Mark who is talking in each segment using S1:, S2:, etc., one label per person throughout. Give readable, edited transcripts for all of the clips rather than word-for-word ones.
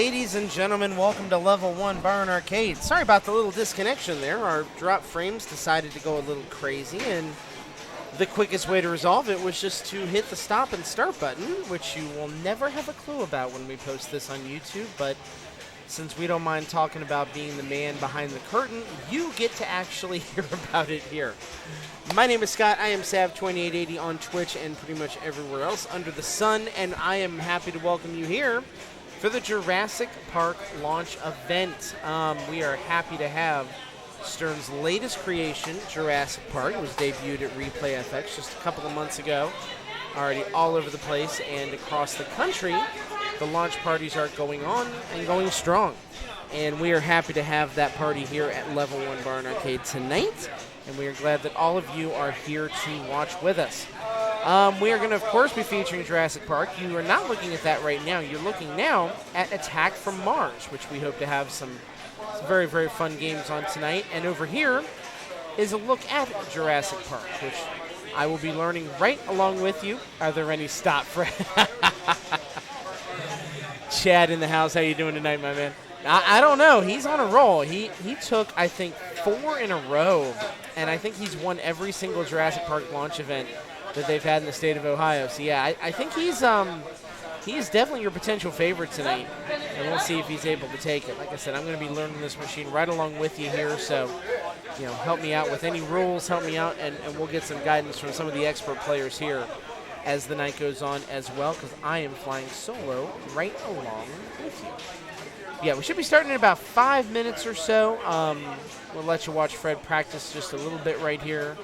S1: Ladies and gentlemen, welcome to Level 1 Bar and Arcade. Sorry about the little disconnection there. Our drop frames decided to go a little crazy, and the quickest way to resolve it was just to hit the stop and start button, which you will never have a clue about when we post this on YouTube, but since we don't mind talking about being the man behind the curtain, you get to actually hear about it here. My name is Scott. I am Sav2880 on Twitch and pretty much everywhere else under the sun, and I am happy to welcome you here for the Jurassic Park launch event. We are happy to have Stern's latest creation, Jurassic Park. It was debuted at Replay FX just a couple of months ago. Already all over the place and across the country. The launch parties are going on and going strong. And we are happy to have that party here at Level 1 Bar and Arcade tonight. And we are glad that all of you are here to watch with us. We are going to, of course, be featuring Jurassic Park. You are not looking at that right now. You're looking now at Attack from Mars, which we hope to have some very, very fun games on tonight. And over here is a look at Jurassic Park, which I will be learning right along with you. Are there any stop for Chad in the house? How you doing tonight, my man? I don't know. He's on a roll. He took, I think, 4 in a row, and I think he's won every single Jurassic Park launch event that they've had in the state of Ohio. So, yeah, I think he's definitely your potential favorite tonight, and we'll see if he's able to take it. Like I said, I'm going to be learning this machine right along with you here, so, you know, help me out with any rules, help me out, and we'll get some guidance from some of the expert players here as the night goes on as well, because I am flying solo right along with you. Yeah, we should be starting in about 5 minutes or so. We'll let you watch Fred practice just a little bit right here.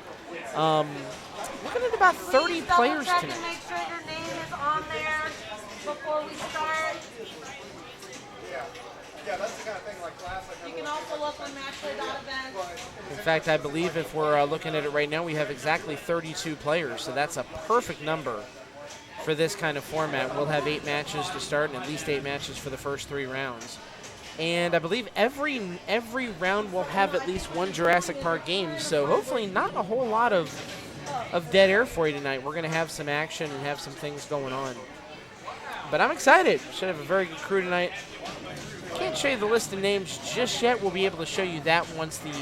S1: Looking at about 30 players tonight.
S2: Make sure your name is on there before we start.
S3: Yeah, that's the kind of thing like classic.
S2: You can also look on matchplay.event.
S1: In fact, I believe if we're looking at it right now, we have exactly 32 players, so that's a perfect number for this kind of format. We'll have 8 matches to start and at least 8 matches for the first 3 rounds. And I believe every round will have at least one Jurassic Park game, so hopefully not a whole lot of dead air for you tonight. We're going to have some action and have some things going on. But I'm excited. Should have a very good crew tonight. Can't show you the list of names just yet. We'll be able to show you that once the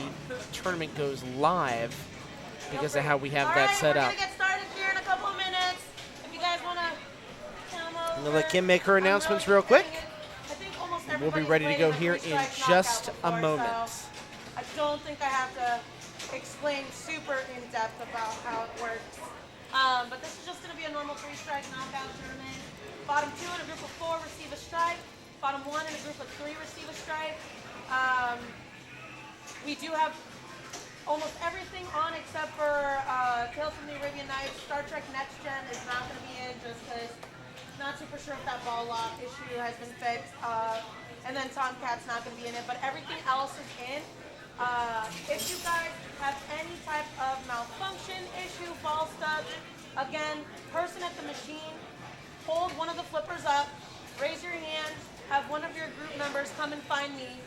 S1: tournament goes live because of how we have that set up.
S2: We're going to get started here in a couple of minutes. If you guys want to come over.
S1: I'm going to let Kim make her announcements real quick.
S2: We'll
S1: be ready to go here in just a moment.
S2: So I don't think I have to explain super in depth about how it works. But this is just going to be a normal 3-strike knockout tournament. Bottom 2 in a group of 4 receive a strike. Bottom 1 in a group of 3 receive a strike. We do have almost everything on except for Tales from the Arabian Nights. Star Trek Next Gen is not going to be in just because not super sure if that ball lock issue has been fixed. And then Tomcat's not going to be in it, but everything else is in. If you guys have any type of malfunction issue, ball stuck, again, person at the machine, hold one of the flippers up, raise your hand, have one of your group members come and find me,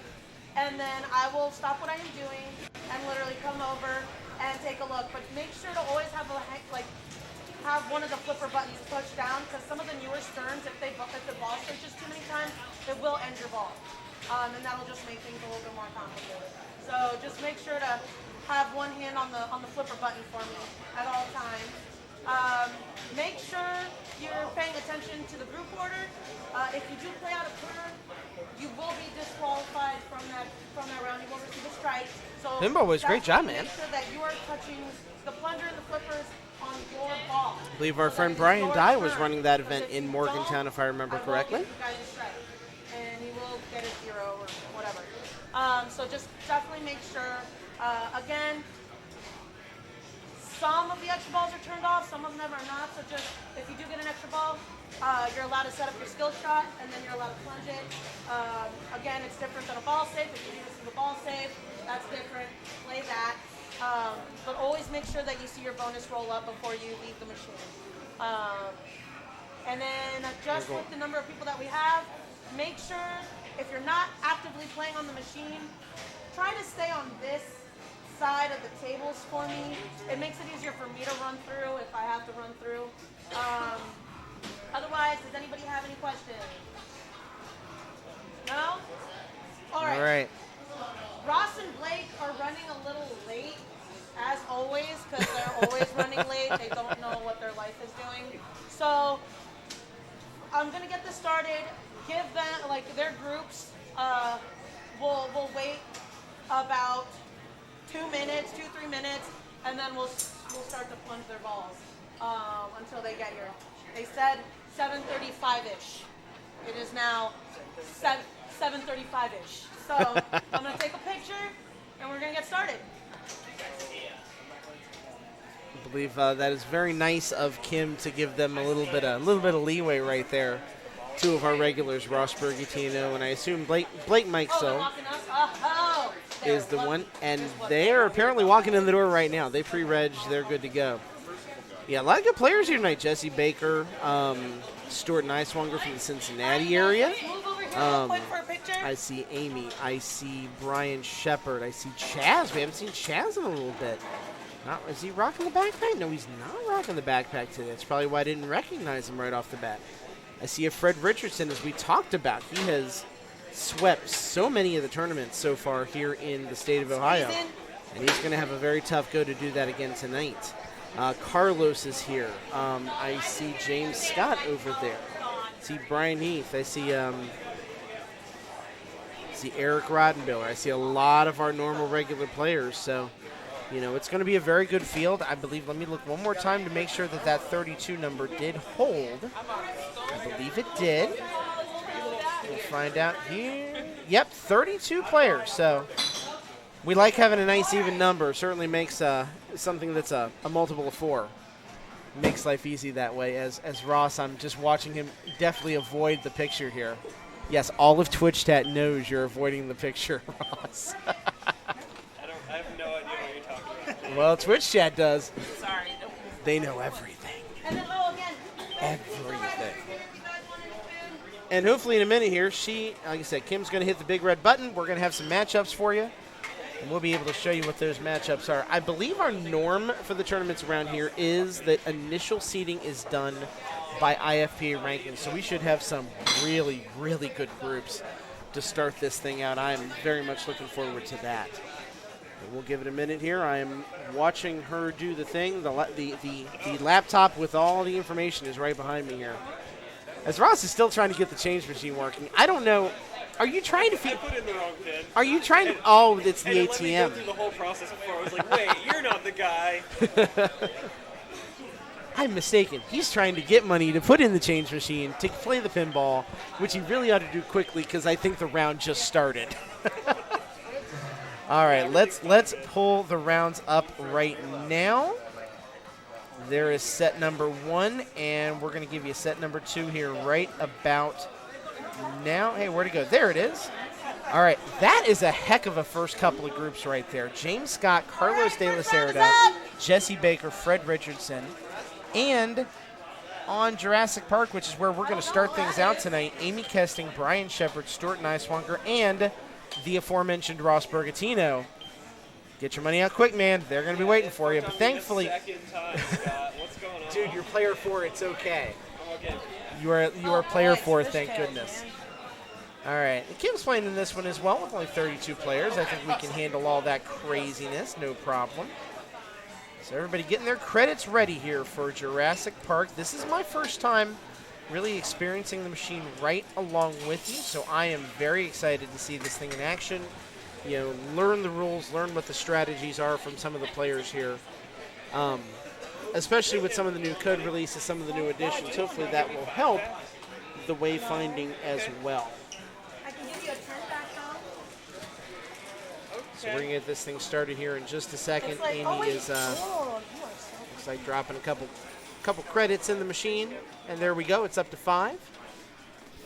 S2: and then I will stop what I am doing and literally come over and take a look. But make sure to always have have one of the flipper buttons pushed down, because some of the newer Sterns, if the ball switches too many times, it will end your ball. And that'll just make things a little bit more complicated. So just make sure to have one hand on the flipper button for me at all times. Make sure you're paying attention to the group order. If you do play out of turn, you will be disqualified from that round. You will receive a strike. So
S1: Pinball was great job, man.
S2: Make sure that you are touching the plunger and the flippers on your ball.
S1: I believe our friend Brian Dye was running that event in Morgantown, if I remember correctly.
S2: And he will get a 0 or whatever. So just definitely make sure. Again, some of the extra balls are turned off, some of them are not. So just if you do get an extra ball, you're allowed to set up your skill shot, and then you're allowed to plunge it. Again, it's different than a ball save. If you do receive a ball save, that's different. Play that. But always make sure that you see your bonus roll up before you leave the machine. And then just with the number of people that we have, make sure if you're not actively playing on the machine, try to stay on this side of the tables for me. It makes it easier for me to run through if I have to run through. Otherwise, does anybody have any questions? No? All
S1: All
S2: right.
S1: right.
S2: Ross and Blake are running a little late, as always, because they're always running late. They don't know what their life is doing. So I'm gonna get this started. Give them like their groups. We'll wait about 2 minutes, 3 minutes, and then we'll start to plunge their balls until they get here. They said 7:35-ish. It is now 7:35-ish. So I'm gonna take a picture, and we're gonna get started.
S1: I believe that is very nice of Kim to give them a little bit of leeway right there. Two of our regulars, Ross Bergatino, and I assume Blake Mike
S2: Oh, they're
S1: so
S2: walking us. Oh,
S1: is the one, and they are apparently walking in the door right now. They pre-reg, they're good to go. Yeah, a lot of good players here tonight. Jesse Baker, Stuart Niswonger from the Cincinnati area.
S2: Move over here real quick for a picture.
S1: I see Amy. I see Brian Shepard. I see Chaz. We haven't seen Chaz in a little bit. Is he rocking the backpack? No, he's not rocking the backpack today. That's probably why I didn't recognize him right off the bat. I see a Fred Richardson, as we talked about. He has swept so many of the tournaments so far here in the state of Ohio. And he's going to have a very tough go to do that again tonight. Carlos is here. I see James Scott over there. I see Brian Heath. I see Eric Roddenbiller. I see a lot of our normal regular players. So, you know, it's going to be a very good field. I believe, let me look one more time to make sure that 32 number did hold. I believe it did. We'll find out here. Yep, 32 players. So we like having a nice even number. Certainly makes something that's a multiple of 4. Makes life easy that way. As Ross, I'm just watching him definitely avoid the picture here. Yes, all of Twitch chat knows you're avoiding the picture, Ross.
S4: I have no idea what you're talking about.
S1: Well, Twitch chat does.
S2: Sorry.
S1: They know everything.
S2: And then, again.
S1: Everything. And hopefully in a minute here, like I said, Kim's going to hit the big red button. We're going to have some matchups for you, and we'll be able to show you what those matchups are. I believe our norm for the tournaments around here is that initial seeding is done by IFPA rankings, so we should have some really, really good groups to start this thing out. I'm very much looking forward to that. But we'll give it a minute here. I am watching her do the thing. The laptop with all the information is right behind me here. As Ross is still trying to get the change machine working. I don't know. Are you trying to feed?
S4: I put in the wrong pin.
S1: Are you trying to? Oh, it's the
S4: and
S1: ATM.
S4: Let me go through the whole process before. I was like, wait, you're not the guy.
S1: I'm mistaken. He's trying to get money to put in the change machine to play the pinball, which he really ought to do quickly because I think the round just started. All right, let's pull the rounds up right now. There is set number 1, and we're going to give you set number 2 here right about now. Hey, where'd it go? There it is. All right, that is a heck of a first couple of groups right there. James Scott, Carlos de la Cerda, Jesse Baker, Fred Richardson, and on Jurassic Park, which is where we're going to start things out tonight, Amy Kesting, Brian Shepard, Stuart Niswonger, and the aforementioned Ross Bergatino. Get your money out quick, man. They're going to be waiting for you. But thankfully,
S4: Second time, Scott. What's going on?
S1: dude, you're player 4. It's okay.
S4: I'm okay.
S1: You are player 4. Thank goodness. All right, Kim's playing in this one as well with only 32 players. I think we can handle all that craziness, no problem. So everybody getting their credits ready here for Jurassic Park. This is my first time really experiencing the machine right along with you, so I am very excited to see this thing in action. You know, learn the rules, learn what the strategies are from some of the players here, especially with some of the new code releases, some of the new additions. Hopefully that will help the wayfinding as well.
S2: I can give you a 10 back home.
S1: So we're going to get this thing started here in just a second.
S2: It's like,
S1: Amy is
S2: you are so
S1: looks like dropping a couple credits in the machine, and there we go. It's up to 5.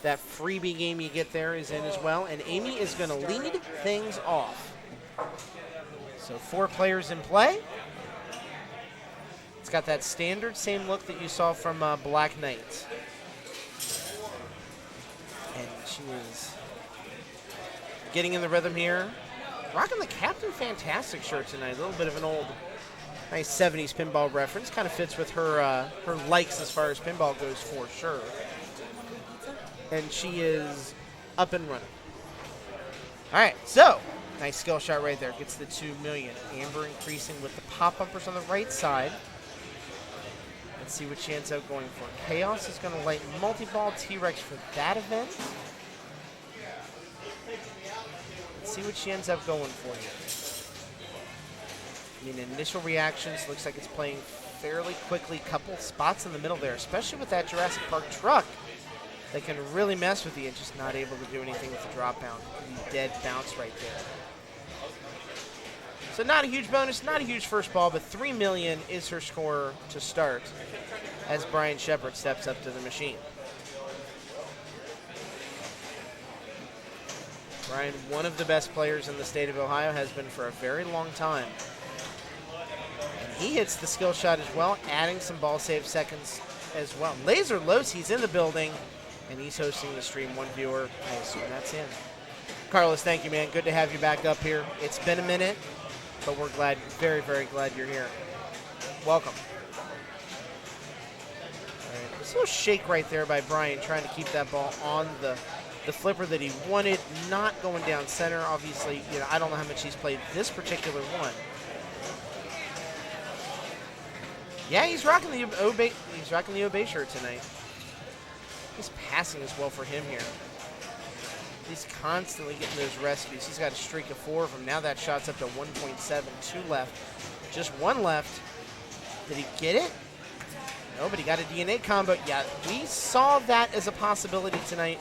S1: That freebie game you get there is in as well, and Amy is going to lead things off. So 4 players in play. It's got that standard same look that you saw from Black Knight. And she is getting in the rhythm here. Rocking the Captain Fantastic shirt tonight. A little bit of an old, nice 70s pinball reference. Kind of fits with her likes as far as pinball goes for sure. And she is up and running. All right, so nice skill shot right there. Gets the 2 million. Amber increasing with the pop bumpers on the right side. Let's see what she ends up going for. Chaos is going to light multi-ball T-Rex for that event. Let's see what she ends up going for here. I mean, initial reactions, looks like it's playing fairly quickly. Couple spots in the middle there, especially with that Jurassic Park truck. They can really mess with you and just not able to do anything with the drop bound. Dead bounce right there. So not a huge bonus, not a huge first ball, but 3 million is her score to start as Brian Shepard steps up to the machine. Brian, one of the best players in the state of Ohio, has been for a very long time. And he hits the skill shot as well, adding some ball save seconds as well. Laser Los, he's in the building, and he's hosting the stream. One viewer, I assume that's him. Carlos, thank you, man. Good to have you back up here. It's been a minute, but we're glad, very, very glad you're here. Welcome. All right, this little shake right there by Brian, trying to keep that ball on the flipper that he wanted, not going down center. Obviously, you know, I don't know how much he's played this particular one. Yeah, he's rocking the Obey. He's rocking the Obey shirt tonight. His passing as well for him here. He's constantly getting those rescues. He's got a streak of 4 of them. Now that shot's up to 1.7. 2 left. Just 1 left. Did he get it? No, but he got a DNA combo. Yeah, we saw that as a possibility tonight,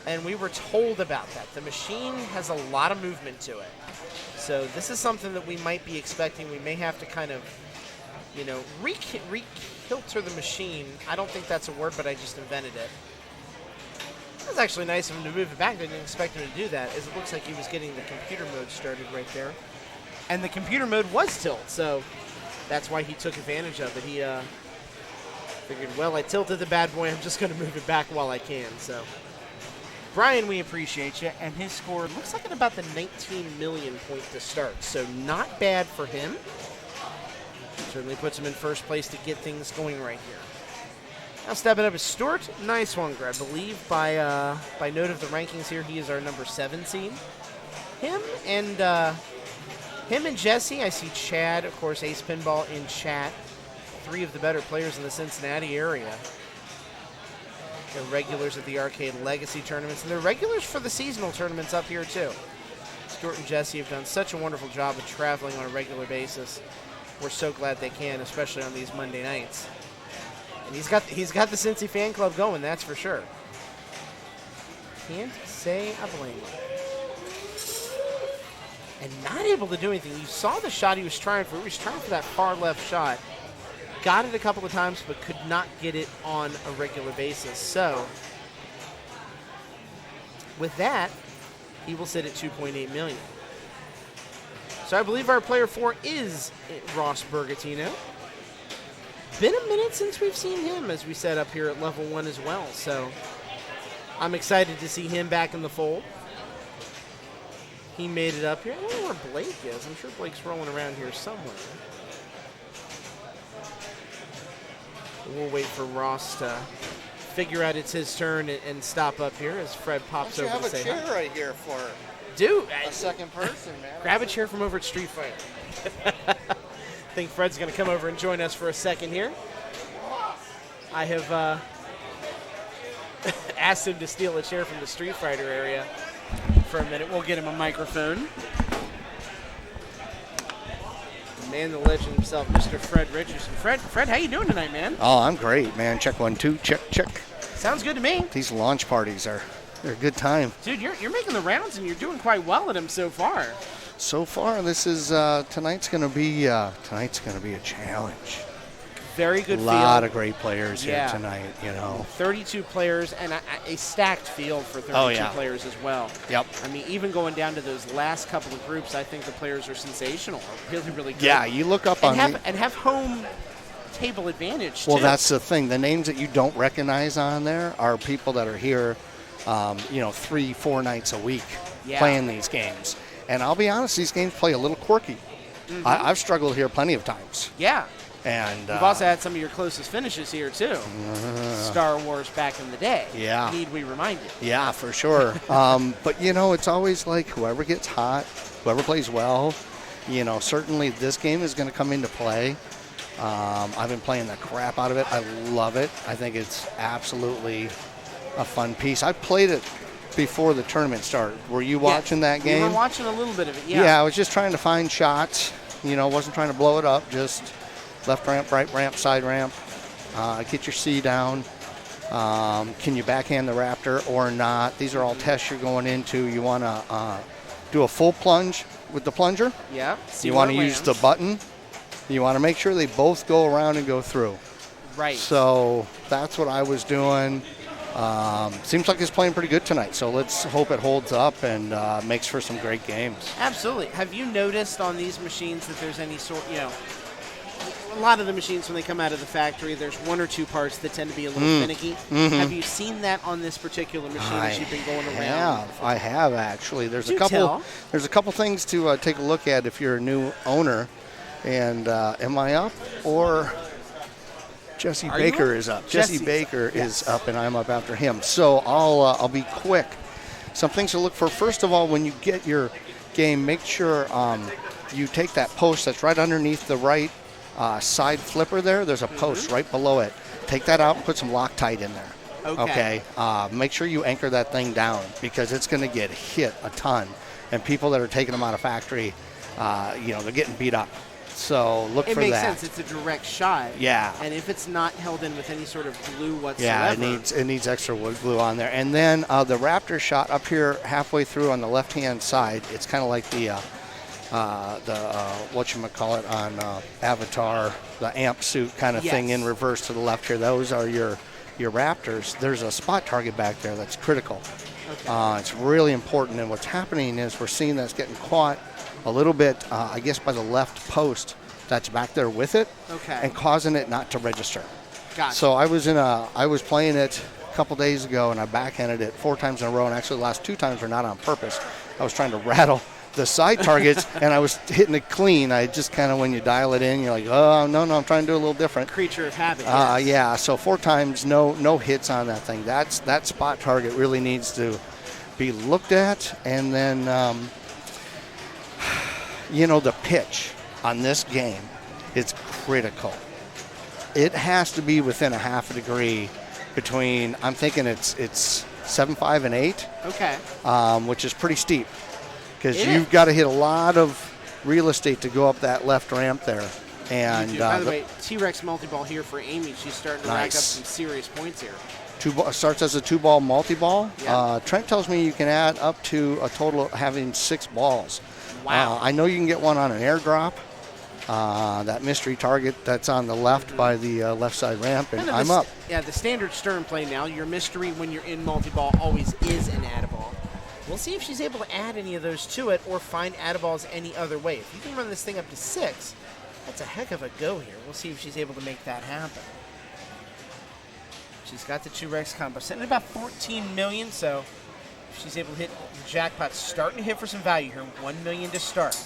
S1: and we were told about that. The machine has a lot of movement to it. So this is something that we might be expecting. We may have to kind of, you know, re-kilter the machine. I don't think that's a word, but I just invented it. It was actually nice of him to move it back. I didn't expect him to do that, as it looks like he was getting the computer mode started right there. And the computer mode was tilt, so that's why he took advantage of it. He figured, well, I tilted the bad boy. I'm just going to move it back while I can. So, Brian, we appreciate you. And his score looks like at about the 19 million point to start. So not bad for him. Certainly puts him in first place to get things going right here. Now stepping up is Stuart Nicewonger. I believe by note of the rankings here, he is our number 7 seed. Him and Jesse. I see Chad, of course, Ace Pinball in chat. 3 of the better players in the Cincinnati area. They're regulars at the Arcade Legacy tournaments, and they're regulars for the seasonal tournaments up here too. Stuart and Jesse have done such a wonderful job of traveling on a regular basis. We're so glad they can, especially on these Monday nights. And he's got the Cincy fan club going, that's for sure. Can't say I blame him. And not able to do anything. You saw the shot he was trying for. He was trying for that far left shot. Got it a couple of times, but could not get it on a regular basis. So, with that, he will sit at 2.8 million. So I believe our player 4 is Ross Bergatino. Been a minute since we've seen him, as we said up here at level 1 as well. So I'm excited to see him back in the fold. He made it up here. I don't know where Blake is. I'm sure Blake's rolling around here somewhere. We'll wait for Ross to figure out it's his turn and stop up here as Fred pops over to say hi.
S3: I have a chair right here for
S1: Dude,
S3: a second person, man.
S1: Grab a chair from over at Street Fighter. I think Fred's going to come over and join us for a second here. I have asked him to steal a chair from the Street Fighter area for a minute. We'll get him a microphone. The man, the legend himself, Mr. Fred Richardson. Fred, how you doing tonight, man?
S5: Oh, I'm great, man. Check 1, 2, check.
S1: Sounds good to me.
S5: These launch parties they're a good time.
S1: Dude, you're making the rounds and you're doing quite well at them so far.
S5: So far, this is tonight's gonna be a challenge.
S1: Very good
S5: field.
S1: field.
S5: A lot of great players here tonight, you know.
S1: 32 players and a stacked field for 32 players as well.
S5: Yep.
S1: I mean, even going down to those last couple of groups, I think the players are sensational. Really, really good.
S5: Yeah, you look up
S1: and have home table advantage,
S5: Well,
S1: too.
S5: that's the thing. The names that you don't recognize on there are people that are here, 3-4 nights a week playing these games. And I'll be honest, these games play a little quirky. Mm-hmm. I've struggled here plenty of times.
S1: Yeah.
S5: And
S1: You've also had some of your closest finishes here, too. Star Wars back in the day.
S5: Yeah.
S1: Need we remind you?
S5: Yeah, for sure. But, it's always like whoever gets hot, whoever plays well, certainly this game is going to come into play. I've been playing the crap out of it. I love it. I think it's absolutely a fun piece. I played it before the tournament started. Were you watching that game?
S1: We were watching a little bit of it, yeah.
S5: Yeah, I was just trying to find shots. Wasn't trying to blow it up, just left ramp, right ramp, side ramp. Get your C down. Can you backhand the Raptor or not? These are all tests you're going into. You want to do a full plunge with the plunger.
S1: Yeah.
S5: You want to use the button. You want to make sure they both go around and go through.
S1: Right.
S5: So that's what I was doing. Seems like it's playing pretty good tonight, so let's hope it holds up and makes for some great games.
S1: Absolutely. Have you noticed on these machines that there's any sort, a lot of the machines when they come out of the factory, there's one or two parts that tend to be a little finicky.
S5: Mm-hmm.
S1: Have you seen that on this particular machine as you've been going around?
S5: I have actually. There's
S1: Do
S5: a couple.
S1: tell.
S5: There's a couple things to take a look at if you're a new owner. And am I up or Jesse
S1: Are you
S5: Baker
S1: up?
S5: is up?
S1: Jesse's
S5: Jesse Baker
S1: up, yes.
S5: is up, and I'm up after him. So I'll be quick. Some things to look for. First of all, when you get your game, make sure you take that post that's right underneath the right side flipper there. There's a post right below it. Take that out and put some Loctite in there.
S1: Okay.
S5: Make sure you anchor that thing down because it's going to get hit a ton. And people that are taking them out of factory, they're getting beat up. So look for that.
S1: It makes sense. It's a direct shot.
S5: Yeah.
S1: And if it's not held in with any sort of glue whatsoever.
S5: Yeah, it needs extra wood glue on there. And then the Raptor shot up here halfway through on the left-hand side. It's kind of like the whatchamacallit on Avatar, the amp suit kind of thing in reverse to the left here. Those are your Raptors. There's a spot target back there that's critical. Okay. It's really important. And what's happening is we're seeing that's getting caught a little bit, I guess, by the left post that's back there with it, and causing it not to register.
S1: Gotcha.
S5: So I was playing it a couple days ago, and I backhanded it 4 times in a row, and actually the last 2 times were not on purpose. I was trying to rattle the side targets, and I was hitting it clean. I just kind of, when you dial it in, you're like, oh, no, I'm trying to do a little different.
S1: Creature of habit.
S5: Yeah, so 4 times, no hits on that thing. That spot target really needs to be looked at, and then the pitch on this game is critical. It has to be within a half a degree between, I'm thinking it's 7.5 and 8.
S1: Okay.
S5: Which is pretty steep because you've got to hit a lot of real estate to go up that left ramp there. And
S1: by the way, T-Rex multi-ball here for Amy. She's starting to rack up some serious points here.
S5: Starts as a 2-ball multi-ball.
S1: Yeah.
S5: Trent tells me you can add up to a total of having 6 balls.
S1: Wow.
S5: I know you can get one on an airdrop. That mystery target that's on the left by the left side ramp, and I'm up.
S1: Yeah, the standard Stern play now, your mystery when you're in multi-ball always is an add-a-ball. We'll see if she's able to add any of those to it or find add-a-balls any other way. If you can run this thing up to 6, that's a heck of a go here. We'll see if she's able to make that happen. She's got the 2 Rex combo sitting at about 14 million, so if she's able to hit the jackpot, starting to hit for some value here. 1 million to start.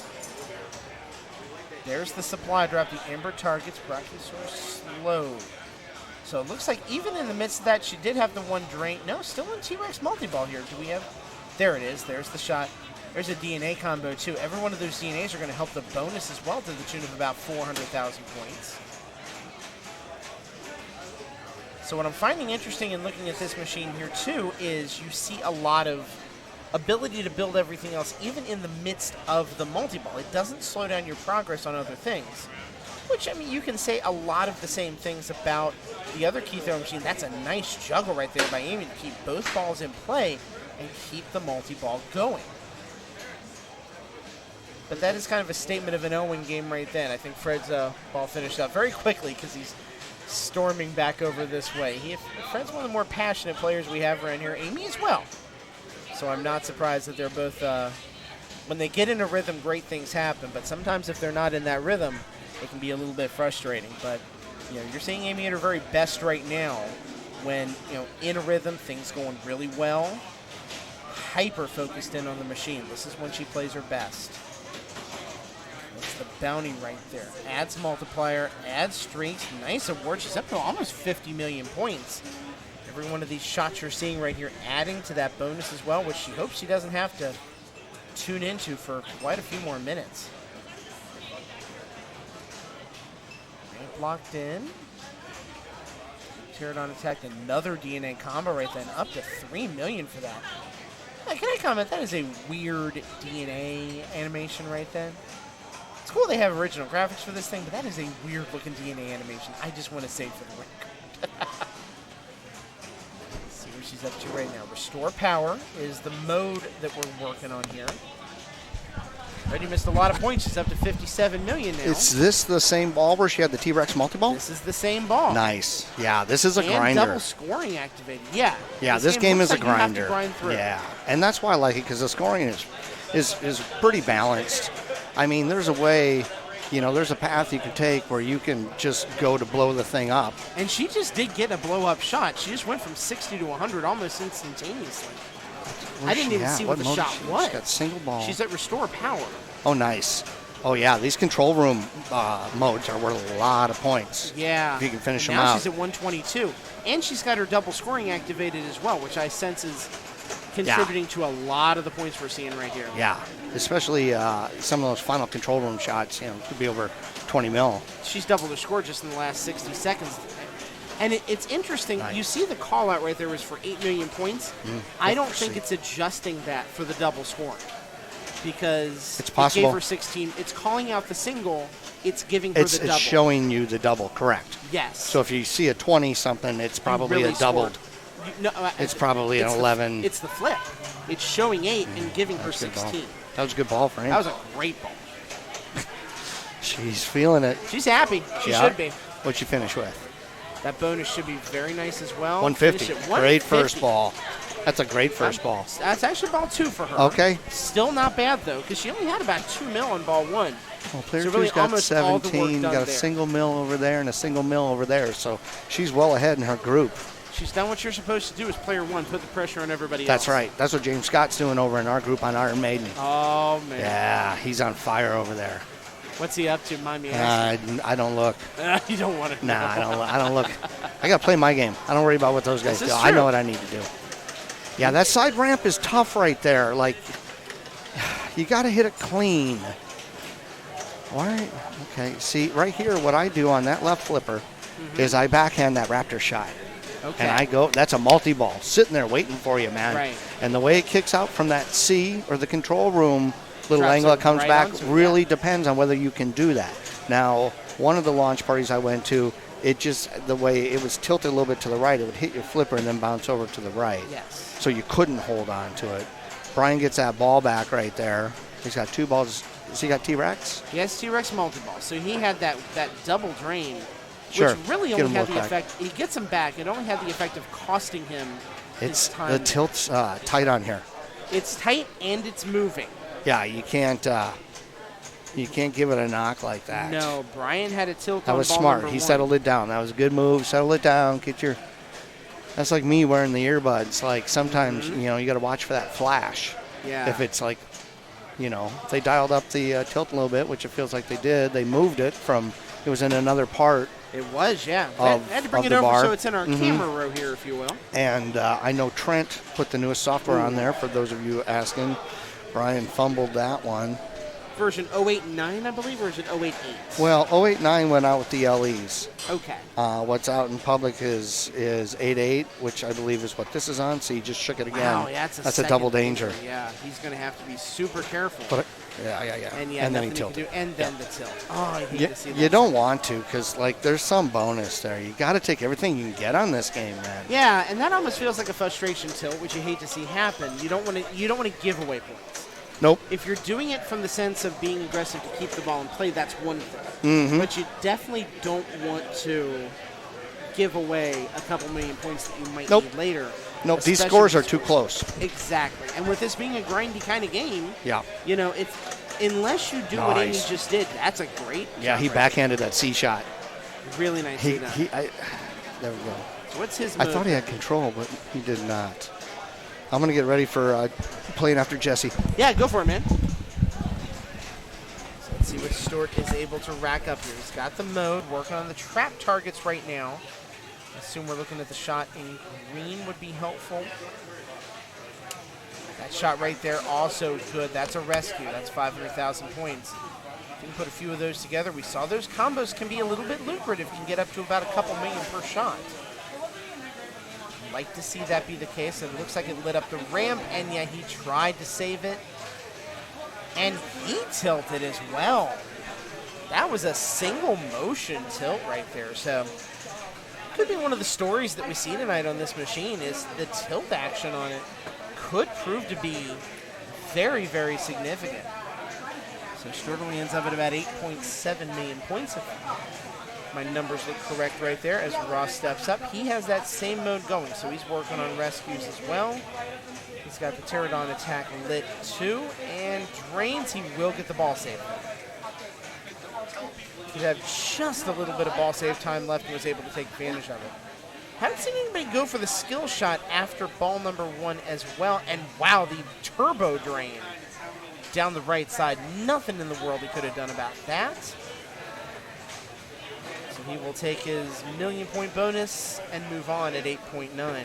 S1: There's the supply drop. The Ember targets Brachiosaurus slowed. So it looks like even in the midst of that, she did have the 1 drain. No, still in T-Rex multi-ball here. Do we have? There it is. There's the shot. There's a DNA combo too. Every one of those DNAs are going to help the bonus as well to the tune of about 400,000 points. So what I'm finding interesting in looking at this machine here too is you see a lot of ability to build everything else even in the midst of the multi-ball. It doesn't slow down your progress on other things. Which, I mean, you can say a lot of the same things about the other key throw machine. That's a nice juggle right there by Amy to keep both balls in play and keep the multi-ball going. But that is kind of a statement of an Owen game right then. I think Fred's ball finished up very quickly because he's storming back over this way. Fred's one of the more passionate players we have around here. Amy as well. So I'm not surprised that they're both, when they get in a rhythm, great things happen. But sometimes if they're not in that rhythm, it can be a little bit frustrating. But, you're seeing Amy at her very best right now when, in a rhythm, things going really well. Hyper focused in on the machine. This is when she plays her best. That's the bounty right there. Adds multiplier, adds streaks. Nice award. She's up to almost 50 million points. Every one of these shots you're seeing right here adding to that bonus as well, which she hopes she doesn't have to tune into for quite a few more minutes. Ramp locked in. Pterodon attacked another DNA combo right then, up to 3 million for that. Can I comment? That is a weird DNA animation right then. It's cool they have original graphics for this thing, but that is a weird looking DNA animation. I just want to say for the record. Let's see what she's up to right now. Restore power is the mode that we're working on here. Already missed a lot of points. She's up to 57 million now.
S5: Is this the same ball where she had the T-Rex multi-ball?
S1: This is the same ball.
S5: Nice. Yeah, this is a
S1: and
S5: grinder.
S1: double scoring activated. Yeah.
S5: Yeah, this game is
S1: looks
S5: a
S1: like you have to
S5: grinder.
S1: grind through.
S5: Yeah, and that's why I like it, because the scoring is pretty balanced. I mean, there's a way, there's a path you can take where you can just go to blow the thing up.
S1: And she just did get a blow-up shot. She just went from 60 to 100 almost instantaneously. I didn't even see what the
S5: mode
S1: shot
S5: is she?
S1: was.
S5: She's got single ball.
S1: She's at restore power.
S5: Oh, nice. Oh, yeah, these control room modes are worth a lot of points.
S1: Yeah.
S5: If you can finish them
S1: now
S5: out.
S1: She's at 122. And she's got her double scoring activated as well, which I sense is contributing to a lot of the points we're seeing right here.
S5: Yeah, especially some of those final control room shots, could be over 20 mil.
S1: She's doubled her score just in the last 60 seconds. And it's interesting.
S5: Nice.
S1: You see the call out right there was for 8 million points. I don't think it's adjusting that for the double scoring, because
S5: it's possible.
S1: It gave her 16. It's calling out the single. It's giving her the double.
S5: It's showing you the double, correct.
S1: Yes.
S5: So if you see a 20-something, it's probably
S1: really
S5: a doubled.
S1: It's
S5: probably an 11.
S1: It's the flip. It's showing 8 and giving her
S5: That's a good ball.
S1: 16.
S5: That was a good ball for him.
S1: That was a great ball.
S5: She's feeling it.
S1: She's happy. She
S5: Yeah.
S1: should be.
S5: What'd you finish with?
S1: That bonus should be very nice as well.
S5: 150.
S1: Finish at
S5: Great
S1: 150.
S5: first ball. That's a great first ball.
S1: That's actually ball 2 for her.
S5: Okay.
S1: Still not bad, though, because she only had about 2 mil on ball 1.
S5: Well, player
S1: So
S5: two's
S1: really
S5: got
S1: almost all the work
S5: 17,
S1: done
S5: got a
S1: there.
S5: single mil over there and a single mil over there. So she's well ahead in her group.
S1: She's done what you're supposed to do as player 1, put the pressure on everybody
S5: That's
S1: else.
S5: right. That's what James Scott's doing over in our group on Iron Maiden.
S1: Oh, man.
S5: Yeah, he's on fire over there.
S1: What's he up to? Mind me asking.
S5: I don't look.
S1: You don't want to know.
S5: Nah, I don't look. I got to play my game. I don't worry about what those guys
S1: This
S5: do.
S1: is
S5: I
S1: true.
S5: know what I need to do. Yeah, that side ramp is tough right there. Like, you got to hit it clean. All right. Okay. See, right here, what I do on that left flipper is I backhand that Raptor shot.
S1: Okay.
S5: And I go, that's a multi-ball sitting there waiting for you, man.
S1: Right.
S5: And the way it kicks out from that C or the control room little
S1: Drops
S5: angle
S1: it
S5: that comes
S1: right
S5: back
S1: onto it,
S5: really
S1: yeah.
S5: depends on whether you can do that. Now, one of the launch parties I went to, it just, the way it was tilted a little bit to the right, it would hit your flipper and then bounce over to the right.
S1: Yes.
S5: So you couldn't hold on to it. Brian gets that ball back right there. He's got 2 balls. Has he got T-Rex?
S1: He has T-Rex multi-ball, so he had that double drain,
S5: Sure.
S1: which really
S5: Get
S1: only
S5: him
S1: had
S5: both
S1: the
S5: back.
S1: effect. He gets them back. It only had the effect of costing him
S5: It's
S1: his time.
S5: the tilt's tight on here.
S1: It's tight and it's moving.
S5: Yeah, you can't give it a knock like that.
S1: No, Brian had a tilt
S5: That
S1: on
S5: was
S1: ball
S5: smart.
S1: number
S5: He
S1: 1.
S5: settled it down. That was a good move. Settle it down. That's like me wearing the earbuds. Like sometimes, you got to watch for that flash.
S1: Yeah.
S5: If it's like, if they dialed up the tilt a little bit, which it feels like they did. They moved it from, it was in another part.
S1: It was, yeah.
S5: Of-
S1: had to bring
S5: of
S1: it
S5: the
S1: over
S5: bar.
S1: so it's in our camera row here, if you will.
S5: And I know Trent put the newest software on there, for those of you asking. Brian fumbled that one.
S1: Version 089, I believe, or is it 088?
S5: Well, 089 went out with the LEs.
S1: Okay.
S5: What's out in public is 88, which I believe is what this is on. So he just shook it again.
S1: Wow, yeah, that's a
S5: That's a
S1: second
S5: double danger.
S1: Yeah, he's going to have to be super careful.
S5: But yeah.
S1: And yeah,
S5: then he
S1: nothing you
S5: tilted.
S1: can do. And then the tilt. Oh, I hate
S5: You,
S1: to see that.
S5: you don't want to, because like there's some bonus there. You got to take everything you can get on this game, man.
S1: Yeah, and that almost feels like a frustration tilt, which you hate to see happen. You don't want to give away points.
S5: Nope.
S1: If you're doing it from the sense of being aggressive to keep the ball in play, that's one thing. But you definitely don't want to give away a couple million points that you might
S5: Nope.
S1: need later.
S5: Nope. These
S1: especially
S5: scores are
S1: with
S5: too close.
S1: Exactly. And with this being a grindy kind of game,
S5: Yeah.
S1: unless you do what Amy
S5: Nice.
S1: just did, that's a great
S5: Yeah,
S1: job
S5: he
S1: right
S5: backhanded that C shot.
S1: there. Really nicely done.
S5: There we go.
S1: So what's his
S5: I
S1: move?
S5: thought he had control, but he did not. I'm going to get ready for playing after Jesse.
S1: Yeah, go for it, man. So let's Let's see what Stewart is able to rack up here. He's got the mode, working on the trap targets right now. I assume we're looking at the shot in green would be helpful. That shot right there also good. That's a rescue. That's 500,000 points. If you can put a few of those together, we saw those combos can be a little bit lucrative. You can get up to about a couple million per shot. Like to see that be the case. It looks like it lit up the ramp, and yeah, he tried to save it. And he tilted as well. That was a single motion tilt right there. So could be one of the stories that we see tonight on this machine is the tilt action on it could prove to be very, very significant. So Sturtevant ends up at about 8.7 million points. If my numbers look correct right there as Ross steps up. He has that same mode going, so he's working on rescues as well. He's got the Pterodon attack lit too, and drains. He will get the ball save. He had just a little bit of ball save time left and was able to take advantage of it. Haven't seen anybody go for the skill shot after ball number 1 as well. And wow, the turbo drain down the right side. Nothing in the world he could have done about that. So he will take his million-point bonus and move on at 8.9.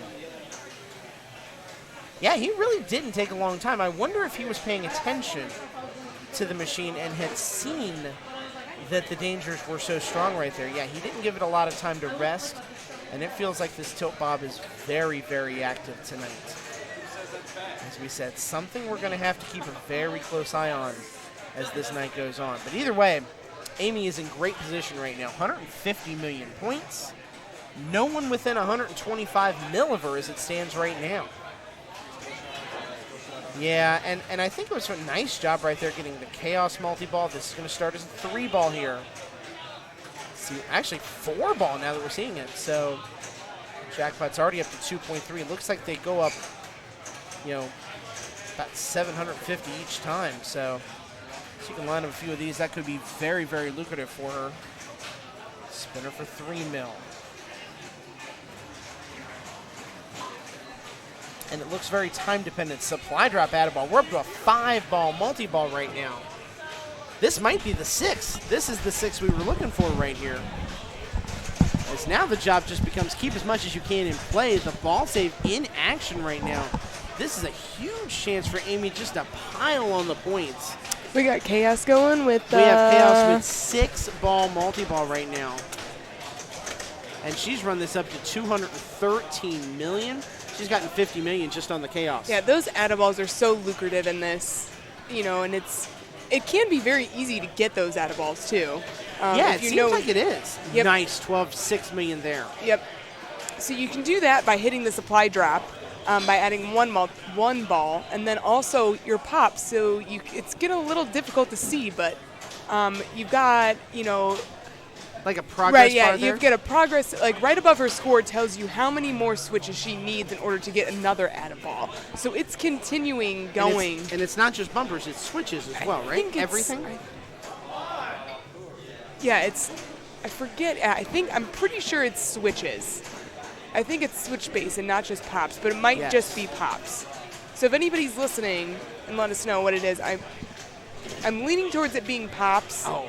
S1: Yeah, he really didn't take a long time. I wonder if he was paying attention to the machine and had seen that the dangers were so strong right there. Yeah, he didn't give it a lot of time to rest, and it feels like this tilt bob is very, very active tonight. As we said, something we're going to have to keep a very close eye on as this night goes on. But either way, Amy is in great position right now. 150 million points. No one within 125 milliver as it stands right now. Yeah, and I think it was a nice job right there getting the Chaos multi-ball. This is going to start as a 3-ball here. See, actually 4-ball now that we're seeing it. So jackpot's already up to 2.3. Looks like they go up, you know, about 750 each time. So she can line up a few of these. That could be very, very lucrative for her. Spinner for 3 mil. And it looks very time-dependent. Supply drop added ball. We're up to a 5-ball multi-ball right now. This might be the 6. This is the 6 we were looking for right here. As now the job just becomes keep as much as you can in play. The ball save in action right now. This is a huge chance for Amy just to pile on the points.
S6: We got Chaos going with...
S1: We have Chaos with 6-ball multi-ball right now. And she's run this up to 213 million. She's gotten 50 million just on the Chaos.
S6: Yeah, those add-a-balls are so lucrative in this, you know, and it can be very easy to get those add-a-balls too.
S1: Yeah, it seems like it is.
S6: Yep.
S1: Nice, 6 million there.
S6: Yep. So you can do that by hitting the supply drop, by adding one ball, and then also your pops. So it's getting a little difficult to see, but you've got, you know,
S1: like a progress
S6: right, yeah,
S1: bar there?
S6: You've got a progress, like right above her score tells you how many more switches she needs in order to get another add-a-ball. So it's continuing going.
S1: And it's not just bumpers, it's switches as well, right? Everything?
S6: Yeah, I forget, I'm pretty sure it's switches. I think it's switch base and not just pops, but it might just be pops. So if anybody's listening and let us know what it is, I'm leaning towards it being pops.
S1: Oh.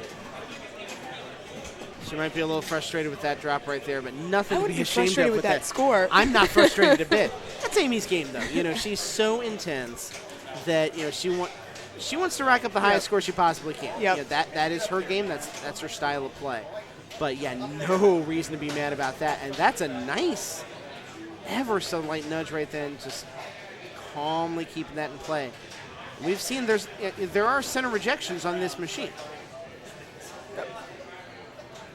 S1: She might be a little frustrated with that drop right there, but nothing to be ashamed of
S6: with that score.
S1: I'm not frustrated a bit. That's Amy's game, though. You know, she's so intense that, you know, she wants to rack up the highest score she possibly can.
S6: Yep.
S1: You know, that is her game. That's her style of play. But yeah, no reason to be mad about that. And that's a nice, ever so light nudge right then, just calmly keeping that in play. We've seen there are center rejections on this machine.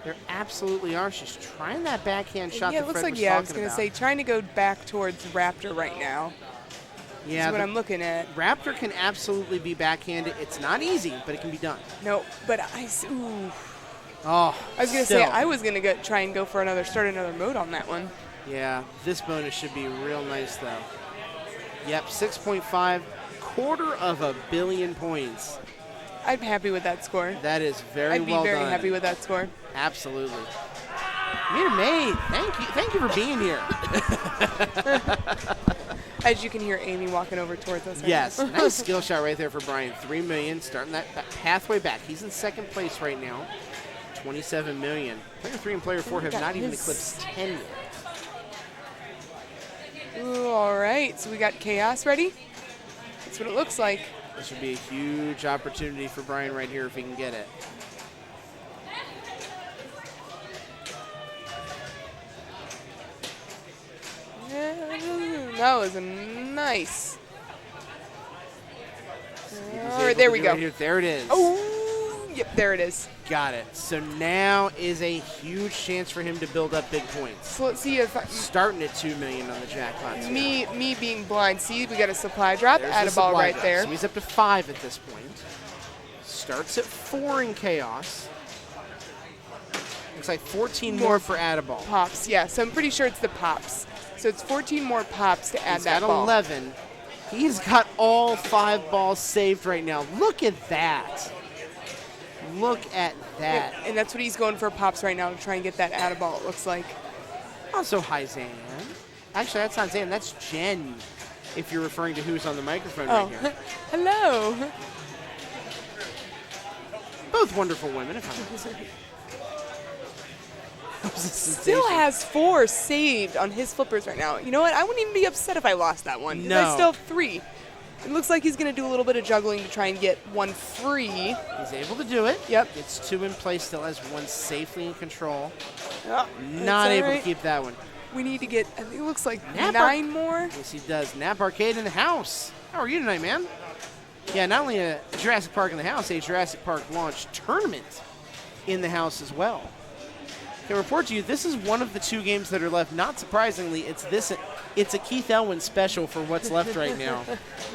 S1: There absolutely are. She's trying that backhand shot that Fred was talking about.
S6: I was going to say, trying to go back towards Raptor right now. Yeah, that's what I'm looking at.
S1: Raptor can absolutely be backhanded. It's not easy, but it can be done.
S6: No, but I was going to say, I was going to try and go for start another mode on that one.
S1: Yeah, this bonus should be real nice, though. Yep, 6.5, $250 million points.
S6: I'm happy with that score.
S1: That is very well done.
S6: I'd be very happy with that score.
S1: Absolutely. You're made. Thank you for being here.
S6: As you can hear Amy walking over towards us. Right
S1: Yes,
S6: now.
S1: nice skill shot right there for Brian. 3 million, starting that pathway back. He's in second place right now. 27 million. Player 3 and player 4 have
S6: got
S1: not even
S6: his-
S1: eclipsed 10 yet.
S6: Ooh, all right, so we got Chaos ready. That's what it looks like.
S1: This would be a huge opportunity for Brian right here if he can get it.
S6: Yeah, that was a nice.
S1: He was
S6: All
S1: able
S6: right, there
S1: to
S6: we
S1: do
S6: go.
S1: it here. There it is.
S6: Oh, yep, there it is.
S1: Got it. So now is a huge chance for him to build up big points.
S6: So let's see if
S1: Starting at 2 million on the jackpots. here.
S6: me being blind. See, we got a supply drop.
S1: There's
S6: Add
S1: the
S6: a ball
S1: supply
S6: right
S1: drop.
S6: there.
S1: So he's up to 5 at this point. Starts at 4 in Chaos. Looks like 14 more for add a ball.
S6: Pops, yeah. So I'm pretty sure it's the pops. So it's 14 more pops to add
S1: He's
S6: that
S1: got
S6: ball.
S1: 11. He's got all 5 balls saved right now. Look at that. Look at that.
S6: Yeah, and that's what he's going for pops right now to try and get that add a ball. It looks like.
S1: Also, hi, Zan. Actually, that's not Zan. That's Jen, if you're referring to who's on the microphone
S6: Oh,
S1: right here.
S6: hello.
S1: Both wonderful women, if I'm not mistaken. That was a
S6: Still
S1: sensation.
S6: has 4 saved on his flippers right now. You know what? I wouldn't even be upset if I lost that one. 'Cause
S1: No.
S6: I still have 3. It looks like he's going to do a little bit of juggling to try and get one free.
S1: He's able to do it.
S6: Yep.
S1: Gets 2 in place, still has 1 safely in control.
S6: Oh,
S1: Not
S6: that's
S1: able
S6: all
S1: to
S6: right.
S1: keep that one.
S6: We need to get, I think it looks like
S1: Nap
S6: 9 more.
S1: Yes, he does. Nap Arcade in the house. How are you tonight, man? Yeah, not only a Jurassic Park in the house, a Jurassic Park launch tournament in the house as well. I can report to you, this is one of the 2 games that are left. Not surprisingly, it's a Keith Elwin special for what's left right now.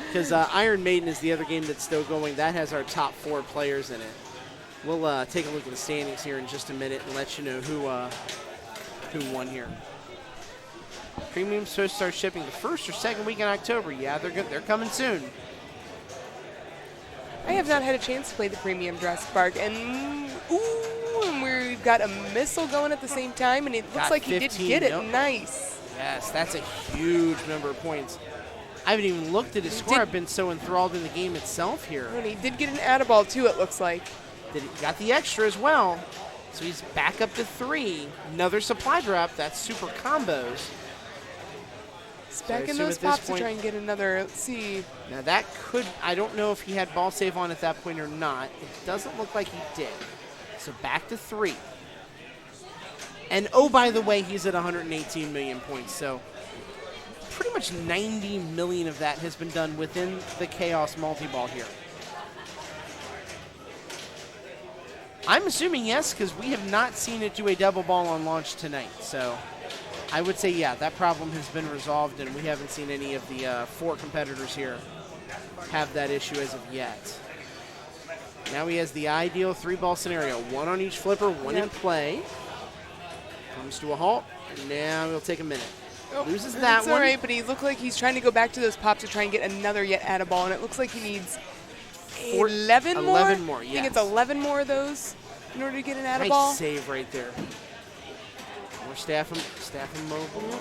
S1: Because Iron Maiden is the other game that's still going. That has our top 4 players in it. We'll take a look at the standings here in just a minute and let you know who won here. Premium's supposed to start shipping the first or second week in October. Yeah, they're good. They're coming soon.
S6: I have not had a chance to play the premium Jurassic Park, and and we've got a missile going at the same time, and it looks
S1: Got
S6: like he did
S1: 15,
S6: get it.
S1: yep.
S6: Nice.
S1: Yes, that's a huge number of points. I haven't even looked at his score. I've been so enthralled in the game itself here.
S6: And he did get an add-a-ball too, it looks like.
S1: Got the extra as well. So he's back up to 3. Another supply drop. That's super combos.
S6: He's
S1: I
S6: back in
S1: assume
S6: those
S1: at this
S6: pops to
S1: point-
S6: try and get another. Let's see.
S1: Now that could, I don't know if he had ball save on at that point or not. It doesn't look like he did. So back to 3. And oh, by the way, he's at 118 million points. So pretty much 90 million of that has been done within the Chaos multi-ball here. I'm assuming yes, because we have not seen it do a double ball on launch tonight. So I would say, yeah, that problem has been resolved, and we haven't seen any of the 4 competitors here have that issue as of yet. Now he has the ideal 3-ball scenario. 1 on each flipper, 1 in play. Comes to a halt, and now he'll take a minute. Loses that
S6: That's
S1: one.
S6: all right, but he looked like he's trying to go back to those pops to try and get another yet add-a-ball, and it looks like he needs 11 more?
S1: 11 more,
S6: I think
S1: yes.
S6: it's 11 more of those in order to get an add-a-ball.
S1: Nice save right there. More staff and mobile.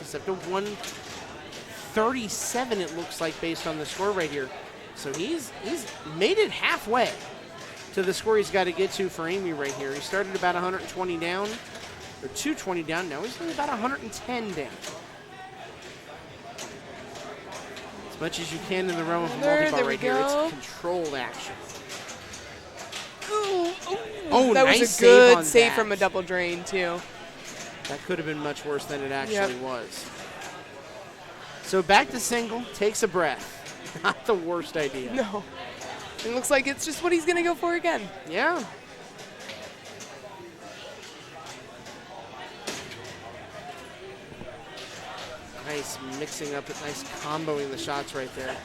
S1: It's up to 137, it looks like, based on the score right here. So he's made it halfway to the score he's got to get to for Amy right here. He started about 120 down, or 220 down. Now he's only about 110 down. As much as you can in the realm of
S6: There
S1: multi-ball
S6: we
S1: right here,
S6: go.
S1: it's controlled action.
S6: Ooh,
S1: Oh,
S6: that
S1: nice
S6: was a
S1: save
S6: good
S1: on
S6: save
S1: that.
S6: from a double drain, too.
S1: That could have been much worse than it actually
S6: Yep.
S1: was. So back to single, takes a breath. Not the worst idea.
S6: No. It looks like it's just what he's going to go for again.
S1: Yeah. Nice mixing up it, nice comboing the shots right there.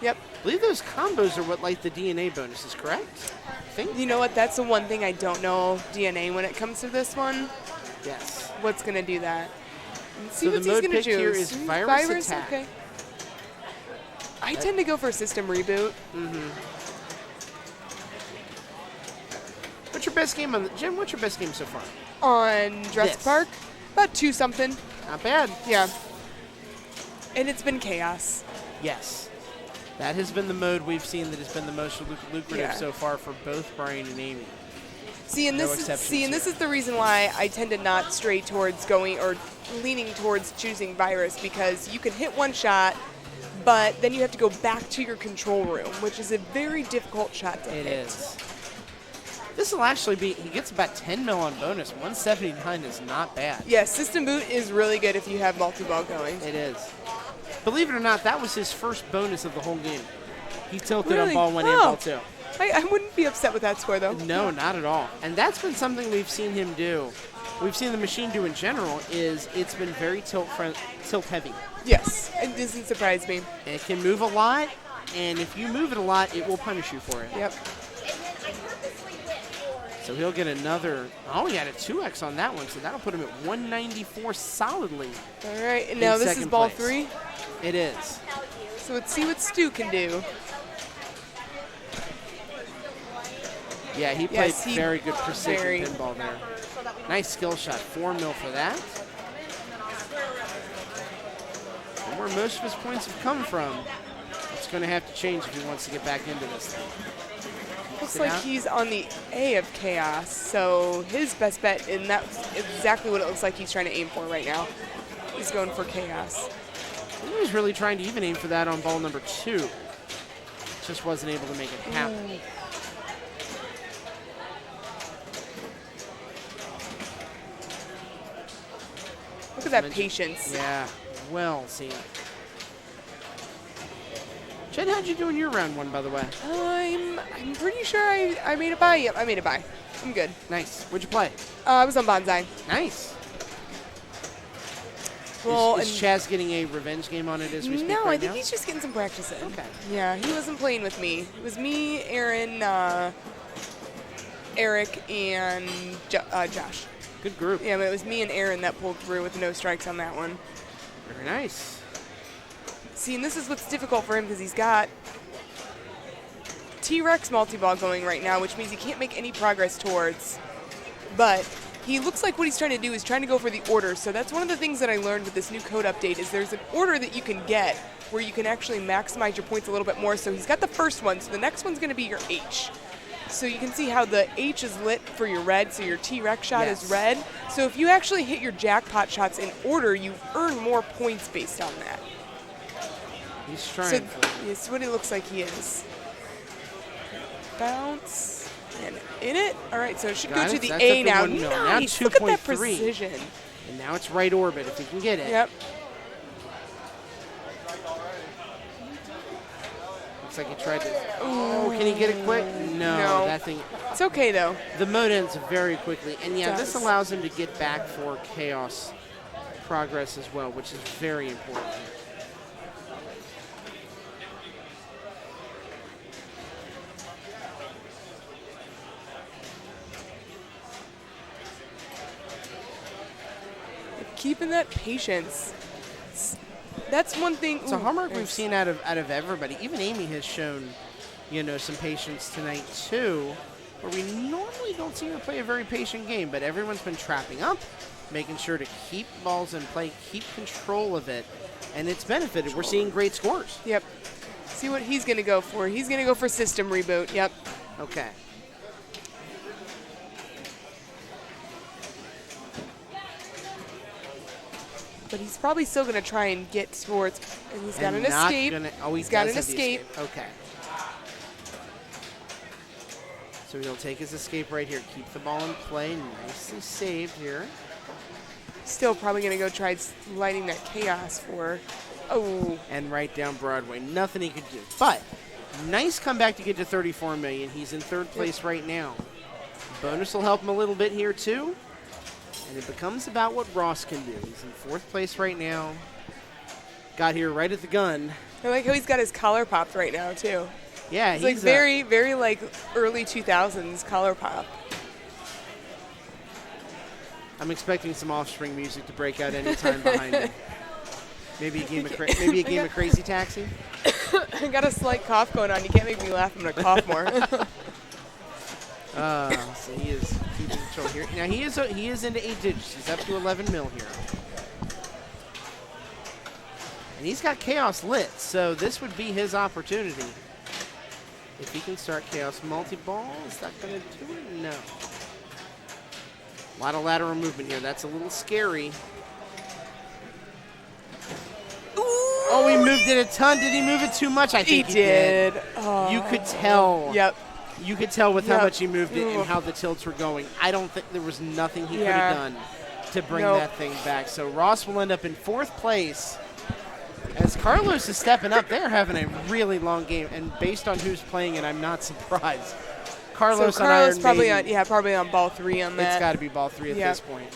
S6: Yep.
S1: I believe those combos are what light the DNA bonuses, correct? I think.
S6: You know what? That's the one thing I don't know DNA when it comes to this one.
S1: Yes.
S6: What's going to do that? Let's see
S1: So the
S6: what he's
S1: mode
S6: going to
S1: pick here
S6: choose.
S1: is virus attack.
S6: Okay. I tend to go for system reboot.
S1: What's your best game on the Jim? What's your best game so far?
S6: On Jurassic
S1: This.
S6: Park, about 2 something.
S1: Not bad.
S6: Yeah. And it's been chaos.
S1: Yes. That has been the mode we've seen that has been the most lucrative
S6: Yeah.
S1: so far for both Brian and Amy.
S6: See, and
S1: No
S6: this is
S1: exceptions
S6: this
S1: here.
S6: is the reason why I tend to not stray towards going or leaning towards choosing virus, because you can hit one shot, but then you have to go back to your control room, which is a very difficult shot to hit.
S1: It is. This will actually be, he gets about 10 mil on bonus. 179 is not bad.
S6: Yeah, system boot is really good if you have multi-ball going.
S1: It is. Believe it or not, that was his first bonus of the whole game. He tilted
S6: Really?
S1: on ball 1 and
S6: Oh.
S1: ball 2.
S6: I wouldn't be upset with that score, though.
S1: No, not at all. And that's been something we've seen him do. We've seen the machine do in general is it's been very tilt heavy.
S6: Yes, it doesn't surprise me.
S1: And it can move a lot, and if you move it a lot, it will punish you for it.
S6: Yep.
S1: So he'll get another, oh, he had a 2x on that one, so that'll put him at 194 solidly.
S6: All right, and now
S1: In
S6: this is
S1: second
S6: ball
S1: place.
S6: 3.
S1: It is.
S6: So let's see what Stu can do.
S1: Yeah, he played
S6: Yes, he-
S1: very good precision
S6: very.
S1: pinball there. Nice skill shot, 4 mil for that. And where most of his points have come from, it's going to have to change if he wants to get back into this thing.
S6: Looks
S1: Sit
S6: like
S1: out.
S6: he's on the A of chaos, so his best bet, and that's exactly what it looks like he's trying to aim for right now. He's going for chaos.
S1: He was really trying to even aim for that on ball number 2. Just wasn't able to make it happen.
S6: Look at that patience.
S1: Yeah, well seen. Jed, how'd you do in your round 1, by the way?
S6: I'm pretty sure I made a buy. Yep, I made a buy. I'm good.
S1: Nice. What'd you play?
S6: I was on Bonsai.
S1: Nice.
S6: Well,
S1: is Chaz getting a revenge game on it as we speak
S6: no,
S1: right
S6: I think
S1: now?
S6: he's just getting some practice in.
S1: Okay.
S6: Yeah, he wasn't playing with me. It was me, Aaron, Eric, and Josh.
S1: Good group.
S6: Yeah, but it was me and Aaron that pulled through with no strikes on that one.
S1: Very nice.
S6: See, and this is what's difficult for him because he's got T-Rex multi-ball going right now, which means he can't make any progress towards. But he looks like what he's trying to do is trying to go for the order. So that's one of the things that I learned with this new code update is there's an order that you can get where you can actually maximize your points a little bit more. So he's got the first one, so the next one's going to be your H. So you can see how the H is lit for your red, so your T-Rex shot
S1: Yes.
S6: is red. So if you actually hit your jackpot shots in order, you earn more points based on that.
S1: He's trying
S6: So
S1: for it.
S6: it's what it looks like he is. Bounce and in it. All right, so it should
S1: Got
S6: go
S1: it.
S6: to the
S1: That's
S6: A
S1: up to
S6: now.
S1: 1 mil. Now
S6: Nice. Look at that
S1: 2.3.
S6: precision.
S1: And now it's right orbit if he can get it.
S6: Yep.
S1: Looks like he tried to. Oh, can he get it quick? No, that thing.
S6: It's okay though.
S1: The mode ends very quickly. And yeah,
S6: It
S1: this
S6: does.
S1: allows him to get back for chaos progress as well, which is very important.
S6: Keeping that patience. That's one thing.
S1: It's a hallmark we've
S6: there's-
S1: seen out of everybody. Even Amy has shown, some patience tonight too, where we normally don't see her play a very patient game, but everyone's been trapping up, making sure to keep balls in play, keep control of it, and it's benefited. We're seeing great scores.
S6: Yep. See what he's gonna go for. He's gonna go for system reboot. Yep.
S1: Okay.
S6: But he's probably still gonna try and get towards. And he's got
S1: And
S6: an
S1: not
S6: escape.
S1: gonna- oh, he
S6: he's got
S1: does
S6: an
S1: have the
S6: escape.
S1: Okay. So he'll take his escape right here. Keep the ball in play. Nicely saved here.
S6: Still probably gonna go try lighting that chaos for. Oh.
S1: And right down Broadway. Nothing he could do. But nice comeback to get to 34 million. He's in third place right now. Bonus will help him a little bit here too. And it becomes about what Ross can do. He's in fourth place right now. Got here right at the gun.
S6: I like how he's got his collar popped right now too.
S1: Yeah,
S6: It's like very, very like early 2000s collar pop.
S1: I'm expecting some Offspring music to break out any time behind him. Maybe a game of Crazy Taxi.
S6: I got a slight cough going on. You can't make me laugh. I'm gonna cough more.
S1: So he is keeping control here. Now he is into 8 digits. He's up to 11 mil here. And he's got Chaos lit, so this would be his opportunity. If he can start Chaos multi-ball, is that going to do it? No. A lot of lateral movement here. That's a little scary. Oh, he moved it a ton. Did he move it too much? I think he did.
S6: Oh.
S1: You could tell.
S6: Yep.
S1: You could tell with how
S6: Yep.
S1: much he moved it and
S6: Ooh.
S1: how the tilts were going. I don't think there was nothing he could
S6: Yeah.
S1: have done to bring
S6: Nope.
S1: that thing back. So Ross will end up in 4th place. As Carlos is stepping up, they're having a really long game. And based on who's playing it, I'm not surprised. Carlos on Iron
S6: probably
S1: Maiden.
S6: probably on ball 3 on that.
S1: It's got to be ball 3 at
S6: Yeah.
S1: this point.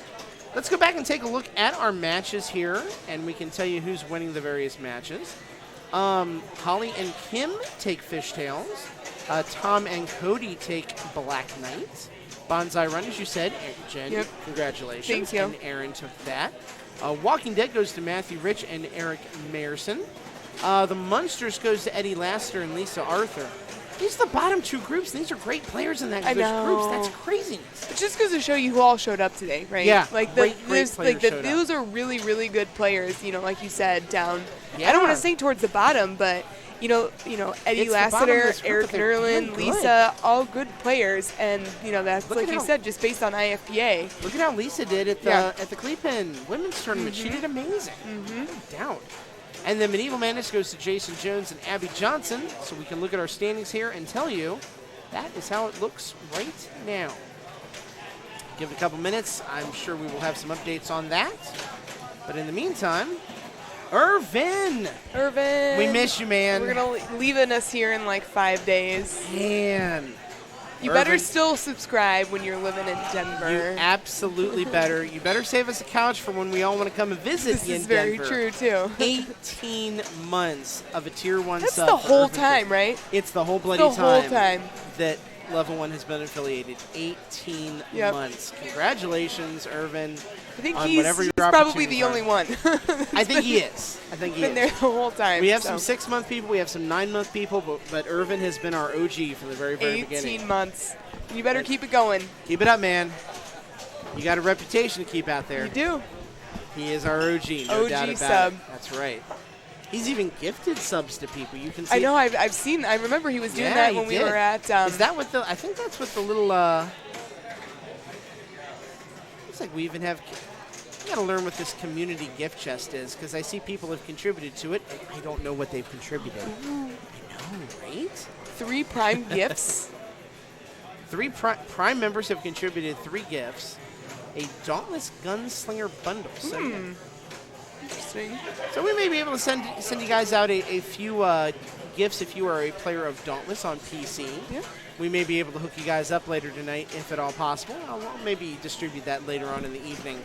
S1: Let's go back and take a look at our matches here, and we can tell you who's winning the various matches. Holly and Kim take Fishtails. Tom and Cody take Black Knight. Bonsai Run, as you said, Jen,
S6: Yep.
S1: congratulations.
S6: Thank you.
S1: And Aaron took that. Walking Dead goes to Matthew Rich and Eric Mayerson. The Munsters goes to Eddie Laster and Lisa Arthur. These are the bottom 2 groups. These are great players in that
S6: I
S1: those groups.
S6: know.
S1: That's craziness.
S6: It just goes to show you who all showed up today, right?
S1: Yeah,
S6: like
S1: great
S6: there's
S1: players
S6: like the,
S1: showed up.
S6: those are really, really good players. You know, like you said, down.
S1: Yeah.
S6: I don't want to say towards the bottom, but you know, Eddie
S1: It's the bottom of
S6: Lassiter,
S1: this group,
S6: Eric
S1: but they're
S6: Nerlin,
S1: good.
S6: Lisa, all good players, and you know that's
S1: Look
S6: like
S1: at
S6: you
S1: how-
S6: said, just based on IFPA.
S1: Look at how Lisa did at the
S6: Yeah.
S1: Cleveland women's tournament. She did amazing. No doubt. And then Medieval Madness goes to Jason Jones and Abby Johnson. So we can look at our standings here and tell you that is how it looks right now. Give it a couple minutes. I'm sure we will have some updates on that. But in the meantime, Irvin, we miss you, man.
S6: We're gonna leaving us here in like 5 days.
S1: Man.
S6: You better
S1: Irvin.
S6: still subscribe when you're living in Denver.
S1: You absolutely better. You better save us a couch for when we all want to come and visit
S6: This
S1: you
S6: is
S1: in
S6: very
S1: Denver.
S6: true too.
S1: 18 months of a Tier 1
S6: That's
S1: sub.
S6: the
S1: for
S6: whole
S1: Irvin.
S6: time, right?
S1: It's the whole bloody
S6: The whole time.
S1: that Level 1 has been affiliated. 18
S6: Yep.
S1: months. Congratulations, Irvin.
S6: I think
S1: on
S6: he's
S1: whatever your
S6: probably
S1: opportunities
S6: the
S1: are.
S6: only one.
S1: I think he is. I think he
S6: Been there
S1: is.
S6: the whole time.
S1: We have
S6: so.
S1: some 6-month people. We have some 9-month people. But Irvin has been our OG from the very, very
S6: 18
S1: beginning.
S6: months. You better keep it going.
S1: Keep it up, man. You got a reputation to keep out there.
S6: You do.
S1: He is our OG, no
S6: OG
S1: doubt about
S6: sub.
S1: it. That's right. He's even gifted subs to people. You can see.
S6: I know. I've seen. I remember he was doing
S1: Yeah,
S6: that
S1: he
S6: when we
S1: did.
S6: were at.
S1: Is that with the? I think that's with the little. Looks like we even have. We gotta learn what this community gift chest is because I see people have contributed to it, and I don't know what they've contributed. I know, right?
S6: 3 Prime gifts?
S1: 3 Prime members have contributed 3 gifts. A Dauntless Gunslinger bundle. So, yeah.
S6: Interesting.
S1: So we may be able to send you guys out a few gifts if you are a player of Dauntless on PC.
S6: Yeah.
S1: We may be able to hook you guys up later tonight if at all possible. I'll maybe distribute that later on in the evening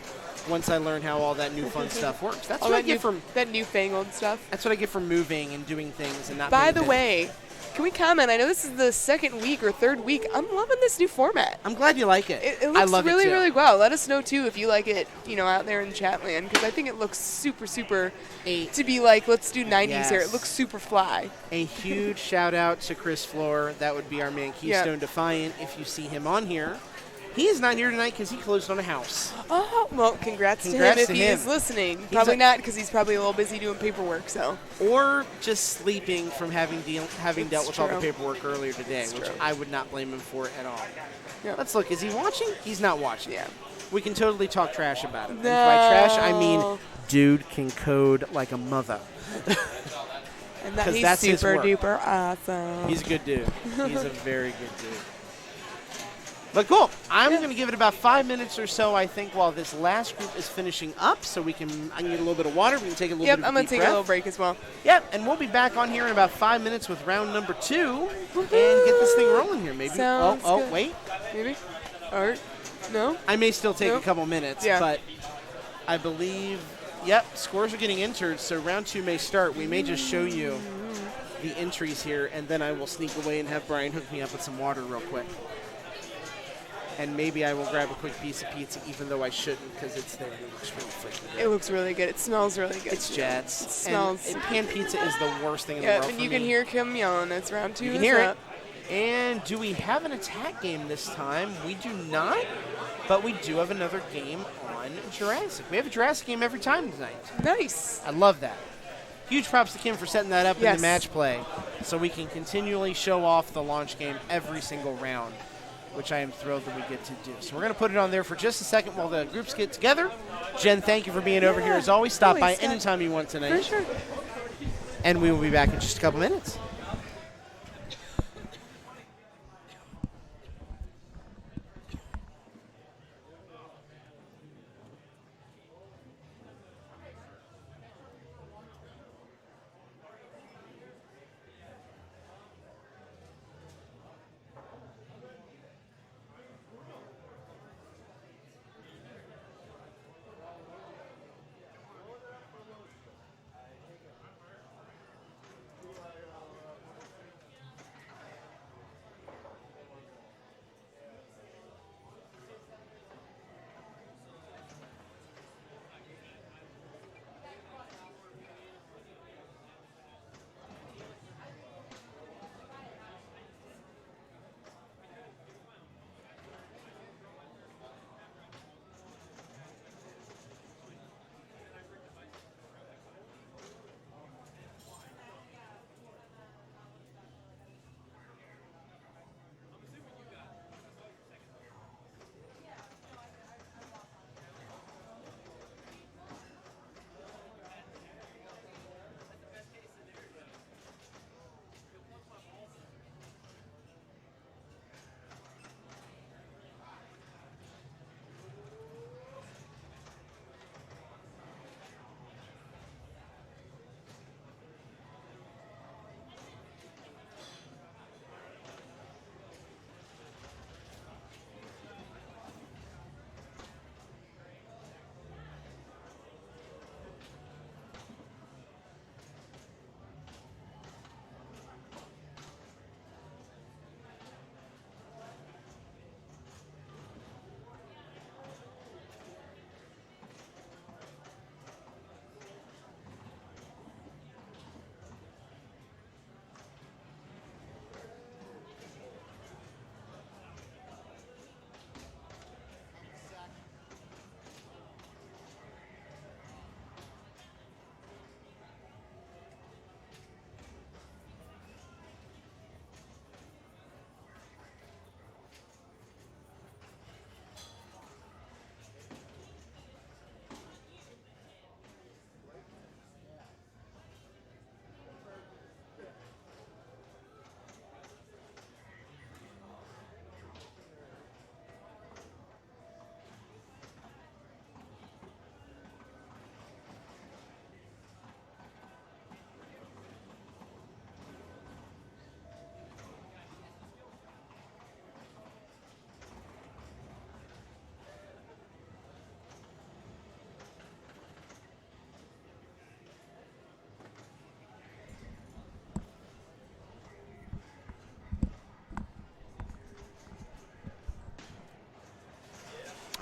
S1: once I learn how all that new fun stuff works. That's
S6: All
S1: what I
S6: that,
S1: get from
S6: that newfangled stuff.
S1: that's what I get from moving and doing things and not.
S6: By
S1: being
S6: the
S1: busy.
S6: way, can we comment? I know this is the 2nd week or 3rd week. I'm loving this new format.
S1: I'm glad you like it.
S6: It
S1: I
S6: looks
S1: love
S6: really,
S1: it too.
S6: really well. Let us know too if you like it, out there in Chatland, because I think it looks super, super. To be like, let's do 90s here.
S1: Yes.
S6: It looks super fly.
S1: A huge shout out to Chris Floor. That would be our man Keystone
S6: Yeah.
S1: Defiant. If you see him on here, he is not here tonight because he closed on a house.
S6: Oh, well, congrats to
S1: Congrats
S6: him
S1: to
S6: if he
S1: him.
S6: is listening. Probably
S1: a-
S6: not, because he's probably a little busy doing paperwork. So
S1: Or just sleeping from having dealt with all the
S6: true.
S1: paperwork earlier today,
S6: It's
S1: which
S6: true.
S1: I would not blame him for at all.
S6: Yeah.
S1: Let's look. Is he watching? He's not watching.
S6: Yeah.
S1: We can totally talk trash about him.
S6: No.
S1: And by trash, I mean dude can code like a mother.
S6: And that
S1: 'Cause
S6: he's
S1: that's his
S6: super
S1: work.
S6: duper awesome.
S1: He's a good dude. He's a very good dude. But cool. I'm going to give it about 5 minutes or so, I think, while this last group is finishing up, so I can get a little bit of water. We can take a little
S6: Yep,
S1: bit of
S6: I'm going
S1: deep
S6: to take
S1: breath.
S6: a little break as well.
S1: Yep, and we'll be back on here in about 5 minutes with round number 2 and get this thing rolling here, maybe.
S6: Sounds good.
S1: Wait.
S6: Maybe? Or no?
S1: I may still take
S6: Nope.
S1: a couple minutes,
S6: Yeah.
S1: but I believe, scores are getting entered, so round 2 may start. We may just show you the entries here, and then I will sneak away and have Brian hook me up with some water real quick. And maybe I will grab a quick piece of pizza, even though I shouldn't, because it's there. It looks really freaking good.
S6: It looks really good. It smells really good.
S1: It's Jets.
S6: It smells.
S1: And pan pizza is the worst thing in the
S6: Yeah,
S1: world
S6: and
S1: for
S6: you
S1: me.
S6: can hear Kim yelling. It's round 2.
S1: You can hear it. And do we have an attack game this time? We do not, but we do have another game on Jurassic. We have a Jurassic game every time tonight.
S6: Nice.
S1: I love that. huge props to Kim for setting that up in
S6: Yes.
S1: the match play so we can continually show off the launch game every single round, which I am thrilled that we get to do. So we're going to put it on there for just a second while the groups get together. Jen, thank you for being over here as always. Stop by
S6: Scott.
S1: anytime you want tonight.
S6: For sure.
S1: And we will be back in just a couple minutes.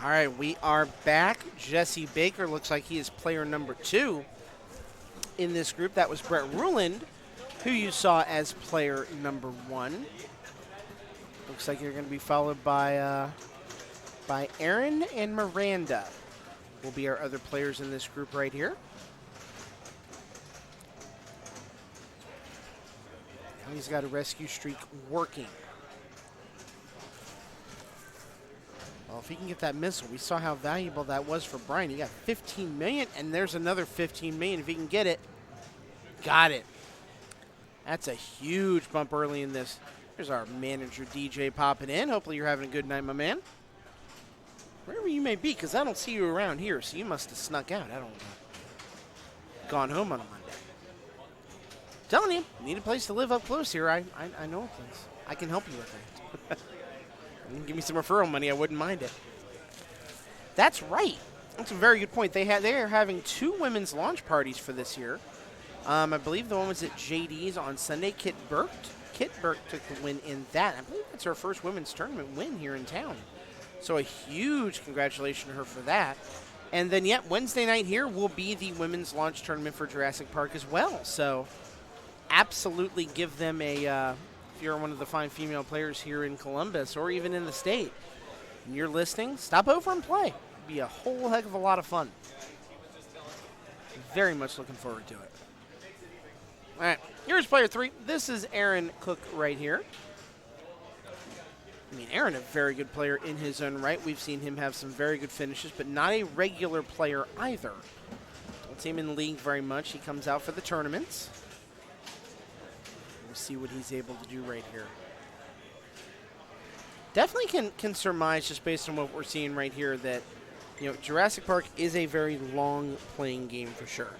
S1: All right, we are back. Jesse Baker looks like he is player number 2 in this group. That was Brett Ruland, who you saw as player number 1. Looks like you're going to be followed by Aaron and Miranda will be our other players in this group right here. And he's got a rescue streak working. Well, if he can get that missile, we saw how valuable that was for Brian. He got 15 million, and there's another 15 million if he can get it. Got it. That's a huge bump early in this. There's our manager, DJ, popping in. Hopefully you're having a good night, my man. Wherever you may be, because I don't see you around here, so you must have snuck out. I don't know. Gone home on a Monday. Telling you, need a place to live up close here. I know a place. I can help you with it. Give me some referral money. I wouldn't mind it. That's right. That's a very good point. They are having 2 women's launch parties for this year. I believe the one was at JD's on Sunday. Kit Burke took the win in that. I believe it's her first women's tournament win here in town. So a huge congratulations to her for that. And then, Wednesday night here will be the women's launch tournament for Jurassic Park as well. So absolutely give them a... if you're one of the fine female players here in Columbus or even in the state and you're listening, stop over and play. It'd be a whole heck of a lot of fun. Very much looking forward to it. All right, here's player 3. This is Aaron Cook right here. I mean, Aaron, a very good player in his own right. We've seen him have some very good finishes, but not a regular player either. Don't see him in the league very much. He comes out for the tournaments. We'll see what he's able to do right here. Definitely can surmise, just based on what we're seeing right here, that Jurassic Park is a very long playing game for sure.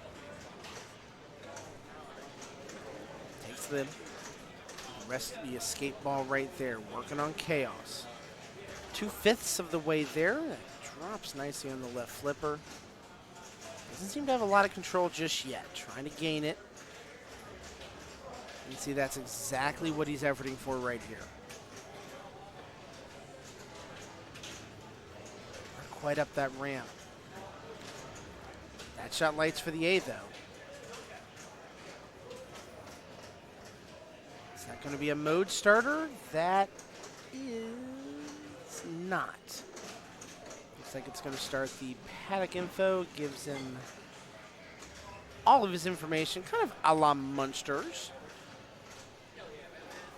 S1: Takes the rest of the escape ball right there, working on chaos. 2/5 of the way there. That drops nicely on the left flipper. Doesn't seem to have a lot of control just yet. Trying to gain it. You can see that's exactly what he's efforting for right here. Not quite up that ramp. That shot lights for the A though. Is that going to be a mode starter? That is not. Looks like it's going to start the paddock info. Gives him all of his information, kind of a la Munsters.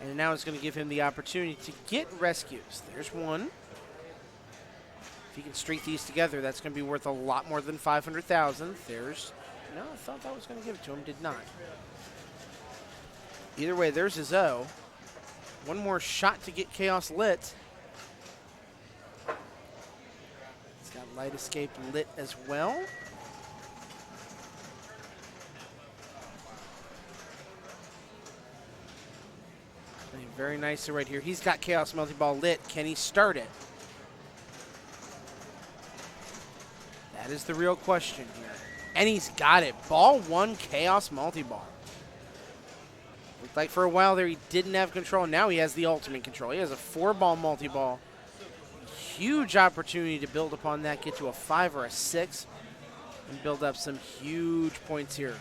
S1: And now it's going to give him the opportunity to get rescues. There's one. If he can streak these together, that's going to be worth a lot more than $500,000. There's, no, I thought that was going to give it to him. Did not. Either way, there's his O. One more shot to get Chaos lit. He's got Light Escape lit as well. Playing very nicely right here. He's got Chaos Multi-Ball lit. Can he start it? That is the real question here. And he's got it. Ball 1, Chaos Multi-Ball. Looked like for a while there he didn't have control. Now he has the ultimate control. He has a 4-ball multi-ball. Huge opportunity to build upon that, get to a 5 or a 6, and build up some huge points here.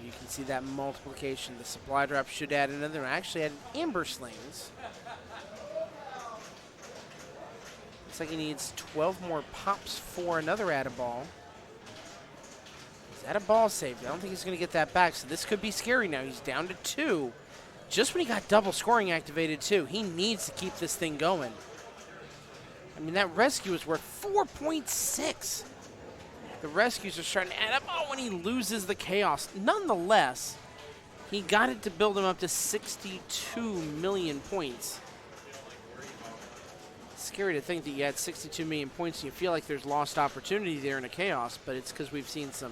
S1: You can see that multiplication. The supply drop should add another. Actually add Amber Slings. Looks like he needs 12 more pops for another add a ball. Is that a ball saved? I don't think he's going to get that back, so this could be scary now. He's down to 2. Just when he got double scoring activated, too. He needs to keep this thing going. I mean, that rescue is worth 4.6. The rescues are starting to add up. Oh, when he loses the chaos. Nonetheless, he got it to build him up to 62 million points. Scary to think that you had 62 million points and you feel like there's lost opportunity there in a chaos, but it's because we've seen some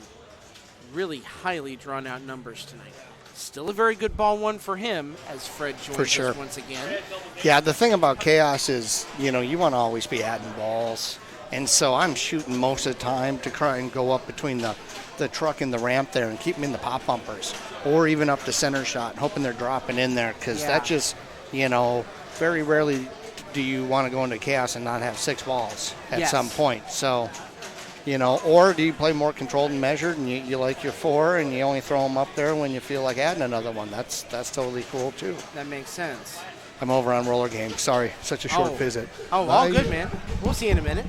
S1: really highly drawn out numbers tonight. Still a very good ball 1 for him as Fred joins us once again.
S5: Yeah, the thing about chaos is, you want to always be adding balls. And so I'm shooting most of the time to try and go up between the truck and the ramp there and keep them in the pop bumpers, or even up the center shot, hoping they're dropping in there, because that just, very rarely do you want to go into chaos and not have 6 balls at some point. So, or do you play more controlled and measured and you like your 4 and you only throw them up there when you feel like adding another one? That's totally cool too.
S1: That makes sense.
S5: I'm over on roller games. Sorry, such a short visit.
S1: Oh, all good, man. We'll see in a minute.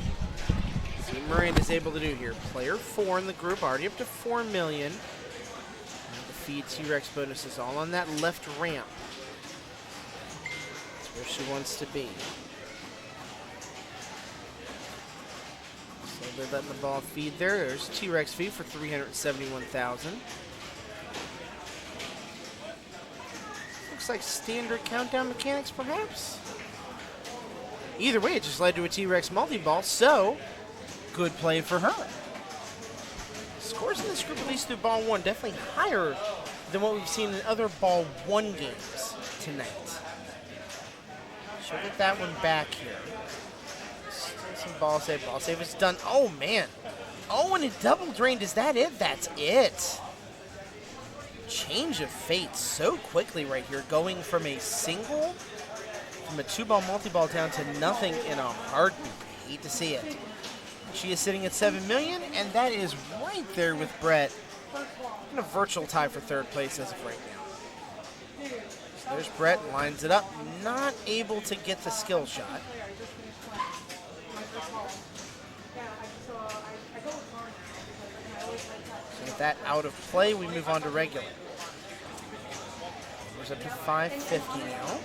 S1: See what Miranda's able to do here. Player 4 in the group, already up to 4 million. And the feed T-Rex bonuses all on that left ramp. That's where she wants to be. So they're letting the ball feed there. There's T-Rex feed for 371,000. Looks like standard countdown mechanics, perhaps. Either way, it just led to a T-Rex multi-ball, so good play for her. Scores in this group, at least through ball 1, definitely higher than what we've seen in other ball 1 games tonight. She'll get that one back here. Still some ball save. Ball save is done. Oh, man. Oh, and it double drained. Is that it? That's it. Change of fate so quickly right here, going from a 2-ball multi-ball down to nothing in a heartbeat. Hate to see it. She is sitting at 7 million, and that is right there with Brett in a virtual tie for 3rd place as of right now. So there's Brett, lines it up, not able to get the skill shot. that out of play, we move on to regular. Numbers up to 550 now.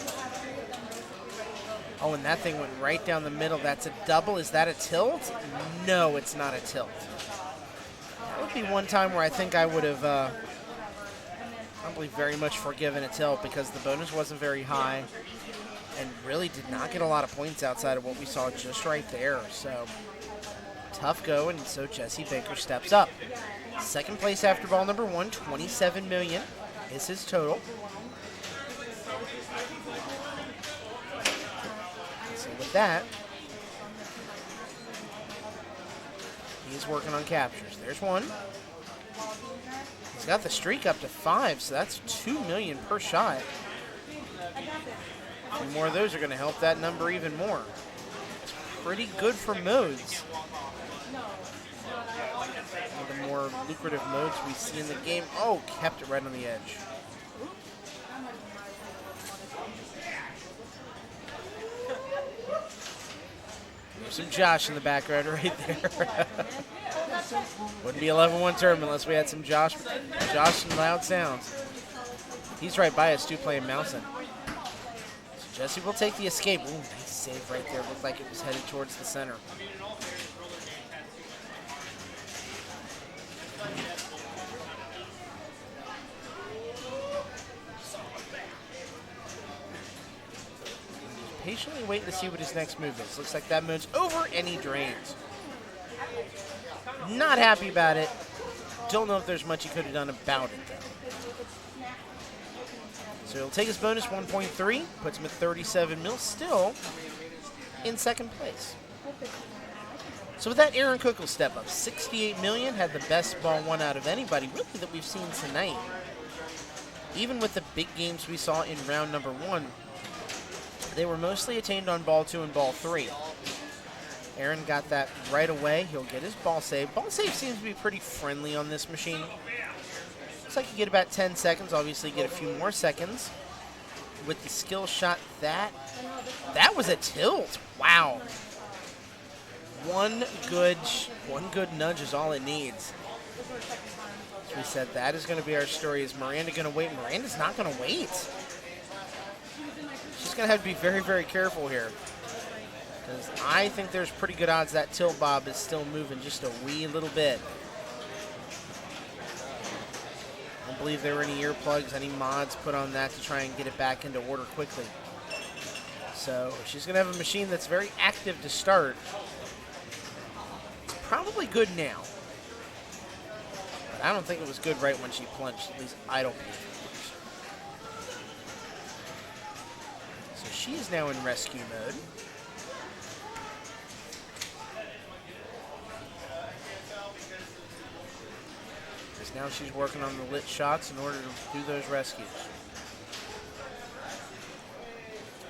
S1: Oh, and that thing went right down the middle. That's a double. Is that a tilt? No, it's not a tilt. That would be one time where I think I would have probably very much forgiven a tilt because the bonus wasn't very high and really did not get a lot of points outside of what we saw just right there. So tough go, and so Jesse Baker steps up. Second place after ball number 1, 27 million is his total. So with that, he's working on captures. There's one. He's got the streak up to 5, so that's 2 million per shot. A few more of those are going to help that number even more. It's pretty good for modes. One of the more lucrative modes we see in the game. Oh, kept it right on the edge. There's some Josh in the background right there. Wouldn't be 11-1 tournament unless we had some Josh and loud sounds. He's right by us too, playing Mousin. So Jesse will take the escape. Ooh, nice save right there. Looked like it was headed towards the center. Patiently waiting to see what his next move is. Looks like that move's over, and he drains. Not happy about it. Don't know if there's much he could have done about it, though. So he'll take his bonus 1.3, puts him at 37 mil, still in second place. So with that, Aaron Cook will step up. 68 million, had the best ball one out of anybody, really, that we've seen tonight. Even with the big games we saw in round number 1, they were mostly attained on ball 2 and ball 3. Aaron got that right away. He'll get his ball save. Ball save seems to be pretty friendly on this machine. Looks like you get about 10 seconds. Obviously, you get a few more seconds. With the skill shot, that was a tilt. Wow. One good nudge is all it needs. As we said, that is going to be our story. Is Miranda going to wait? Miranda's not going to wait. She's going to have to be very, very careful here. Because I think there's pretty good odds that tilt bob is still moving just a wee little bit. I don't believe there were any earplugs, any mods put on that to try and get it back into order quickly. So she's going to have a machine that's very active to start. It's probably good now. But I don't think it was good right when she plunged. At least I don't believe it was. So she is now in rescue mode. Now she's working on the lit shots in order to do those rescues.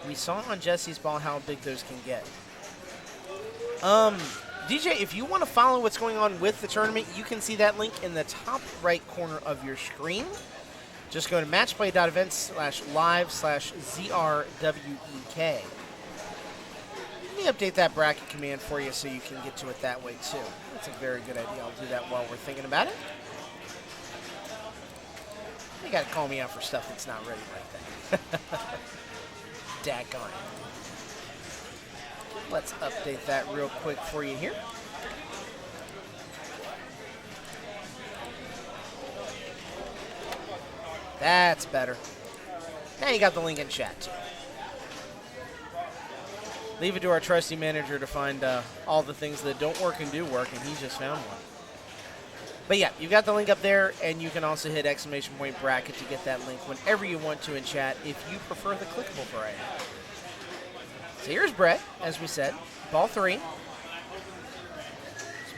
S1: We saw on Jesse's ball how big those can get. DJ, if you want to follow what's going on with the tournament, you can see that link in the top right corner of your screen. Just go to matchplay.events/live/ZRWEK. Let me update that bracket command for you so you can get to it that way too. That's a very good idea. I'll do that while we're thinking about it. You gotta call me out for stuff that's not ready like that. Daggone. Let's update that real quick for you here. That's better. Now you got the link in chat too. Leave it to our trusty manager to find all the things that don't work and do work, and he just found one. But yeah, you've got the link up there, and you can also hit !bracket to get that link whenever you want to in chat if you prefer the clickable variety. So here's Brett, as we said, ball 3. This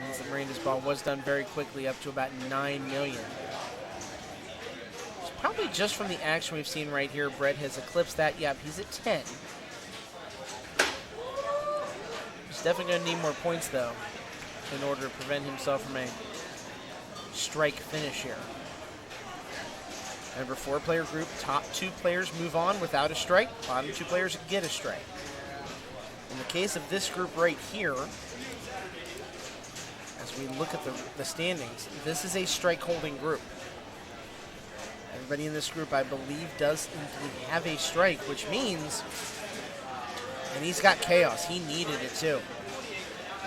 S1: means that Miranda's ball was done very quickly, up to about 9 million. So probably just from the action we've seen right here, Brett has eclipsed that. Yep, he's at 10. He's definitely going to need more points, though, in order to prevent himself from a strike finish here. Remember, 4-player group, top 2 players move on without a strike, bottom 2 players get a strike. In the case of this group right here, as we look at the standings, this is a strike-holding group. Everybody in this group, I believe, does indeed have a strike, which means, and he's got chaos. He needed it too.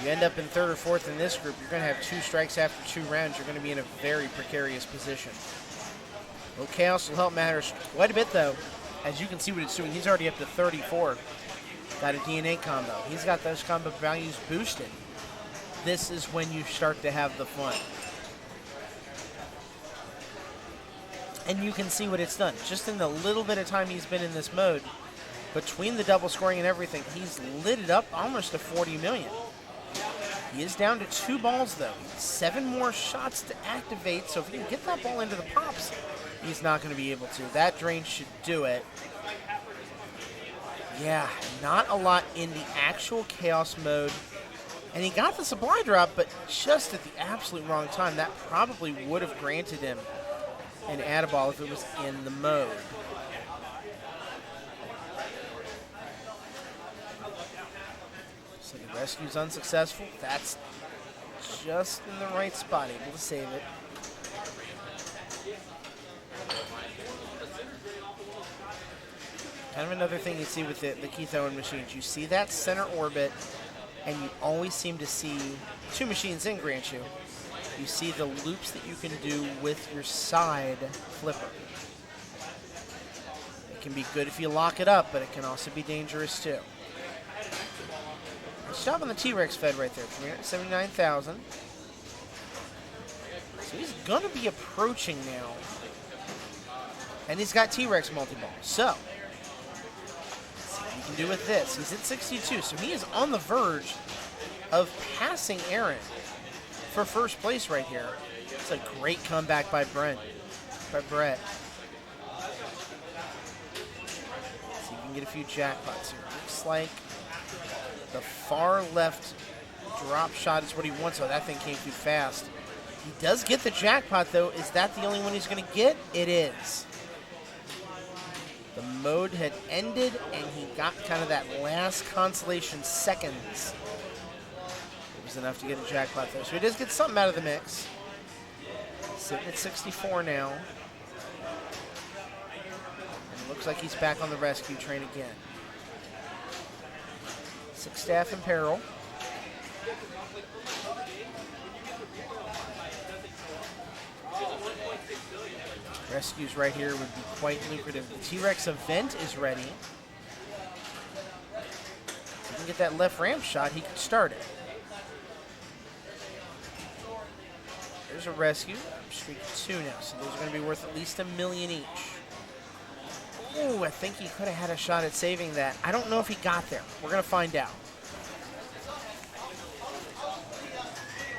S1: You end up in third or fourth in this group, you're going to have 2 strikes after 2 rounds. You're going to be in a very precarious position. Well, chaos will help matters quite a bit, though. As you can see what it's doing, he's already up to 34. Got a DNA combo. He's got those combo values boosted. This is when you start to have the fun. And you can see what it's done. Just in the little bit of time he's been in this mode, between the double scoring and everything, he's lit it up almost to 40 million. He is down to 2 balls, though. 7 more shots to activate, so if he can get that ball into the pops, he's not going to be able to. That drain should do it. Yeah, not a lot in the actual chaos mode. And he got the supply drop, but just at the absolute wrong time. That probably would have granted him an add ball if it was in the mode. So the rescue's unsuccessful. That's just in the right spot, able to save it. Kind of another thing you see with the Keith Owen machines. You see that center orbit, and you always seem to see 2 machines in grant you. You see the loops that you can do with your side flipper. It can be good if you lock it up, but it can also be dangerous too. Nice job on the T-Rex fed right there, 379,000. So he's going to be approaching now. And he's got T-Rex multi-ball. So, let's see what he can do with this. He's at 62, so he is on the verge of passing Aaron for first place right here. It's a great comeback by Brett. See if you can get a few jackpots here. Looks like the far left drop shot is what he wants. Oh, that thing came too fast. He does get the jackpot, though. Is that the only one he's going to get? It is. The mode had ended, and he got kind of that last consolation seconds. It was enough to get a jackpot there. So he does get something out of the mix. Sitting at 64 now. And it looks like he's back on the rescue train again. 6 staff in peril. Rescues right here would be quite lucrative. The T-Rex event is ready. If he can get that left ramp shot, he can start it. There's a rescue. Streak 2 now, so those are going to be worth at least $1 million each. Ooh, I think he could have had a shot at saving that. I don't know if he got there. We're going to find out.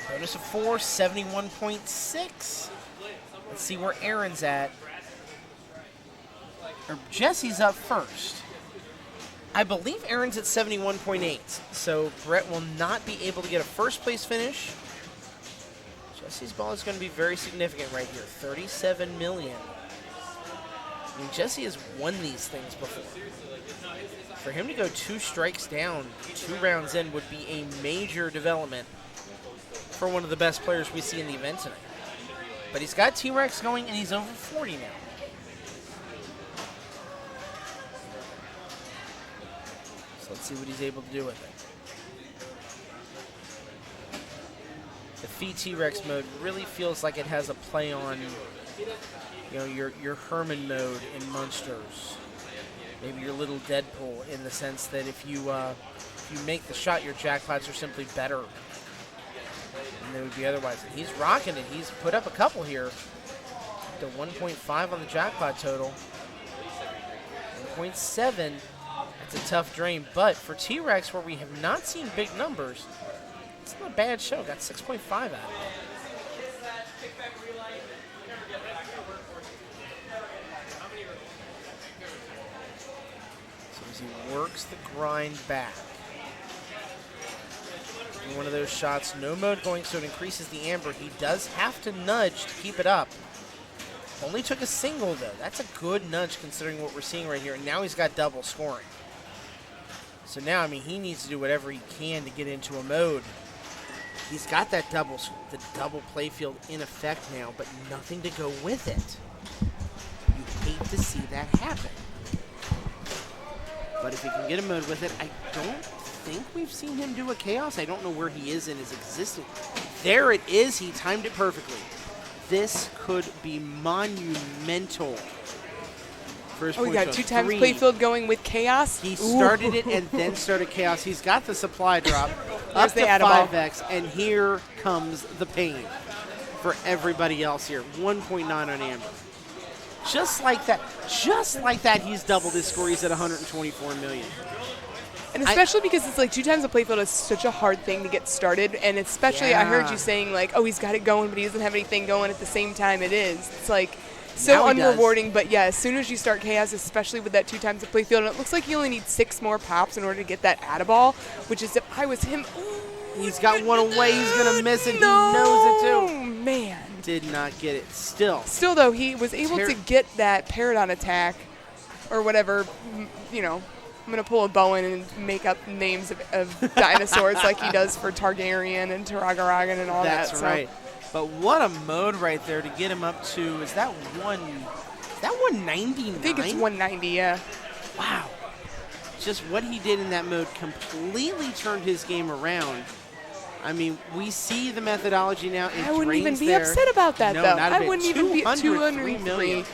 S1: Bonus of 4, 71.6. Let's see where Aaron's at. Or Jesse's up first. I believe Aaron's at 71.8. So Brett will not be able to get a first place finish. Jesse's ball is going to be very significant right here. 37 million. I mean, Jesse has won these things before. For him to go 2 strikes down, 2 rounds in would be a major development for one of the best players we see in the event tonight. But he's got T-Rex going, and he's over 40 now. So let's see what he's able to do with it. The Fee T-Rex mode really feels like it has a play on, you know, your Herman mode in Munsters. Maybe your little Deadpool, in the sense that if you make the shot, your jackpots are simply better than they would be otherwise. And he's rocking it. He's put up a couple here. To 1.5 on the jackpot total. 1.7. That's a tough drain. But for T-Rex, where we have not seen big numbers, it's not a bad show. Got 6.5 out of it. So as he works the grind back. One of those shots, no mode going, so it increases the amber. He does have to nudge to keep it up. Only took a single, though. That's a good nudge considering what we're seeing right here. And now he's got double scoring. So now, I mean, he needs to do whatever he can to get into a mode He's got the double playfield in effect now, but nothing to go with it. You hate to see that happen. But if he can get a mode with it, I don't think we've seen him do a chaos. I don't know where he is in his existence. There it is. He timed it perfectly. This could be monumental.
S6: Oh, we got 2 times playfield going with chaos.
S1: He started it and then started chaos. He's got the supply drop up to
S6: the Adaball.
S1: 5x, and here comes the pain for everybody else here. 1.9 on Amber. Just like that, he's doubled his score. He's at 124 million.
S6: And especially because it's like 2 times the playfield is such a hard thing to get started. And especially, I heard you saying like, oh, he's got it going, but he doesn't have anything going at the same time it is. It's like so unrewarding. But yeah, as soon as you start chaos, especially with that 2 times the playfield, and it looks like you only need 6 more pops in order to get that Adaball, which is if I was him.
S1: He's got one away. He's going to miss it. No. He knows it too.
S6: Oh, man.
S1: Did not get it. Still,
S6: though, he was able to get that Paragon attack or whatever, you know. I'm going to pull a Bowen and make up names of dinosaurs like he does for Targaryen and Targaryen and all that.
S1: That's right. But what a mode right there to get him up to. Is that 199?
S6: I think it's 190, yeah.
S1: Wow. Just what he did in that mode completely turned his game around. I mean, we see the methodology now.
S6: I wouldn't even be upset about that, though. I wouldn't even be
S1: 203 million.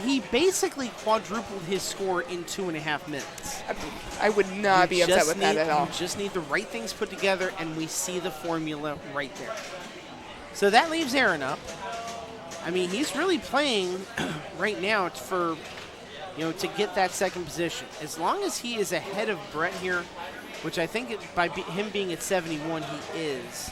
S1: He basically quadrupled his score in 2.5 minutes.
S6: I would not be upset with that at all.
S1: You just need the right things put together, and we see the formula right there. So that leaves Aaron up. I mean, he's really playing right now for, to get that second position. As long as he is ahead of Brett here, which I think by him being at 71, he is.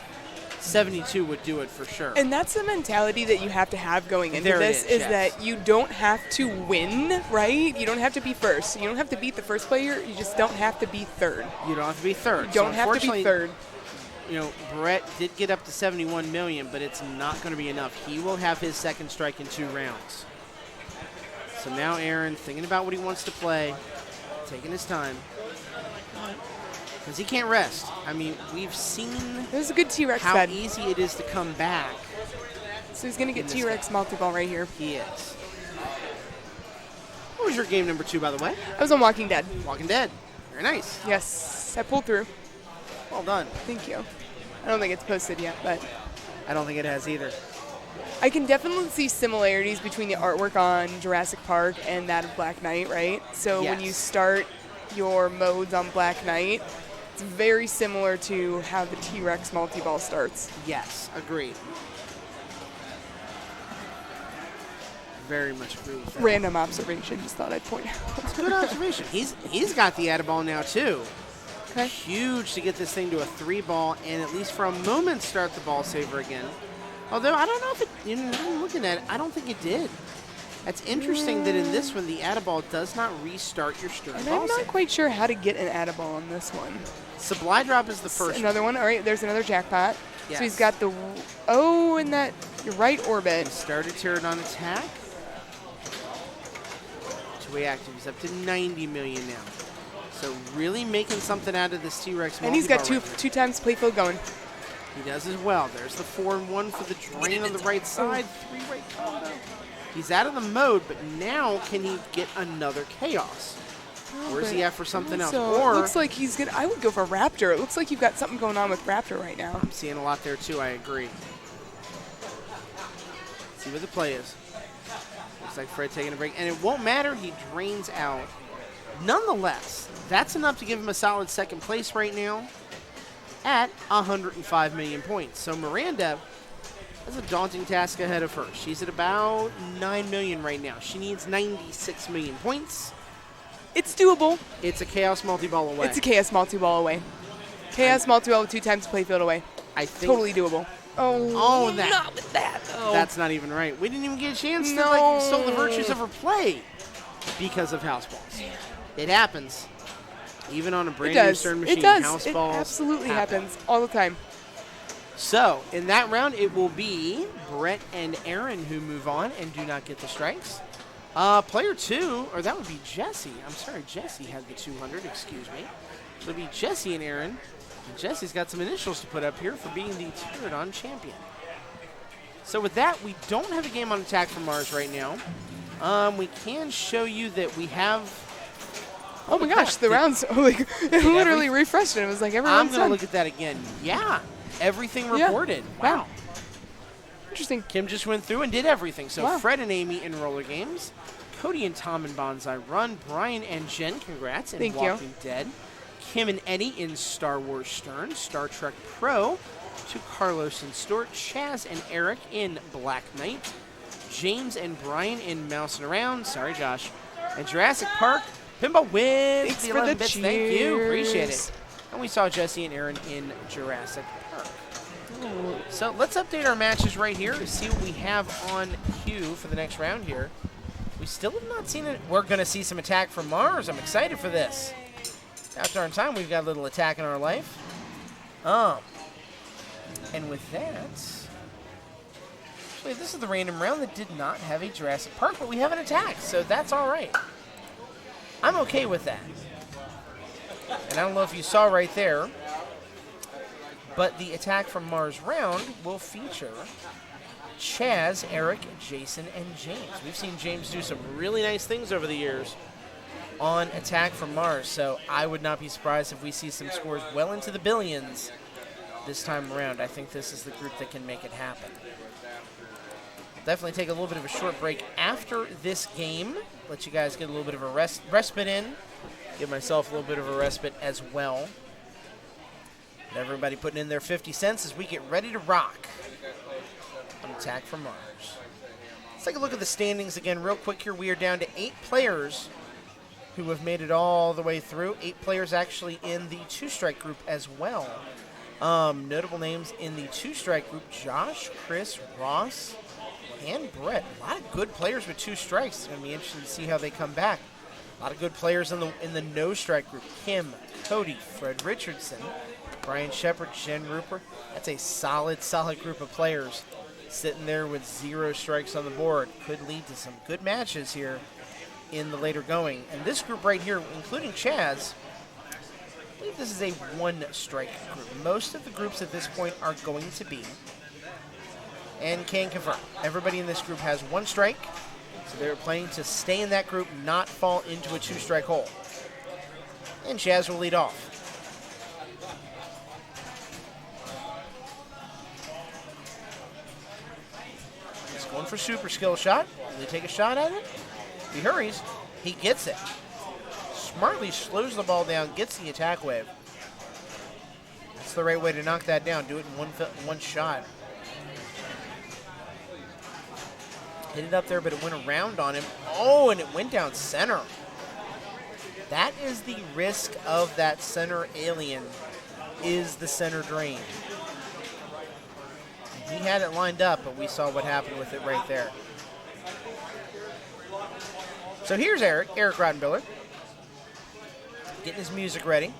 S1: 72 would do it for sure.
S6: And that's the mentality that you have to have going into this, is that you don't have to win, right? You don't have to be first. You don't have to beat the first player. You just don't have to be third.
S1: You don't have to be third.
S6: You don't have to be third.
S1: Brett did get up to 71 million, but it's not going to be enough. He will have his second strike in 2 rounds. So now Aaron thinking about what he wants to play, taking his time. Because he can't rest. I mean, we've seen
S6: there's a good T-Rex
S1: how
S6: bed.
S1: easy it is to come back.
S6: So he's going to get T-Rex multi-ball right here.
S1: He is. What was your game number 2, by the way?
S6: I was on Walking Dead.
S1: Walking Dead. Very nice.
S6: Yes. I pulled through.
S1: Well done.
S6: Thank you. I don't think it's posted yet, but
S1: I don't think it has either.
S6: I can definitely see similarities between the artwork on Jurassic Park and that of Black Knight, right? So when you start your modes on Black Knight, it's very similar to how the T-Rex multi-ball starts.
S1: Yes, agreed. Very much agree with that.
S6: Random observation, just thought I'd point out.
S1: It's a good observation. He's got the Adaball now too.
S6: Okay.
S1: Huge to get this thing to a 3-ball and at least for a moment start the ball saver again. Although I don't know if it, I'm looking at it, I don't think it did. That's interesting that in this one the Adaball does not restart your string
S6: And
S1: ball
S6: I'm not
S1: saver.
S6: quite sure how to get an Adaball on this one.
S1: Supply drop is the first
S6: Another one. All right, there's another jackpot.
S1: Yes.
S6: So he's got the, in that right orbit.
S1: He started Pterodon attack. 2-way active. He's up to 90 million now. So really making something out of this T-Rex.
S6: And he's got two times playfield going.
S1: He does as well. There's the 4-1 for the drain on the right side. 3-way combo. He's out of the mode, but now can he get another chaos? Where's he at for something else?
S6: So
S1: or
S6: it looks like he's gonna. I would go for Raptor. It looks like you've got something going on with Raptor right now.
S1: I'm seeing a lot there too. I agree. See what the play is. Looks like Fred taking a break, and it won't matter. He drains out. Nonetheless, that's enough to give him a solid second place right now at 105 million points. So Miranda has a daunting task ahead of her. She's at about 9 million right now. She needs 96 million points.
S6: It's doable.
S1: It's a Chaos Multi-Ball away.
S6: It's a Chaos Multi-Ball away. Chaos Multi-Ball with 2 times playfield away.
S1: I think
S6: totally doable.
S1: That.
S6: Not with that, though.
S1: That's not even right. We didn't even get a chance to show the virtues of her play because of house balls. It happens. Even on a brand new Stern machine,
S6: it does.
S1: House
S6: it
S1: balls
S6: absolutely happens all the time.
S1: So, in that round, it will be Brett and Aaron who move on and do not get the strikes. Player 2, or that would be Jesse. I'm sorry, Jesse had the 200, excuse me. So it'll be Jesse and Aaron Jesse's got some initials to put up here for being the Pterodon champion. So with that, we don't have a game on Attack from Mars right now. We can show you that we have...
S6: Oh my gosh, the rounds, like, it literally refreshed and it was like everyone's
S1: I'm going to
S6: done.
S1: look at that again. Yeah, everything reported.
S6: Yeah.
S1: Wow.
S6: Interesting.
S1: Kim just went through and did everything. So
S6: Wow.
S1: Fred and Amy in Roller Games, Cody and Tom in Bonsai Run, Brian and Jen, congrats, in
S6: Thank you.
S1: Walking Dead, Kim and Eddie in Star Wars Stern, Star Trek Pro, to Carlos and Stuart, Chaz and Eric in Black Knight, James and Brian in Mousing Around, sorry Josh, and Jurassic Park. Pinball wins
S6: Thanks
S1: the
S6: for the
S1: 11 bits. Thank you. Appreciate it.
S6: cheers.
S1: And we saw Jesse and Aaron in Jurassic Park. So let's update our matches right here to see what we have on cue for the next round here. We still have not seen it. We're going to see some Attack from Mars. I'm excited for this. After our time, we've got a little attack in our life. And with that, actually, this is the random round that did not have a Jurassic Park, but we have an attack, so that's all right. I'm okay with that. And I don't know if you saw right there, but the Attack from Mars round will feature Chaz, Eric, Jason, and James. We've seen James do some really nice things over the years on Attack from Mars, so I would not be surprised if we see some scores well into the billions this time around. I think this is the group that can make it happen. Definitely take a little bit of a short break after this game. Let you guys get a little bit of a respite in. Give myself a little bit of a respite as well. And everybody putting in their 50 cents as we get ready to rock on Attack from Mars. Let's take a look at the standings again real quick here. We are down to 8 players who have made it all the way through. 8 players actually in the 2-strike group as well. Notable names in the 2-strike group: Josh, Chris, Ross, and Brett. A lot of good players with 2 strikes. It's going to be interesting to see how they come back. A lot of good players in the no-strike group: Kim, Cody, Fred Richardson, Brian Shepard, Jen Rupert. That's a solid group of players sitting there with 0 strikes on the board. Could lead to some good matches here in the later going. And this group right here, including Chaz, I believe this is a 1-strike group. Most of the groups at this point are going to be, and can confirm, everybody in this group has 1 strike, so they're planning to stay in that group, not fall into a 2-strike hole. And Chaz will lead off. He's going for super skill shot. Will he take a shot at it? He hurries. He gets it. Smartly slows the ball down, gets the attack wave. That's the right way to knock that down. Do it in one shot. Hit it up there, but it went around on him. Oh, and it went down center. That is the risk of that center alien, is the center drain. He had it lined up, but we saw what happened with it right there. So here's Eric Rottenbiller, getting his music ready.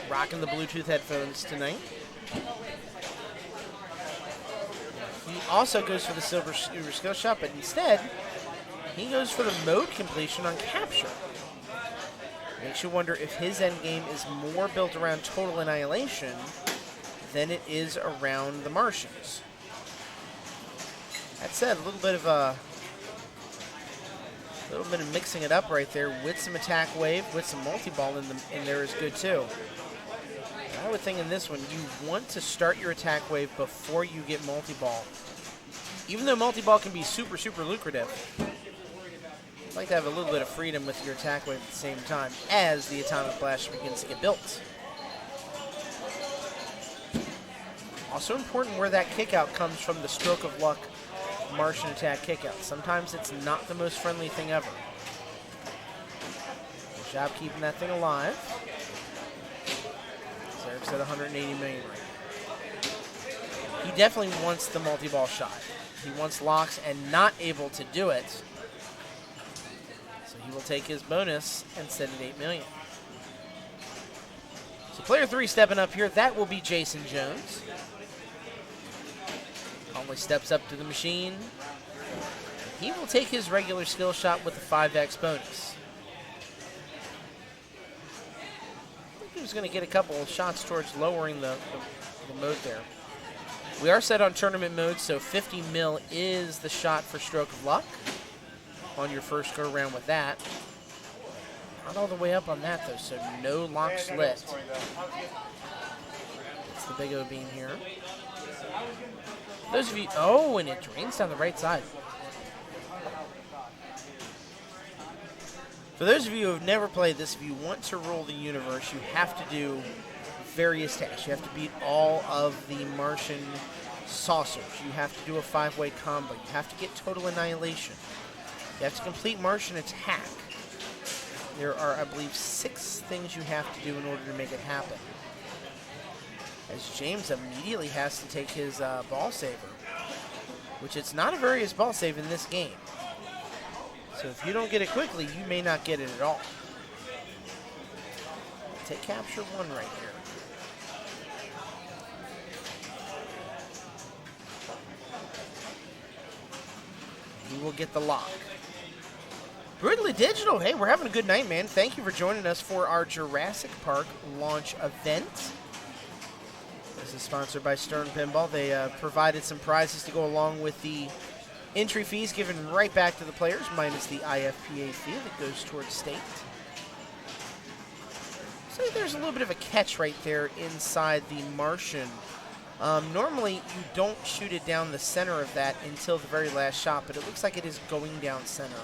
S1: Rocking the Bluetooth headphones tonight. He also goes for the silver skill shot, but instead, he goes for the mode completion on capture. Makes you wonder if his end game is more built around total annihilation than it is around the Martians. That said, a little bit of mixing it up right there with some attack wave, with some multi-ball in there is good too. I would think in this one, you want to start your attack wave before you get multi-ball. Even though multi-ball can be super, super lucrative, you'd like to have a little bit of freedom with your attack wave at the same time as the Atomic Blast begins to get built. Also important where that kick-out comes from the Stroke of Luck Martian attack kick-out. Sometimes it's not the most friendly thing ever. Good job keeping that thing alive. Eric's at 180 million right now. He definitely wants the multi-ball shot. He wants locks and not able to do it. So he will take his bonus and set it 8 million. So player 3 stepping up here, that will be Jason Jones. Calmly steps up to the machine. He will take his regular skill shot with the 5x bonus. James going to get a couple of shots towards lowering the mode there. We are set on tournament mode, so 50 mil is the shot for Stroke of Luck on your first go around with that. Not all the way up on that, though, so no locks lit. It's the Big O beam here. Those of you, oh, and it drains down the right side. For those of you who have never played this, if you want to rule the universe, you have to do various tasks. You have to beat all of the Martian saucers. You have to do a 5-way combo. You have to get total annihilation. You have to complete Martian attack. There are, I believe, 6 things you have to do in order to make it happen. As James immediately has to take his ball saver, which it's not a various ball save in this game. So if you don't get it quickly, you may not get it at all. Take capture 1 right here. He will get the lock. Brutally Digital, hey, we're having a good night, man. Thank you for joining us for our Jurassic Park launch event. This is sponsored by Stern Pinball. They provided some prizes to go along with the entry fees given right back to the players, minus the IFPA fee that goes towards state. So there's a little bit of a catch right there inside the Martian. Normally, you don't shoot it down the center of that until the very last shot, but it looks like it is going down center.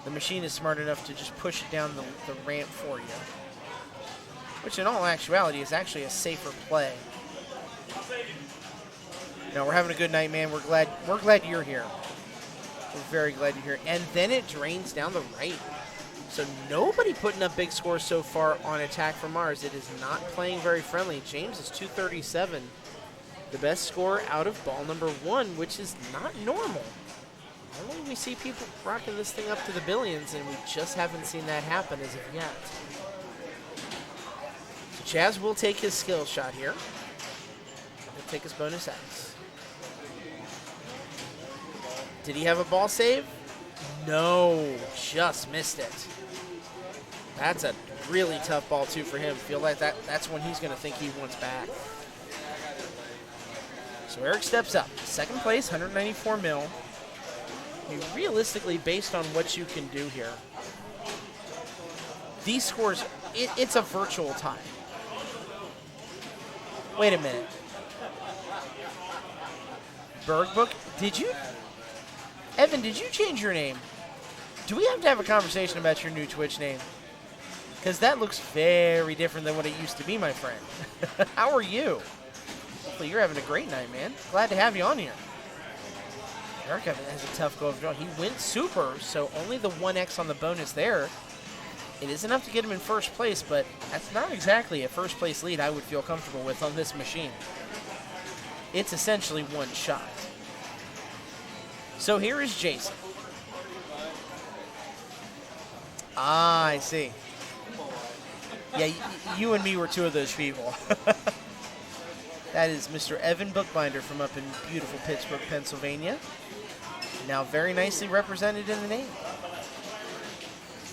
S1: The machine is smart enough to just push it down the ramp for you, which in all actuality is actually a safer play. No, we're having a good night, man. We're glad you're here. We're very glad you're here. And then it drains down the right. So nobody putting up big scores so far on Attack from Mars. It is not playing very friendly. James is 237. The best score out of ball number 1, which is not normal. Normally we see people rocking this thing up to the billions, and we just haven't seen that happen as of yet. So Chaz will take his skill shot here. He'll take his bonus X. Did he have a ball save? No, just missed it. That's a really tough ball, too, for him. Feel like that's when he's going to think he wants back. So Eric steps up. Second place, 194 mil. I mean, realistically, based on what you can do here, these scores, it's a virtual tie. Wait a minute. Bergbook, Evan, did you change your name? Do we have to have a conversation about your new Twitch name? Because that looks very different than what it used to be, my friend. How are you? Hopefully you're having a great night, man. Glad to have you on here. Eric has a tough go of draw. He went super, so only the 1x on the bonus there. It is enough to get him in first place, but that's not exactly a first place lead I would feel comfortable with on this machine. It's essentially one shot. So here is Jason. Ah, I see. Yeah, you and me were 2 of those people. That is Mr. Evan Bookbinder from up in beautiful Pittsburgh, Pennsylvania. Now very nicely represented in the name.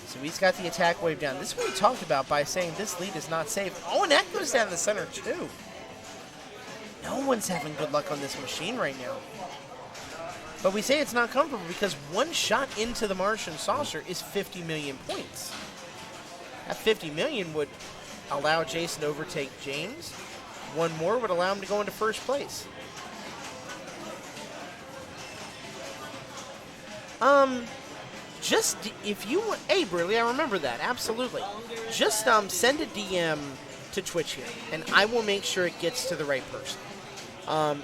S1: So he's got the attack wave down. This is what we talked about by saying this lead is not safe. Oh, and that goes down the center too. No one's having good luck on this machine right now. But we say it's not comfortable because 1 shot into the Martian saucer is 50 million points. That 50 million would allow Jason to overtake James. 1 more would allow him to go into first place. Just if you want, hey Briley, I remember that, absolutely. Just send a DM to Twitch here, and I will make sure it gets to the right person.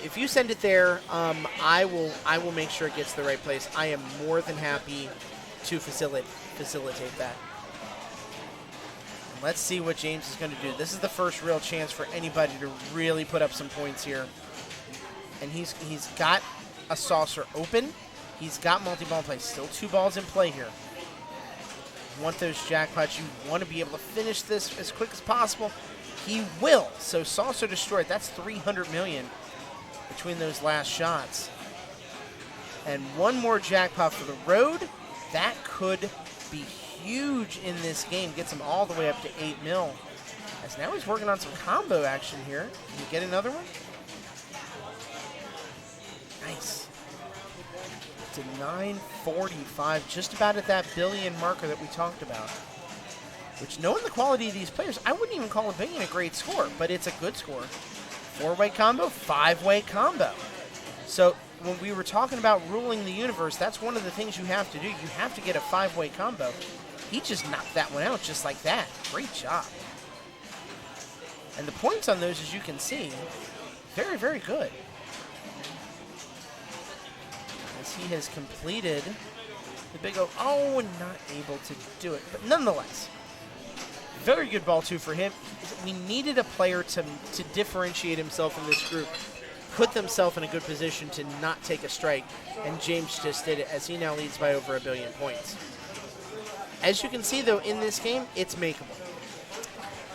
S1: If you send it there, I will make sure it gets to the right place. I am more than happy to facilitate that. And let's see what James is going to do. This is the first real chance for anybody to really put up some points here. And he's got a saucer open. He's got multi-ball in play. Still 2 balls in play here. You want those jackpots. You want to be able to finish this as quick as possible. He will. So saucer destroyed. That's 300 million between those last shots. And 1 more jackpot for the road. That could be huge in this game. Gets him all the way up to 8 mil. As now he's working on some combo action here. Can you get another one? Nice. To 945, just about at that billion marker that we talked about. Which, knowing the quality of these players, I wouldn't even call a billion a great score, but it's a good score. 4-way combo, 5-way combo. So when we were talking about ruling the universe, that's one of the things you have to do. You have to get a 5-way combo. He just knocked that one out just like that. Great job. And the points on those, as you can see, very, very good. As he has completed the big O. Oh, and not able to do it. But nonetheless, very good ball two for him. We needed a player to differentiate himself in this group, put themselves in a good position to not take a strike, and James just did it as he now leads by over 1 billion points. As you can see, though, in this game, it's makeable.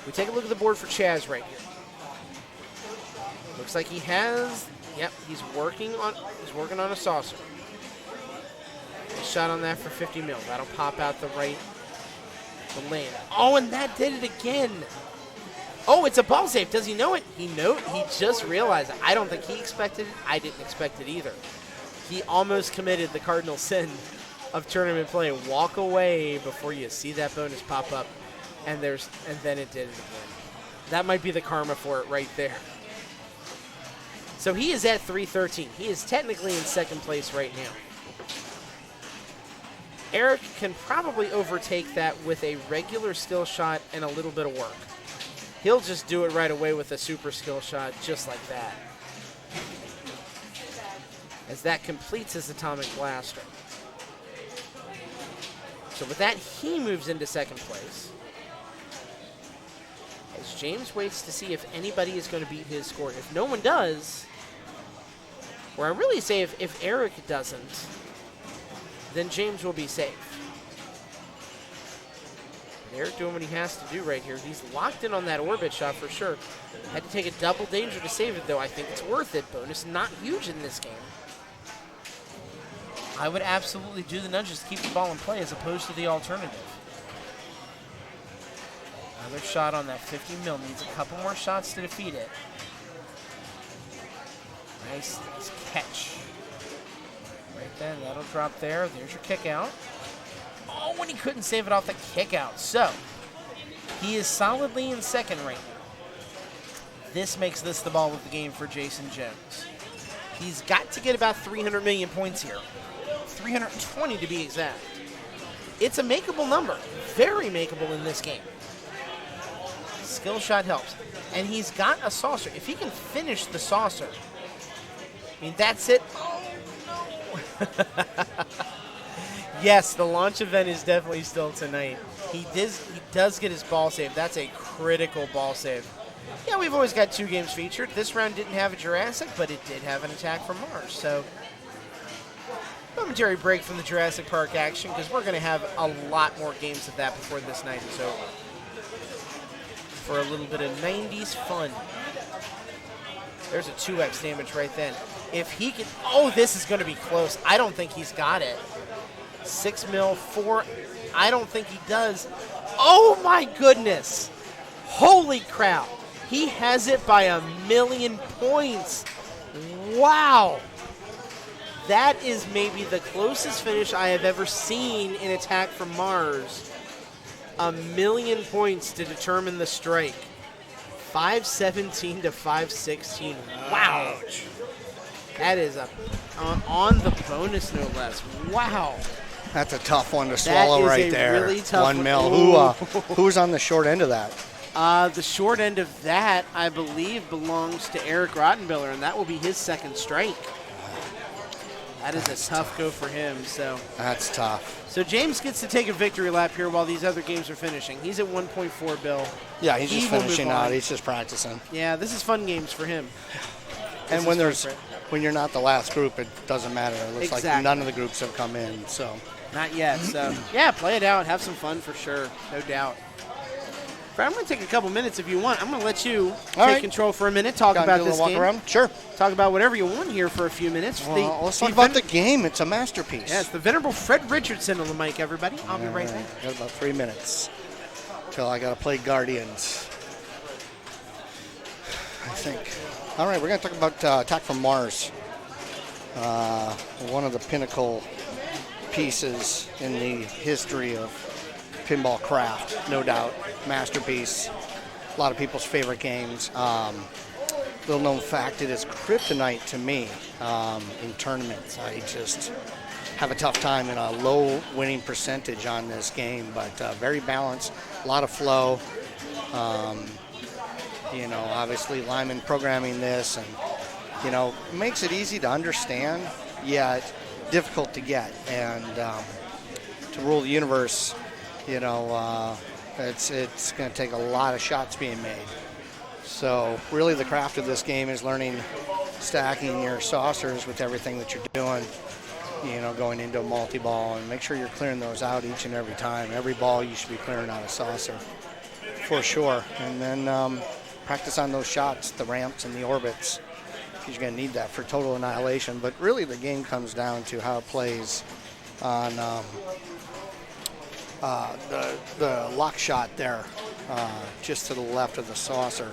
S1: We take a look at the board for Chaz right here. Looks like he has, yep, he's working on a saucer. Nice shot on that for 50 mil. That'll pop out the lane. Oh, and that did it again. Oh, it's a ball save. Does he know it? He just realized it. I don't think he expected it. I didn't expect it either. He almost committed the cardinal sin of tournament play. Walk away before you see that bonus pop up, and then it did it again. That might be the karma for it right there. So he is at 313. He is technically in second place right now. Eric can probably overtake that with a regular skill shot and a little bit of work. He'll just do it right away with a super skill shot just like that. As that completes his atomic blaster. So with that, he moves into second place. As James waits to see if anybody is going to beat his score. If no one does, or I really say if Eric doesn't, then James will be safe. And Eric doing what he has to do right here. He's locked in on that orbit shot for sure. Had to take a double danger to save it, though. I think it's worth it. Bonus not huge in this game. I would absolutely do the nudges to keep the ball in play as opposed to the alternative. Another shot on that 50 mil. Needs a couple more shots to defeat it. Nice catch. Right then, that'll drop there. There's your kick out. Oh, when he couldn't save it off the kick out. So, he is solidly in second right now. This makes this the ball of the game for Jason Jones. He's got to get about 300 million points here. 320 to be exact. It's a makeable number. Very makeable in this game. Skill shot helps. And he's got a saucer. If he can finish the saucer, I mean, that's it. Oh, no. Yes, the launch event is definitely still tonight. He does get his ball save. That's a critical ball save. Yeah, we've always got 2 games featured. This round didn't have a Jurassic, but it did have an attack from Mars. So, momentary break from the Jurassic Park action because we're going to have a lot more games of that before this night is over. For a little bit of 90s fun. There's a 2x damage right then. If he can, oh, this is going to be close. I don't think he's got it. 6 mil, 4, I don't think he does. Oh my goodness. Holy crap. He has it by 1 million points. Wow. That is maybe the closest finish I have ever seen in Attack from Mars. 1 million points to determine the strike. 517 to 516. Wow. That is on the bonus, no less. Wow.
S5: That's a tough one to swallow right there.
S1: Really tough
S5: 1 mil. Who's on the short end of that?
S1: The short end of that, I believe, belongs to Eric Rottenbiller, and that will be his second strike. That is a tough go for him. So
S5: that's tough.
S1: So James gets to take a victory lap here while these other games are finishing. He's at 1.4 bill.
S5: Yeah, he's just finishing out. He's just practicing.
S1: Yeah, this is fun games for him.
S5: And when you're not the last group, it doesn't matter. It looks like none of the groups have come in. So
S1: not yet. So yeah, play it out. Have some fun for sure. No doubt. I'm going to take a couple minutes if you want. I'm going to let you take control for a minute, talk about this game.
S5: Around? Sure.
S1: Talk about whatever you want here for a few minutes.
S5: Well, let's talk about the game. It's a masterpiece.
S1: Yeah, it's the venerable Fred Richardson on the mic, everybody. I'll be right back.
S5: Got about 3 minutes till I got to play Guardians. I think. All right, we're going to talk about Attack from Mars. One of the pinnacle pieces in the history of pinball craft, no doubt. Masterpiece. A lot of people's favorite games. Little known fact, it is kryptonite to me in tournaments. I just have a tough time in a low winning percentage on this game, but very balanced, a lot of flow. Obviously Lyman programming this, and makes it easy to understand, yet difficult to get. And to rule the universe, it's going to take a lot of shots being made. So really the craft of this game is learning, stacking your saucers with everything that you're doing, going into a multi-ball, and make sure you're clearing those out each and every time. Every ball you should be clearing out a saucer for sure. And then practice on those shots, the ramps and the orbits, because you're going to need that for total annihilation. But really the game comes down to how it plays on the lock shot there, just to the left of the saucer.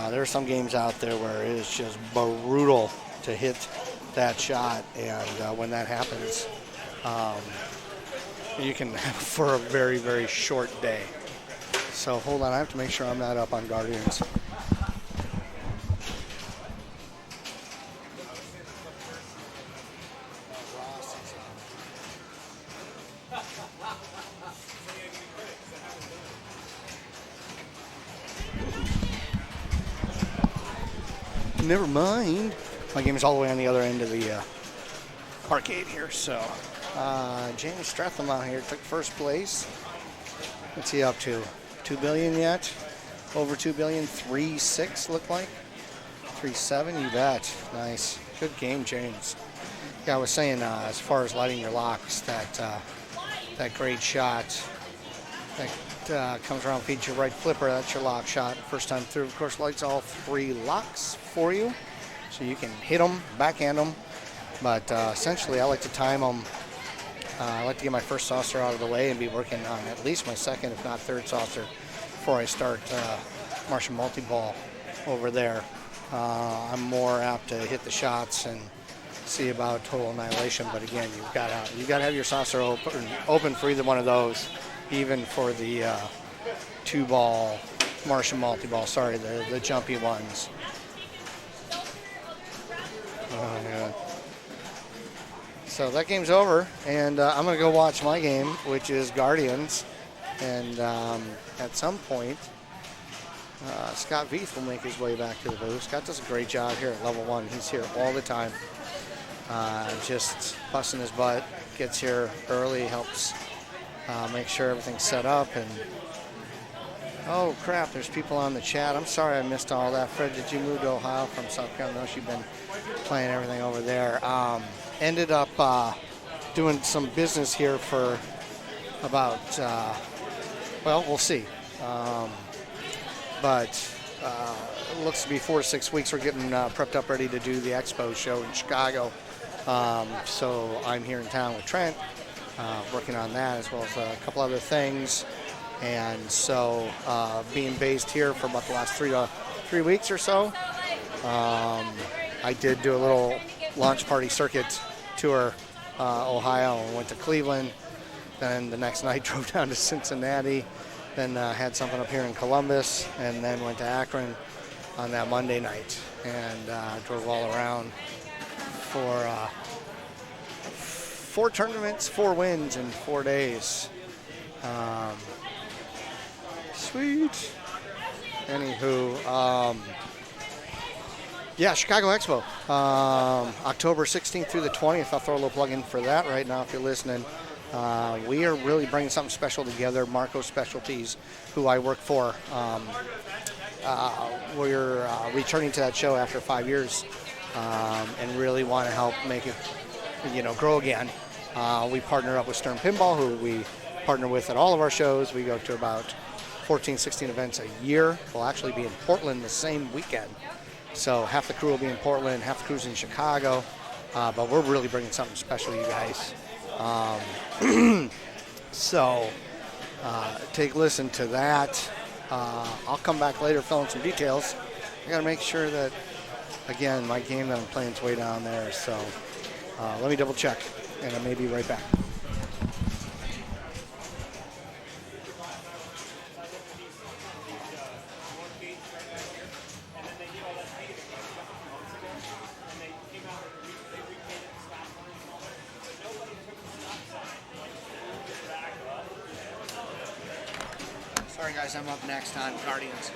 S5: There are some games out there where it is just brutal to hit that shot, and when that happens, you can have for a very, very short day. So hold on, I have to make sure I'm not up on Guardians. Never mind. My game is all the way on the other end of the arcade here. So James Stratham out here took first place. What's he up to? 2 billion yet? Over 2 billion. 3.6 look like. 3.7. You bet. Nice. Good game, James. Yeah, I was saying as far as lighting your locks, that great shot that comes around, feeds your right flipper. That's your lock shot. First time through, of course, lights all 3 locks for you, so you can hit them, backhand them. But essentially, I like to time them. I like to get my first saucer out of the way and be working on at least my second, if not third saucer before I start Martian multi-ball over there. I'm more apt to hit the shots and see about total annihilation. But again, you've got to have your saucer open for either one of those, even for the 2-ball Martian multi-ball. Sorry, the jumpy ones. Oh, yeah. So that game's over, and I'm going to go watch my game, which is Guardians. And at some point, Scott Veith will make his way back to the booth. Scott does a great job here at level 1. He's here all the time, just busting his butt. Gets here early, helps make sure everything's set up. And oh crap, there's people on the chat. I'm sorry I missed all that. Fred, did you move to Ohio from South Carolina? I know you've been playing everything over there. Ended up doing some business here for about, well, we'll see. But it looks to be 4 to 6 weeks. We're getting prepped up, ready to do the expo show in Chicago. So I'm here in town with Trent, working on that, as well as a couple other things. And so being based here for about the last 3 weeks or so, I did do a little launch party circuit tour, Ohio, and went to Cleveland. Then the next night drove down to Cincinnati. Then had something up here in Columbus, and then went to Akron on that Monday night, and drove all around for 4 tournaments, 4 wins in 4 days. Sweet. Anywho, yeah, Chicago Expo, October 16th through the 20th. I'll throw a little plug in for that right now if you're listening. We are really bringing something special together. Marco Specialties, who I work for, we're returning to that show after 5 years, and really want to help make it, grow again. We partner up with Stern Pinball, who we partner with at all of our shows. We go to about 14, 16 events a year. We'll actually be in Portland the same weekend. So half the crew will be in Portland, half the crew's in Chicago. But we're really bringing something special to you guys. So take a listen to that. I'll come back later, fill in some details, I got to make sure that, again, my game that I'm playing is way down there. So let me double check, and I may be right back.
S3: Sorry, guys, I'm up next on Guardians.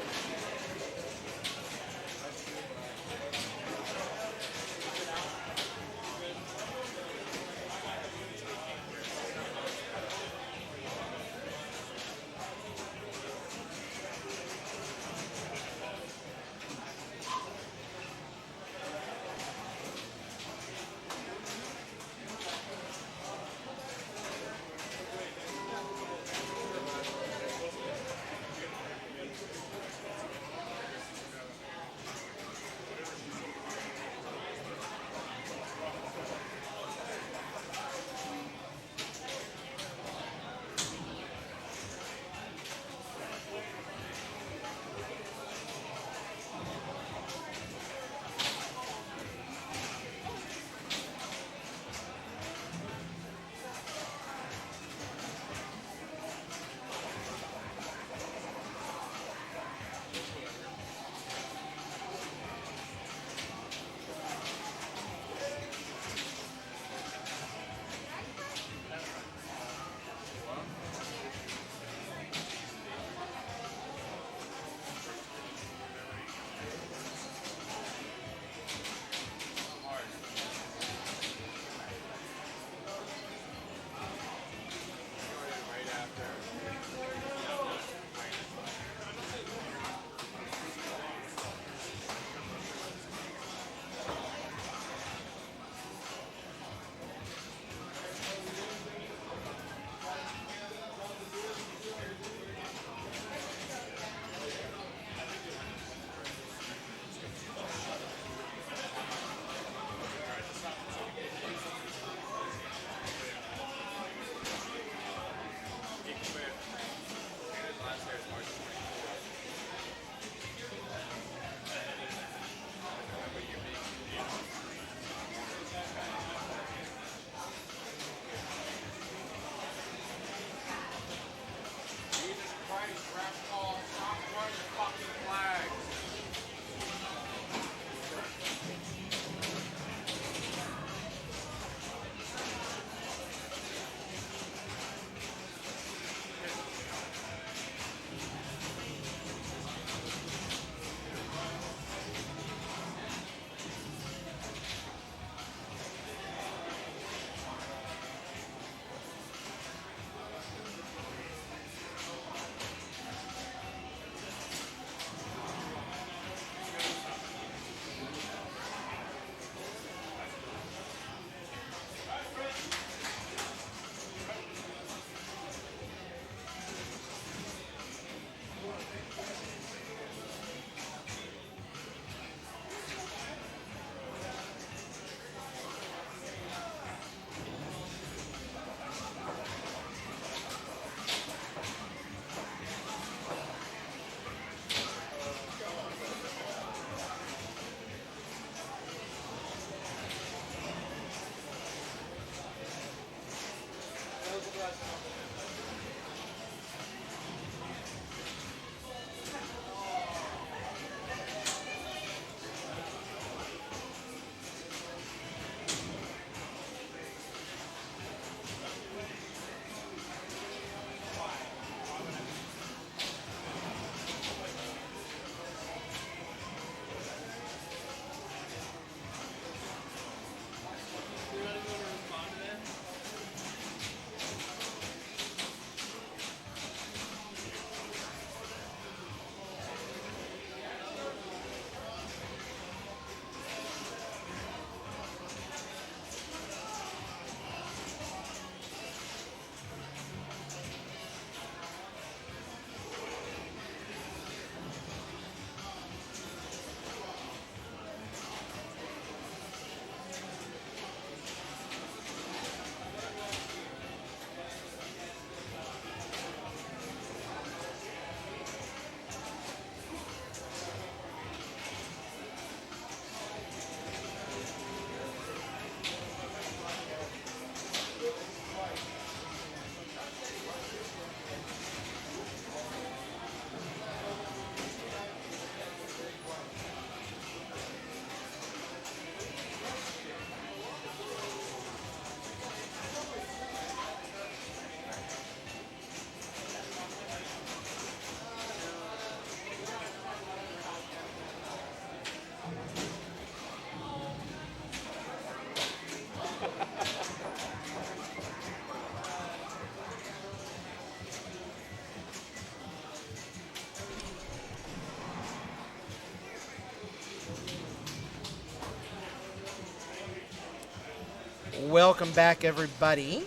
S1: Welcome back, everybody.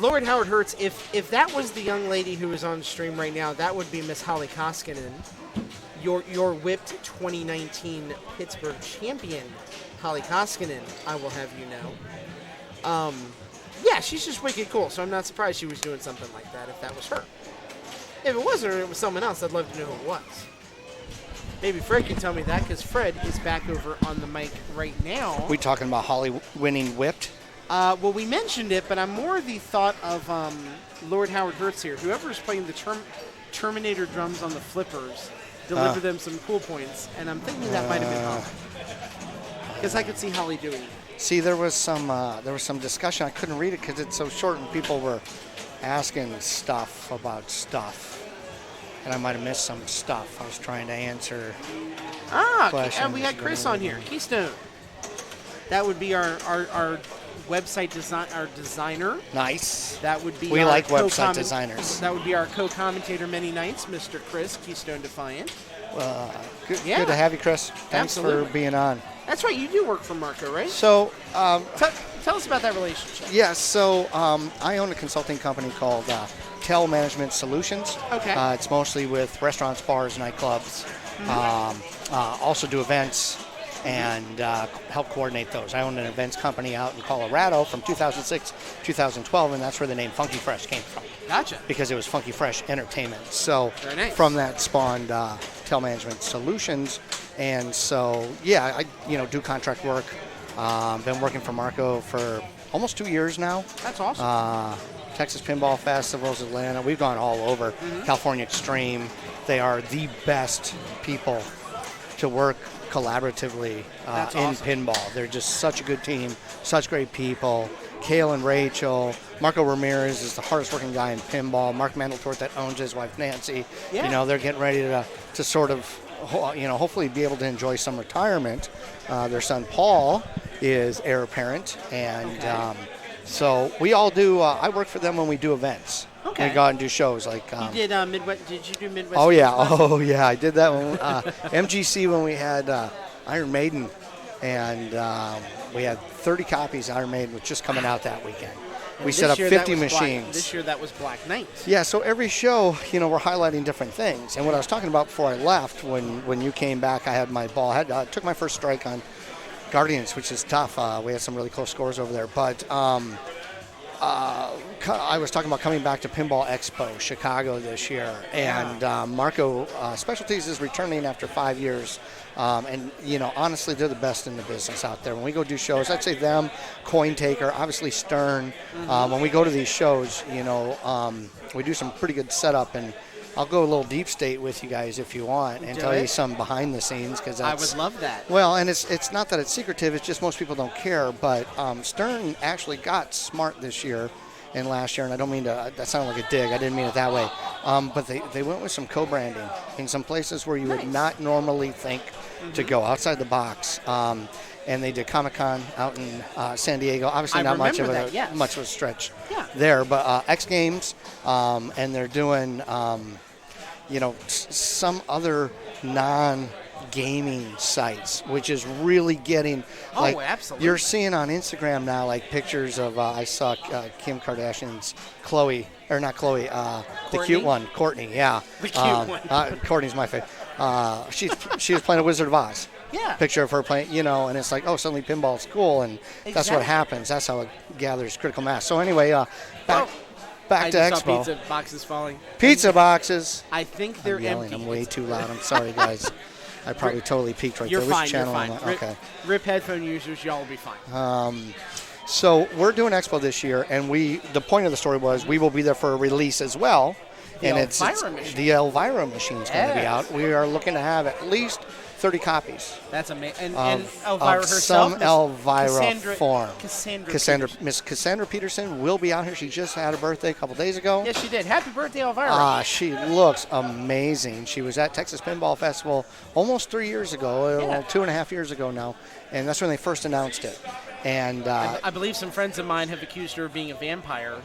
S1: Lord Howard Hurts, if that was the young lady who is on stream right now, that would be Miss Holly Koskinen, your whipped 2019 Pittsburgh champion, Holly Koskinen, I will have you know. Yeah, she's just wicked cool, so I'm not surprised she was doing something like that if that was her. If it wasn't or it was someone else, I'd love to know who it was. Maybe Fred can tell me that, because Fred is back over on the mic right now.
S5: We talking about Holly winning whipped?
S1: Well, we mentioned it, but I'm more of the thought of Lord Howard Hurts here. Whoever is playing the Terminator drums on the flippers, deliver them some cool points, and I'm thinking that might have been Holly. Because I could see Holly doing it.
S5: See, there was some discussion. I couldn't read it because it's so short, and people were asking stuff about stuff. And I might have missed some stuff. I was trying to answer questions.
S1: And we had Chris on here. Keystone. That would be our website designer.
S5: Nice.
S1: That would be
S5: we
S1: our
S5: like website designers.
S1: That would be our co-commentator many nights, Mr. Chris Keystone Defiant.
S5: Good to have you, Chris. Thanks for being on.
S1: That's right. You do work for Marco, right?
S5: So,
S1: tell us about that relationship.
S5: Yes. So, I own a consulting company called Tel Management Solutions.
S1: Okay.
S5: It's mostly with restaurants, bars, nightclubs. Also do events and help coordinate those. I own an events company out in Colorado from 2006 2012, and that's where the name Funky Fresh came from.
S1: Gotcha.
S5: Because it was Funky Fresh Entertainment. So
S1: very nice.
S5: From that spawned Tel Management Solutions, and so yeah, I do contract work. Been working for Marco for almost 2 years now.
S1: That's awesome.
S5: Texas Pinball Festivals, Atlanta. We've gone all over. California Extreme. They are the best people to work collaboratively in
S1: awesome.
S5: pinball. They're just such a good team, such great people. Kale and Rachel. Marco Ramirez is the hardest working guy in pinball. Mark Mandeltort that owns his wife Nancy.
S1: Yeah.
S5: They're getting ready to sort of, hopefully be able to enjoy some retirement. Their son Paul is heir apparent, and so we all do. I work for them when we do events.
S1: Okay.
S5: We go out and do shows like.
S1: You did Midwest? Did you do Midwest?
S5: Oh yeah, I did that when MGC when we had Iron Maiden, and we had 30 copies. Iron Maiden was just coming out that weekend. We set up 50 machines.
S1: This year that was Black Knight.
S5: Yeah, so every show, we're highlighting different things. And what I was talking about before I left, when you came back, I had my ball. I took my first strike on Guardians, which is tough. We had some really close scores over there. But I was talking about coming back to Pinball Expo Chicago this year. And Marco Specialties is returning after 5 years. And honestly, they're the best in the business out there. When we go do shows, I'd say them, Coin Taker, obviously Stern. When we go to these shows, we do some pretty good setup, and I'll go a little deep state with you guys if you want and tell you some behind the scenes, because
S1: I would love that.
S5: Well, and it's not that it's secretive; it's just most people don't care. But Stern actually got smart this year and last year, and I don't mean to. That sounded like a dig. I didn't mean it that way. But they went with some co-branding in some places where you would not normally think to go outside the box. And they did Comic-Con out in San Diego. Obviously, not much of a stretch there, but X Games, and they're doing some other non-gaming sites, which is really getting
S1: absolutely.
S5: You're seeing on Instagram now pictures of I saw Kim Kardashian's Chloe, or not Chloe, the cute one, Courtney. Yeah,
S1: the cute one.
S5: Courtney's my favorite. She was playing a Wizard of Oz.
S1: Yeah.
S5: Picture of her playing, and it's like, oh, suddenly pinball's cool, and that's what happens. That's how it gathers critical mass. So anyway, back to
S1: Expo.
S5: Expo.
S1: Pizza boxes falling.
S5: Pizza boxes.
S1: I think they're empty.
S5: I'm way too loud. I'm sorry, guys. I probably totally peaked right
S1: you're
S5: there.
S1: Fine,
S5: Which channel
S1: you're fine.
S5: Okay.
S1: Rip headphone users, y'all will be fine.
S5: So we're doing Expo this year, and the point of the story was we will be there for a release as well.
S1: The Elvira machine.
S5: The Elvira machine is going to be out. We are looking to have at least 30 copies.
S1: That's amazing. And Elvira herself,
S5: some Elvira form.
S1: Miss
S5: Cassandra Peterson will be out here. She just had her birthday a couple days ago.
S1: Yes, she did. Happy birthday, Elvira.
S5: She looks amazing. She was at Texas Pinball Festival almost 3 years ago, 2.5 years ago now, and that's when they first announced it. And
S1: I believe some friends of mine have accused her of being a vampire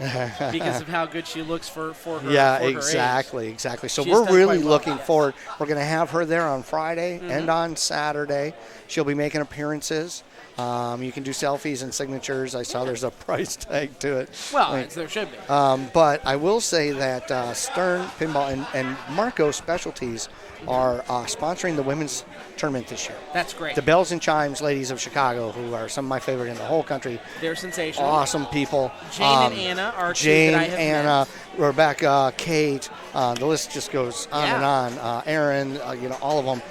S1: because of how good she looks for her.
S5: Yeah,
S1: for
S5: exactly. So
S1: She's
S5: we're
S1: done
S5: really
S1: quite well.
S5: looking forward. We're going to have her there on Friday and on Saturday. She'll be making appearances. You can do selfies and signatures. I saw there's a price tag to it.
S1: Well,
S5: Like,
S1: there should be.
S5: but I will say that Stern Pinball and Marco Specialties are sponsoring the women's tournament this year.
S1: That's great.
S5: The Bells and Chimes ladies of Chicago, who are some of my favorite in the whole country.
S1: They're sensational.
S5: Awesome people.
S1: Jane and Anna are
S5: Jane,
S1: two that I have
S5: Anna,
S1: met.
S5: Rebecca, Kate. The list just goes on and on. Aaron, all of them.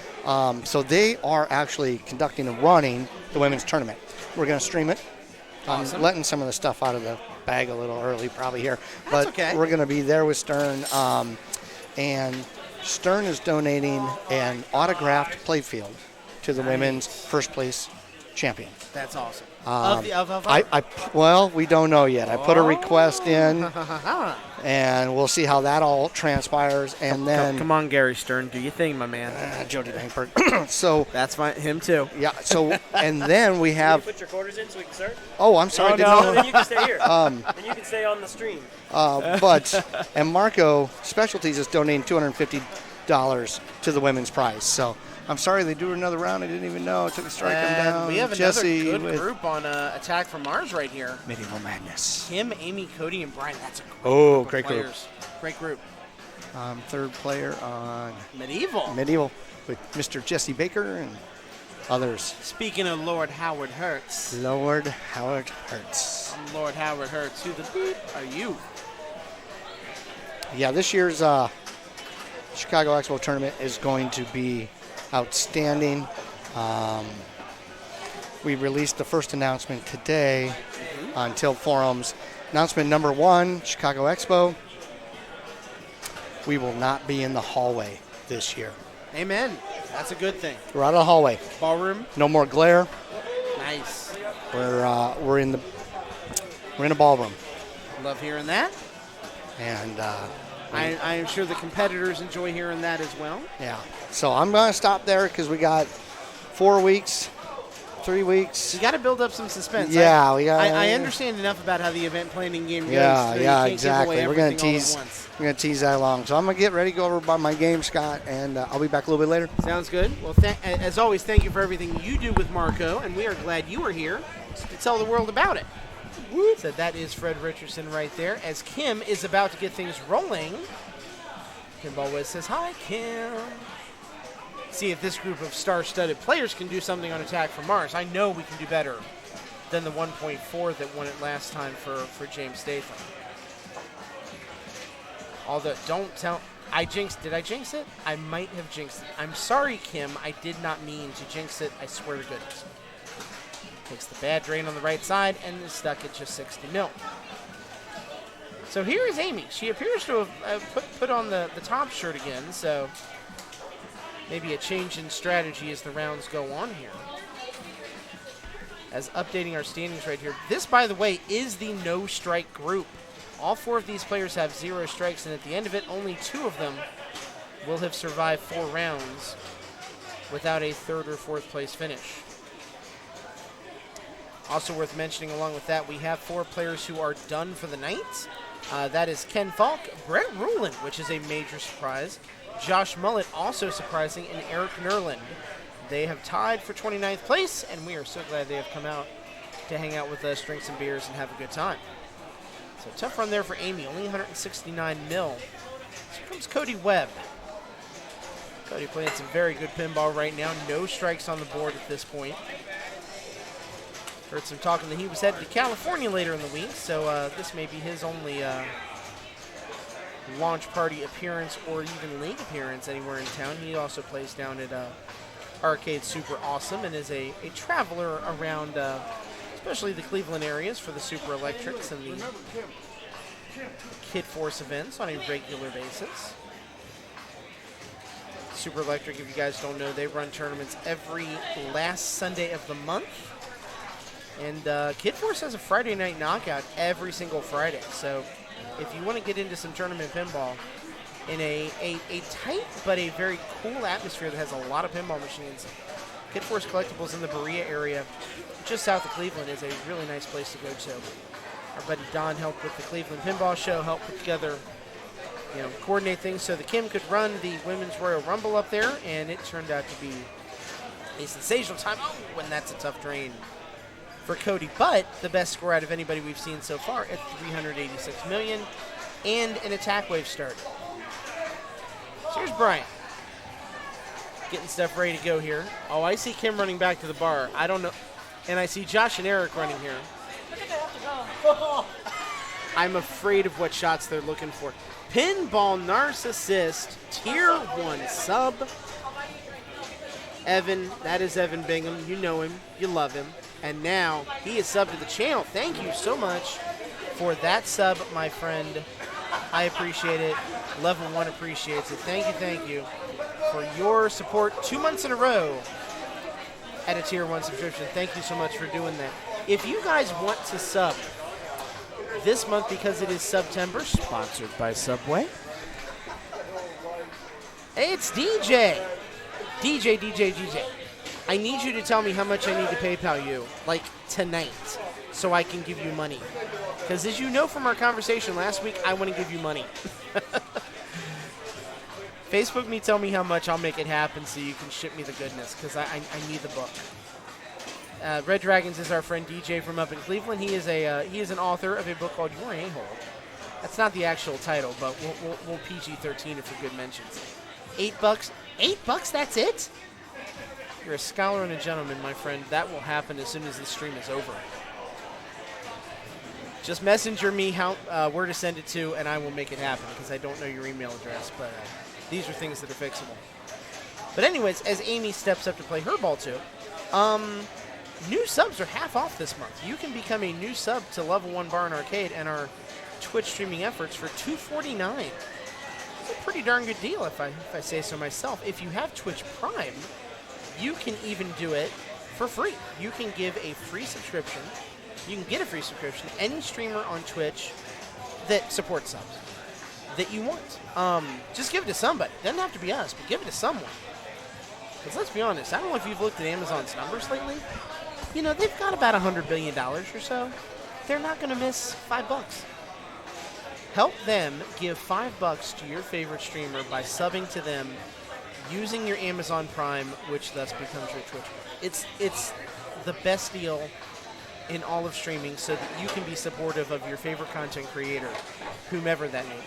S5: So they are actually conducting and running the women's tournament. We're going to stream it.
S1: Awesome.
S5: I'm letting some of the stuff out of the bag a little early probably here.
S1: That's
S5: but
S1: okay.
S5: We're going to be there with Stern. And Stern is donating an autographed playfield to the women's first place champion.
S1: That's awesome.
S5: Well, we don't know yet. I put a request in, and we'll see how that all transpires. And then,
S1: come on, Gary Stern, do your thing, my man.
S5: Jody Bankberg. So
S1: that's him too.
S5: Yeah. So and then we have.
S4: Put your quarters in so we can start.
S5: Oh, I'm sorry.
S4: No, then you can stay here. Then you can stay on the stream.
S5: And Marco Specialties is donating $250 to the women's prize. So. I'm sorry they do another round. I didn't even know. It took a strike them down.
S1: We have
S5: Jesse
S1: another good group on Attack from Mars right here.
S5: Medieval Madness.
S1: Kim, Amy, Cody, and Brian. That's a
S5: great group.
S1: Great group.
S5: Third player on
S1: Medieval
S5: with Mr. Jesse Baker and others.
S1: Speaking of Lord Howard Hertz.
S5: Lord Howard Hertz.
S1: I'm Lord Howard Hertz. Who the beep are you?
S5: Yeah, this year's Chicago Expo tournament is going to be outstanding. We released the first announcement today on Tilt Forums. Announcement number 1, Chicago Expo. We will not be in the hallway this year.
S1: Amen. That's a good thing.
S5: We're out of the hallway.
S1: Ballroom.
S5: No more glare.
S1: Nice.
S5: We're in a ballroom.
S1: Love hearing that.
S5: And
S1: I am sure the competitors enjoy hearing that as well.
S5: Yeah. So I'm going to stop there because we got 4 weeks, 3 weeks.
S1: You got to build up some suspense.
S5: Yeah,
S1: I understand enough about how the event planning game goes.
S5: Yeah, exactly.
S1: We're
S5: going to tease that along. So I'm going to get ready to go over by my game, Scott, and I'll be back a little bit later.
S1: Sounds good. Well, as always, thank you for everything you do with Marco, and we are glad you are here to tell the world about it. So that is Fred Richardson right there. As Kim is about to get things rolling, Pinball Wiz says, "Hi, Kim." See if this group of star-studded players can do something on Attack from Mars. I know we can do better than the 1.4 that won it last time for James Statham. Although, don't tell... Did I jinx it? I might have jinxed it. I'm sorry, Kim. I did not mean to jinx it. I swear to goodness. Takes the bad drain on the right side and is stuck at just 60 mil. So here is Amy. She appears to have put on the top shirt again, so maybe a change in strategy as the rounds go on here. As updating our standings right here. This, by the way, is the no-strike group. All 4 of these players have 0 strikes, and at the end of it, only 2 of them will have survived 4 rounds without a 3rd or 4th place finish. Also worth mentioning along with that, we have 4 players who are done for the night. That is Ken Falk, Brett Rulin, which is a major surprise, Josh Mullett, also surprising, and Eric Nerland. They have tied for 29th place, and we are so glad they have come out to hang out with us, drink some beers, and have a good time. So tough run there for Amy, only 169 mil. Here comes Cody Webb. Cody playing some very good pinball right now. No strikes on the board at this point. Heard some talking that he was headed to California later in the week, so this may be his only launch party appearance or even league appearance anywhere in town. He also plays down at Arcade Super Awesome and is a traveler around especially the Cleveland areas for the Super Electrics and the Kid Force events on a regular basis. Super Electric, if you guys don't know, they run tournaments every last Sunday of the month. And Kid Force has a Friday night knockout every single Friday. So if you want to get into some tournament pinball in a tight but a very cool atmosphere that has a lot of pinball machines, Kid Force Collectibles in the Berea area, just south of Cleveland, is a really nice place to go to. Our buddy Don helped with the Cleveland Pinball Show, helped put together, coordinate things so that Kim could run the Women's Royal Rumble up there, and it turned out to be a sensational time. Oh, and that's a tough drain for Cody, but the best score out of anybody we've seen so far at 386 million and an attack wave start. So here's Brian. Getting stuff ready to go here. Oh, I see Kim running back to the bar. I don't know. And I see Josh and Eric running here.
S2: I think I have to go.
S1: I'm afraid of what shots they're looking for. Pinball Narcissist, tier 1 sub. Evan, that is Evan Bingham. You know him. You love him. And now he is subbed to the channel. Thank you so much for that sub, my friend. I appreciate it. Level 1 appreciates it. Thank you for your support 2 months in a row at a tier 1 subscription. Thank you so much for doing that. If you guys want to sub this month, because it is September, sponsored by Subway, it's DJ. DJ. I need you to tell me how much I need to PayPal you, like tonight, so I can give you money. Because as you know from our conversation last week, I want to give you money. Facebook me, tell me how much, I'll make it happen so you can ship me the goodness, because I need the book. Red Dragons is our friend DJ from up in Cleveland. He is an author of a book called You're an A-Hole. That's not the actual title, but we'll PG-13 it for good mentions. $8. $8, that's it? You're a scholar and a gentleman, my friend. That will happen as soon as the stream is over. Just messenger me where to send it to, and I will make it happen, because I don't know your email address, but these are things that are fixable. But anyways, as Amy steps up to play her ball too, new subs are half off this month. You can become a new sub to Level 1 Bar and Arcade and our Twitch streaming efforts for $2.49. It's a pretty darn good deal, if I say so myself. If you have Twitch Prime, you can even do it for free. You can give a free subscription. You can get a free subscription to any streamer on Twitch that supports subs that you want. Just give it to somebody. It doesn't have to be us, but give it to someone. Because let's be honest, I don't know if you've looked at Amazon's numbers lately. You know, they've got about $100 billion or so. They're not going to miss $5. Help them give $5 to your favorite streamer by subbing to them using your Amazon Prime, which thus becomes your Twitch. It's the best deal in all of streaming, so that you can be supportive of your favorite content creator, whomever that may be.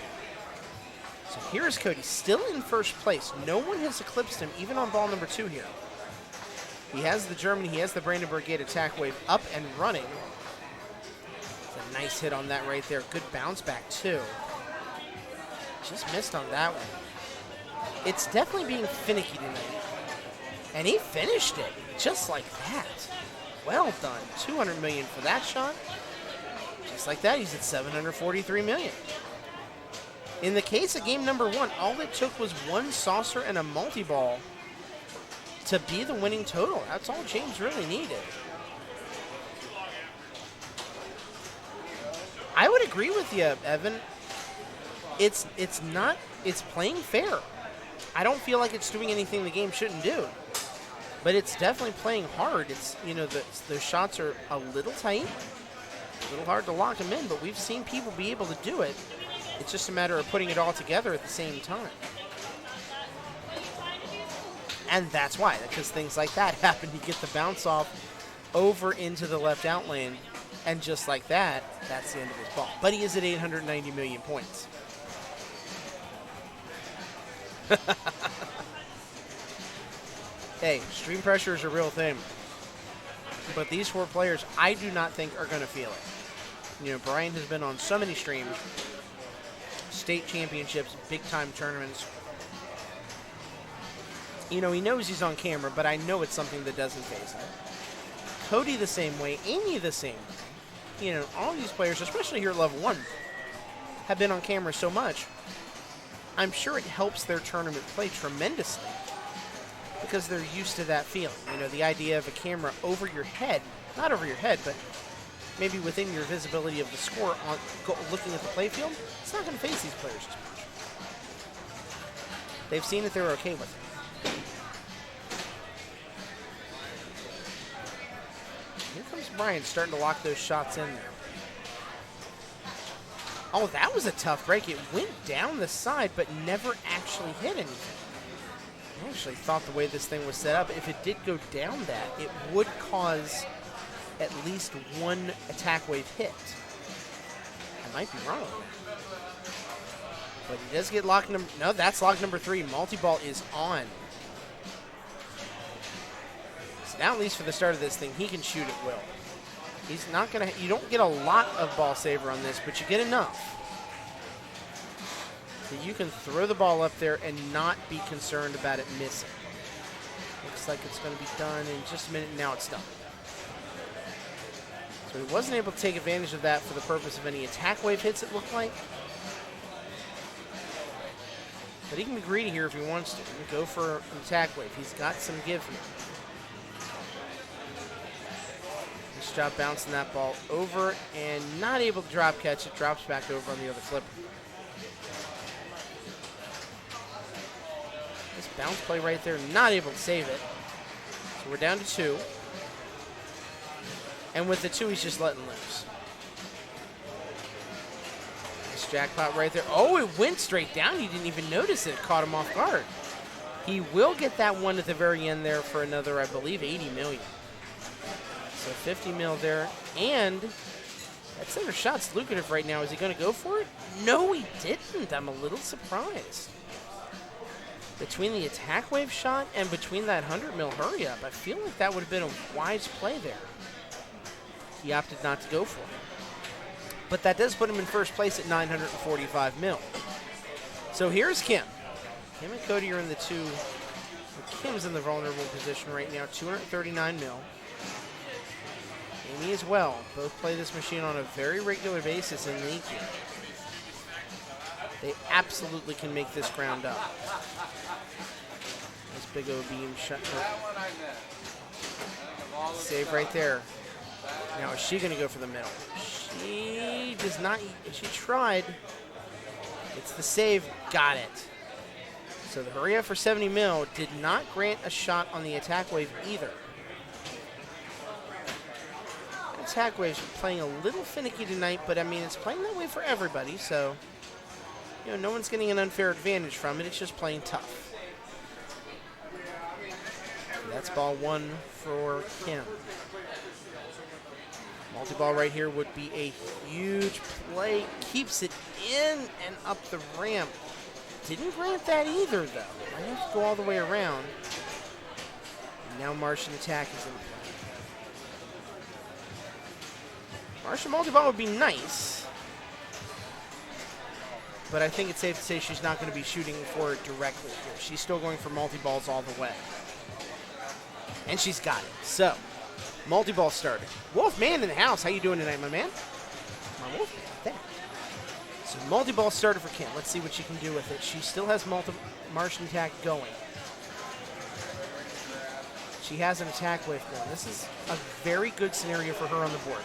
S1: So here is Cody, still in first place. No one has eclipsed him, even on ball number 2 here. He has the Germany, he has the Brandenburg Gate attack wave up and running. It's a nice hit on that right there. Good bounce back, too. Just missed on that one. It's definitely being finicky tonight. And he finished it, just like that. Well done. $200 million for that shot. Just like that, he's at $743 million. In the case of game number 1, all it took was one saucer and a multi-ball to be the winning total. That's all James really needed. I would agree with you, Evan. It's playing fair. I don't feel like it's doing anything the game shouldn't do. But it's definitely playing hard. It's, you know, the shots are a little tight, a little hard to lock them in, but we've seen people be able to do it. It's just a matter of putting it all together at the same time. And that's why, because things like that happen. You get the bounce off over into the left out lane, and just like that, that's the end of his ball. But he is at 890 million points. Hey, stream pressure is a real thing. But these 4 players, I do not think are going to feel it. You know, Brian has been on so many streams, state championships, big-time tournaments. You know, he knows he's on camera, but I know it's something that doesn't faze him. Cody the same way, Amy the same way. You know, all these players, especially here at level 1, have been on camera so much. I'm sure it helps their tournament play tremendously, because they're used to that feeling. You know, the idea of a camera over your head, not over your head, but maybe within your visibility of the score, looking at the playfield, it's not going to face these players too much. They've seen it, they're okay with it. Here comes Brian starting to lock those shots in there. Oh, that was a tough break. It went down the side, but never actually hit anything. I actually thought the way this thing was set up, if it did go down that, it would cause at least one attack wave hit. I might be wrong. But he does get lock number... No, that's lock number 3. Multi-ball is on. So now, at least for the start of this thing, he can shoot at will. He's not going to... You don't get a lot of ball saver on this, but you get enough. So you can throw the ball up there and not be concerned about it missing. Looks like it's going to be done in just a minute. Now it's done. So he wasn't able to take advantage of that for the purpose of any attack wave hits, it looked like. But he can be greedy here if he wants to. He can go for an attack wave. He's got some give here. Nice job bouncing that ball over and not able to drop catch. It drops back over on the other flipper. This bounce play right there, not able to save it. So we're down to 2. And with the 2, he's just letting loose. Nice jackpot right there. Oh, it went straight down. He didn't even notice it. It caught him off guard. He will get that one at the very end there for another, I believe, 80 million. So 50 mil there. And that center shot's lucrative right now. Is he going to go for it? No, he didn't. I'm a little surprised. Between the attack wave shot and between that 100 mil hurry up, I feel like that would have been a wise play there. He opted not to go for it. But that does put him in first place at 945 mil. So here's Kim. Kim and Cody are in the 2. Kim's in the vulnerable position right now, 239 mil. Amy as well. Both play this machine on a very regular basis in league here. They absolutely can make this ground up. This big O beam shut. Save right there. Now is she going to go for the middle? She does not. She tried. It's the save. Got it. So the hurry up for 70 mil did not grant a shot on the attack wave either. Attack wave's playing a little finicky tonight, but I mean it's playing that way for everybody, so you know no one's getting an unfair advantage from it. It's just playing tough. And that's ball 1 for Kim. Multi-ball right here would be a huge play. Keeps it in and up the ramp. Didn't grant that either, though. I have to go all the way around. And now Martian attack is in play. Martian multi-ball would be nice. But I think it's safe to say she's not going to be shooting for it directly here. She's still going for multi-balls all the way. And she's got it. So, multi-ball started. Wolfman in the house. How you doing tonight, my man? My Wolfman. That. So multi-ball started for Kim. Let's see what she can do with it. She still has Martian attack going. She has an attack wave going. This is a very good scenario for her on the board.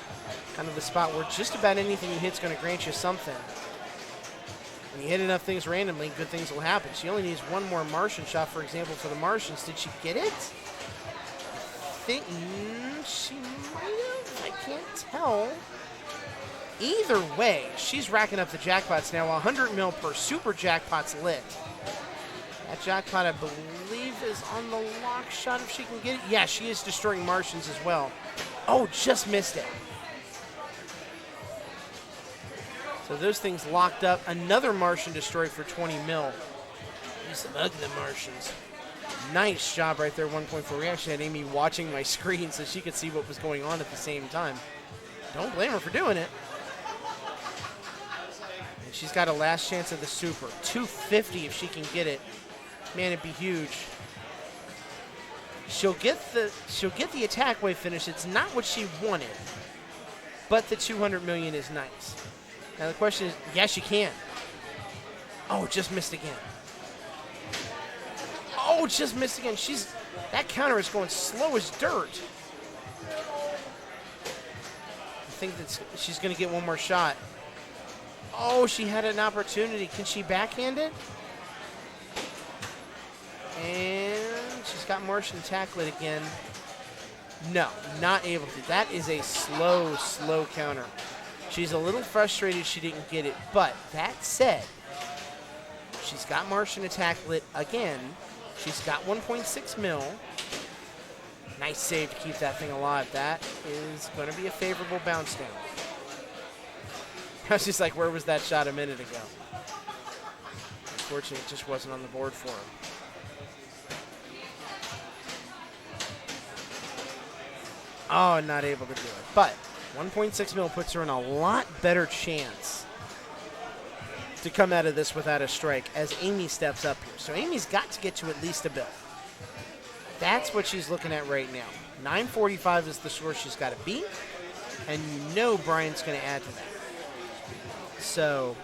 S1: Kind of the spot where just about anything you hit is going to grant you something. When you hit enough things randomly, good things will happen. She only needs one more Martian shot, for example, for the Martians. Did she get it? I think she might have. I can't tell. Either way, she's racking up the jackpots now. 100 mil per super jackpot's lit. That jackpot, I believe, is on the lock shot if she can get it. Yeah, she is destroying Martians as well. Oh, just missed it. So those things locked up. Another Martian destroyed for 20 mil. Use some ugly Martians. Nice job right there, 1.4. We actually had Amy watching my screen so she could see what was going on at the same time. Don't blame her for doing it. And she's got a last chance of the super. 250 if she can get it. Man, it'd be huge. She'll get the attack wave finish. It's not what she wanted, but the 200 million is nice. Now the question is, yes, you can. Oh, just missed again. Oh, just missed again. That counter is going slow as dirt. I think that she's going to get one more shot. Oh, she had an opportunity. Can she backhand it? And she's got Martian attack lit again. No, not able to. That is a slow, slow counter. She's a little frustrated she didn't get it. But that said, she's got Martian attack lit again. She's got 1.6 mil. Nice save to keep that thing alive. That is going to be a favorable bounce down. I was just like, where was that shot a minute ago? Unfortunately, it just wasn't on the board for him. Oh, not able to do it. But 1.6 mil puts her in a lot better chance to come out of this without a strike as Amy steps up here. So Amy's got to get to at least a bill. That's what she's looking at right now. 945 is the score she's got to beat, and you know Brian's going to add to that. So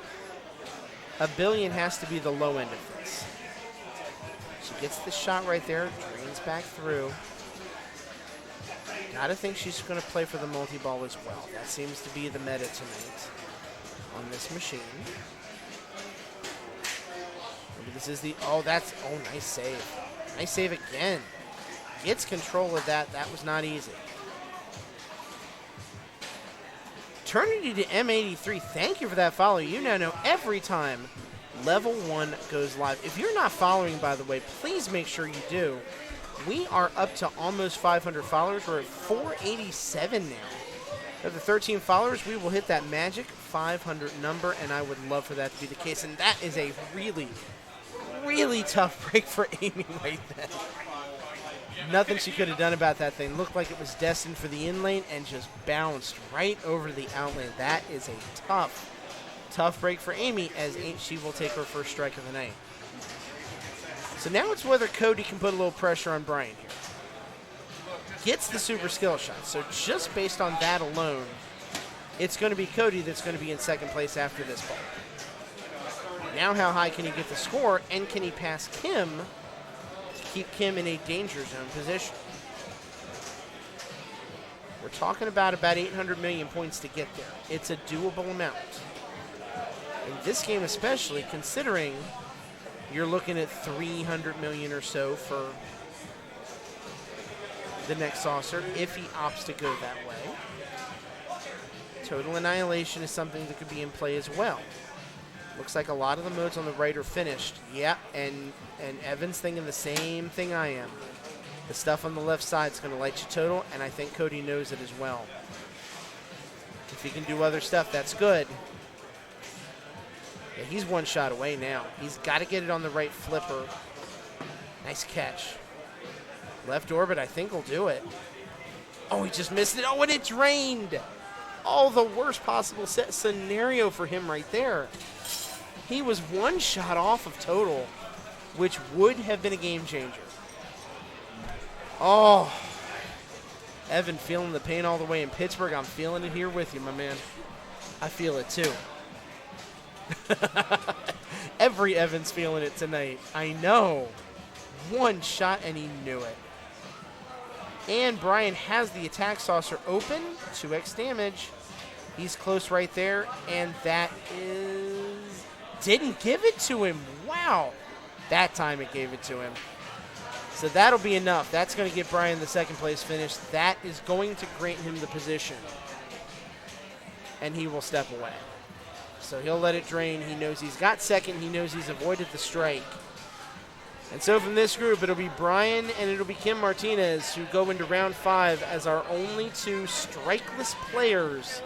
S1: a billion has to be the low end of this. She gets the shot right there, drains back through. Gotta think she's going to play for the multi-ball as well. That seems to be the meta tonight on this machine. Maybe this is the, nice save. Nice save again. Gets control of that. That was not easy. Eternity to M83, thank you for that follow. You now know every time Level 1 goes live. If you're not following, by the way, please make sure you do. We are up to almost 500 followers. We're at 487 now. After 13 followers, we will hit that magic 500 number, and I would love for that to be the case. And that is a really, really tough break for Amy right then. Nothing she could have done about that thing. Looked like it was destined for the in lane and just bounced right over the out lane. That is a tough, tough break for Amy, as she will take her first strike of the night. So now it's whether Cody can put a little pressure on Brian here. Gets the super skill shot. So just based on that alone, it's going to be Cody that's going to be in second place after this ball. Now how high can he get the score, and can he pass Kim to keep Kim in a danger zone position? We're talking about 800 million points to get there. It's a doable amount. In this game especially, considering you're looking at 300 million or so for the next saucer if he opts to go that way. Total Annihilation is something that could be in play as well. Looks like a lot of the modes on the right are finished. Yeah, and Evan's thinking the same thing I am. The stuff on the left side is going to light you total, and I think Cody knows it as well. If he can do other stuff, that's good. Yeah, he's one shot away now. He's got to get it on the right flipper. Nice catch. Left orbit, I think, will do it. Oh, he just missed it. Oh, and it drained. Oh, the worst possible scenario for him right there. He was one shot off of total, which would have been a game changer. Oh, Evan feeling the pain all the way in Pittsburgh. I'm feeling it here with you, my man. I feel it too. Every Evan's feeling it tonight. I know. One shot and he knew it. And Brian has the attack saucer open. 2x damage. He's close right there. And that is... didn't give it to him. Wow. That time it gave it to him. So that'll be enough. That's going to get Brian the second place finish. That is going to grant him the position. And he will step away. So he'll let it drain. He knows he's got second. He knows he's avoided the strike. And so from this group, it'll be Brian and it'll be Kim Martinez who go into round 5 as our only two strikeless players.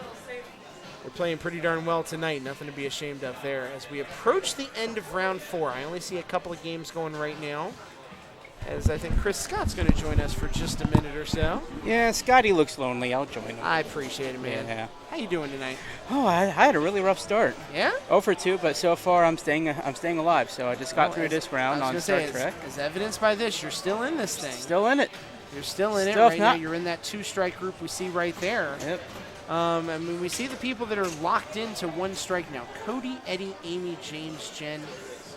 S1: We're playing pretty darn well tonight. Nothing to be ashamed of there. As we approach the end of round 4, I only see a couple of games going right now, as I think Chris Scott's going to join us for just a minute or so.
S7: Yeah, Scotty looks lonely. I'll join him.
S1: I appreciate it, man.
S7: Yeah.
S1: How you doing tonight?
S7: Oh, I had a really rough start.
S1: Yeah?
S7: 0 for 2, but so far I'm staying alive. So I just got through this round on Star Trek.
S1: As evidenced by this, you're still in this thing.
S7: Still in it.
S1: You're still in it right now. You're in that 2-strike group we see right there.
S7: Yep.
S1: I mean, we see the people that are locked into 1 strike now. Cody, Eddie, Amy, James, Jen,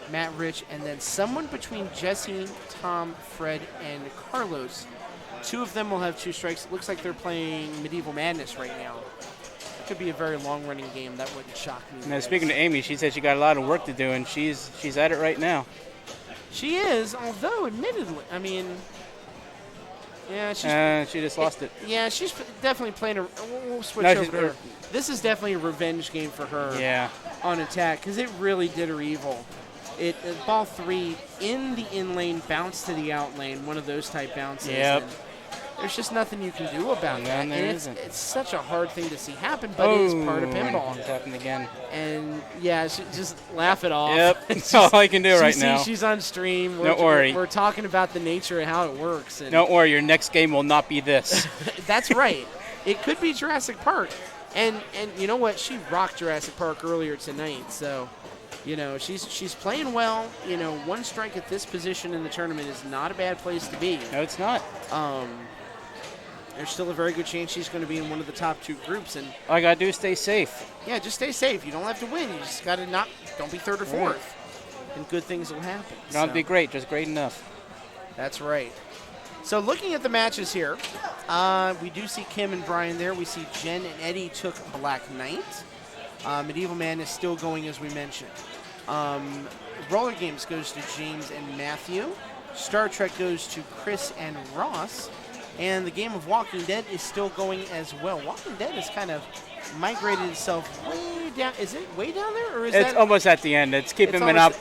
S1: Matt, Rich, and then someone between Jesse, Tom, Fred, and Carlos. 2 of them will have 2 strikes. It looks like they're playing Medieval Madness right now. It could be a very long-running game. That wouldn't shock me.
S7: Now, speaking to Amy, she said she got a lot of work to do, and she's at it right now.
S1: She is, although admittedly, I mean,
S7: yeah, she just lost it.
S1: Yeah, she's definitely playing we'll switch over to her. This is definitely a revenge game for her.
S7: Yeah.
S1: On attack, because it really did her evil. Ball 3 in the in lane, bounce to the out lane, one of those type bounces.
S7: Yep.
S1: there's just nothing you can do about
S7: No,
S1: that. And
S7: there
S1: it's,
S7: isn't.
S1: it's such a hard thing to see happen, but it is part of pinball.
S7: It's happened again.
S1: And yeah, just laugh it off.
S7: Yep, that's all I can do right now.
S1: She's on stream.
S7: Don't worry.
S1: We're talking about the nature of how it works. And
S7: Don't worry, your next game will not be this.
S1: that's right. It could be Jurassic Park. And you know what? She rocked Jurassic Park earlier tonight. So, you know, she's playing well. You know, one strike at this position in the tournament is not a bad place to be.
S7: No, it's not.
S1: There's still a very good chance she's going to be in one of the top 2 groups. And
S7: All I got to do is stay safe.
S1: yeah, just stay safe. You don't have to win. You just got to don't be 3rd or 4th.
S7: Right.
S1: And good things will happen.
S7: You don't have to be great, just great enough.
S1: That's right. So looking at the matches here, we do see Kim and Brian there. We see Jen and Eddie took Black Knight. Medieval Man is still going, as we mentioned. Roller Games goes to James and Matthew. Star Trek goes to Chris and Ross. And the game of Walking Dead is still going as well. Walking Dead has kind of migrated itself way down. Is it way down there? Or is
S7: It's
S1: that
S7: almost at the end. It's keeping
S1: It's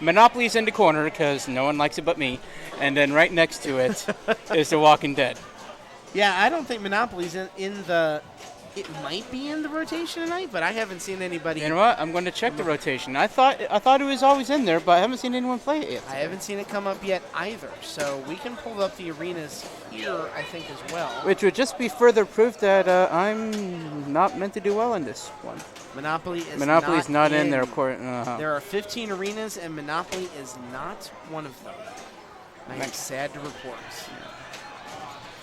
S7: Monopoly's in the corner because no one likes it but me. And then right next to it is The Walking Dead.
S1: Yeah, I don't think Monopoly's in the... It might be in the rotation tonight, but I haven't seen anybody...
S7: You know what? I'm going to check the rotation. I thought it was always in there, but I haven't seen anyone play it yet.
S1: I haven't seen it come up yet either. So we can pull up the arenas here, I think, as well.
S7: Which would just be further proof that I'm not meant to do well in this one.
S1: Monopoly's
S7: not in there, of course.
S1: There are 15 arenas, and Monopoly is not one of them. I am sad to report.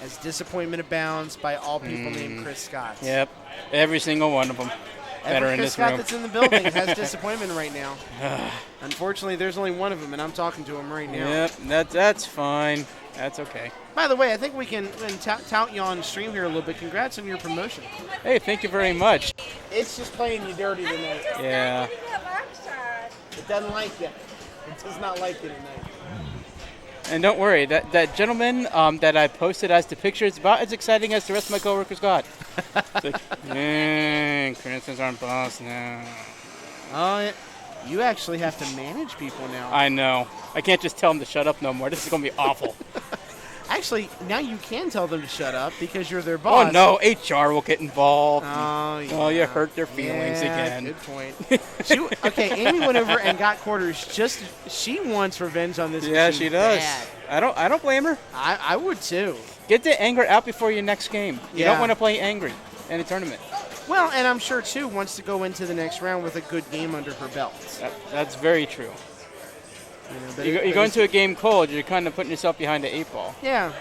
S1: As disappointment abounds by all people named Chris Scott.
S7: Yep, every single one of them that are in
S1: Chris
S7: this
S1: Scott
S7: room.
S1: that's in the building has disappointment right now. Unfortunately, there's only one of them, and I'm talking to him right now.
S7: Yep, that's fine. That's okay.
S1: By the way, I think we can tout you on stream here a little bit. Congrats on your promotion.
S7: Hey, thank you very much.
S1: It's just playing you dirty tonight.
S7: Yeah.
S1: It doesn't like it. It does not like you tonight.
S7: And don't worry, that gentleman that I posted as the picture is about as exciting as the rest of my coworkers got. It's like, Corinthians aren't boss now.
S1: Oh, you actually have to manage people now.
S7: I know. I can't just tell them to shut up no more. This is going to be awful.
S1: Actually, now you can tell them to shut up because you're their boss.
S7: Oh, no. HR will get involved.
S1: Oh, yeah.
S7: Oh, you hurt their feelings again.
S1: Good point. Okay, Amy went over and got quarters. She wants revenge on this.
S7: Yeah,
S1: machine
S7: she does.
S1: bad.
S7: I don't blame her.
S1: I would too.
S7: Get the anger out before your next game. You
S1: Yeah.
S7: don't want to play angry in a tournament.
S1: Well, and I'm sure too wants to go into the next round with a good game under her belt.
S7: That's very true.
S1: But
S7: You go into a game cold, you're kind of putting yourself behind the 8 ball.
S1: Yeah.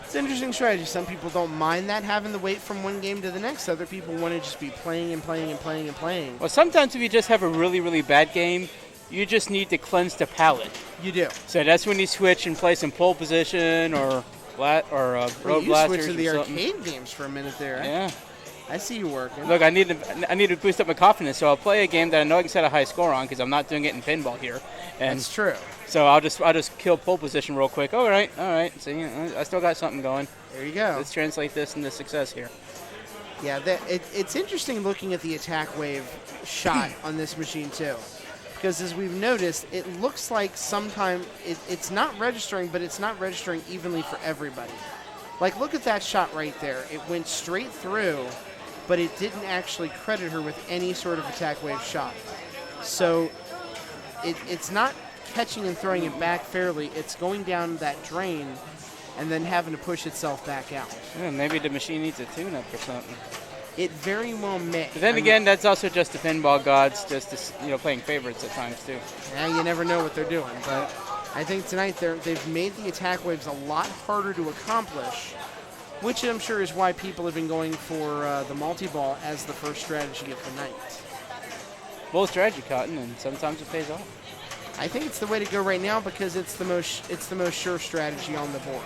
S1: It's an interesting strategy. Some people don't mind that, having to wait from one game to the next. Other people want to just be playing and playing and playing and playing.
S7: Well, sometimes if you just have a really, really bad game, you just need to cleanse the palate.
S1: You do.
S7: So that's when you switch and play some pole position or road
S1: You
S7: blasters
S1: switched to the
S7: or something.
S1: arcade games for a minute there.
S7: Yeah.
S1: I see you working.
S7: Look, I need to boost up my confidence, so I'll play a game that I know I can set a high score on because I'm not doing it in pinball here. And
S1: That's true.
S7: so I'll just kill pole position real quick. All right. See, I still got something going.
S1: There you go.
S7: Let's translate this into success here.
S1: Yeah, it's interesting looking at the attack wave shot on this machine too, because as we've noticed, it looks like sometimes it's not registering, but it's not registering evenly for everybody. Like, look at that shot right there. It went straight through, but it didn't actually credit her with any sort of attack wave shot. So it's not catching and throwing it back fairly. It's going down that drain and then having to push itself back out.
S7: Yeah, maybe the machine needs a tune-up or something.
S1: It very well may.
S7: But then again, that's also just the pinball gods just playing favorites at times too.
S1: Yeah, you never know what they're doing, but I think tonight they've made the attack waves a lot harder to accomplish, which I'm sure is why people have been going for the multi-ball as the first strategy of the night.
S7: Well, strategy, Cotton, and sometimes it pays off.
S1: I think it's the way to go right now because it's the most sure strategy on the board.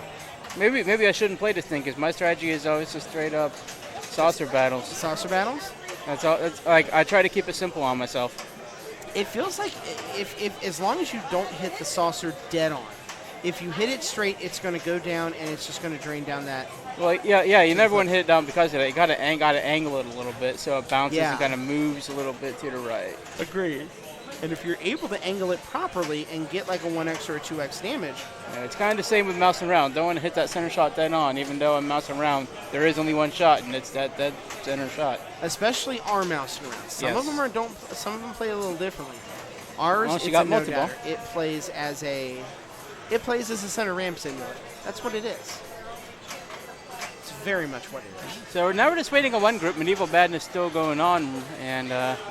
S7: Maybe I shouldn't play this thing because my strategy is always just straight up saucer battles.
S1: Saucer battles?
S7: That's all. That's like I try to keep it simple on myself.
S1: It feels like if as long as you don't hit the saucer dead on, if you hit it straight, it's going to go down and it's just going to drain down that.
S7: Well, yeah, you never want to hit it down because of that. You got to angle it a little bit so it bounces and kind of moves a little bit to the right.
S1: Agreed. And if you're able to angle it properly and get like a 1x or a 2x damage.
S7: Yeah, it's kind of the same with mousing around. Don't want to hit that center shot dead on, even though I'm mousing around. There is only one shot, and it's that center shot.
S1: Especially our mousing around. Some
S7: Yes.
S1: of them some of them play a little differently. Ours,
S7: Unless you
S1: it's
S7: got
S1: a
S7: multiple.
S1: no-doubter. It plays as a center ramp simulator. That's what it is. It's very much what it is.
S7: So now we're just waiting on one group. Medieval Madness still going on, and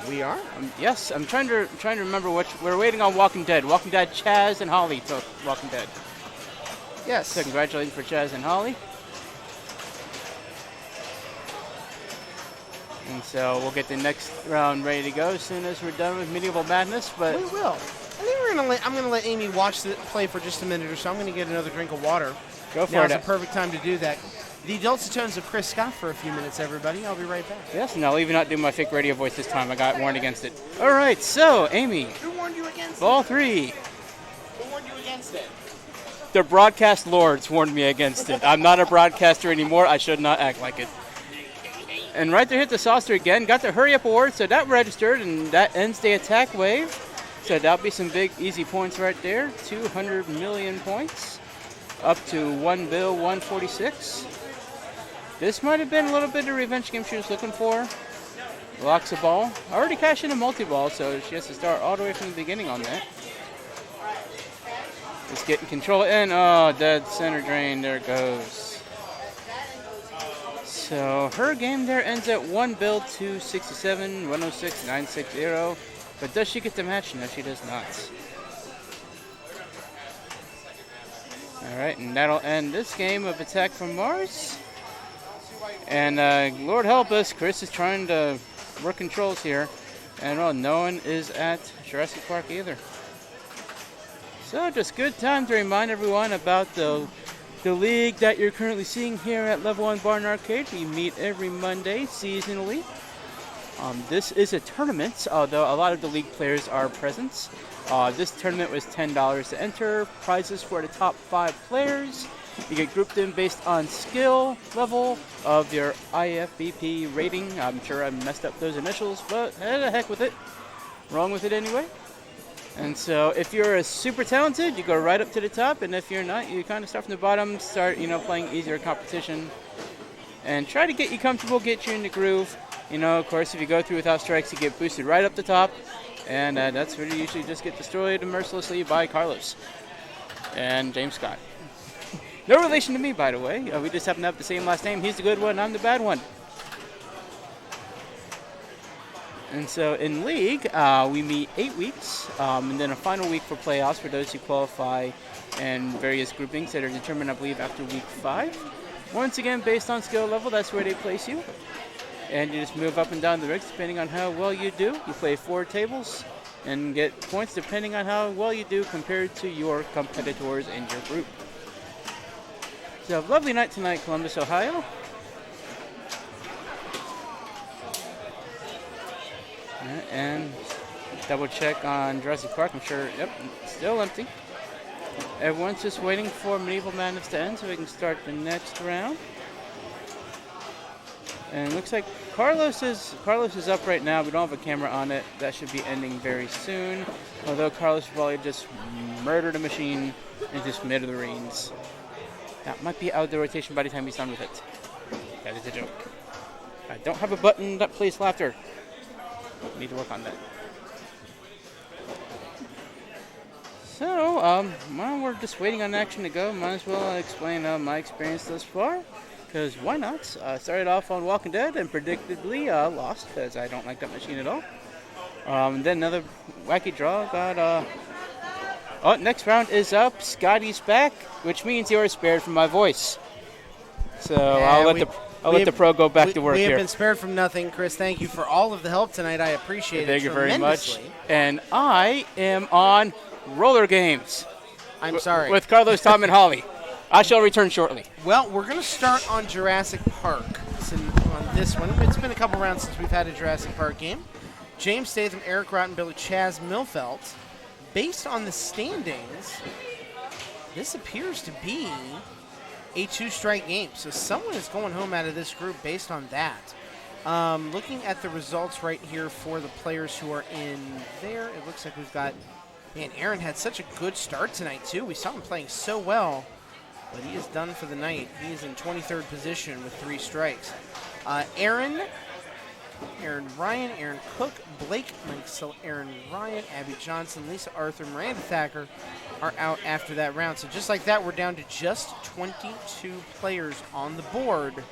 S1: We are?
S7: yes, I'm trying to remember which. We're waiting on Walking Dead. Walking Dead, Chaz and Holly took Walking Dead.
S1: Yes.
S7: So congratulations for Chaz and Holly. And so we'll get the next round ready to go as soon as we're done with Medieval Madness. But
S1: We will. I think I'm gonna let Amy watch the play for just a minute or so. I'm gonna get another drink of water.
S7: go for
S1: Now's
S7: it.
S1: the perfect time to do that. The dulcet tones of Chris Scott for a few minutes, everybody. I'll be right back.
S7: Yes, and I'll even not do my fake radio voice this time. I got warned against it. All right, so Amy,
S1: Who warned you against
S7: ball 3.
S1: it? Who warned you against it?
S7: The broadcast lords warned me against it. I'm not a broadcaster anymore. I should not act like it. And right there hit the saucer again. Got the hurry up award, so that registered, and that ends the attack wave. So that'll be some big easy points right there. 200 million points. Up to 1,146,000,000. This might have been a little bit of revenge game she was looking for. Locks a ball. Already cashed in a multi-ball, so she has to start all the way from the beginning on that. Just getting control in. Oh, dead center drain. There it goes. So her game there ends at 1,267,000,000, 106,960. But does she get the match? No, she does not. All right, and that'll end this game of Attack from Mars. And Lord help us, Chris is trying to work controls here. And well, no one is at Jurassic Park either. So just good time to remind everyone about the league that you're currently seeing here at Level 1 Bar and Arcade. We meet every Monday seasonally. This is a tournament, although a lot of the league players are present. This tournament was $10 to enter. Prizes for the top 5 players. You get grouped in based on skill level of your IFBB rating. I'm sure I messed up those initials, but the heck with it. Wrong with it anyway. And so if you're super talented, you go right up to the top, and if you're not, you kind of start from the bottom, start playing easier competition, and try to get you comfortable, get you in the groove. Of course, if you go through without strikes, you get boosted right up the top, and that's where you usually just get destroyed mercilessly by Carlos and James Scott. No relation to me, by the way. We just happen to have the same last name. He's the good one, I'm the bad one. And so in League, we meet 8 weeks, and then a final week for playoffs for those who qualify in various groupings that are determined, I believe, after week 5. Once again, based on skill level, that's where they place you. And you just move up and down the ranks depending on how well you do. You play 4 tables and get points depending on how well you do compared to your competitors in your group. So have a lovely night tonight, Columbus, Ohio. And double check on Jurassic Park. I'm sure, yep, still empty. Everyone's just waiting for Medieval Madness to end so we can start the next round. And it looks like Carlos is up right now. We don't have a camera on it. That should be ending very soon. Although Carlos probably just murdered a machine into smithereens. That might be out of the rotation by the time he's done with it. That is a joke. I don't have a button that plays laughter. Need to work on that. So, while we're just waiting on action to go, might as well explain my experience thus far. Because why not? Started off on Walking Dead and predictably lost because I don't like that machine at all. Then another wacky draw got next round is up. Scotty's back, which means you're spared from my voice. So I'll let the pro go back to work here.
S1: We have been spared from nothing, Chris. Thank you for all of the help tonight. I appreciate it tremendously.
S7: Thank you very much. And I am on roller games.
S1: I'm sorry.
S7: With Carlos, Tom, and Holly. I shall return shortly.
S1: Well, we're going to start on Jurassic Park. On this one, it's been a couple rounds since we've had a Jurassic Park game. James Statham, Eric Rottenbilly, Chaz Milfelt. Based on the standings, this appears to be a 2-strike game. So someone is going home out of this group based on that. Looking at the results right here for the players who are in there, it looks like we've got, man, Aaron had such a good start tonight, too. We saw him playing so well, but he is done for the night. He is in 23rd position with 3 strikes. Aaron Ryan, Aaron Cook, Blake Monksell, Aaron Ryan, Abby Johnson, Lisa Arthur, Miranda Thacker are out after that round. So just like that, we're down to just 22 players on the board.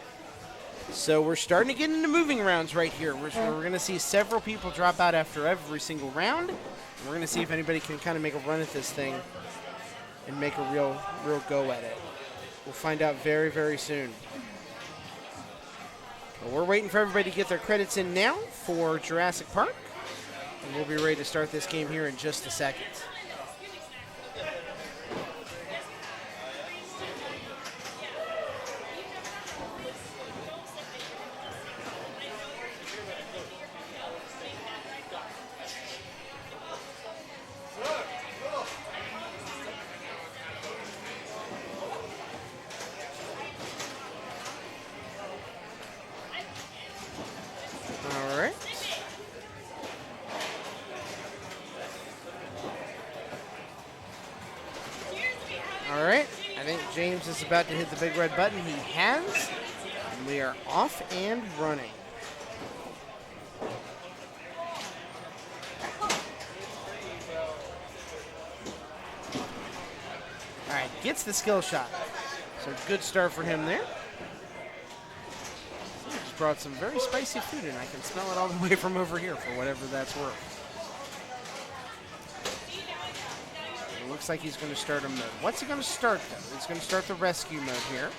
S1: So we're starting to get into moving rounds right here. We're going to see several people drop out after every single round. And we're going to see if anybody can kind of make a run at this thing and make a real go at it. We'll find out very, very soon. But we're waiting for everybody to get their credits in now for Jurassic Park. And we'll be ready to start this game here in just a second. James is about to hit the big red button. He has. And we are off and running. All right, gets the skill shot. So good start for him there. He just brought some very spicy food in. I can smell it all the way from over here for whatever that's worth. Looks like he's going to start a mode. What's he going to start, though? He's going to start the rescue mode here.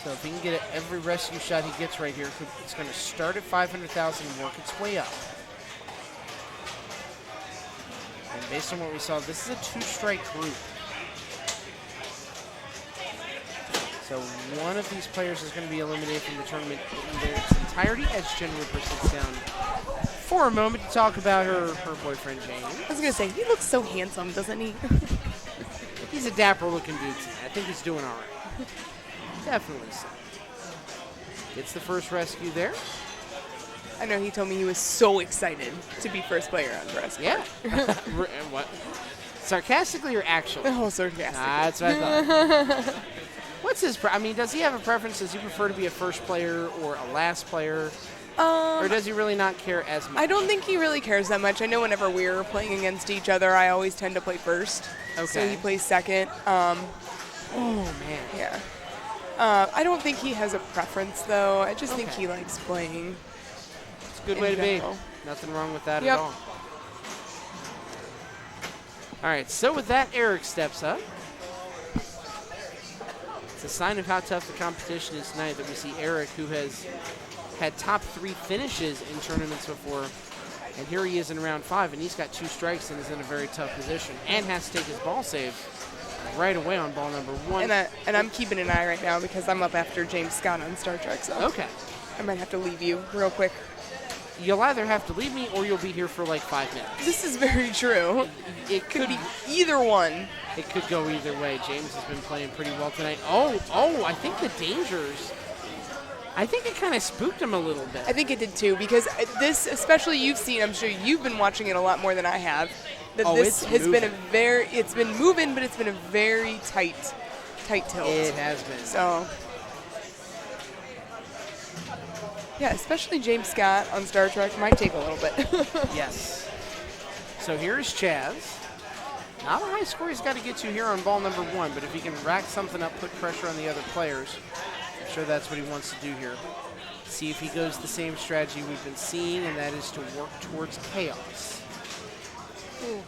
S1: So if he can get every rescue shot he gets right here, it's going to start at 500,000 and work its way up. And based on what we saw, this is a 2-strike group. So one of these players is going to be eliminated from the tournament in its entirety as Jen Ripper sits down for a moment to talk about her boyfriend, James.
S6: I was going to say, he looks so handsome, doesn't he?
S1: He's a dapper-looking dude tonight. I think he's doing all right. Definitely so. Gets the first rescue there.
S6: I know he told me he was so excited to be first player on Jurassic.
S1: Yeah. What? Sarcastically or actually?
S6: Oh, sarcastically.
S1: That's what I thought. What's his does he have a preference? Does he prefer to be a first player or a last player? Or does he really not care as much?
S6: I don't think he really cares that much. I know whenever we're playing against each other, I always tend to play first.
S1: Okay.
S6: So he plays second.
S1: Oh, man.
S6: Yeah. I don't think he has a preference, though. I just think he likes playing.
S1: It's a good way to be. Nothing wrong with that at all. All right, so with that, Eric steps up. It's a sign of how tough the competition is tonight that we see Eric, who has had top 3 finishes in tournaments before, and here he is in round 5, and he's got 2 strikes and is in a very tough position, and has to take his ball save right away on ball number 1.
S6: And I'm keeping an eye right now because I'm up after James Scott on Star Trek, so
S1: okay.
S6: I might have to leave you real quick.
S1: You'll either have to leave me or you'll be here for like 5 minutes.
S6: This is very true. It could be either one.
S1: It could go either way. James has been playing pretty well tonight. Oh, I think the dangers. I think it kind of spooked him a little bit.
S6: I think it did too, because this, especially you've seen, I'm sure you've been watching it a lot more than I have. This has been it's been moving, but it's been a very tight tilt.
S1: It has been.
S6: So, yeah, especially James Scott on Star Trek might take a little bit.
S1: Yes. So here's Chaz. Not a high score he's got to get to here on ball number 1, but if he can rack something up, put pressure on the other players, I'm sure that's what he wants to do here. See if he goes the same strategy we've been seeing, and that is to work towards chaos.
S6: Ooh.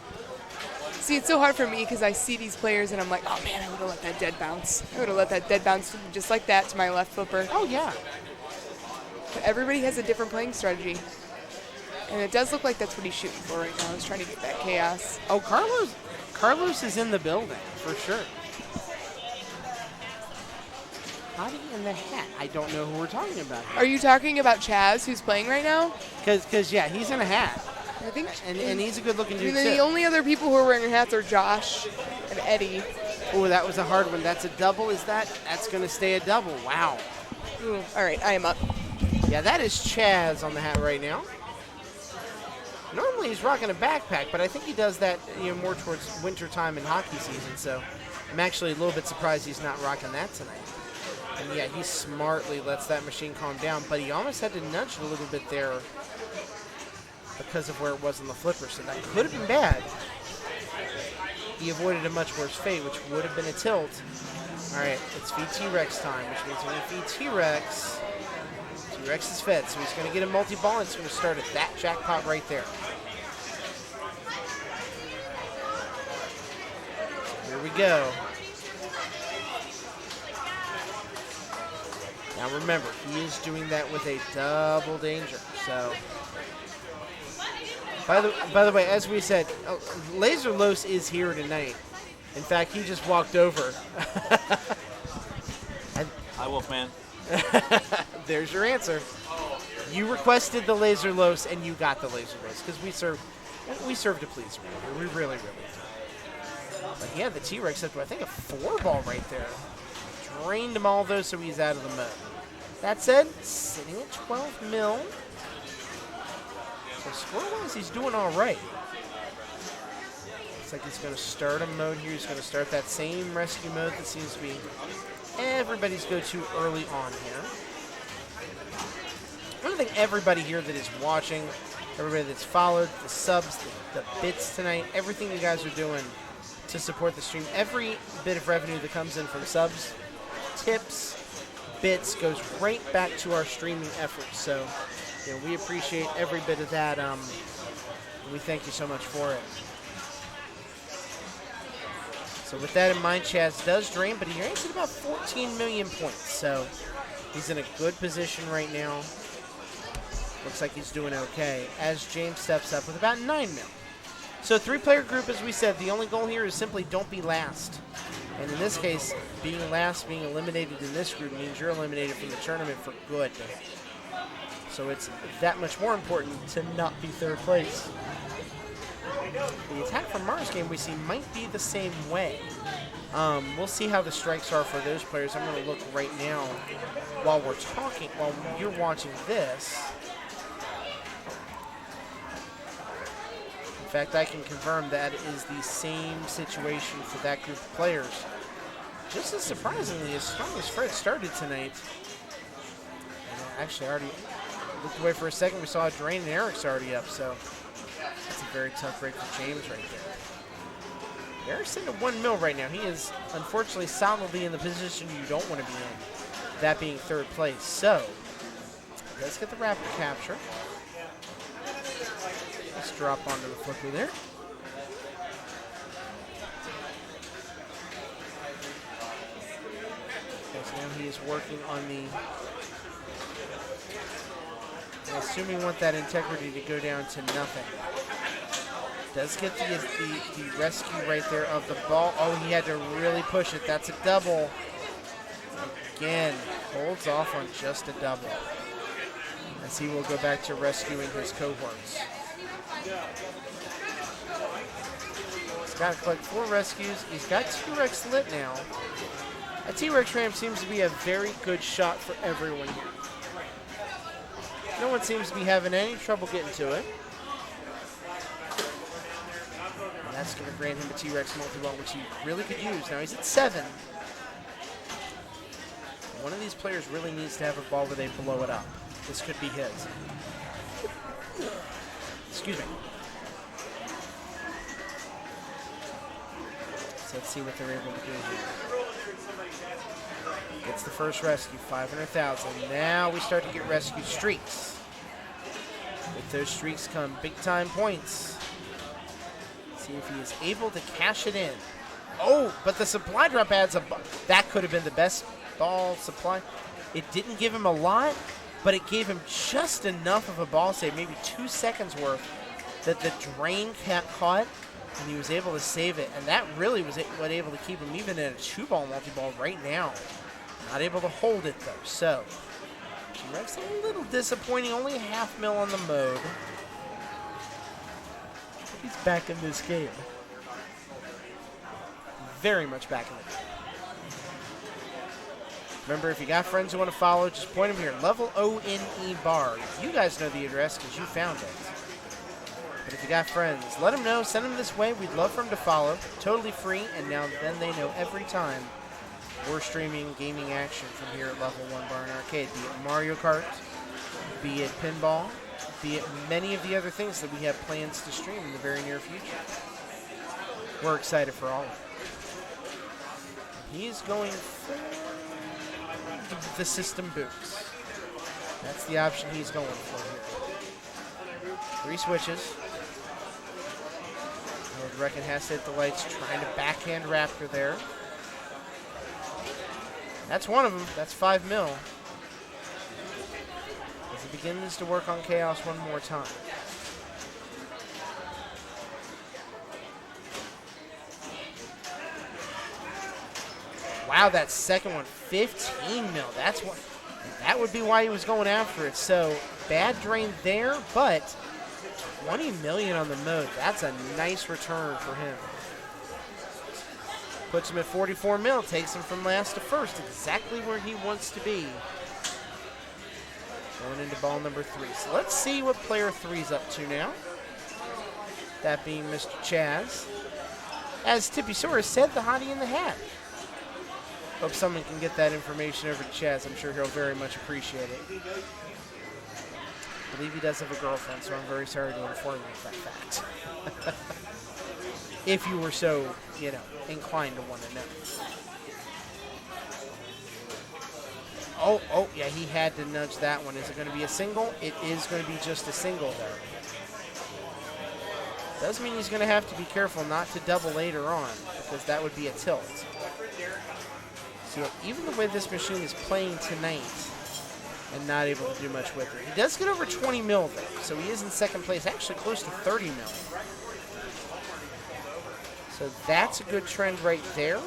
S6: See, it's so hard for me because I see these players and I'm like, oh man, I would have let that dead bounce. I would have let that dead bounce just like that to my left flipper.
S1: Oh, yeah.
S6: But everybody has a different playing strategy. And it does look like that's what he's shooting for right now. He's trying to get that chaos.
S1: Oh, Carlos is in the building, for sure. Hottie in the Hat. I don't know who we're talking about.
S6: Are you talking about Chaz, who's playing right now?
S1: Because yeah, he's in a hat.
S6: I think.
S1: And he's a good-looking
S6: I
S1: dude,
S6: mean,
S1: too.
S6: the only other people who are wearing hats are Josh and Eddie.
S1: Oh, that was a hard one. That's a double, is that? That's going to stay a double. Wow.
S6: Ooh, all right, I am up.
S1: Yeah, that is Chaz on the hat right now. Normally he's rocking a backpack, but I think he does that more towards winter time and hockey season, so I'm actually a little bit surprised he's not rocking that tonight. And yeah, he smartly lets that machine calm down, but he almost had to nudge it a little bit there because of where it was on the flipper, so that could have been bad. He avoided a much worse fate, which would have been a tilt. All right, it's feed T-Rex time, which means when we feed T-Rex, T-Rex is fed, so he's going to get a multi-ball, and it's going to start at that jackpot right there. Here we go. Now remember, he is doing that with a double danger. So, by the way, as we said, Laser Los is here tonight. In fact, he just walked over.
S8: Hi, Wolfman.
S1: There's your answer. You requested the Laser Los, and you got the Laser Los because we serve to please. We really did. But yeah, the T-Rex up to, I think, a 4-ball right there. Drained him all those, so he's out of the mode. That said, sitting at 12 mil. So score-wise, he's doing all right. Looks like he's going to start a mode here. He's going to start that same rescue mode that seems to be everybody's go-to early on here. I don't think everybody here that is watching, everybody that's followed, the subs, the bits tonight, everything you guys are doing to support the stream, every bit of revenue that comes in from subs, tips, bits goes right back to our streaming efforts. So, we appreciate every bit of that. We thank you so much for it. So with that in mind, Chaz does drain, but he ranks at about 14 million points. So he's in a good position right now. Looks like he's doing okay as James steps up with about 9 mil. So 3-player group, as we said, the only goal here is simply don't be last. And in this case, being last, being eliminated in this group means you're eliminated from the tournament for good. So it's that much more important to not be 3rd place. The attack from Mars game we see might be the same way. We'll see how the strikes are for those players. I'm going to look right now while we're talking, while you're watching this. In fact, I can confirm that is the same situation for that group of players. Just as surprisingly, as strong as Fred started tonight. Actually, I already looked away for a second. We saw a drain and Eric's already up, so that's a very tough break for James right there. Eric's sitting at 1 mil right now. He is, unfortunately, solidly in the position you don't want to be in, that being 3rd place. So, let's get the Raptor capture. Let's drop onto the flipper there. So now he is working on the, I assume we want that integrity to go down to nothing. Does get the rescue right there of the ball. Oh, he had to really push it. That's a double. Again, holds off on just a double. As he will go back to rescuing his cohorts. He's got to collect 4 rescues. He's got T-Rex lit now. A T-Rex ramp seems to be a very good shot for everyone here. No one seems to be having any trouble getting to it. And that's going to grant him a T-Rex multi-ball, which he really could use. Now he's at 7. One of these players really needs to have a ball where they blow it up. This could be his. Excuse me. So let's see what they're able to do here. Gets the first rescue, 500,000. Now we start to get rescue streaks. With those streaks come big-time points. See if he is able to cash it in. Oh, but the supply drop adds a... That could have been the best ball supply. It didn't give him a lot, but it gave him just enough of a ball save, maybe 2 seconds worth, that the drain caught, and he was able to save it. And that really was what able to keep him even in a 2-ball multi-ball right now. Not able to hold it, though. So, T-Rex a little disappointing. Only a half mil on the mode. He's back in this game. Very much back in the game. Remember, if you got friends who want to follow, just point them here. Level ONE bar. You guys know the address because you found it. But if you got friends, let them know. Send them this way. We'd love for them to follow. Totally free. And now then they know every time we're streaming gaming action from here at Level 1 Bar and Arcade. Be it Mario Kart, be it pinball, be it many of the other things that we have plans to stream in the very near future. We're excited for all of it. He's going for the system boots. That's the option he's going for here. 3 switches. I would reckon has to hit the lights, trying to backhand Raptor there. That's one of them. That's 5 mil. As he begins to work on Chaos one more time. Wow, that second one, 15 mil. That's what. That would be why he was going after it. So bad drain there, but 20 million on the mode. That's a nice return for him. Puts him at 44 mil, takes him from last to first, exactly where he wants to be. Going into ball number 3. So let's see what player 3's up to now. That being Mr. Chaz. As Tippy Sora said, the hottie in the hat. Hope someone can get that information over to Chaz. I'm sure he'll very much appreciate it. I believe he does have a girlfriend, so I'm very sorry to inform you of that fact. If you were so, inclined to want to know. Oh, yeah, he had to nudge that one. Is it going to be a single? It is going to be just a single there. Does mean he's going to have to be careful not to double later on, because that would be a tilt. So even the way this machine is playing tonight, and not able to do much with it. He does get over 20 mil, though, so he is in second place, actually close to 30 mil. So that's a good trend right there.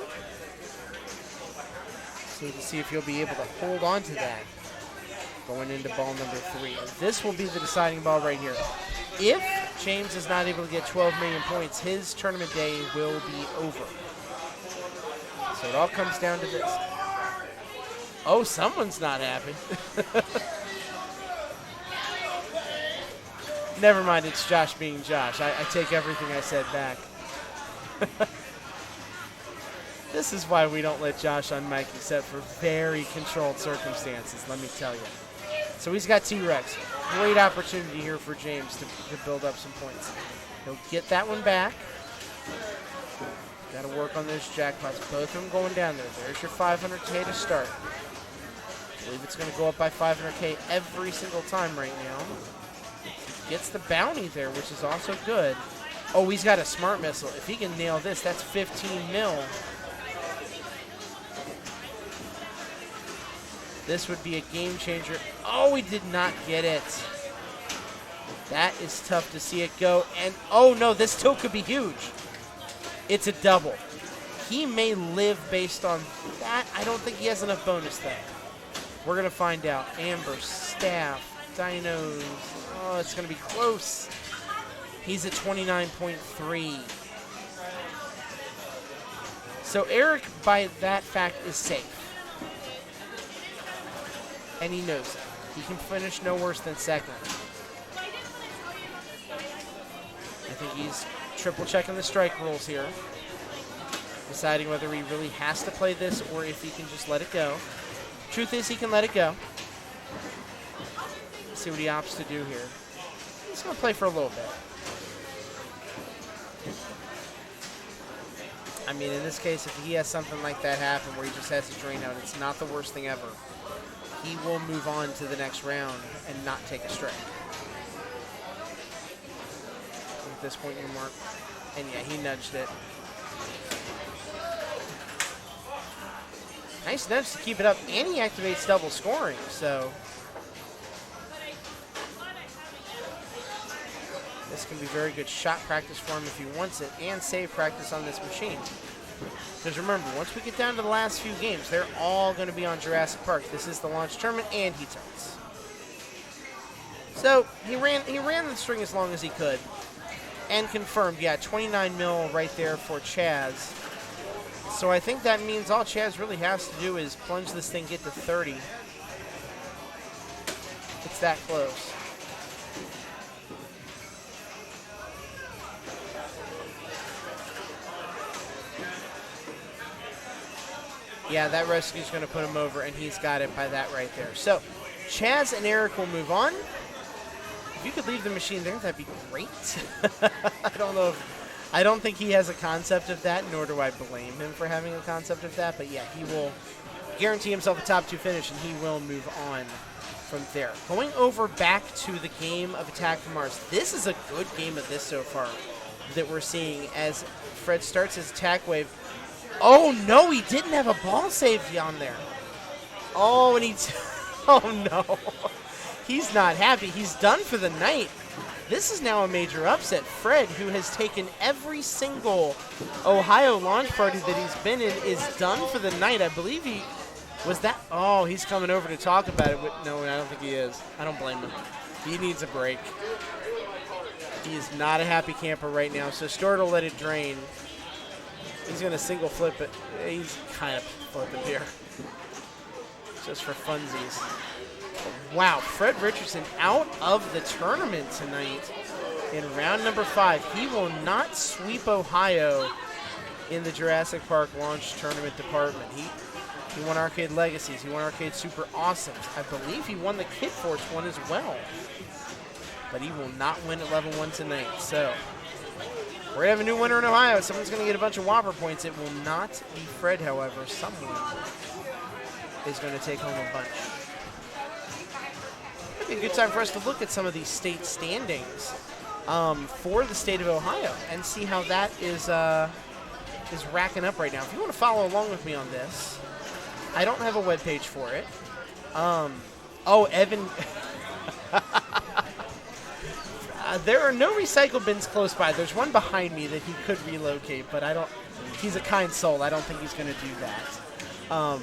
S1: So we can see if he'll be able to hold on to that going into ball number 3. And this will be the deciding ball right here. If James is not able to get 12 million points, his tournament day will be over. So it all comes down to this. Oh, someone's not happy. Never mind, it's Josh being Josh. I take everything I said back. This is why we don't let Josh on mic except for very controlled circumstances, let me tell you. So he's got T-Rex. Great opportunity here for James to build up some points. He'll get that one back. Got to work on those jackpots. Both of them going down there. There's your 500K to start. I believe it's going to go up by 500K every single time right now. Gets the bounty there, which is also good. Oh, he's got a smart missile. If he can nail this, that's 15 mil. This would be a game changer. Oh, he did not get it. That is tough to see it go. And, oh no, this still could be huge. It's a double. He may live based on that. I don't think he has enough bonus though. We're going to find out. Amber, Staff, Dinos. Oh, it's going to be close. He's at 29.3. So Eric, by that fact, is safe. And he knows it. He can finish no worse than second. I think he's triple checking the strike rules here. Deciding whether he really has to play this or if he can just let it go. Truth is, he can let it go. Let's see what he opts to do here. He's going to play for a little bit. I mean, in this case, if he has something like that happen where he just has to drain out, it's not the worst thing ever. He will move on to the next round and not take a strike. At this point in the mark. And yeah, he nudged it. Nice nudge to keep it up, and he activates double scoring, so this can be very good shot practice for him if he wants it, and save practice on this machine. Because remember, once we get down to the last few games, they're all going to be on Jurassic Park. This is the launch tournament, and he turns. So he ran the string as long as he could, and confirmed. Yeah, 29 mil right there for Chaz. So I think that means all Chaz really has to do is plunge this thing, get to 30. It's that close. Yeah, that rescue's going to put him over, and he's got it by that right there. So Chaz and Eric will move on. If you could leave the machine there, that'd be great. I don't think he has a concept of that, nor do I blame him for having a concept of that. But yeah, he will guarantee himself a top 2 finish, and he will move on from there. Going over back to the game of Attack from Mars. This is a good game of this so far that we're seeing as Fred starts his attack wave. Oh no, he didn't have a ball save on there. Oh, and oh no. He's not happy. He's done for the night. This is now a major upset. Fred, who has taken every single Ohio launch party that he's been in, is done for the night. I believe he was that. Oh, he's coming over to talk about it. But no, I don't think he is. I don't blame him. He needs a break. He is not a happy camper right now. So Stewart will let it drain. He's going to single flip it. He's kind of flipping here. Just for funsies. Wow, Fred Richardson out of the tournament tonight in round number 5. He will not sweep Ohio in the Jurassic Park launch tournament department. He won Arcade Legacies. He won Arcade Super Awesomes. I believe he won the Kid Force one as well. But he will not win at level 1 tonight. So we're going to have a new winner in Ohio. Someone's going to get a bunch of Whopper points. It will not be Fred, however. Someone is going to take home a bunch. It'd be a good time for us to look at some of these state standings for the state of Ohio and see how that is racking up right now. If you want to follow along with me on this, I don't have a webpage for it. Oh, Evan. There are no recycle bins close by. There's one behind me that he could relocate, but I don't. He's a kind soul. I don't think he's going to do that.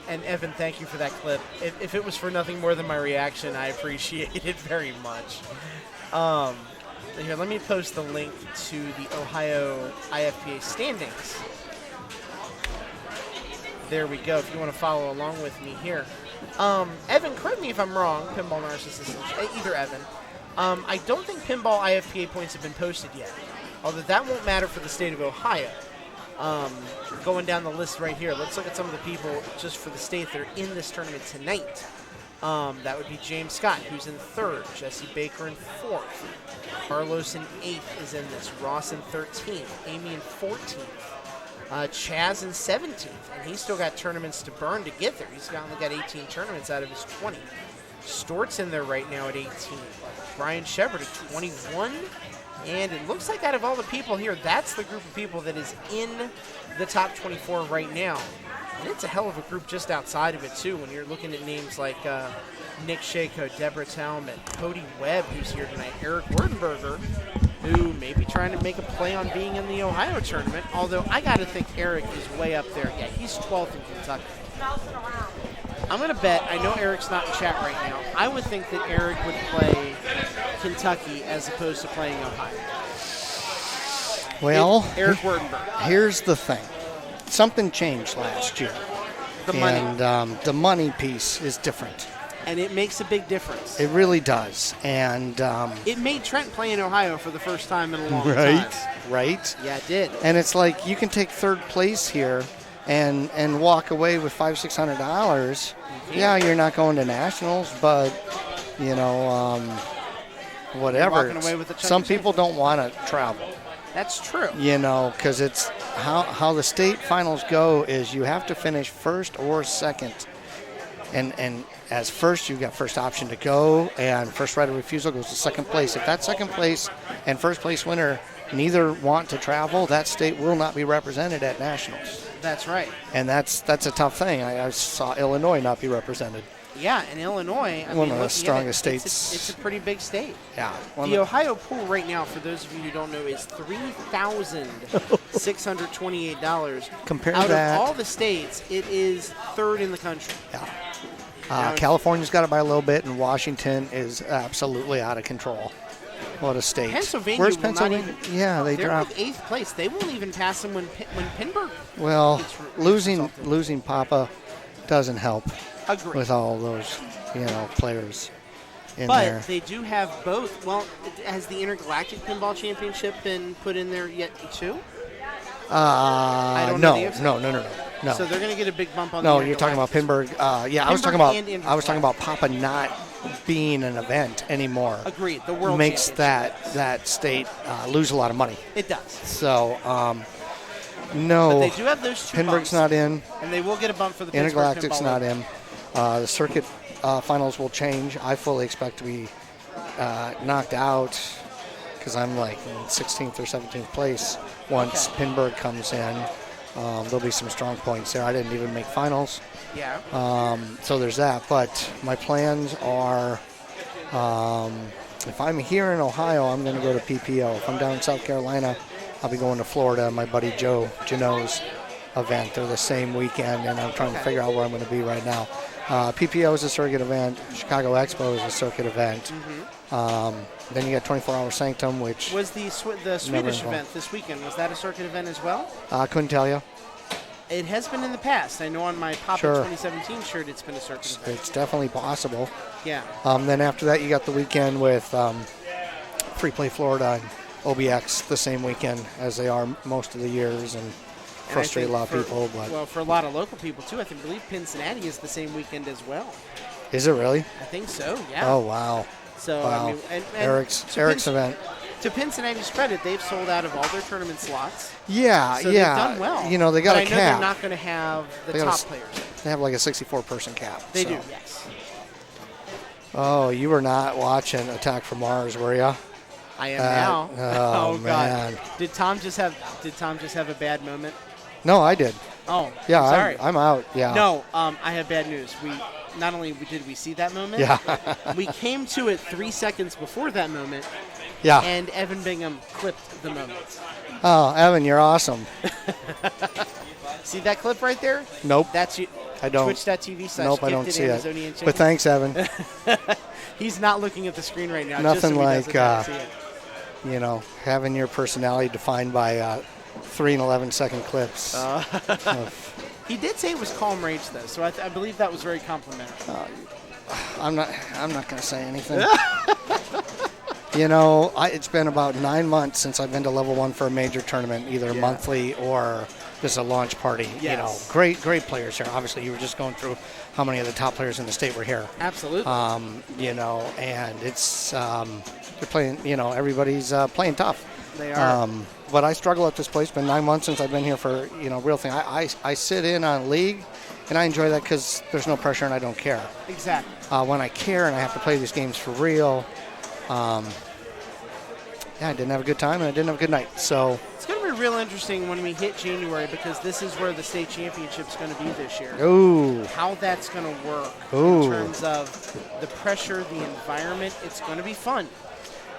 S1: And Evan, thank you for that clip. If it was for nothing more than my reaction, I appreciate it very much. Here, let me post the link to the Ohio IFPA standings. There we go. If you want to follow along with me here. Evan, correct me if I'm wrong, Pinball Narcissist, either Evan. I don't think Pinball IFPA points have been posted yet, although that won't matter for the state of Ohio. Going down the list right here, let's look at some of the people just for the state that are in this tournament tonight. That would be James Scott, who's in 3rd, Jesse Baker in 4th, Carlos in 8th is in this, Ross in 13th, Amy in 14th, Chaz in 17th, and he's still got tournaments to burn to get there. He's only got 18 tournaments out of his 20. Stort's in there right now at 18. Brian Shepard at 21. And it looks like out of all the people here, that's the group of people that is in the top 24 right now. And it's a hell of a group just outside of it, too, when you're looking at names like Nick Shako, Deborah Talman, Cody Webb, who's here tonight, Eric Werdenberger, who may be trying to make a play on being in the Ohio tournament, although I got to think Eric is way up there. Yeah, he's 12th in Kentucky. I'm going to bet, I know Eric's not in chat right now, I would think that Eric would play Kentucky as opposed to playing Ohio.
S5: Well,
S1: Eric Werdenberg.
S5: Here's the thing. Something changed last year.
S1: The money.
S5: And the money piece is different.
S1: And it makes a big difference.
S5: It really does. And
S1: it made Trent play in Ohio for the first time in a long time.
S5: Right.
S1: Yeah, it did.
S5: And it's like you can take 3rd place here and walk away with $500-600. Mm-hmm. Yeah, you're not going to nationals, but you know, whatever.
S1: Walking away with a
S5: some people don't want to travel.
S1: That's true.
S5: You know, because it's how the state finals go is you have to finish 1st or 2nd. And as first, you got first option to go, and first right of refusal goes to 2nd place. If that 2nd place and 1st place winner neither want to travel, that state will not be represented at nationals.
S1: That's right.
S5: And that's a tough thing. I saw Illinois not be represented.
S1: Yeah, and Illinois,
S5: One of the strongest states.
S1: It's a pretty big state.
S5: Yeah.
S1: The Ohio pool right now, for those of you who don't know, is $3,628.
S5: Compare
S1: Out
S5: that.
S1: of all the states, it is third in the country.
S5: Yeah. California's got it by a little bit, and Washington is absolutely out of control. What a state.
S1: Pennsylvania.
S5: Where's
S1: will
S5: Pennsylvania?
S1: Not even,
S5: yeah,
S1: they're
S5: dropped.
S1: like 8th place. They won't even pass them when Pinburg.
S5: Well,
S1: gets
S5: losing Papa doesn't help
S1: Agreed.
S5: with all those players in
S1: But
S5: there.
S1: they do have both. Well, has the Intergalactic Pinball Championship been put in there yet too? I don't know the answer.
S5: No.
S1: So they're going to get a big bump on.
S5: No,
S1: the
S5: you're talking about
S1: Intergalactic.
S5: Pinburg. I was talking about Papa not being an event anymore.
S1: Agreed. The World
S5: makes
S1: Championship.
S5: that state lose a lot of money.
S1: It does.
S5: So no.
S1: But they do have those two
S5: Pinburg's
S1: bumps,
S5: not in.
S1: and they will get a bump for the Pittsburgh
S5: Intergalactic's
S1: Pinball
S5: not
S1: League.
S5: in. The circuit finals will change. I fully expect to be knocked out because I'm like in 16th or 17th place once Pinburg comes in. There'll be some strong points there. I didn't even make finals.
S1: Yeah.
S5: So there's that. But my plans are, if I'm here in Ohio, I'm going to go to PPO. If I'm down in South Carolina, I'll be going to Florida. My buddy Joe Janot's event. They're the same weekend, and I'm trying to figure out where I'm going to be right now. PPO is a circuit event. Chicago Expo is a circuit event. Then you got 24-Hour Sanctum, which
S1: was the Swedish event this weekend. Was that a circuit event as well?
S5: I couldn't tell you.
S1: It has been in the past. I know on my Pop
S5: Sure.
S1: 2017 shirt, it's been a circuit event.
S5: It's definitely possible.
S1: Yeah.
S5: Then after that, you got the weekend with Free Play Florida and OBX the same weekend as they are most of the years, and frustrate a lot of people. But
S1: well, for a lot of local people too, I believe Cincinnati is the same weekend as well.
S5: Is it really?
S1: I think so. Yeah.
S5: Oh wow.
S1: So
S5: Wow.
S1: I mean, and
S5: Eric's event.
S1: To Cincinnati's credit, they've sold out of all their tournament slots.
S5: Yeah,
S1: So
S5: yeah.
S1: they've done well.
S5: They got
S1: but
S5: a
S1: I know
S5: cap.
S1: they're not going to have the
S5: They got
S1: top
S5: a-
S1: players.
S5: They have like a 64-person cap.
S1: They
S5: so.
S1: do. Yes.
S5: Oh, you were not watching Attack from Mars, were you?
S1: I am now.
S5: Oh, man.
S1: God. Did Tom just have a bad moment?
S5: No, I did.
S1: Oh,
S5: Yeah,
S1: I'm sorry.
S5: I'm out. Yeah.
S1: No, I have bad news. We not only did we see that moment,
S5: Yeah.
S1: we came to it 3 seconds before that moment,
S5: Yeah.
S1: and Evan Bingham clipped the moment.
S5: Oh, Evan, you're awesome.
S1: See that clip right there?
S5: Nope.
S1: That's you.
S5: I don't.
S1: Twitch.tv/.
S5: Nope, I don't see it.
S1: Amazonian
S5: But thanks, Evan.
S1: He's not looking at the screen right now.
S5: Nothing
S1: just so he
S5: like,
S1: doesn't see it.
S5: Having your personality defined by 3 and 11-second clips.
S1: He did say it was calm rage though, so I believe that was very complimentary.
S5: I'm not going to say anything. It's been about 9 months since I've been to level 1 for a major tournament, either monthly or just a launch party.
S1: Yes.
S5: Great players here. Obviously, you were just going through how many of the top players in the state were here.
S1: Absolutely.
S5: And it's they're playing. Everybody's playing tough.
S1: They are.
S5: But I struggle at this place. It's been 9 months since I've been here for real thing. I sit in on league, and I enjoy that because there's no pressure and I don't care.
S1: Exactly.
S5: When I care and I have to play these games for real, I didn't have a good time and I didn't have a good night. So
S1: It's going to be real interesting when we hit January because this is where the state championship's going to be this year.
S5: ooh,
S1: How that's going to work
S5: Ooh.
S1: in terms of the pressure, the environment. It's going to be fun.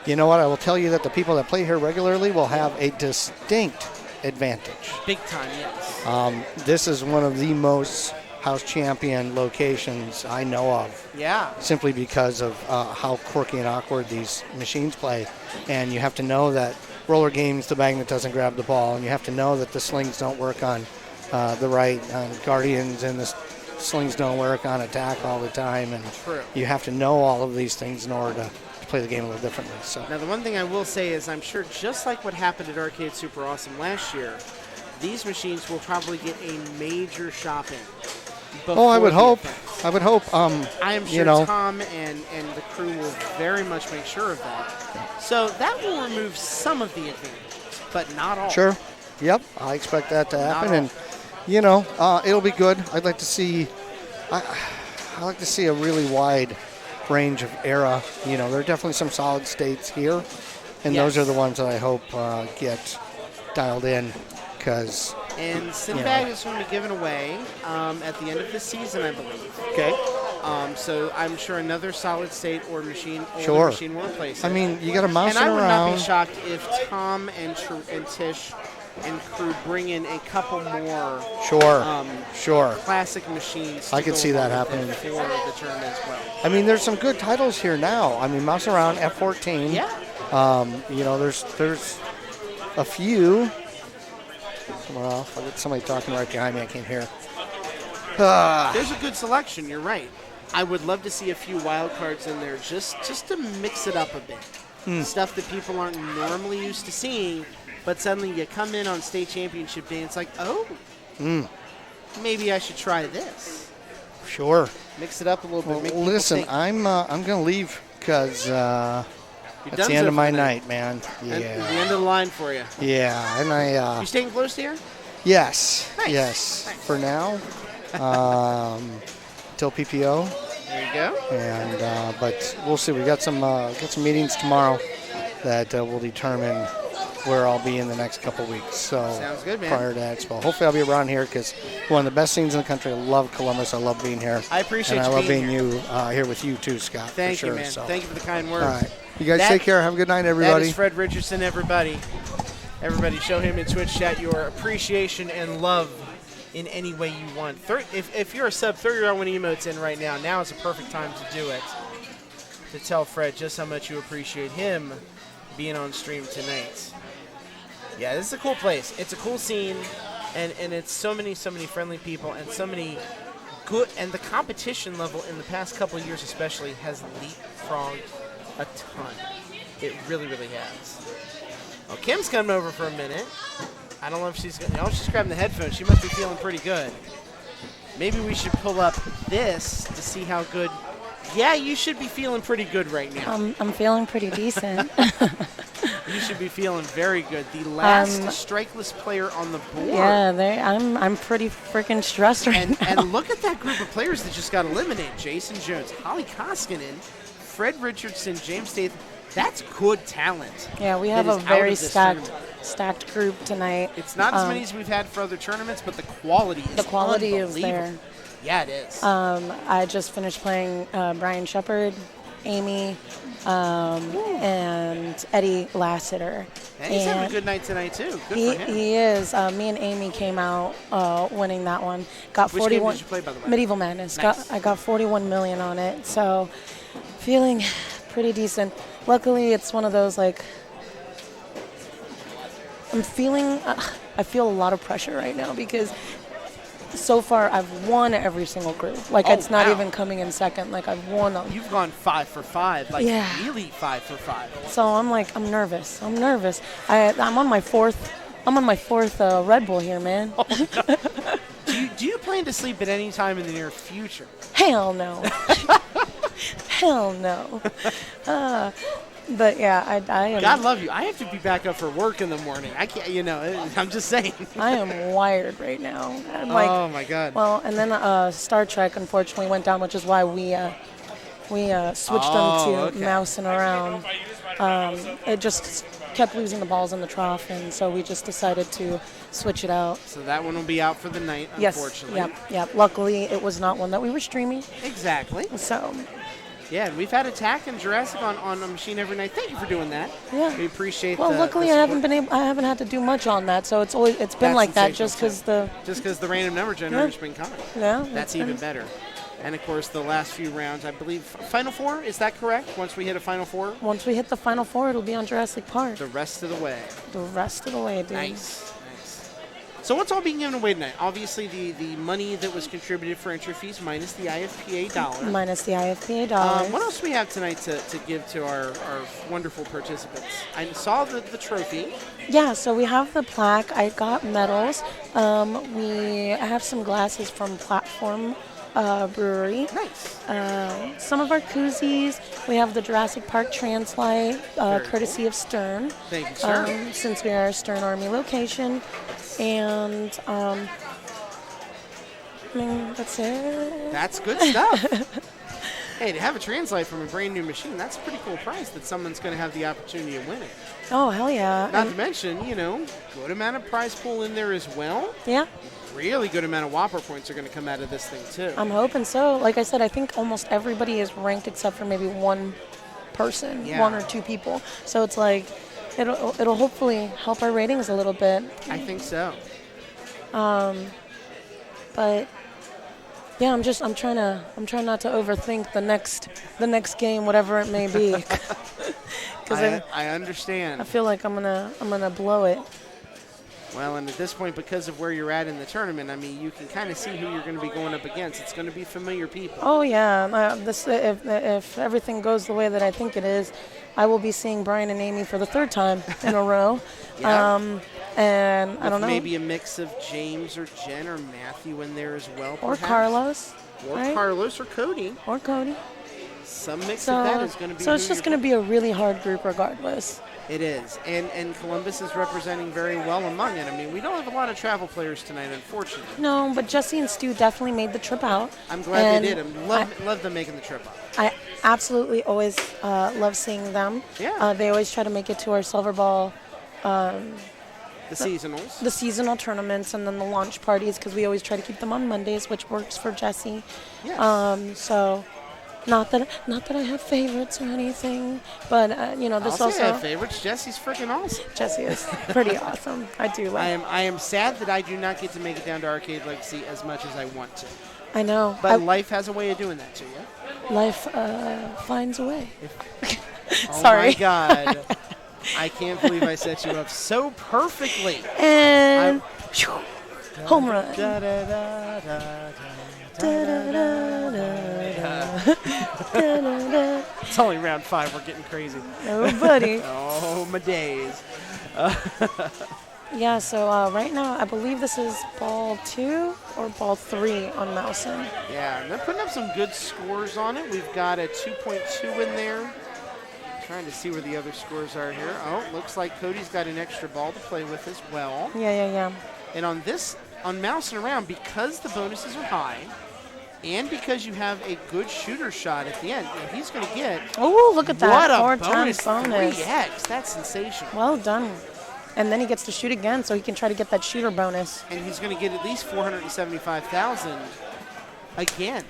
S5: you know what? I will tell you that the people that play here regularly will have a distinct advantage.
S1: Big time, yes.
S5: This is one of the most house champion locations I know of.
S1: Yeah.
S5: Simply because of how quirky and awkward these machines play. And you have to know that roller game's the magnet doesn't grab the ball, and you have to know that the slings don't work on the right Guardians, and the slings don't work on attack all the time. And
S1: True.
S5: you have to know all of these things in order to play the game a little differently. So
S1: Now, the one thing I will say is I'm sure just like what happened at Arcade Super Awesome last year, these machines will probably get a major shopping.
S5: I would hope. I would hope.
S1: I am sure Tom and the crew will very much make sure of that. So that will remove some of the advantages, but not all.
S5: Sure. Yep. I expect that to happen, and it'll be good. I'd like to see. I like to see a really wide range of era. There are definitely some solid states here, and
S1: Yes.
S5: those are the ones that I hope get dialed in, because.
S1: And Sinbad is going to be given away at the end of the season, I believe.
S5: Okay.
S1: So I'm sure another solid state or machine
S5: Sure.
S1: machine will replace it.
S5: I mean, you got to mouse
S1: and
S5: it
S1: I would
S5: around.
S1: not be shocked if Tom and Tish and crew bring in a couple more
S5: Sure.
S1: classic machines.
S5: I
S1: to
S5: could
S1: go
S5: see that
S1: along with
S5: happening.
S1: it for the tournament as well.
S5: I mean, there's some good titles here now. I mean, mouse around F14.
S1: Yeah.
S5: There's a few. Well, I got somebody talking right behind me. I can't hear.
S1: There's a good selection. You're right. I would love to see a few wild cards in there just to mix it up a bit. Stuff that people aren't normally used to seeing, but suddenly you come in on state championship day and it's like, oh, maybe I should try this.
S5: Sure.
S1: Mix it up a little bit.
S5: Well,
S1: make people
S5: listen,
S1: think.
S5: I'm going to leave because
S1: You're
S5: that's
S1: done
S5: the end
S1: so
S5: of my
S1: for the
S5: night, man.
S1: And the
S5: Yeah.
S1: end of the line for you.
S5: Yeah, and I.
S1: You staying close here?
S5: Yes.
S1: Nice.
S5: Yes.
S1: Nice.
S5: For now. Till PPO.
S1: There you go.
S5: And but we'll see. We got some meetings tomorrow that will determine where I'll be in the next couple weeks. So
S1: Sounds good, man.
S5: prior to Expo, hopefully I'll be around here because one of the best scenes in the country. I love Columbus. I love being here.
S1: I appreciate
S5: and
S1: you
S5: I love
S1: being
S5: being here with you too, Scott.
S1: Thank
S5: for
S1: you,
S5: sure,
S1: man.
S5: So.
S1: Thank you for the kind words.
S5: All right, you guys
S1: That-
S5: take care. Have a good night,
S1: That
S5: everybody.
S1: is Fred Richardson, everybody. Everybody, show him in Twitch chat your appreciation and love in any way you want. If you're a sub, throw your own emotes in right now. Now is the perfect time to do it. To tell Fred just how much you appreciate him being on stream tonight. Yeah, this is a cool place. It's a cool scene, and it's so many friendly people and so many good. And the competition level in the past couple of years, especially, has leapfrogged a ton. It really, really has. Oh, Kim's coming over for a minute. I don't know if she's going. Oh, she's grabbing the headphones. She must be feeling pretty good. Maybe we should pull up this to see how good. Yeah, you should be feeling pretty good right now.
S8: I'm feeling pretty decent.
S1: You should be feeling very good. The last strikeless player on the board.
S8: Yeah, I'm pretty freaking stressed right now.
S1: And look at that group of players that just got eliminated. Jason Jones, Holly Koskinen, Fred Richardson, James Statham. That's good talent.
S8: Yeah, we
S1: that
S8: have a
S1: is out
S8: very
S1: of this tournament.
S8: stacked group tonight.
S1: It's not as many as we've had for other tournaments, but the quality is
S8: is there.
S1: unbelievable. Yeah, it is.
S8: I just finished playing Brian Shepard, Amy, and Eddie Lassiter.
S1: And he's having a good night tonight, too. Good for him.
S8: He is. Me and Amy came out winning that one. Got
S1: Which
S8: 41.
S1: game did you play, by the way?
S8: Medieval Madness.
S1: Nice.
S8: I got 41 million on it, so feeling pretty decent. Luckily, it's one of those like I feel a lot of pressure right now because so far I've won every single group. Like it's not even coming in second. Like I've won them.
S1: You've gone 5 for 5. Like really 5 for 5.
S8: So I'm nervous. I'm on my fourth Red Bull here, man.
S1: Do you plan to sleep at any time in the near future?
S8: Hell no. Hell no. But yeah, I am.
S1: God love you. I have to be back up for work in the morning. I can't, I'm just saying.
S8: I am wired right now. I'm
S1: oh my God.
S8: Well, and then Star Trek unfortunately went down, which is why we switched them to mousing around. It just kept losing the balls in the trough, and so we just decided to switch it out.
S1: So that one will be out for the night, unfortunately.
S8: Yes. Yep. Luckily, it was not one that we were streaming.
S1: Exactly.
S8: So.
S1: Yeah, and we've had Attack and Jurassic on a machine every night. Thank you for doing that.
S8: Yeah.
S1: We appreciate.
S8: Well, luckily I haven't had to do much on that, so it's been
S1: That's
S8: like that just
S1: sensational,
S8: because
S1: the random number generator's been coming.
S8: Yeah.
S1: That's even better. And of course, the last few rounds, I believe, Final Four, is that correct? Once we hit a Final Four?
S8: Once we hit the Final Four, it'll be on Jurassic Park.
S1: The rest of the way.
S8: The rest of the way, dude.
S1: Nice. So what's all being given away tonight? Obviously, the money that was contributed for entry fees minus the IFPA dollar.
S8: Minus the IFPA dollars.
S1: What else do we have tonight to give to our wonderful participants? I saw the trophy.
S8: Yeah, so we have the plaque. I got medals. We have some glasses from Platform Brewery.
S1: Nice.
S8: Some of our koozies. We have the Jurassic Park Translite, courtesy of Stern.
S1: Thank you, sir.
S8: Since we are a Stern Army location. And that's it.
S1: That's good stuff. Hey, to have a translate from a brand new machine, that's a pretty cool prize that someone's going to have the opportunity of winning.
S8: Oh, hell yeah.
S1: Not to mention, good amount of prize pool in there as well.
S8: Yeah.
S1: Really good amount of Whopper points are going to come out of this thing, too.
S8: I'm hoping so. Like I said, I think almost everybody is ranked except for maybe one person, one or two people. So it's like it'll hopefully help our ratings a little bit.
S1: I think so.
S8: But yeah, I'm trying not to overthink the next game, whatever it may be. Because
S1: I understand.
S8: I feel like I'm gonna blow it.
S1: Well, and at this point, because of where you're at in the tournament, I mean, you can kind of see who you're going to be going up against. It's going to be familiar people.
S8: Oh yeah, if everything goes the way that I think it is, I will be seeing Brian and Amy for the third time in a row.
S1: Yeah.
S8: And
S1: With
S8: I don't know.
S1: Maybe a mix of James or Jen or Matthew in there as well.
S8: Or
S1: perhaps.
S8: Carlos.
S1: Or
S8: right?
S1: Carlos or Cody.
S8: Or Cody.
S1: Some mix of that is going to be.
S8: So it's just going to be a really hard group regardless.
S1: It is. And Columbus is representing very well among it. I mean, we don't have a lot of travel players tonight, unfortunately.
S8: No, but Jesse and Stu definitely made the trip out.
S1: I'm glad they did. Love them making the trip out.
S8: I absolutely always love seeing them.
S1: Yeah.
S8: They always try to make it to our Silver Ball.
S1: The seasonals.
S8: The seasonal tournaments and then the launch parties because we always try to keep them on Mondays, which works for Jesse.
S1: Yes.
S8: So, not that I have favorites or anything, but this
S1: I'll
S8: also.
S1: say I have favorites. Jesse's freaking awesome.
S8: Jesse is pretty awesome. I do like.
S1: I am sad that I do not get to make it down to Arcade Legacy as much as I want to.
S8: I know.
S1: But life has a way of doing that to you.
S8: Life finds a way.
S1: Oh
S8: Sorry.
S1: my God. I can't believe I set you up so perfectly.
S8: And home run.
S1: It's only round 5. We're getting crazy.
S8: Oh, buddy.
S1: Oh, my days.
S8: Yeah, so right now I believe this is ball 2 or ball 3 on Mousen.
S1: Yeah, and they're putting up some good scores on it. We've got a 2.2 in there. Trying to see where the other scores are here. Oh, looks like Cody's got an extra ball to play with as well.
S8: Yeah.
S1: And on Mousing Around, because the bonuses are high, and because you have a good shooter shot at the end, he's going to get.
S8: Oh, look at that!
S1: What a
S8: 4
S1: bonus!
S8: times bonus.
S1: 3x. That's sensational.
S8: Well done. And then he gets to shoot again, so he can try to get that shooter bonus.
S1: And he's going to get at least 475,000 again.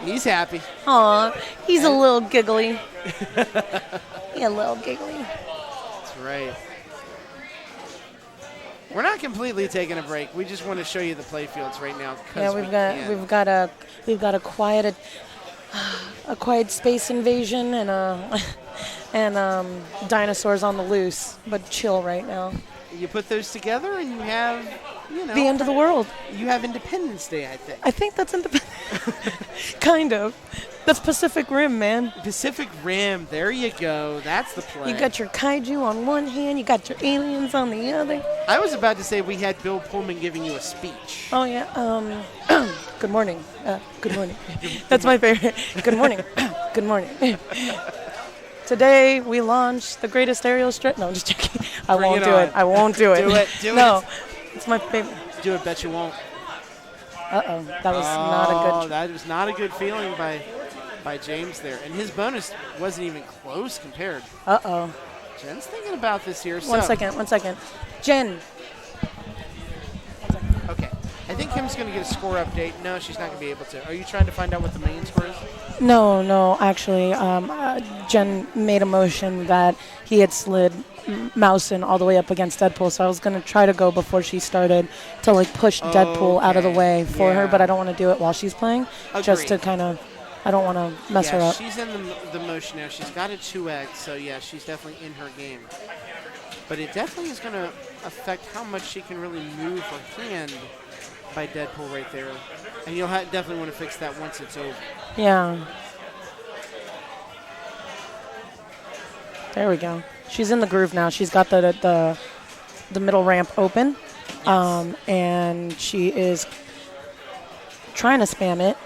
S1: He's happy.
S8: Aw, he's a little giggly. A little giggly.
S1: That's right. We're not completely taking a break. We just want to show you the play fields right now.
S8: Yeah, we've got a quiet space invasion and dinosaurs on the loose, but chill right now.
S1: You put those together and you have,
S8: the end of the world.
S1: You have Independence Day, I think.
S8: I think that's Independence. Kind of. That's Pacific Rim, man.
S1: Pacific Rim. There you go. That's the play.
S8: You got your kaiju on one hand, you got your aliens on the other.
S1: I was about to say we had Bill Pullman giving you a speech.
S8: Oh, yeah. Good morning. Good morning. That's my favorite. Good morning. Good morning. Today we launch the greatest aerial strip. No, I'm just joking. I won't do it. I won't do it.
S1: Do it. Do
S8: no,
S1: it.
S8: It's my favorite.
S1: Do it. Bet you won't.
S8: Uh-oh. That was not a good.
S1: That was not a good feeling by James there. And his bonus wasn't even close compared.
S8: Uh-oh.
S1: Jen's thinking about this here.
S8: One second. Jen.
S1: Okay. I think Kim's going to get a score update. No, she's not going to be able to. Are you trying to find out what the main score is?
S8: No. Actually, Jen made a motion that he had slid Mousen all the way up against Deadpool, so I was going to try to go before she started to push Deadpool out of the way for her, but I don't want to do it while she's playing.
S1: Agreed.
S8: Just to kind of, I don't want to mess her up.
S1: She's in the motion now. She's got a 2x, so yeah, she's definitely in her game. But it definitely is going to affect how much she can really move her hand by Deadpool right there. And you'll definitely want to fix that once it's over.
S8: Yeah. There we go. She's in the groove now. She's got the middle ramp open, and she is trying to spam it.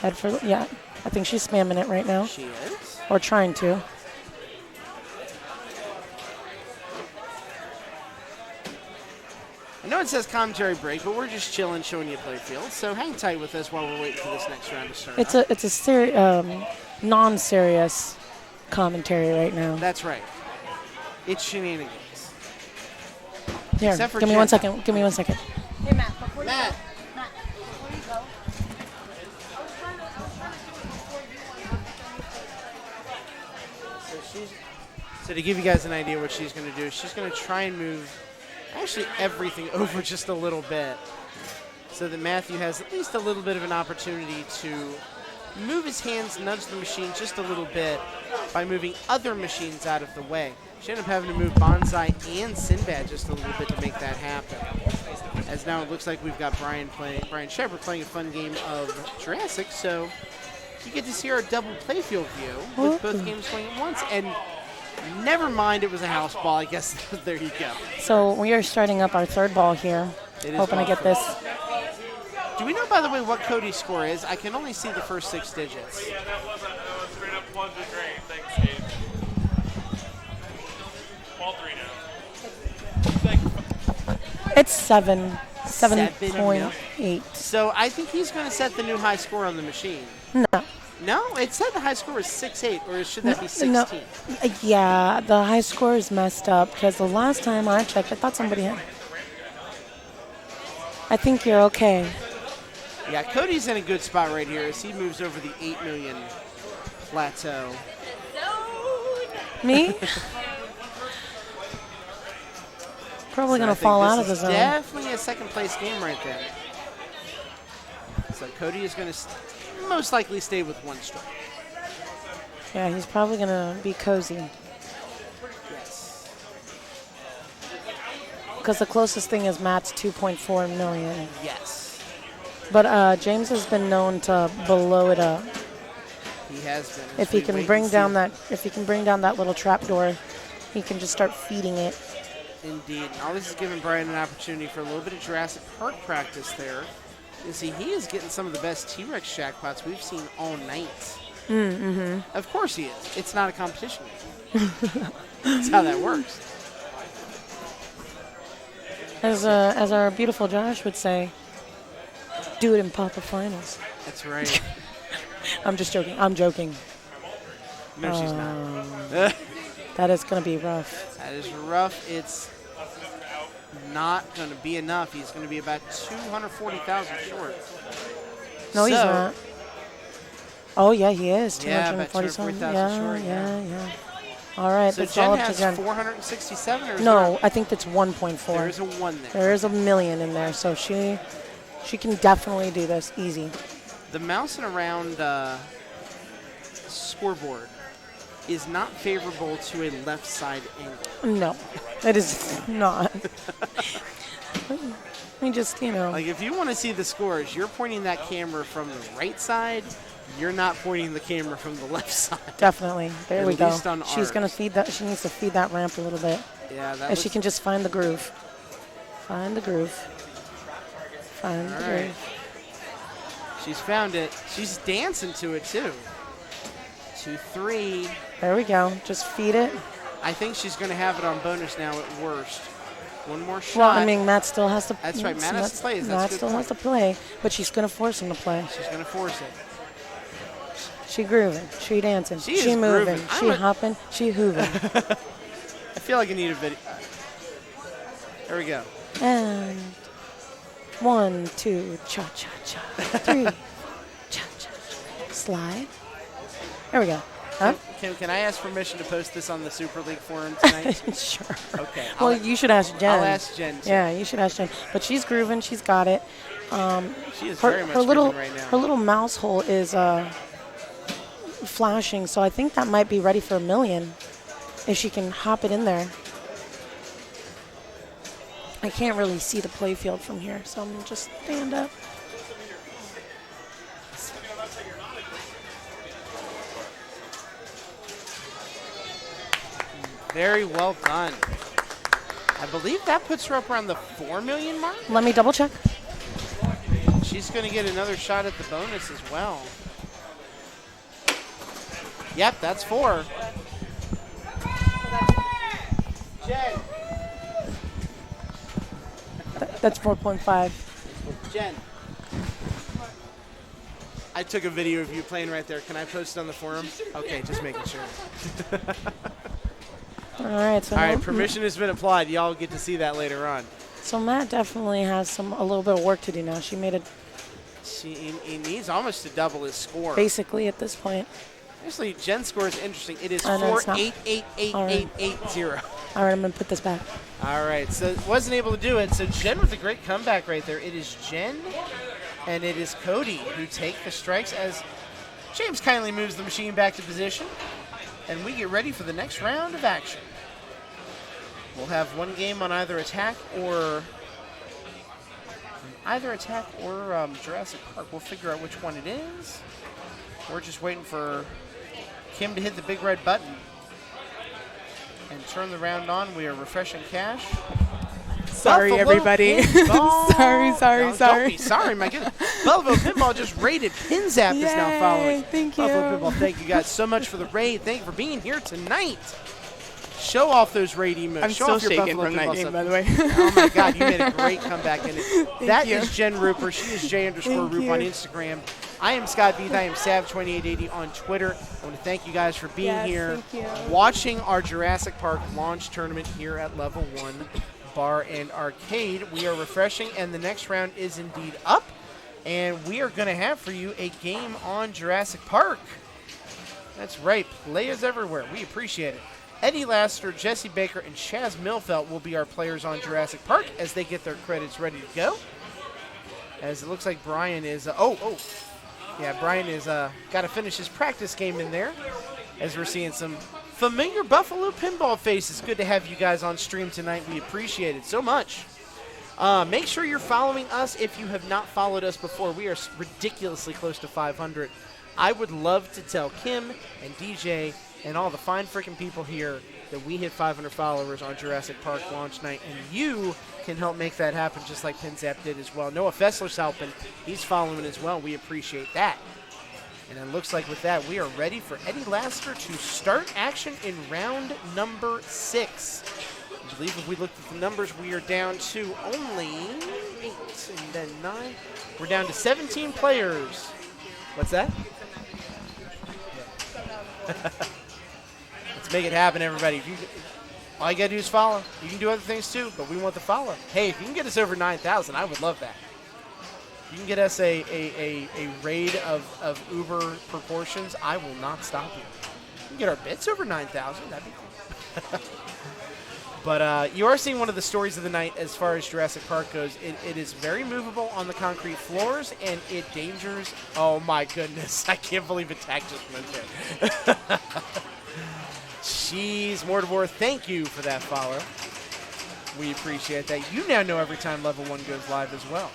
S8: I think she's spamming it right now.
S1: She is.
S8: Or trying to.
S1: I know it says commentary break, but we're just chilling, showing you playfield. So hang tight with us while we're waiting for this next round to start.
S8: It's a non-serious commentary right now.
S1: That's right. It's shenanigans.
S8: Here, give me 1 second. Give me 1 second.
S2: Hey, Matt, before you
S1: Matt.
S2: go. Matt, before you go. I was trying to do it before you went up.
S1: So to give you guys an idea what she's going to do, she's going to try and move actually everything over just a little bit so that Matthew has at least a little bit of an opportunity to move his hands, nudge the machine just a little bit by moving other machines out of the way. She ended up having to move Bonsai and Sinbad just a little bit to make that happen. As now it looks like we've got Brian Shepard playing a fun game of Jurassic, so you get to see our double playfield view with both games going at once. And never mind, it was a house ball. I guess there you go.
S8: So we are starting up our third ball here. Hoping to get this.
S1: Do we know, by the way, what Cody's score is? I can only see the first 6 digits.
S4: Yeah, that wasn't straight up plunge and drain. Thanks, Dave. All 3 now.
S8: It's 7.8.
S1: So I think he's going to set the new high score on the machine.
S8: No.
S1: No, it said the high score was 6.8, or should that be 16?
S8: No. Yeah, the high score is messed up because the last time I checked, I thought somebody had. I think you're okay.
S1: Yeah, Cody's in a good spot right here as he moves over the 8 million plateau.
S8: Me? Probably going to fall out of the zone.
S1: Definitely a second place game right there. So Cody is going to most likely stay with 1 strike.
S8: Yeah, he's probably going to be cozy.
S1: Yes.
S8: Because the closest thing is Matt's 2.4 million.
S1: Yes.
S8: But James has been known to blow it up.
S1: He has been.
S8: If he can bring down that little trap door, he can just start feeding it.
S1: Indeed. Now this is giving Brian an opportunity for a little bit of Jurassic Park practice there. You see, he is getting some of the best T-Rex jackpots we've seen all night.
S8: Mm-hmm.
S1: Of course he is. It's not a competition game. That's how that works.
S8: As our beautiful Josh would say, do it in Papa Finals.
S1: That's right.
S8: I'm just joking. I'm joking.
S1: No, she's not.
S8: That is going to be rough.
S1: That is rough. It's not going to be enough. He's going to be about 240,000 short.
S8: No, he's not. Oh, yeah, he is.
S1: Yeah, about 240,000 short.
S8: Yeah. All right,
S1: so
S8: that's
S1: Jen
S8: all up
S1: has
S8: to Jen.
S1: 467? Or
S8: No, I think that's 1.4.
S1: There is a 1 there.
S8: There is a million in there, so she can definitely do this easy.
S1: The mouse and around scoreboard is not favorable to a left side angle.
S8: No, it is not. We just,
S1: Like, if you want to see the scores, you're pointing that camera from the right side. You're not pointing the camera from the left side.
S8: Definitely. There we go. She's going to feed that. She needs to feed that ramp a little bit.
S1: Yeah, that
S8: if she can just find the groove. Find the groove. Find the groove.
S1: She's found it. She's dancing to it, too. 2-3.
S8: There we go. Just feed it.
S1: I think she's going to have it on bonus now at worst. One more shot.
S8: Well, I mean, Matt still has to.
S1: That's right. Matt has to play.
S8: Matt still has to play, but she's going to force him to play.
S1: She's going to force it.
S8: She grooving. She dancing.
S1: She
S8: moving.
S1: grooving.
S8: She hopping. She hooving.
S1: I feel like I need a video. There we go.
S8: And 1, 2, cha cha cha. 3, cha cha cha. Slide. There we go. Huh?
S1: Can I ask permission to post this on the Super League forum tonight?
S8: Sure.
S1: Okay.
S8: Well, you should ask Jen.
S1: I'll ask Jen, too.
S8: Yeah, you should ask Jen. But she's grooving. She's got it.
S1: She is very much grooving right now.
S8: Her little mouse hole is flashing, so I think that might be ready for a million if she can hop it in there. I can't really see the play field from here, so I'm going to just stand up.
S1: Very well done. I believe that puts her up around the 4 million mark.
S8: Let me double check.
S1: She's going to get another shot at the bonus as well. Yep, that's 4. Jen.
S8: That's 4.5.
S1: Jen. I took a video of you playing right there. Can I post it on the forum? Okay, just making sure.
S8: All right. So
S1: All right, permission has been applied. Y'all get to see that later on.
S8: So Matt definitely has a little bit of work to do now. She made it
S1: He needs almost to double his score.
S8: basically at this point.
S1: Actually, Jen's score is interesting. It is
S8: No, it's not.
S1: 4.88880.
S8: All right, I'm going to put this back.
S1: All right, so wasn't able to do it. So Jen with a great comeback right there. It is Jen and it is Cody who take the strikes as James kindly moves the machine back to position. And we get ready for the next round of action. We'll have one game on either attack or Jurassic Park. We'll figure out which one it is. We're just waiting for Kim to hit the big red button and turn the round on. We are refreshing cash.
S6: Sorry,
S1: Buffalo
S6: everybody.
S1: Pinball.
S6: sorry.
S1: Don't be sorry, my goodness. Buffalo Pinball just raided. PinZap is now
S6: Yay,
S1: following.
S6: thank you.
S1: Buffalo Pinball, thank you guys so much for the raid. Thank you for being here tonight. Show off those raid emotes.
S6: I'm
S1: Show
S6: still
S1: off your
S6: shaking
S1: Buffalo
S6: from that
S1: Pinball
S6: game,
S1: stuff.
S6: by the way.
S1: Oh my God, you made a great comeback in it. That
S6: you.
S1: is Jen Rooper. She is J_Roop
S6: you.
S1: on Instagram. I am Scott Beath. I am Sav2880 on Twitter. I want to thank you guys for being
S6: Yes,
S1: here,
S6: thank you.
S1: watching our Jurassic Park launch tournament here at Level 1 Bar and Arcade. We are refreshing, and the next round is indeed up. And we are going to have for you a game on Jurassic Park. That's right, players everywhere. We appreciate it. Eddie Laster, Jesse Baker, and Chaz Milfelt will be our players on Jurassic Park as they get their credits ready to go. As it looks like Brian is, Brian is got to finish his practice game in there. As we're seeing some familiar Buffalo Pinball faces. Good to have you guys on stream tonight. We appreciate it so much. Make sure you're following us if you have not followed us before. We are ridiculously close to 500. I would love to tell Kim and DJ and all the fine freaking people here that we hit 500 followers on Jurassic Park launch night, and you can help make that happen just like PinZap did as well. Noah Fessler's helping. He's following as well. We appreciate that. And it looks like with that, we are ready for Eddie Laster to start action in round number 6. I believe if we look at the numbers, we are down to only 8 and then 9. We're down to 17 players. What's that? Let's make it happen, everybody. All you got to do is follow. You can do other things too, but we want the follow. Hey, if you can get us over 9,000, I would love that. If you can get us a raid of Uber proportions, I will not stop you. You can get our bits over 9,000. That'd be cool. But you are seeing one of the stories of the night as far as Jurassic Park goes. It is very movable on the concrete floors, and it dangers. Oh, my goodness. I can't believe attack just went there. Jeez, Mortivore, thank you for that follow. We appreciate that. You now know every time Level 1 goes live as well.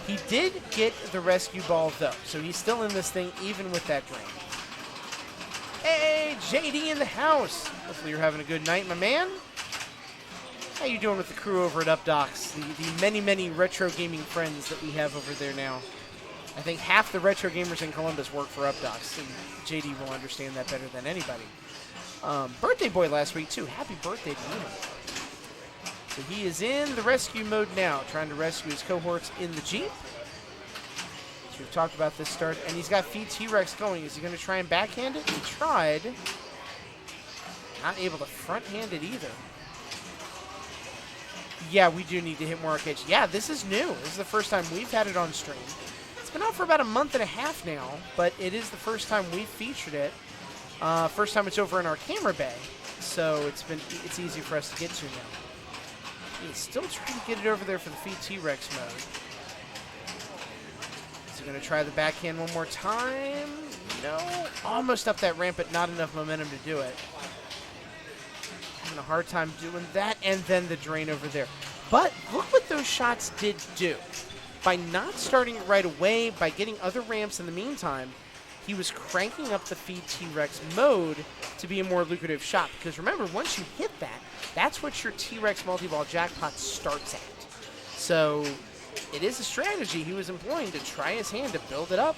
S1: He did get the rescue ball, though, so he's still in this thing even with that drain. Hey, JD in the house. Hopefully you're having a good night, my man. How you doing with the crew over at UpDocs? The many, many retro gaming friends that we have over there now. I think half the retro gamers in Columbus work for UpDocs, and JD will understand that better than anybody. Birthday boy last week, too. Happy birthday to you. So he is in the rescue mode now, trying to rescue his cohorts in the Jeep. So we've talked about this start, and he's got Feed T-Rex going. Is he going to try and backhand it? He tried. Not able to front hand it either. Yeah, we do need to hit more arcades. Yeah, this is new. This is the first time we've had it on stream. It's been out for about a month and a half now, but it is the first time we've featured it. First time it's over in our camera bay, so it's easy for us to get to now. He's still trying to get it over there for the Feed T-Rex mode. Is he going to try the backhand one more time? No. Almost up that ramp, but not enough momentum to do it. Having a hard time doing that, and then the drain over there. But look what those shots did do. By not starting it right away, by getting other ramps in the meantime, he was cranking up the Feed T-Rex mode to be a more lucrative shot. Because remember, once you hit that, that's what your T-Rex multi-ball jackpot starts at. So it is a strategy he was employing to try his hand to build it up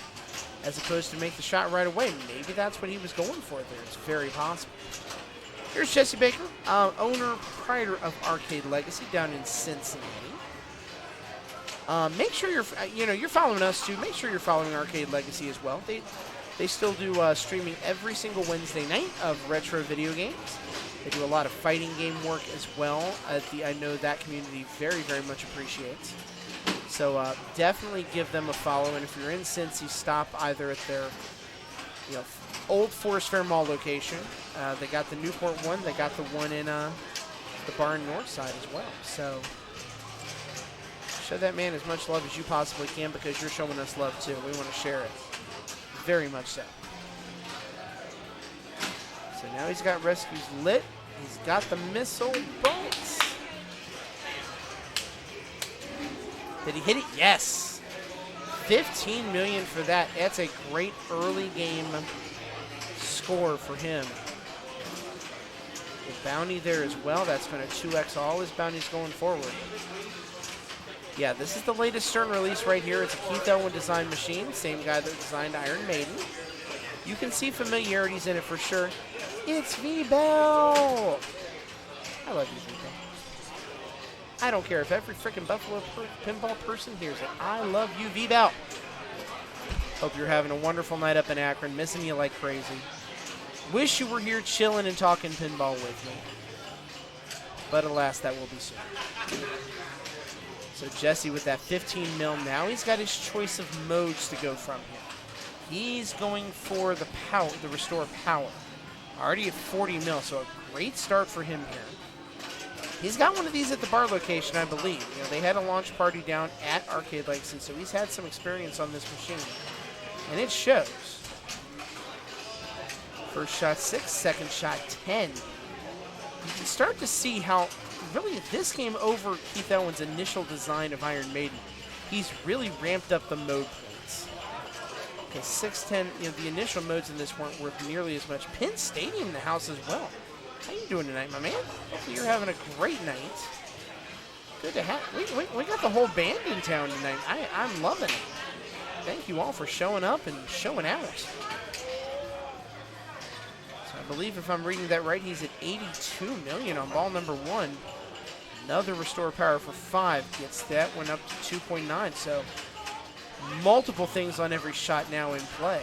S1: as opposed to make the shot right away. Maybe that's what he was going for there. It's very possible. Here's Jesse Baker, owner, proprietor of Arcade Legacy down in Cincinnati. Make sure you're following us too. Make sure you're following Arcade Legacy as well. They still do streaming every single Wednesday night of retro video games. They do a lot of fighting game work as well. I know that community very, very much appreciates. So definitely give them a follow. And if you're in Cincy, stop either at their old Forest Fair Mall location. They got the Newport one. They got the one in the Barn North side as well. So show that man as much love as you possibly can, because you're showing us love too. We want to share it. Very much so. So now he's got rescues lit. He's got the missile bolts. Did he hit it? Yes. 15 million for that. That's a great early game score for him. The bounty there as well. That's going to 2x all his bounties going forward. Yeah, this is the latest Stern release right here. It's a Keith Elwin design machine. Same guy that designed Iron Maiden. You can see familiarities in it for sure. It's V-Bell. I love you, V-Bell. I don't care if every freaking Buffalo pinball person hears it. I love you, V-Bell. Hope you're having a wonderful night up in Akron. Missing you like crazy. Wish you were here chilling and talking pinball with me. But alas, that will be soon. So Jesse with that 15 mil. Now he's got his choice of modes to go from here. He's going for the power, the restore power. Already at 40 mil, so a great start for him here. He's got one of these at the bar location, I believe. They had a launch party down at Arcade Legacy, so he's had some experience on this machine. And it shows. First shot 6, second shot 10. You can start to see how really this game over Keith Elwin's initial design of Iron Maiden, he's really ramped up the mode points. Okay, 610, the initial modes in this weren't worth nearly as much. Penn Stadium in the house as well. How you doing tonight, my man? Hopefully you're having a great night. Good to have. We got the whole band in town tonight. I'm loving it. Thank you all for showing up and showing out. So I believe if I'm reading that right, he's at 82 million on ball number 1. Another restore power for 5 gets that one up to 2.9. So multiple things on every shot now in play.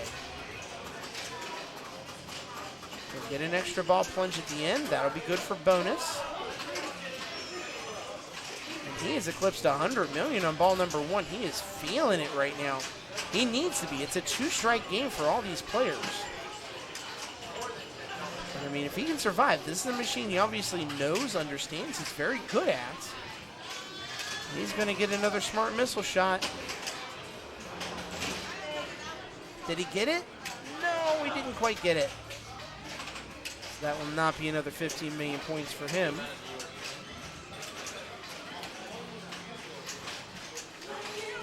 S1: He'll get an extra ball plunge at the end. That'll be good for bonus. And he has eclipsed 100 million on ball number 1. He is feeling it right now. He needs to be. It's a 2-strike game for all these players. But I mean, if he can survive, this is a machine he obviously knows, understands, he's very good at. He's going to get another smart missile shot. Did he get it? No, he didn't quite get it. So that will not be another 15 million points for him.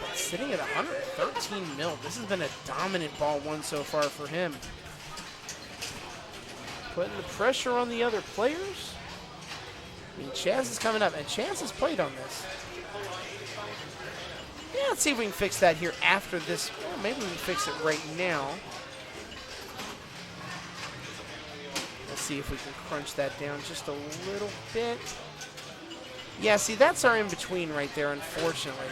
S1: But sitting at 113 mil. This has been a dominant ball 1 so far for him. Putting the pressure on the other players. I mean, Chaz is coming up, and Chaz has played on this. Yeah, let's see if we can fix that here after this. Well, maybe we can fix it right now. Let's see if we can crunch that down just a little bit. Yeah, see, that's our in-between right there, unfortunately.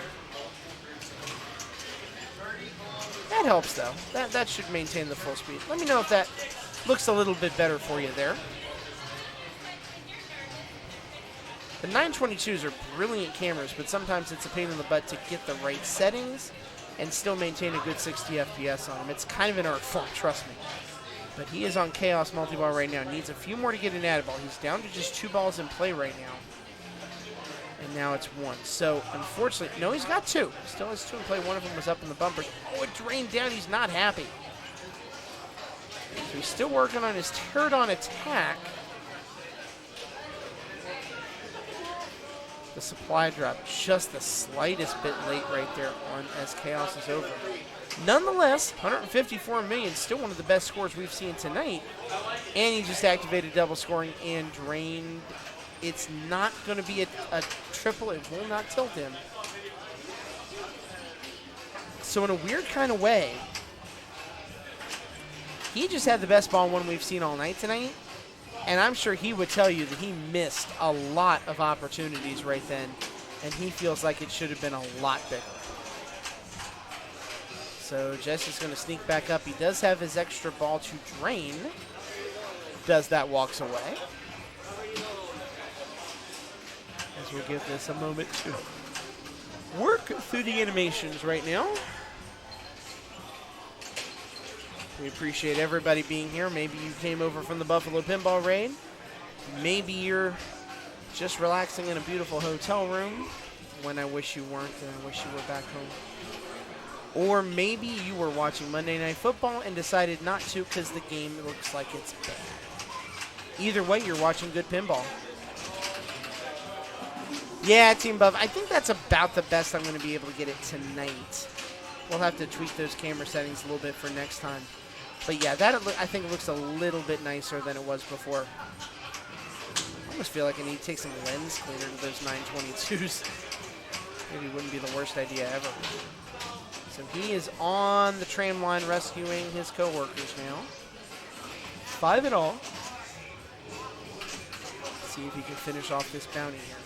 S1: That helps, though. That should maintain the full speed. Let me know if that looks a little bit better for you there. The 922s are brilliant cameras, but sometimes it's a pain in the butt to get the right settings and still maintain a good 60 FPS on them. It's kind of an art form, trust me. But he is on Chaos Multi-Ball right now. Needs a few more to get an added ball. He's down to just 2 balls in play right now. And now it's 1. So, unfortunately, no, he's got 2. Still has 2 in play. One of them was up in the bumpers. Oh, it drained down. He's not happy. So he's still working on his pterodon attack. The supply drop just the slightest bit late right there on as Chaos is over. Nonetheless, 154 million, still one of the best scores we've seen tonight. And he just activated double scoring and drained. It's not going to be a triple. It will not tilt him. So in a weird kind of way, he just had the best ball 1 we've seen all night tonight. And I'm sure he would tell you that he missed a lot of opportunities right then and he feels like it should have been a lot bigger. So Jesse's going to sneak back up. He does have his extra ball to drain. Does that, walks away. As we'll give this a moment to work through the animations right now. We appreciate everybody being here. Maybe you came over from the Buffalo Pinball Raid. Maybe you're just relaxing in a beautiful hotel room when I wish you weren't and I wish you were back home. Or maybe you were watching Monday Night Football and decided not to because the game looks like it's bad. Either way, you're watching good pinball. Yeah, Team Buff, I think that's about the best I'm going to be able to get it tonight. We'll have to tweak those camera settings a little bit for next time. But yeah, that I think looks a little bit nicer than it was before. I almost feel like I need to take some lens cleaner to those 922s. Maybe wouldn't be the worst idea ever. So he is on the tram line rescuing his coworkers now. 5 in all. Let's see if he can finish off this bounty here.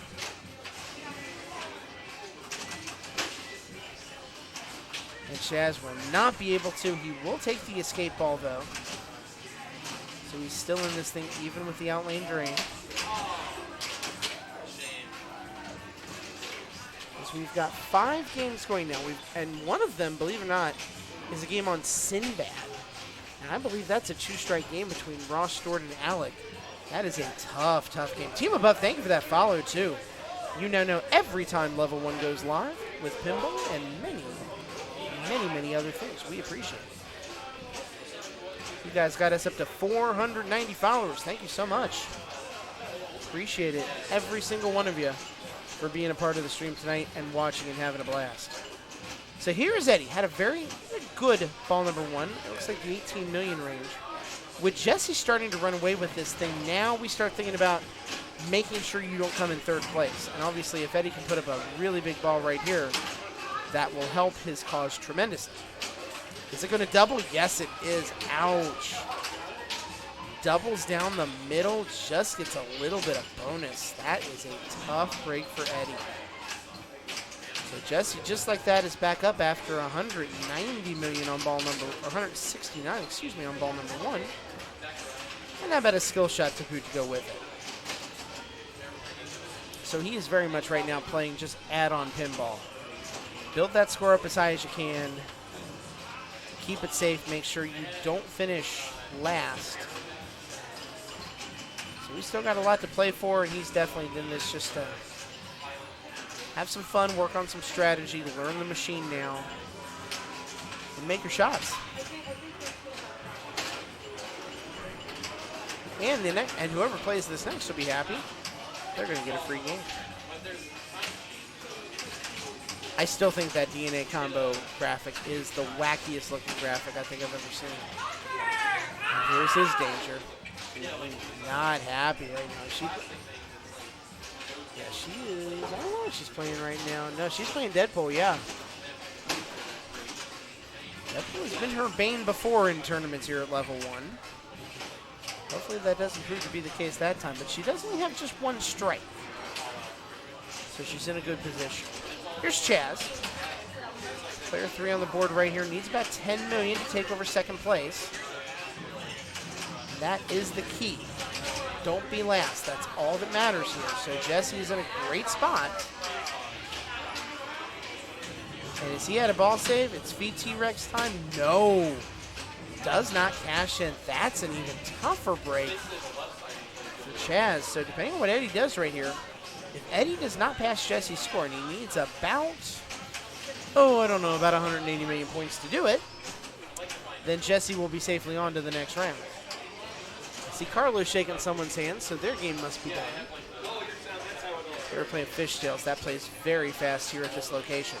S1: And Chaz will not be able to. He will take the escape ball, though. So he's still in this thing, even with the outlane drain. So we've got 5 games going now. And one of them, believe it or not, is a game on Sinbad. And I believe that's a 2-strike game between Ross Stewart and Alec. That is a tough, tough game. Team Above, thank you for that follow, too. You now know every time Level 1 goes live with pinball and many other things. We appreciate it. You guys got us up to 490 followers. Thank you so much. Appreciate it, every single one of you, for being a part of the stream tonight and watching and having a blast. So here's Eddie. Had a very good ball number 1. It looks like the 18 million range. With Jesse starting to run away with this thing, now we start thinking about making sure you don't come in 3rd place. And obviously, if Eddie can put up a really big ball right here, that will help his cause tremendously. Is it going to double? Yes, it is. Ouch. Doubles down the middle, just gets a little bit of bonus. That is a tough break for Eddie. So Jesse, just like that, is back up after 190 million on ball number, or 169, excuse me, on ball number 1. And how about a skill shot to boot to go with it? So he is very much right now playing just add-on pinball. Build that score up as high as you can. Keep it safe. Make sure you don't finish last. So we still got a lot to play for, and he's definitely doing this just to have some fun, work on some strategy, learn the machine now, and make your shots. And whoever plays this next will be happy. They're going to get a free game. I still think that DNA combo graphic is the wackiest looking graphic I think I've ever seen. And here's his danger. Not happy right now. She is. I don't know what she's playing right now. No, she's playing Deadpool, yeah. Deadpool has been her bane before in tournaments here at Level 1. Hopefully that doesn't prove to be the case that time, but she does only have just 1 strike. So she's in a good position. Here's Chaz. Player 3 on the board right here. Needs about 10 million to take over 2nd place. That is the key. Don't be last. That's all that matters here. So Jesse is in a great spot. And is he at a ball save? It's feed T-Rex time? No. Does not cash in. That's an even tougher break for Chaz. So depending on what Eddie does right here, if Eddie does not pass Jesse's score, and he needs about, about 180 million points to do it, then Jesse will be safely on to the next round. I see Carlos shaking someone's hand, so their game must be done. They were playing fishtails. That plays very fast here at this location.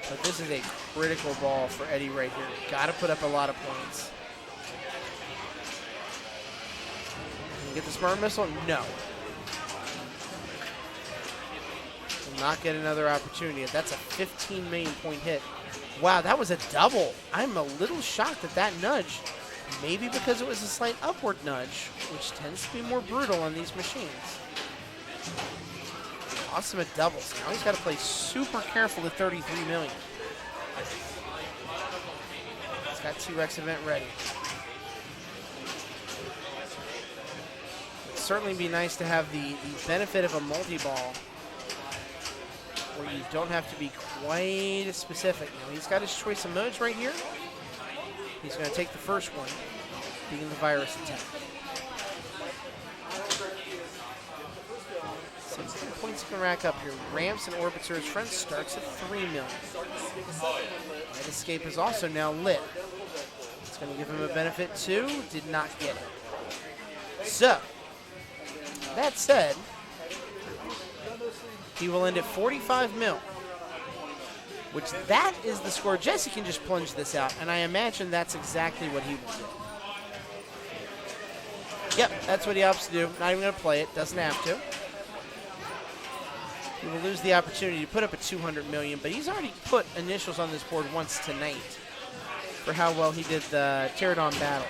S1: But this is a critical ball for Eddie right here. Got to put up a lot of points. Can you get the smart missile? No. Will not get another opportunity. That's a 15 million point hit. Wow, that was a double. I'm a little shocked at that nudge. Maybe because it was a slight upward nudge, which tends to be more brutal on these machines. Awesome at doubles. Now he's got to play super careful at 33 million. He's got T-Rex event ready. It'd certainly be nice to have the benefit of a multi-ball where you don't have to be quite as specific. Now he's got his choice of modes right here. He's going to take the first one, being the virus attack. 16 points he can rack up here. Ramps and Orbits are his friends. Starts at 3 million. Light Escape is also now lit. It's going to give him a benefit too. Did not get it. So, that said, he will end at 45 mil. Which that is the score. Jesse can just plunge this out, and I imagine that's exactly what he will do. Yep, that's what he opts to do. Not even going to play it. Doesn't have to. He will lose the opportunity to put up a 200 million, but he's already put initials on this board once tonight for how well he did the Pterodon battle.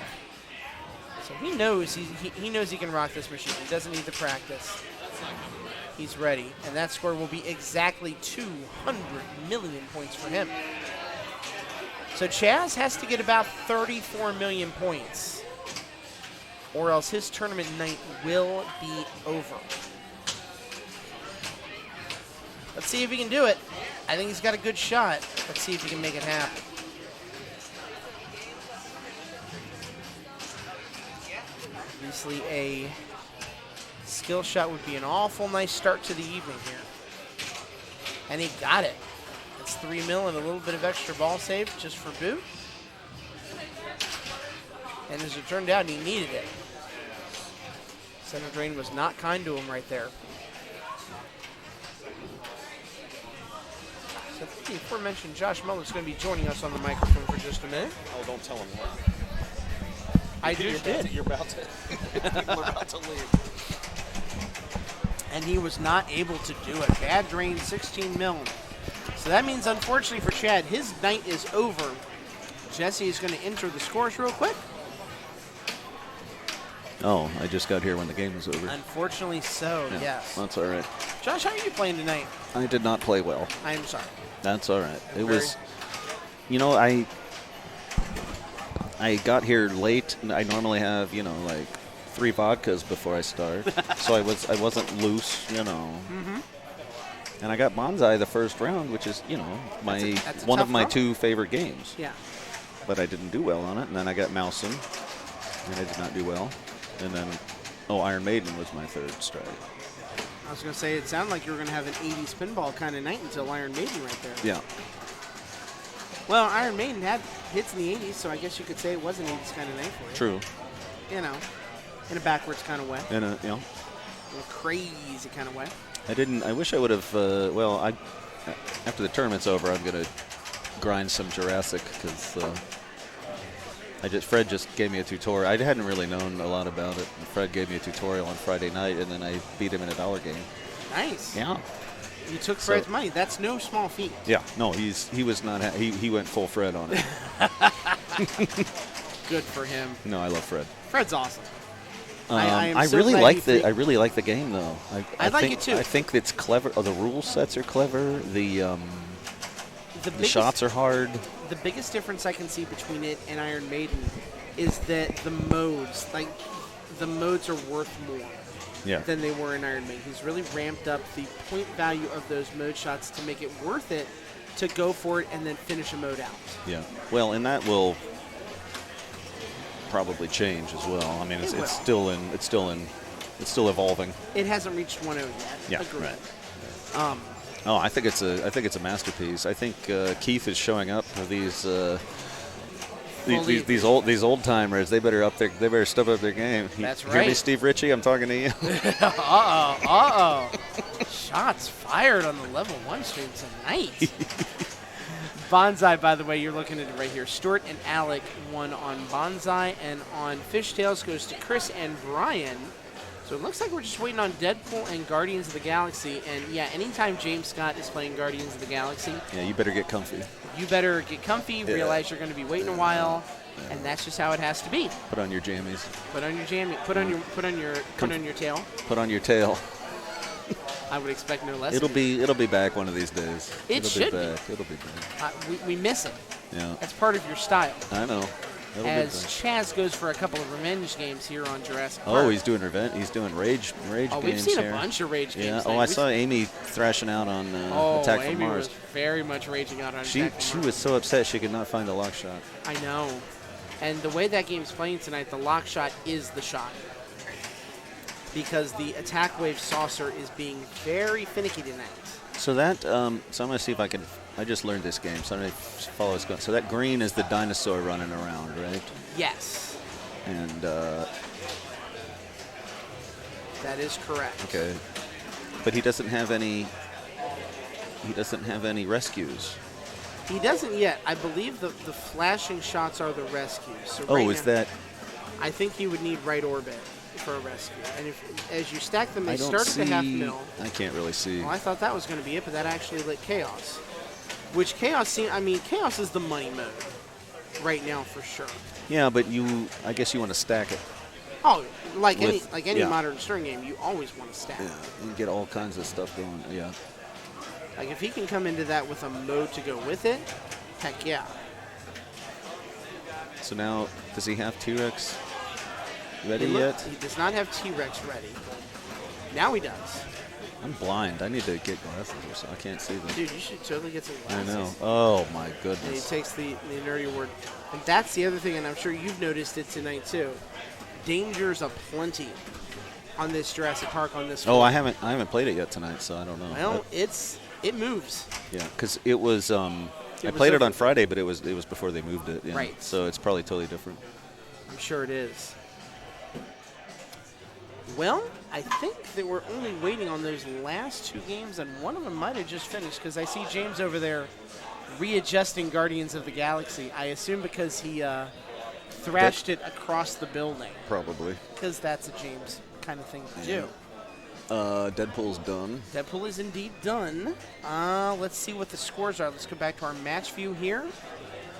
S1: So he knows he knows he can rock this machine. He doesn't need the practice. He's ready, and that score will be exactly 200 million points for him. So Chaz has to get about 34 million points, or else his tournament night will be over. Let's see if he can do it. I think he's got a good shot. Let's see if he can make it happen. Obviously, a skill shot would be an awful nice start to the evening here. And he got it. It's 3 mil and a little bit of extra ball save just for boot. And as it turned out, he needed it. Center Drain was not kind to him right there. So the aforementioned Josh Mullen's going to be joining us on the microphone for just a minute.
S9: Oh, don't tell him what.
S1: I just did.
S9: You're about to. People are about to leave.
S1: And he was not able to do it. Chad drained 16 mil. So that means, unfortunately for Chad, his night is over. Jesse is going to enter the scores real quick.
S9: Oh, I just got here when the game was over.
S1: Unfortunately so,
S9: Yeah,
S1: yes.
S9: That's all right.
S1: Josh, how are you playing tonight?
S9: I did not play well.
S1: I'm sorry.
S9: That's all right. It was, you know, I got here late. And I normally have, you know, like 3 vodkas before I start, so I wasn't loose, you know.
S1: Mm-hmm.
S9: And I got Bonsai the first round, which is, you know,
S1: that's a
S9: one of
S1: tough
S9: my
S1: run.
S9: 2 favorite games.
S1: Yeah.
S9: But I didn't do well on it, and then I got Mousen, and I did not do well. And then, Iron Maiden was my 3rd strike.
S1: I was going to say, it sounded like you were going to have an 80s pinball kind of night until Iron Maiden right there.
S9: Yeah.
S1: Well, Iron Maiden had hits in the 80s, so I guess you could say it was an 80s kind of night for you.
S9: True.
S1: You know, in a backwards kind of way.
S9: In a, you know.
S1: In a crazy kind of way.
S9: I wish I would have, after the tournament's over, I'm going to grind some Jurassic because Fred just gave me a tutorial. I hadn't really known a lot about it. And Fred gave me a tutorial on Friday night, and then I beat him in a $1 game.
S1: Nice.
S9: Yeah.
S1: You took Fred's money. That's no small feat.
S9: Yeah. No, he was not. He went full Fred on it.
S1: Good for him.
S9: No, I love Fred.
S1: Fred's awesome.
S9: I really like the game though.
S1: I like
S9: think,
S1: it too.
S9: I think it's clever. The rule sets are clever. The shots are hard.
S1: The biggest difference I can see between it and Iron Maiden is that the modes are worth more than they were in Iron Maiden. He's really ramped up the point value of those mode shots to make it worth it to go for it and then finish a mode out.
S9: Yeah. Well, and that will probably change as well. I mean, it's still evolving.
S1: It hasn't reached 1.0 yet.
S9: Yeah.
S1: Agreed.
S9: Right. I think it's a masterpiece. I think Keith is showing up for these old timers. They better step up their game.
S1: That's right.
S9: Hear me, Steve Ritchie? I'm talking to you.
S1: Shots fired on the level 1 stream tonight. Bonsai, by the way, you're looking at it right here. Stuart and Alec won on Bonsai, and on Fishtails goes to Chris and Brian. So it looks like we're just waiting on Deadpool and Guardians of the Galaxy. And, yeah, anytime James Scott is playing Guardians of the Galaxy,
S9: Yeah, you better get comfy.
S1: you better get comfy, realize you're going to be waiting a while, and that's just how it has to be.
S9: Put on your jammies.
S1: Put on your put on your tail.
S9: Put on your tail.
S1: I would expect no less.
S9: It'll be back one of these days.
S1: It should be.
S9: It'll be back.
S1: We miss it.
S9: Yeah.
S1: That's part of your style.
S9: I know. It'll be
S1: As
S9: back.
S1: Chaz goes for a couple of revenge games here on Jurassic
S9: Oh,
S1: Park.
S9: he's doing revenge. He's doing rage games
S1: we've seen
S9: here.
S1: a bunch of rage games.
S9: Yeah.
S1: tonight.
S9: Oh, I saw Amy thrashing out on Attack
S1: Amy
S9: from Mars.
S1: was very much raging out on
S9: She
S1: Attack from Mars.
S9: was so upset she could not find the lock shot.
S1: I know. And the way that game's playing tonight, the lock shot is the shot. Because the attack wave saucer is being very finicky tonight.
S9: So that, so I'm going to see if I can, I just learned this game, so I'm going to follow this going. So that green is the dinosaur running around, right?
S1: Yes.
S9: And,
S1: That is correct.
S9: okay. But he doesn't have any rescues.
S1: He doesn't yet. I believe the flashing shots are the rescues. So
S9: Oh,
S1: right
S9: is
S1: now,
S9: that,
S1: I think he would need right orbit for a rescue. And if as you stack them, they
S9: I don't
S1: start
S9: see,
S1: at the half mil.
S9: I can't really see.
S1: Well, I thought that was going to be it, but that actually lit Chaos. Which Chaos Chaos is the money mode right now for sure.
S9: Yeah, but I guess you want to stack it.
S1: Oh, like
S9: With-
S1: any
S9: yeah.
S1: modern string game, you always want to stack.
S9: Yeah, and get all kinds of stuff going. Yeah.
S1: Like if he can come into that with a mode to go with it, heck yeah.
S9: So now, does he have T-Rex ready
S1: He
S9: yet?
S1: He does not have T-Rex ready. Now he does.
S9: I'm blind. I need to get glasses or so. I can't see them.
S1: Dude, you should totally get some
S9: I
S1: glasses.
S9: know. Oh my
S1: And he
S9: goodness.
S1: takes the nerdy award. And that's the other thing, and I'm sure you've noticed it tonight too. Dangers aplenty on this Jurassic Park on this
S9: Oh,
S1: floor.
S9: I haven't played it yet tonight, so I don't know.
S1: Well, it moves.
S9: Yeah, because it was. I
S1: was
S9: played it
S1: over-
S9: on Friday, but it was before they moved it. Yeah.
S1: Right.
S9: So it's probably totally different.
S1: I'm sure it is. Well, I think that we're only waiting on those last two games, and one of them might have just finished because I see James over there readjusting Guardians of the Galaxy. I assume because he thrashed it across the building,
S9: Probably.
S1: because that's a James kind of thing to do.
S9: Deadpool's done.
S1: Deadpool is indeed done. Let's see what the scores are. Let's go back to our match view here.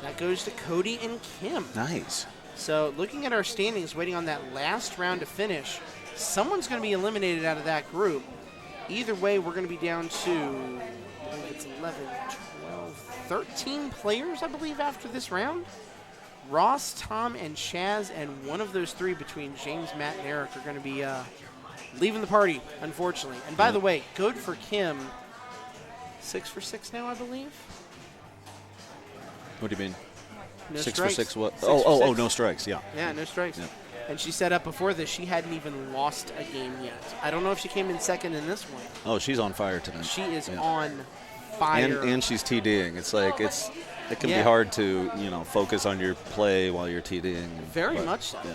S1: That goes to Cody and Kim.
S9: Nice.
S1: So looking at our standings, waiting on that last round to finish, someone's going to be eliminated out of that group. Either way, we're going to be down to, I believe it's 11, 12, 13 players, I believe, after this round. Ross, Tom, and Chaz, and one of those three between James, Matt, and Eric are going to be leaving the party, unfortunately. And by the way, good for Kim. 6 for 6 now, I believe.
S9: What do you mean?
S1: No
S9: 6
S1: strikes.
S9: for 6 what?
S1: 6 for
S9: Oh,
S1: 6.
S9: no strikes. Yeah.
S1: Yeah, no strikes.
S9: Yeah.
S1: And she said up before this she hadn't even lost a game yet. I don't know if she came in second in this one.
S9: Oh, she's on fire tonight.
S1: She is
S9: Yeah.
S1: on fire.
S9: And she's TDing. It's like it can
S1: Yeah.
S9: be hard to focus on your play while you're TDing.
S1: Very much so.
S9: Yeah.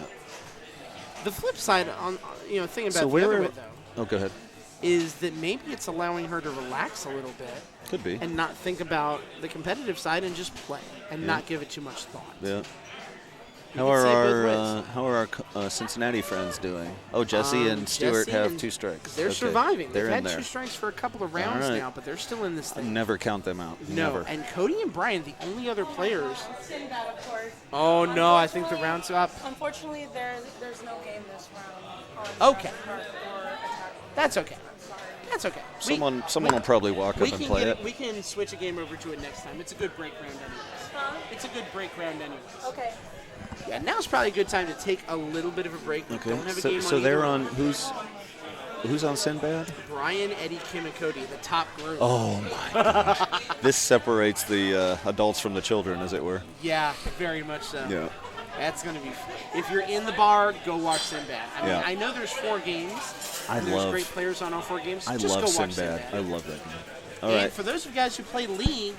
S1: The flip side, on thinking about
S9: So
S1: the
S9: where?
S1: other way though,
S9: Oh, go ahead.
S1: is that maybe it's allowing her to relax a little bit
S9: Could be.
S1: and not think about the competitive side and just play and
S9: Yeah.
S1: not give it too much thought.
S9: Yeah.
S1: You
S9: How
S1: can
S9: are
S1: see it both ways.
S9: how are our Cincinnati friends doing? Oh, Jesse and Stuart
S1: Jesse
S9: have
S1: and-
S9: 2 strikes.
S1: They're
S9: Okay.
S1: surviving.
S9: They're
S1: They've
S9: in
S1: had
S9: there.
S1: 2 strikes for a couple of rounds
S9: All right.
S1: now, but they're still in this thing.
S9: Never count them out.
S1: No,
S9: Never.
S1: and Cody and Brian, the only other players.
S2: Sinbad, of course.
S1: Oh no, I think the round's up.
S2: Unfortunately, there's no game this round.
S1: Okay.
S2: Or attack.
S1: That's okay. That's okay.
S9: Someone will probably walk
S1: we
S9: up and
S1: can
S9: play
S1: get
S9: it.
S1: We can switch a game over to it next time. It's a good break round anyways.
S2: Huh?
S1: It's a good break round anyways.
S2: Okay.
S1: Yeah, now's probably a good time to take a little bit of a break. We
S9: Okay.
S1: Don't have a
S9: So,
S1: game
S9: so
S1: on
S9: they're
S1: either
S9: on
S1: one.
S9: who's on Sinbad?
S1: Brian, Eddie, Kim, and Cody, the top group.
S9: Oh my gosh. This separates the adults from the children, as it were.
S1: Yeah, very much so.
S9: Yeah.
S1: That's gonna be. If you're in the bar, go watch Sinbad. I mean,
S9: Yeah.
S1: I know there's 4 games. and there's great players on all 4 games.
S9: I
S1: Just
S9: love
S1: go watch
S9: Sinbad. I love that game. All
S1: and
S9: right.
S1: for those of you guys who play League,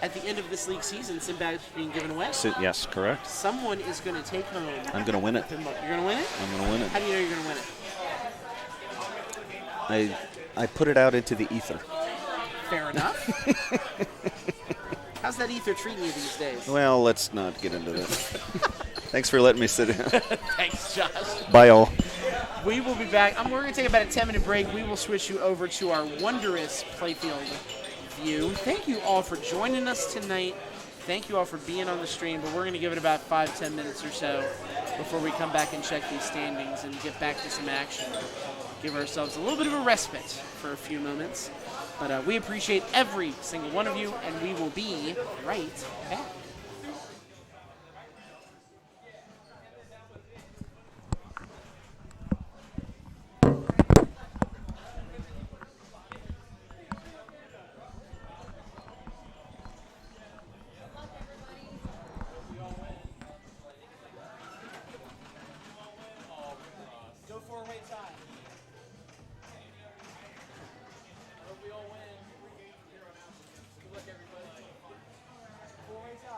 S1: at the end of this league season, Sinbad is being given away.
S9: Yes, correct.
S1: Someone is going to take home.
S9: I'm gonna win it.
S1: You're going to win it?
S9: I'm gonna win it.
S1: How do you know you're going to win it?
S9: I put it out into the ether.
S1: Fair enough. How's that ether treating you these days?
S9: Well, let's not get into that. Thanks for letting me sit down.
S1: Thanks, Josh.
S9: Bye, all.
S1: We will be back. We're going to take about a 10-minute break. We will switch you over to our wondrous playfield view. Thank you all for joining us tonight. Thank you all for being on the stream, but we're going to give it about 5-10 minutes or so before we come back and check these standings and get back to some action. Give ourselves a little bit of a respite for a few moments. But we appreciate every single one of you, and we will be right back.
S2: Four-way tie.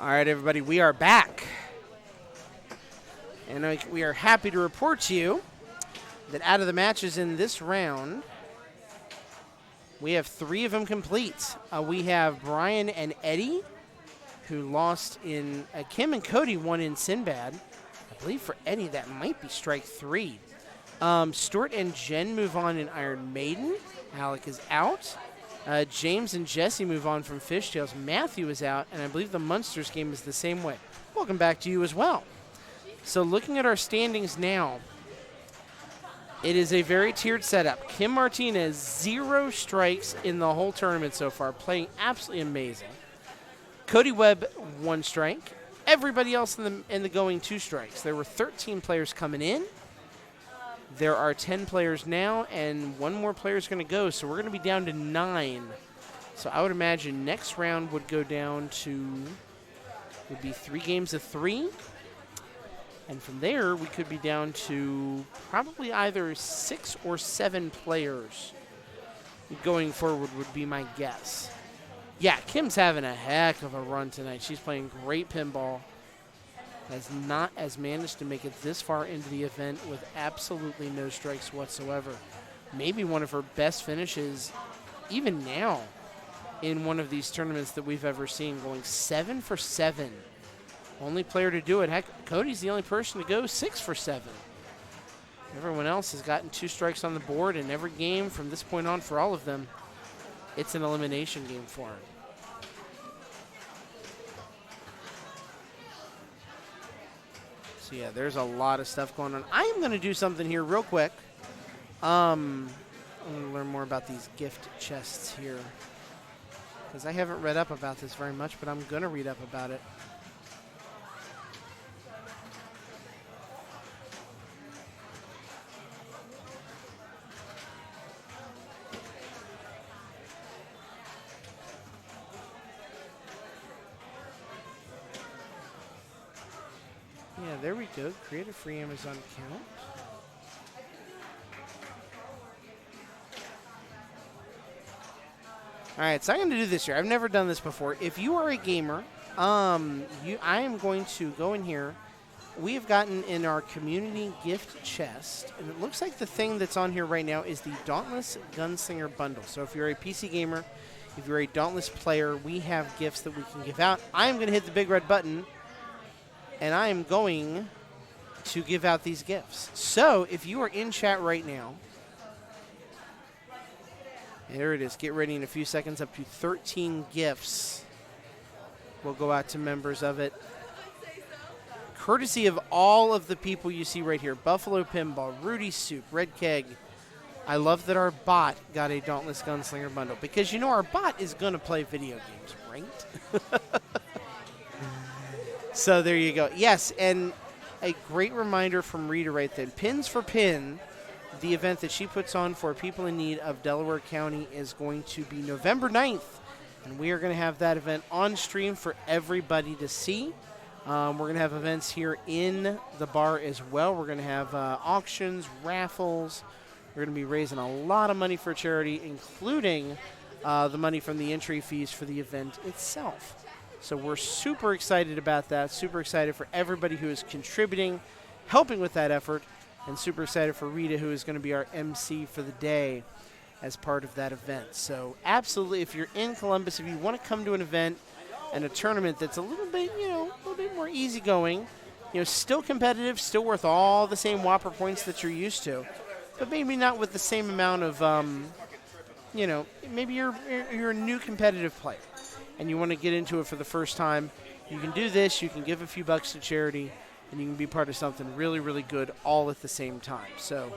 S1: All right, everybody, we are back. And we are happy to report to you that out of the matches in this round, we have 3 of them complete. We have Brian and Eddie, who lost in Kim and Cody won in Sinbad. I believe for Eddie that might be strike 3. Stuart and Jen move on in Iron Maiden. Alec is out. James and Jesse move on from Fishtails. Matthew is out, and I believe the Munsters game is the same way. Welcome back to you as well. So looking at our standings now, it is a very tiered setup. Kim Martinez, 0 strikes in the whole tournament so far, playing absolutely amazing. Cody Webb, 1 strike. Everybody else in the going 2 strikes. There were 13 players coming in. There are 10 players now, and 1 more player is going to go, so we're going to be down to 9. So I would imagine next round would go down to, would be 3 games of 3. And from there, we could be down to probably either 6 or 7 players going forward would be my guess. Yeah, Kim's having a heck of a run tonight. She's playing great pinball. Has managed to make it this far into the event with absolutely no strikes whatsoever. Maybe one of her best finishes, even now, in one of these tournaments that we've ever seen, going 7 for 7. Only player to do it. Heck, Cody's the only person to go 6 for 7. Everyone else has gotten 2 strikes on the board, and every game from this point on for all of them, it's an elimination game for her. So yeah, there's a lot of stuff going on. I am going to do something here real quick. I'm going to learn more about these gift chests here, because I haven't read up about this very much, but I'm going to read up about it. Yeah, there we go. Create a free Amazon account. All right, so I'm going to do this here. I've never done this before. If you are a gamer, I am going to go in here. We have gotten in our community gift chest, and it looks like the thing that's on here right now is the Dauntless Gunslinger bundle. So if you're a PC gamer, if you're a Dauntless player, we have gifts that we can give out. I'm going to hit the big red button, and I am going to give out these gifts. So if you are in chat right now, there it is. Get ready in a few seconds. Up to 13 gifts will go out to members of it. Courtesy of all of the people you see right here. Buffalo Pinball, Rudy Soup, Red Keg. I love that our bot got a Dauntless Gunslinger bundle, because you know our bot is going to play video games, right? So there you go. Yes, and a great reminder from Rita right then. Pins for Pin, the event that she puts on for people in need of Delaware County, is going to be November 9th. And we are going to have that event on stream for everybody to see. We're going to have events here in the bar as well. We're going to have auctions, raffles. We're going to be raising a lot of money for charity, including the money from the entry fees for the event itself. So we're super excited about that, super excited for everybody who is contributing, helping with that effort, and super excited for Rita, who is going to be our MC for the day as part of that event. So absolutely, if you're in Columbus, if you want to come to an event and a tournament that's a little bit, a little bit more easygoing, still competitive, still worth all the same Whopper points that you're used to, but maybe not with the same amount of, maybe you're a new competitive player and you want to get into it for the first time, you can do this. You can give a few bucks to charity, and you can be part of something really, really good all at the same time. So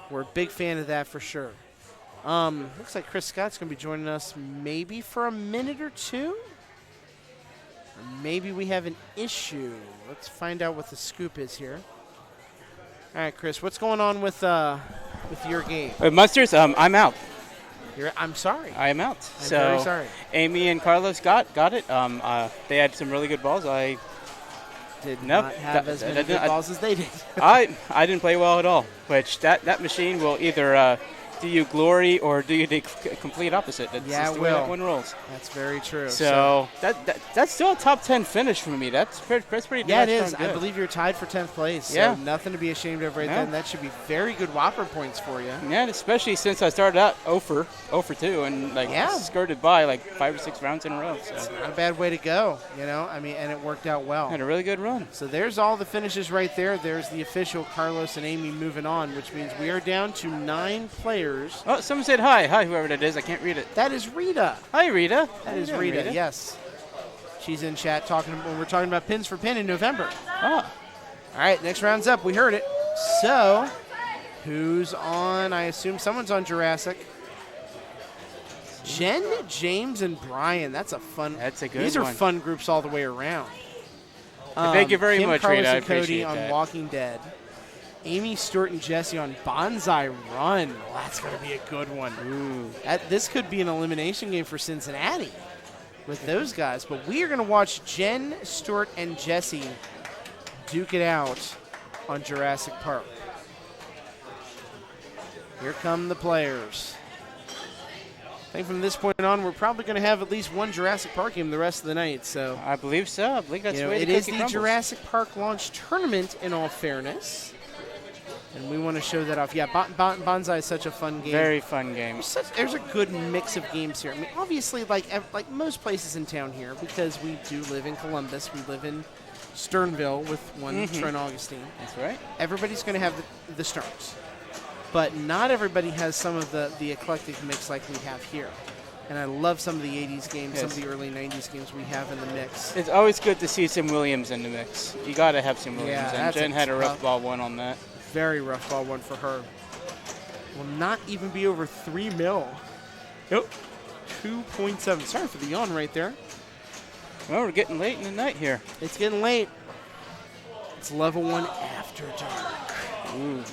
S1: we're a big fan of that for sure. Looks like Chris Scott's going to be joining us maybe for a minute or two. Or maybe we have an issue. Let's find out what the scoop is here. All right, Chris, what's going on with your game?
S7: Musters, I'm out.
S1: I'm sorry.
S7: I am out.
S1: I'm very sorry.
S7: Amy and Carlos got it. They had some really good balls. I
S1: did not have as many good balls as they did.
S7: I didn't play well at all, which that machine will either do you glory or do you the complete opposite? That's
S1: Yeah,
S7: just
S1: it
S7: the way
S1: will.
S7: that one rolls.
S1: That's very true.
S7: So that's still a top 10 finish for me. That's pretty.
S1: Yeah, it
S7: damn
S1: is.
S7: good.
S1: I believe you're tied for 10th place. So
S7: Yeah.
S1: nothing to be ashamed of right
S7: No.
S1: then. That should be very good Whopper points for you.
S7: Yeah, especially since I started out 0 for 2 and skirted by like 5 or 6 rounds in a row. So
S1: Not a bad way to go, you know. I mean, and it worked out well.
S7: had a really good run.
S1: So there's all the finishes right there. There's the official Carlos and Amy moving on, which means we are down to 9 players.
S7: Oh, someone said hi. Hi, whoever that is. I can't read it.
S1: That is Rita.
S7: Hi, Rita.
S1: That is Rita, yes. She's in chat talking when we're talking about Pins for Pin in November.
S7: Oh.
S1: All right, next round's up. We heard it. So, who's on? I assume someone's on Jurassic. Jen, James, and Brian. That's a fun.
S7: That's a good
S1: These are
S7: one.
S1: fun groups all the way around.
S7: Thank you very
S1: Kim,
S7: much,
S1: Carlos,
S7: Rita. I
S1: and Cody
S7: appreciate
S1: on
S7: that.
S1: Walking Dead. Amy, Stuart, and Jesse on Bonsai Run. Well, that's going to be a good one.
S7: Ooh.
S1: This could be an elimination game for Cincinnati with those guys. But we are going to watch Jen, Stuart, and Jesse duke it out on Jurassic Park. Here come the players. I think from this point on, we're probably going to have at least one Jurassic Park game the rest of the night. So
S7: I believe so. I believe that's the way
S1: it
S7: the
S1: is
S7: cookie
S1: the
S7: crumbles.
S1: Jurassic Park launch tournament, in all fairness. And we want to show that off. Yeah, Bonsai is such a fun game.
S7: Very fun game.
S1: There's a good mix of games here. I mean, obviously, like most places in town here, because we do live in Columbus, we live in Sternville with one Trent Augustine.
S7: That's right.
S1: Everybody's going to have the Sterns. But not everybody has some of the eclectic mix like we have here. And I love some of the 80s games, some of the early 90s games we have in the mix.
S7: It's always good to see some Williams in the mix. You got to have some Williams.
S1: Yeah,
S7: and
S1: that's
S7: Jen
S1: a
S7: had a rough
S1: tough-
S7: ball one on that.
S1: Very rough ball one for her. Will not even be over 3 mil. Nope. 2.7. Sorry for the yawn right there.
S7: Well, we're getting late in the night here.
S1: It's getting late. It's level 1 after dark.
S7: Ooh.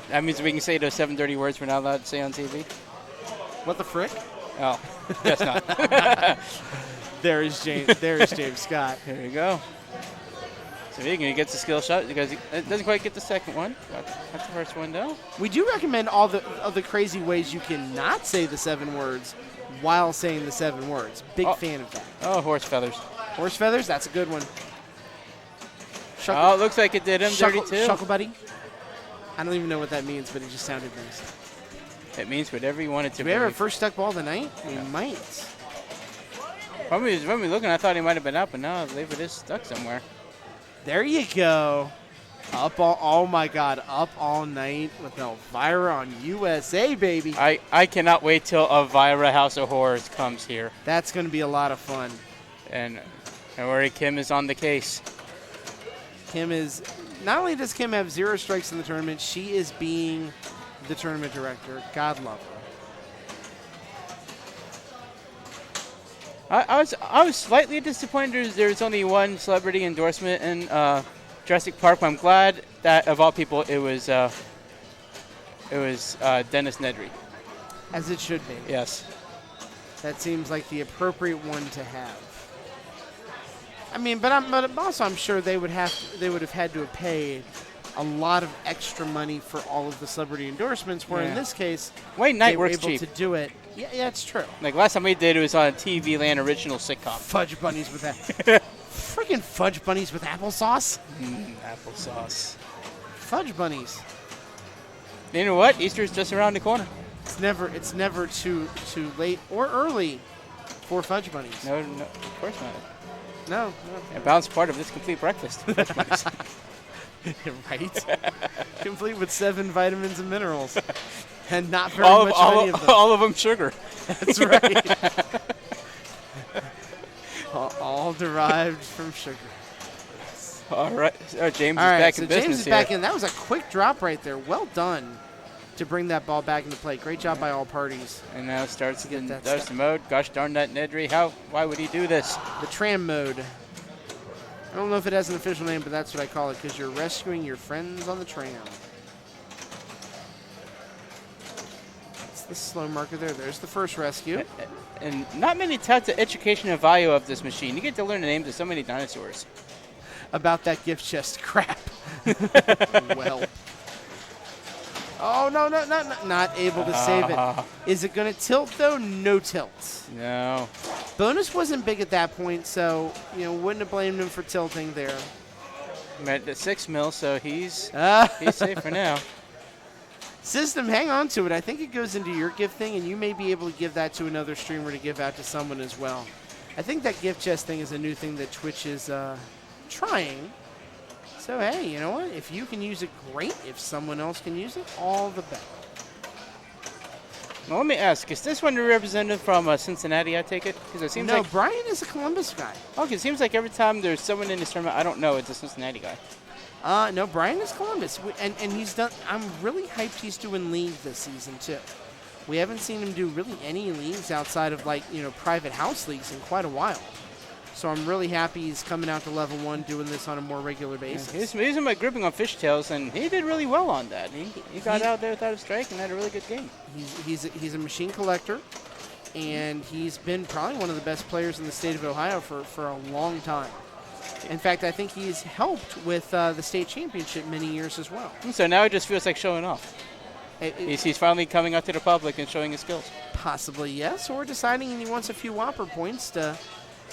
S7: That means we can say those 7:30 words we're not allowed to say on TV?
S1: What the frick?
S7: Oh, guess not.
S1: There is James Scott.
S7: There you go. So he gets the skill shot because it doesn't quite get the second one. That's the first one, though.
S1: We do recommend all the crazy ways you can not say the 7 words while saying the 7 words. Big fan of that.
S7: Oh, horse feathers.
S1: Horse feathers, that's a good one.
S7: Oh, it looks like it did him dirty, too.
S1: Shuckle buddy. I don't even know what that means, but it just sounded nice.
S7: It means whatever you want it to
S1: Do
S7: be.
S1: we have our first stuck ball of the night? We might.
S7: When we were looking, I thought he might have been up, but now I believe it is stuck somewhere.
S1: There you go. Oh my God, up all night with Elvira on USA, baby.
S7: I cannot wait till Elvira House of Horrors comes here.
S1: That's going to be a lot of fun.
S7: And don't worry, Kim is on the case.
S1: Kim is, not only does Kim have 0 strikes in the tournament, she is being the tournament director. God love her.
S7: I was slightly disappointed there's only one celebrity endorsement in Jurassic Park, but I'm glad that of all people it was Dennis Nedry.
S1: As it should be.
S7: Yes.
S1: That seems like the appropriate one to have. I mean, but also I'm sure they would have had to have paid a lot of extra money for all of the celebrity endorsements. Where in this case,
S7: Wayne Knight
S1: they were
S7: works
S1: able
S7: cheap
S1: to do it. Yeah, it's true.
S7: Like last time we did, it was on a TV Land original sitcom.
S1: Fudge bunnies with that. Freaking fudge bunnies with applesauce.
S7: Applesauce.
S1: Fudge bunnies.
S7: You know what? Easter's just around the corner.
S1: It's never too late or early for fudge bunnies.
S7: No, of course not.
S1: No.
S7: A balanced part of this complete breakfast.
S1: Right? Complete with 7 vitamins and minerals. And not very much of any of them.
S7: All of them sugar.
S1: That's right. all derived from sugar.
S7: All right. James
S1: All
S7: is
S1: right,
S7: back
S1: so
S7: in business
S1: James is
S7: here.
S1: back in. That was a quick drop right there. Well done to bring that ball back into play. Great job by all parties.
S7: And now starts
S1: get that
S7: the mode. Gosh darn that Nedry. Why would he do this?
S1: The tram mode. I don't know if it has an official name, but that's what I call it because you're rescuing your friends on the tram. That's the slow marker there. There's the first rescue.
S7: And not many taught the educational value of this machine. You get to learn the names of so many dinosaurs.
S1: About that gift chest crap. Well. Oh, no, not able to save it. Is it going to tilt, though? No tilt.
S7: No.
S1: Bonus wasn't big at that point, so, wouldn't have blamed him for tilting there.
S7: Met at 6 mil, so he's safe for now.
S1: System, hang on to it. I think it goes into your gift thing, and you may be able to give that to another streamer to give out to someone as well. I think that gift chest thing is a new thing that Twitch is trying. So, hey, you know what? If you can use it, great. If someone else can use it, all the better.
S7: Well, let me ask, is this one a representative from Cincinnati, I take it? Because it seems
S1: No,
S7: like
S1: Brian is a Columbus guy.
S7: Okay, it seems like every time there's someone in this tournament I don't know, it's a Cincinnati guy.
S1: No, Brian is Columbus. And he's done, I'm really hyped he's doing league this season, too. We haven't seen him do really any leagues outside of, private house leagues in quite a while. So I'm really happy he's coming out to level 1 doing this on a more regular basis.
S7: He's using my gripping on fishtails, and he did really well on that. He got out there without a strike and had a really good game.
S1: He's a machine collector, and he's been probably one of the best players in the state of Ohio for a long time. In fact, I think he's helped with the state championship many years as well.
S7: So now it just feels like showing off. He's finally coming out to the public and showing his skills.
S1: Possibly, yes, or deciding he wants a few Whopper points to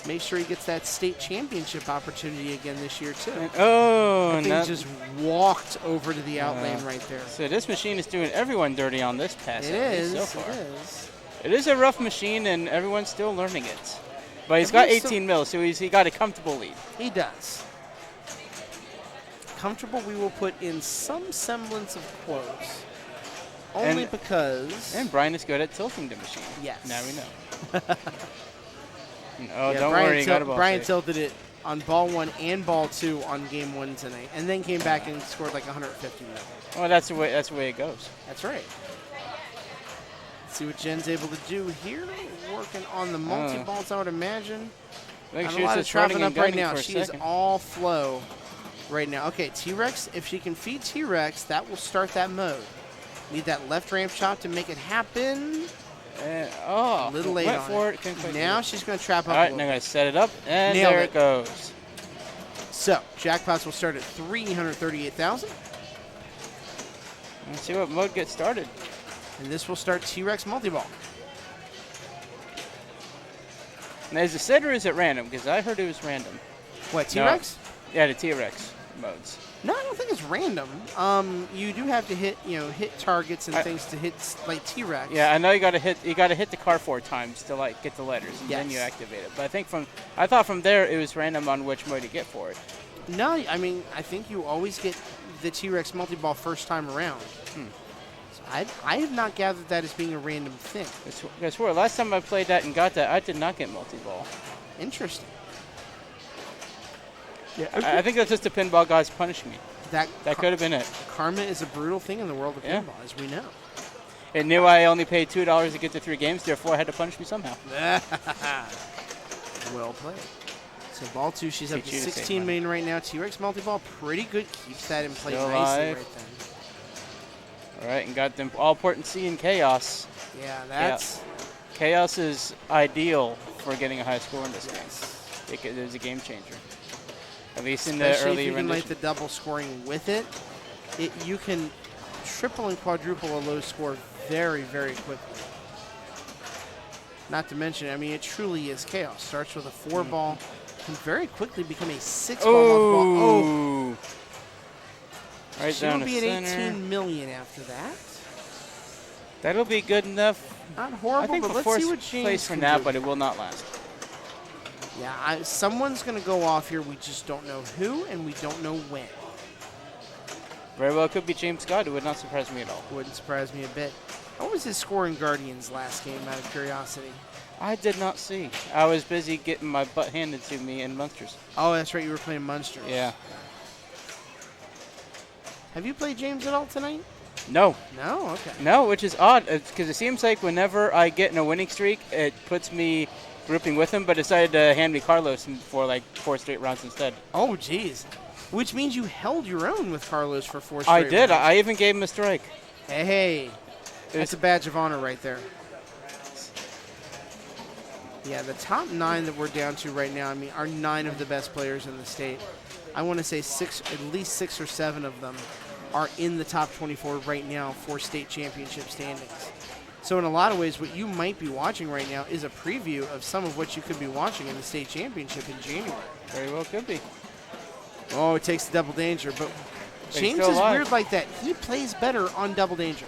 S1: make sure he gets that state championship opportunity again this year, too.
S7: And
S1: he just walked over to the out lane right there.
S7: So this machine is doing everyone dirty on this pass.
S1: It is.
S7: So far.
S1: It is.
S7: It is a rough machine, and everyone's still learning it. But he's got 18 mil, so he got a comfortable lead.
S1: He does. Comfortable, we will put in some semblance of quotes. Only because...
S7: And Brian is good at tilting the machine.
S1: Yes.
S7: Now we know. Oh,
S1: yeah,
S7: don't worry.
S1: Brian tilted it on ball 1 and ball 2 on game 1 tonight, and then came back and scored like 150 mil.
S7: Well, that's the way it goes.
S1: That's right. Let's see what Jen's able to do here. Working on the multi-balls, I would imagine.
S7: Like
S1: a lot of traffic up right now. She is all flow right now. Okay, T-Rex, if she can feed T-Rex, that will start that mode. Need that left ramp shot to make it happen.
S7: A
S1: little late on
S7: for
S1: it. Now she's going to trap up.
S7: All right, now I'm going to set it up, and
S1: Nailed
S7: there it goes.
S1: So jackpots will start at 338,000.
S7: Let's see what mode gets started.
S1: And this will start T-Rex multi-ball.
S7: Now, is it set or is it random? Because I heard it was random.
S1: What, T-Rex?
S7: No. Yeah, the T-Rex modes.
S1: No, I don't think it's random. You do have to hit targets and things to hit like T-Rex.
S7: Yeah, I know you got to hit the car 4 times to get the letters, and then you activate it. But I thought from there it was random on which mode you get for it.
S1: No, I mean I think you always get the T-Rex multi-ball first time around. So I have not gathered that as being a random thing.
S7: I swear, last time I played that and got that, I did not get multi-ball.
S1: Interesting.
S7: Yeah, I think that's just the pinball guys punishing me. That could have been it.
S1: Karma is a brutal thing in the world of pinball, as we know.
S7: It knew I only paid $2 to get to 3 games, therefore I had to punish me somehow.
S1: Well played. So ball 2, she's up to 16 million right now. T-Rex multi-ball, pretty good. Keeps that in place nicely right then.
S7: All right, and got them all port and C in Chaos.
S1: Yeah, that's...
S7: Chaos is ideal for getting a high score in this game. It is a game changer. At least in the
S1: Especially
S7: early
S1: if you can
S7: rendition.
S1: the double scoring with it, you can triple and quadruple a low score very, very quickly. Not to mention, I mean, it truly is chaos. Starts with a 4-ball, can very quickly become a 6-ball.
S7: Oh! Right
S1: she
S7: down
S1: will be
S7: the
S1: at
S7: center.
S1: 18 million after that.
S7: That'll be good enough.
S1: Not horrible,
S7: I think
S1: but
S7: for
S1: let's see what
S7: place
S1: James
S7: for
S1: can
S7: now,
S1: do.
S7: but it will not last.
S1: Yeah, someone's going to go off here. We just don't know who, and we don't know when.
S7: Very well could be James Scott. It would not surprise me at all.
S1: Wouldn't surprise me a bit. What was his score in Guardians last game, out of curiosity?
S7: I did not see. I was busy getting my butt handed to me in Munsters.
S1: Oh, that's right. You were playing Munsters.
S7: Yeah.
S1: Have you played James at all tonight?
S7: No.
S1: No? Okay.
S7: No, which is odd, because it seems like whenever I get in a winning streak, it puts me grouping with him, but decided to hand me Carlos for like 4 straight rounds instead.
S1: Oh, geez. Which means you held your own with Carlos for 4 straight
S7: I did.
S1: rounds.
S7: I even gave him a strike.
S1: Hey. That's a badge of honor right there. Yeah, the top 9 that we're down to right now, I mean, are 9 of the best players in the state. I want to say at least 6 or 7 of them are in the top 24 right now for state championship standings. So in a lot of ways, what you might be watching right now is a preview of some of what you could be watching in the state championship in January.
S7: Very well could be.
S1: Oh, it takes the double danger, but
S7: he's
S1: James
S7: still
S1: is
S7: alive.
S1: weird like that. He plays better on double danger.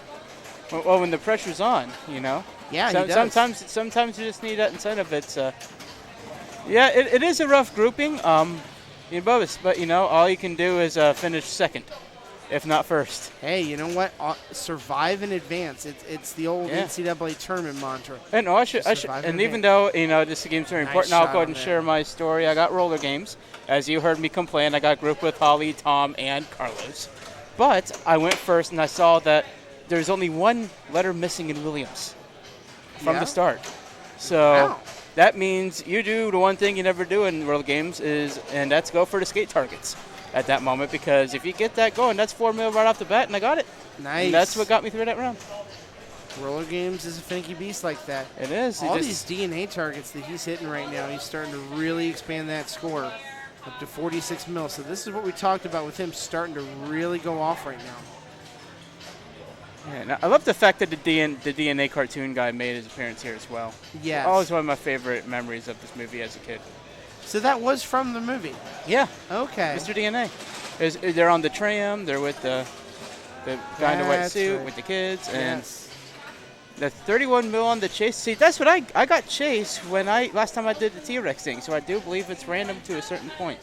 S7: Well, when the pressure's on, you know.
S1: Yeah, he does.
S7: Sometimes you just need that incentive. It's it is a rough grouping. But you know, all you can do is finish second, if not first.
S1: Hey, you know what? Survive in advance. It's the old NCAA tournament mantra.
S7: And I should. And even though this game's very important, I'll go ahead and share my story. I got roller games, as you heard me complain. I got grouped with Holly, Tom, and Carlos. But I went first, and I saw that there's only one letter missing in Williams from the start. So that means you do the one thing you never do in roller games and that's go for the skate targets at that moment, because if you get that going, that's 4 mil right off the bat, and I got it.
S1: Nice.
S7: And that's what got me through that round.
S1: Roller games is a finicky beast like that.
S7: It is.
S1: All these DNA targets that he's hitting right now, he's starting to really expand that score up to 46 mil. So this is what we talked about with him starting to really go off right now.
S7: Yeah, I love the fact that the DNA cartoon guy made his appearance here as well.
S1: Yes.
S7: Always one of my favorite memories of this movie as a kid.
S1: So that was from the movie?
S7: Yeah.
S1: Okay.
S7: Mr. DNA. They're on the tram. They're with the guy in the white suit with the kids. And the 31 mil on the chase. See, that's what I got Chase when last time I did the T-Rex thing. So I do believe it's random to a certain point.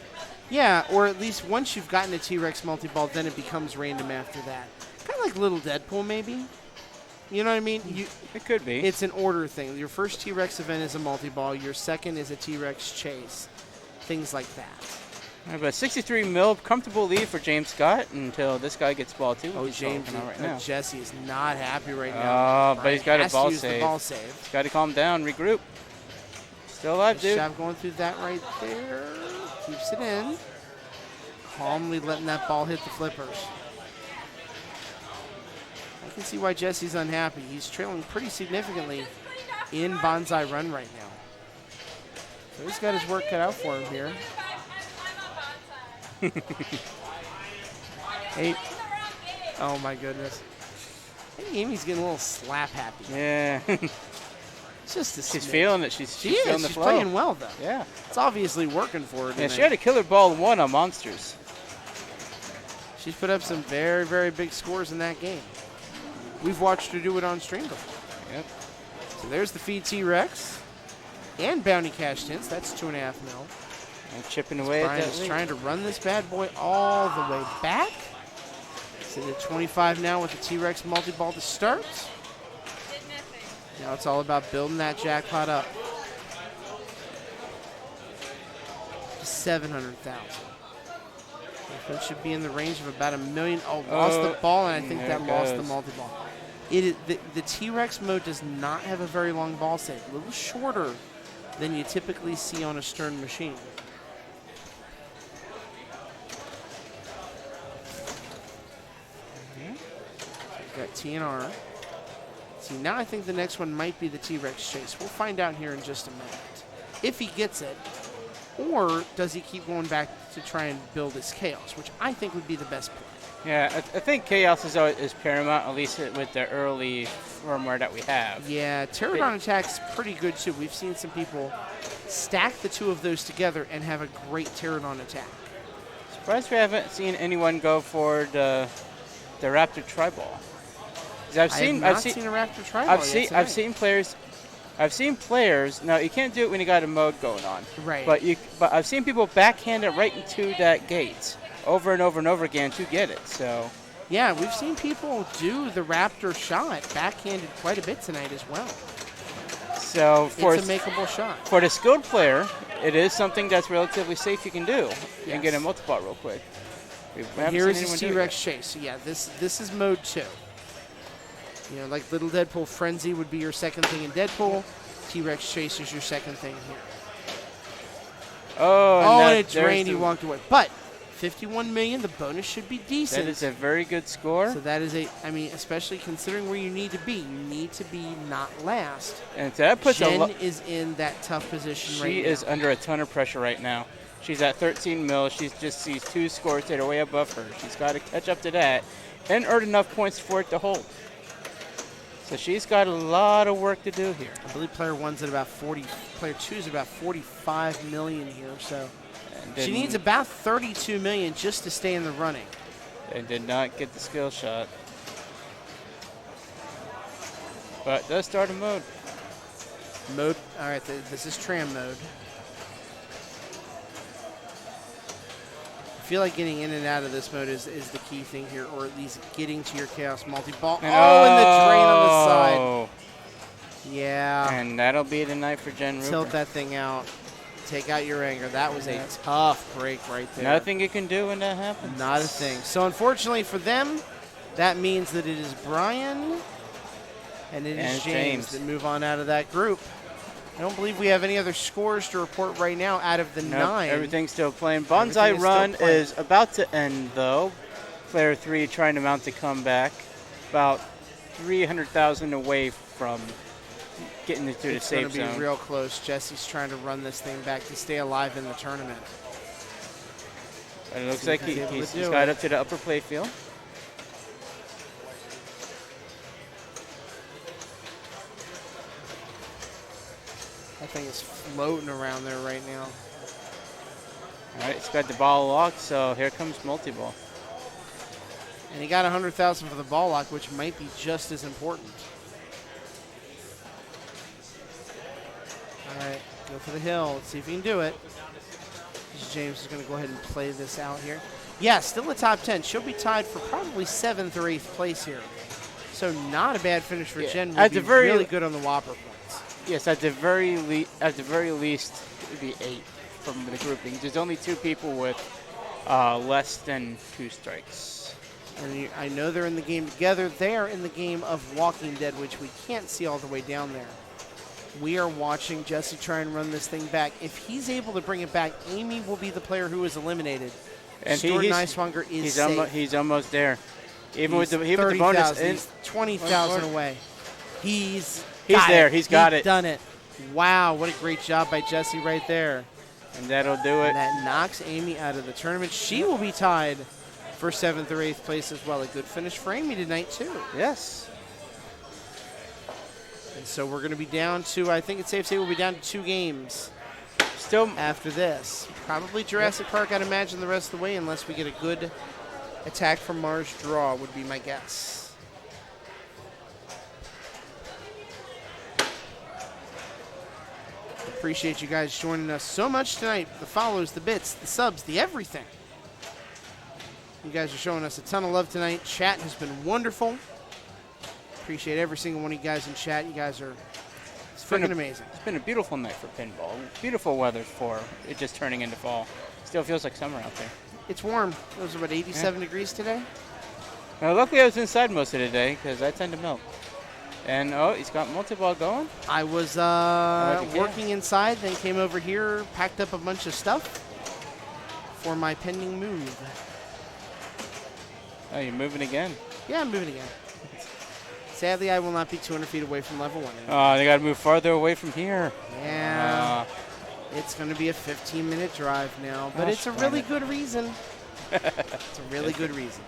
S1: Yeah, or at least once you've gotten a T-Rex multi-ball, then it becomes random after that. Kind of like Little Deadpool, maybe. You know what I mean?
S7: It could be.
S1: It's an order thing. Your first T-Rex event is a multi-ball. Your second is a T-Rex chase. Things like that.
S7: All right, but 63 mil, comfortable lead for James Scott until this guy gets ball two.
S1: Oh, James,
S7: right now.
S1: Jesse is not happy right now.
S7: Oh, but he's got a ball save.
S1: The ball save.
S7: He's got to calm down, regroup. Still alive, dude.
S1: Shav going through that right there. Keeps it in. Calmly letting that ball hit the flippers. I can see why Jesse's unhappy. He's trailing pretty significantly in Bonsai Run right now. So he's got his work cut out for him here. Hey. Oh my goodness. I think Amy's getting a little slap happy.
S7: Yeah.
S1: It's just a
S7: She's
S1: smidge.
S7: feeling it. She's feeling the
S1: She's
S7: flow.
S1: playing well though.
S7: Yeah.
S1: It's obviously working for her.
S7: Yeah, she had a killer ball one on Monsters.
S1: She's put up some very, very big scores in that game. We've watched her do it on stream before.
S7: Yep.
S1: So there's the feed T-Rex and Bounty Cash Tints. That's 2.5 mil.
S7: And chipping away at
S1: Brian
S7: that
S1: is
S7: lead.
S1: trying to run this bad boy all the way back. He's at 25 now with the T-Rex multi-ball to start. Now it's all about building that jackpot up. 700,000. That should be in the range of about $1 million. Oh, lost the ball, and I think that lost the multi-ball. It is the T-Rex mode does not have a very long ball save. A little shorter than you typically see on a Stern machine. We've got TNR. See, now I think the next one might be the T-Rex chase. We'll find out here in just a minute. If he gets it, or does he keep going back to try and build his chaos, which I think would be the best play.
S7: Yeah, I think chaos is paramount, at least with the early firmware that we have.
S1: Yeah, Pterodon attack's pretty good too. We've seen some people stack the two of those together and have a great Pterodon attack.
S7: Surprised we haven't seen anyone go for the Raptor Tri-Ball.
S1: I've seen a Raptor Tri-Ball
S7: I've seen players. Now you can't do it when you got a mode going on.
S1: Right.
S7: But I've seen people backhand it right into that gate over and over and over again to get it. So.
S1: Yeah, we've seen people do the Raptor shot backhanded quite a bit tonight as well.
S7: So
S1: it's a makeable shot.
S7: For the skilled player, it is something that's relatively safe you can do and get a multi-ball real quick.
S1: Here is his T-Rex chase. So yeah, this is mode 2. You know, like Little Deadpool Frenzy would be your second thing in Deadpool. T-Rex chase is your second thing here. And it drained. He walked away. But 51 million, the bonus should be decent.
S7: That is a very good score.
S1: So that is especially considering where you need to be. You need to be not last.
S7: And that puts
S1: Jen is in that tough position right now.
S7: She is under a ton of pressure right now. She's at 13 mil. She's just sees 2 scores that are way above her. She's got to catch up to that. and earned enough points for it to hold. So she's got a lot of work to do here.
S1: I believe player 1's at about 40. Player 2's at about 45 million here. So she needs about 32 million just to stay in the running.
S7: And did not get the skill shot. But does start a mode.
S1: Mode. All right, this is tram mode. I feel like getting in and out of this mode is the key thing here, or at least getting to your Chaos multi-ball. And the drain on the side. Yeah.
S7: And that'll be the night for Jen Rupert.
S1: Tilt that thing out. Take out your anger. That was a tough break right there.
S7: Nothing you can do when that happens.
S1: Not a thing. So unfortunately for them, that means that it is Brian and it is James that move on out of that group. I don't believe we have any other scores to report right now out of the 9.
S7: Everything's still playing. Bonsai Run is about to end, though. Player 3 trying to mount a comeback. About 300,000 away from getting into the safe zone.
S1: It's going to be real close. Jesse's trying to run this thing back to stay alive in the tournament.
S7: But it looks like he's got up to the upper play field.
S1: That thing is floating around there right now.
S7: All right, it's got the ball locked, so here comes multi-ball.
S1: And he got 100,000 for the ball lock, which might be just as important. All right, go for the hill. Let's see if he can do it. James is going to go ahead and play this out here. Yeah, still a top 10. She'll be tied for probably 7th or 8th place here. So not a bad finish for Jen. At the very really good on the Whopper points.
S7: Yes, at the very least, it would be 8 from the grouping. There's only 2 people with less than 2 strikes.
S1: And I know they're in the game together. They are in the game of Walking Dead, which we can't see all the way down there. We are watching Jesse try and run this thing back. If he's able to bring it back, Amy will be the player who is eliminated.
S7: And
S1: Stuart Neiswanger is safe.
S7: He's almost there. Even with the
S1: bonus,
S7: he's
S1: 20,000 away. He's
S7: there. He's got it.
S1: Done it. Wow, what a great job by Jesse right there.
S7: And that'll do it.
S1: And that knocks Amy out of the tournament. She will be tied for 7th or 8th place as well. A good finish for Amy tonight, too.
S7: Yes.
S1: And so we're going to be down to, I think it's safe to say we'll be down to 2 games
S7: still
S1: after this. Probably Jurassic Park, I'd imagine, the rest of the way, unless we get a good attack from Mars draw, would be my guess. Appreciate you guys joining us so much tonight. The follows, the bits, the subs, the everything. You guys are showing us a ton of love tonight. Chat has been wonderful. Appreciate every single one of you guys in chat. You guys are freaking amazing.
S7: It's been a beautiful night for pinball. Beautiful weather for it just turning into fall. Still feels like summer out there.
S1: It's warm. It was about 87 degrees today.
S7: Well, luckily I was inside most of the day because I tend to melt. And, he's got multi-ball going.
S1: I was working inside, then came over here, packed up a bunch of stuff for my pending move.
S7: Oh, you're moving again?
S1: Yeah, I'm moving again. Sadly, I will not be 200 feet away from level 1 anymore.
S7: Oh, they got to move farther away from here.
S1: Yeah. It's going to be a 15-minute drive now, but it's a really good reason. It's a really good reason.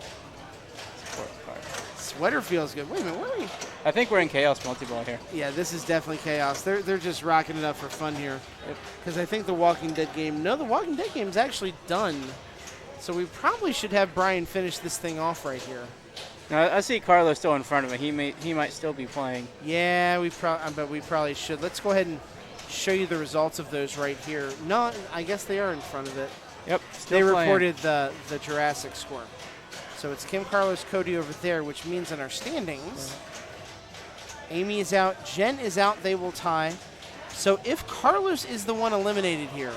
S1: Sweater feels good. Wait a minute, where are we?
S7: I think we're in Chaos multi-ball here.
S1: Yeah, this is definitely Chaos. They're just rocking it up for fun here. Because I think the Walking Dead game, the Walking Dead game is actually done. So we probably should have Brian finish this thing off right here.
S7: Now, I see Carlos still in front of me. He might still be playing.
S1: Yeah, but we probably should. Let's go ahead and show you the results of those right here. No, I guess they are in front of it.
S7: Yep,
S1: they reported the Jurassic score. So it's Kim, Carlos, Cody over there, which means in our standings, Amy is out, Jen is out, they will tie. So if Carlos is the one eliminated here,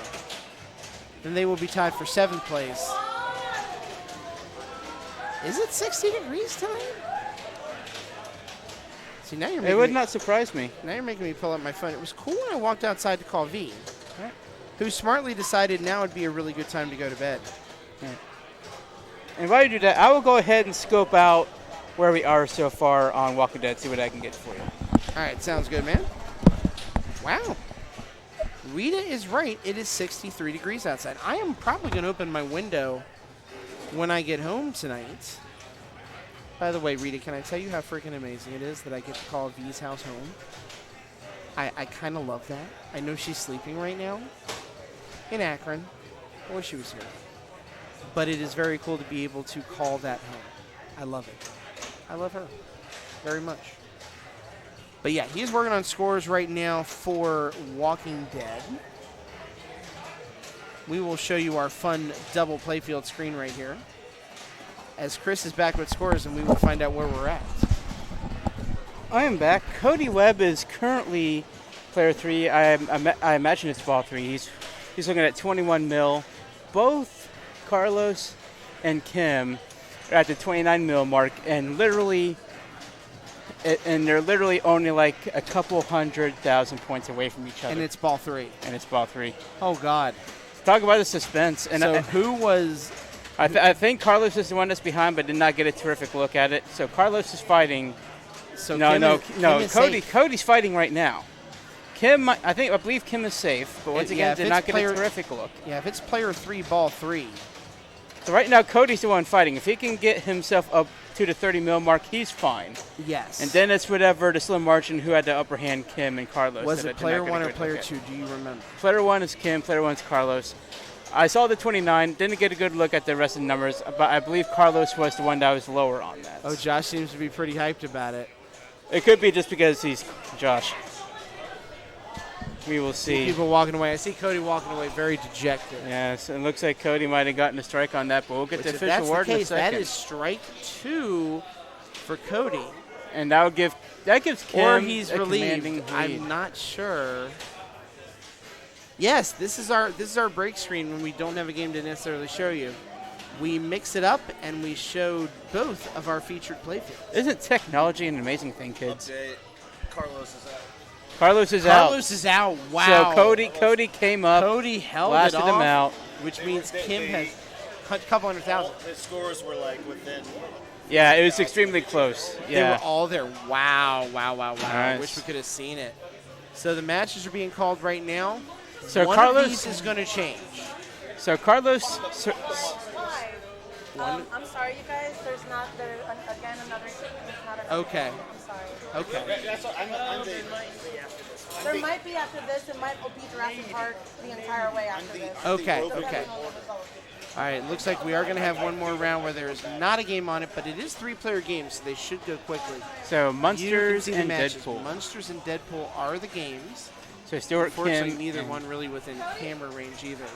S1: then they will be tied for 7th place. Is it 60 degrees tonight? See, now you're making
S7: it would not surprise me.
S1: Now you're making me pull up my phone. It was cool when I walked outside to call V, who smartly decided now would be a really good time to go to bed.
S7: Right. And while you do that, I will go ahead and scope out where we are so far on Walking Dead, see what I can get for you.
S1: All right, sounds good, man. Wow. Rita is right. It is 63 degrees outside. I am probably going to open my window when I get home tonight. By the way, Rita, can I tell you how freaking amazing it is that I get to call V's house home? I kind of love that. I know she's sleeping right now in Akron. I wish she was here. But it is very cool to be able to call that home. I love it. I love her very much. But yeah, he's working on scores right now for Walking Dead. We will show you our fun double playfield screen right here, as Chris is back with scores, and we will find out where we're at.
S7: I am back. Cody Webb is currently player 3. I imagine it's ball 3. He's looking at 21 mil. Both Carlos and Kim are at the 29 mil mark, and they're literally only like a couple 100,000 points away from each other.
S1: And it's ball 3. Oh, God.
S7: Talk about the suspense. And
S1: so who was...
S7: I think Carlos is the one that's behind, but did not get a terrific look at it. So Carlos is fighting.
S1: So
S7: Cody's fighting right now. I believe Kim is safe, but once again, did not get a terrific look.
S1: Yeah, if it's player 3, ball 3.
S7: So right now, Cody's the one fighting. If he can get himself up to the 30 mil mark, he's fine.
S1: Yes.
S7: And then it's whatever the slim margin who had the upper hand, Kim and Carlos.
S1: Was it player 1 or player 2? Do you remember?
S7: Player 1 is Kim. Player 1 is Carlos. I saw the 29. Didn't get a good look at the rest of the numbers, but I believe Carlos was the one that was lower on that.
S1: Oh, Josh seems to be pretty hyped about it.
S7: It could be just because he's Josh. We will see.
S1: People walking away. I see Cody walking away very dejected.
S7: Yes, it looks like Cody might have gotten a strike on that, but we'll get the official word in a second.
S1: That is strike 2 for Cody.
S7: And that gives Kim
S1: or he's
S7: a
S1: relieved.
S7: Lead.
S1: I'm not sure. Yes, this is our break screen when we don't have a game to necessarily show you. We mix it up and we showed both of our featured playfields.
S7: Isn't technology an amazing thing, kids?
S3: Update. Carlos is out.
S7: Carlos is out.
S1: Wow.
S7: So Cody came up.
S1: Cody held
S7: blasted
S1: it off,
S7: him out.
S1: which means Kim has a couple 100,000.
S3: His scores were like within.
S7: Yeah, it was extremely close. Yeah.
S1: They were all there. Wow.
S7: Nice.
S1: I wish we could have seen it. So the matches are being called right now.
S7: So
S1: one
S7: Carlos
S1: of these is going to change.
S7: So Carlos.
S2: I'm sorry, you guys. There's again another team.
S1: Okay.
S2: I'm sorry.
S1: Okay.
S2: There might be after this. It might be Jurassic Park the entire way after this.
S1: Okay.
S2: Depending on the results.
S1: All right. It looks like we are going to have one more round where there is not a game on it, but it is 3-player games, so they should go quickly.
S7: So Munsters and
S1: matches.
S7: Deadpool.
S1: Munsters and Deadpool are the games.
S7: So Stuart
S1: Unfortunately,
S7: Kim.
S1: neither one really within camera range either.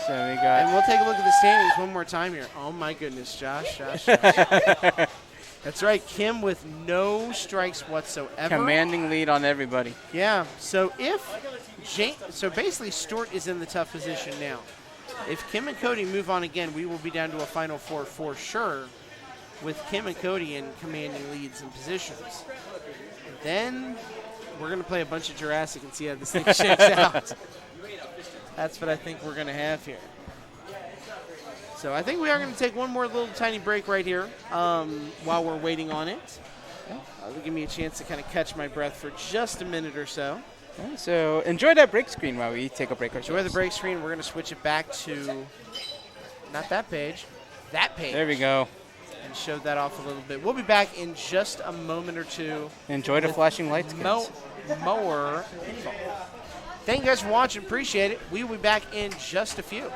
S7: So we got.
S1: And we'll take a look at the standings one more time here. Oh my goodness, Josh. That's right, Kim with no strikes whatsoever.
S7: Commanding lead on everybody.
S1: Yeah. So basically Stuart is in the tough position now. If Kim and Cody move on again, we will be down to a Final Four for sure, with Kim and Cody in commanding leads and positions. And then we're going to play a bunch of Jurassic and see how this thing shakes out. That's what I think we're going to have here. So I think we are going to take one more little tiny break right here while we're waiting on it. It'll give me a chance to kind of catch my breath for just a minute or so.
S7: Okay, so enjoy that break screen while we take a break.
S1: Enjoy the break screen. We're going to switch it back to not that page, that page.
S7: There we go.
S1: And show that off a little bit. We'll be back in just a moment or two.
S7: Enjoy the flashing lights, kids.
S1: More info. Thank you guys for watching. Appreciate it. We will be back in just a few.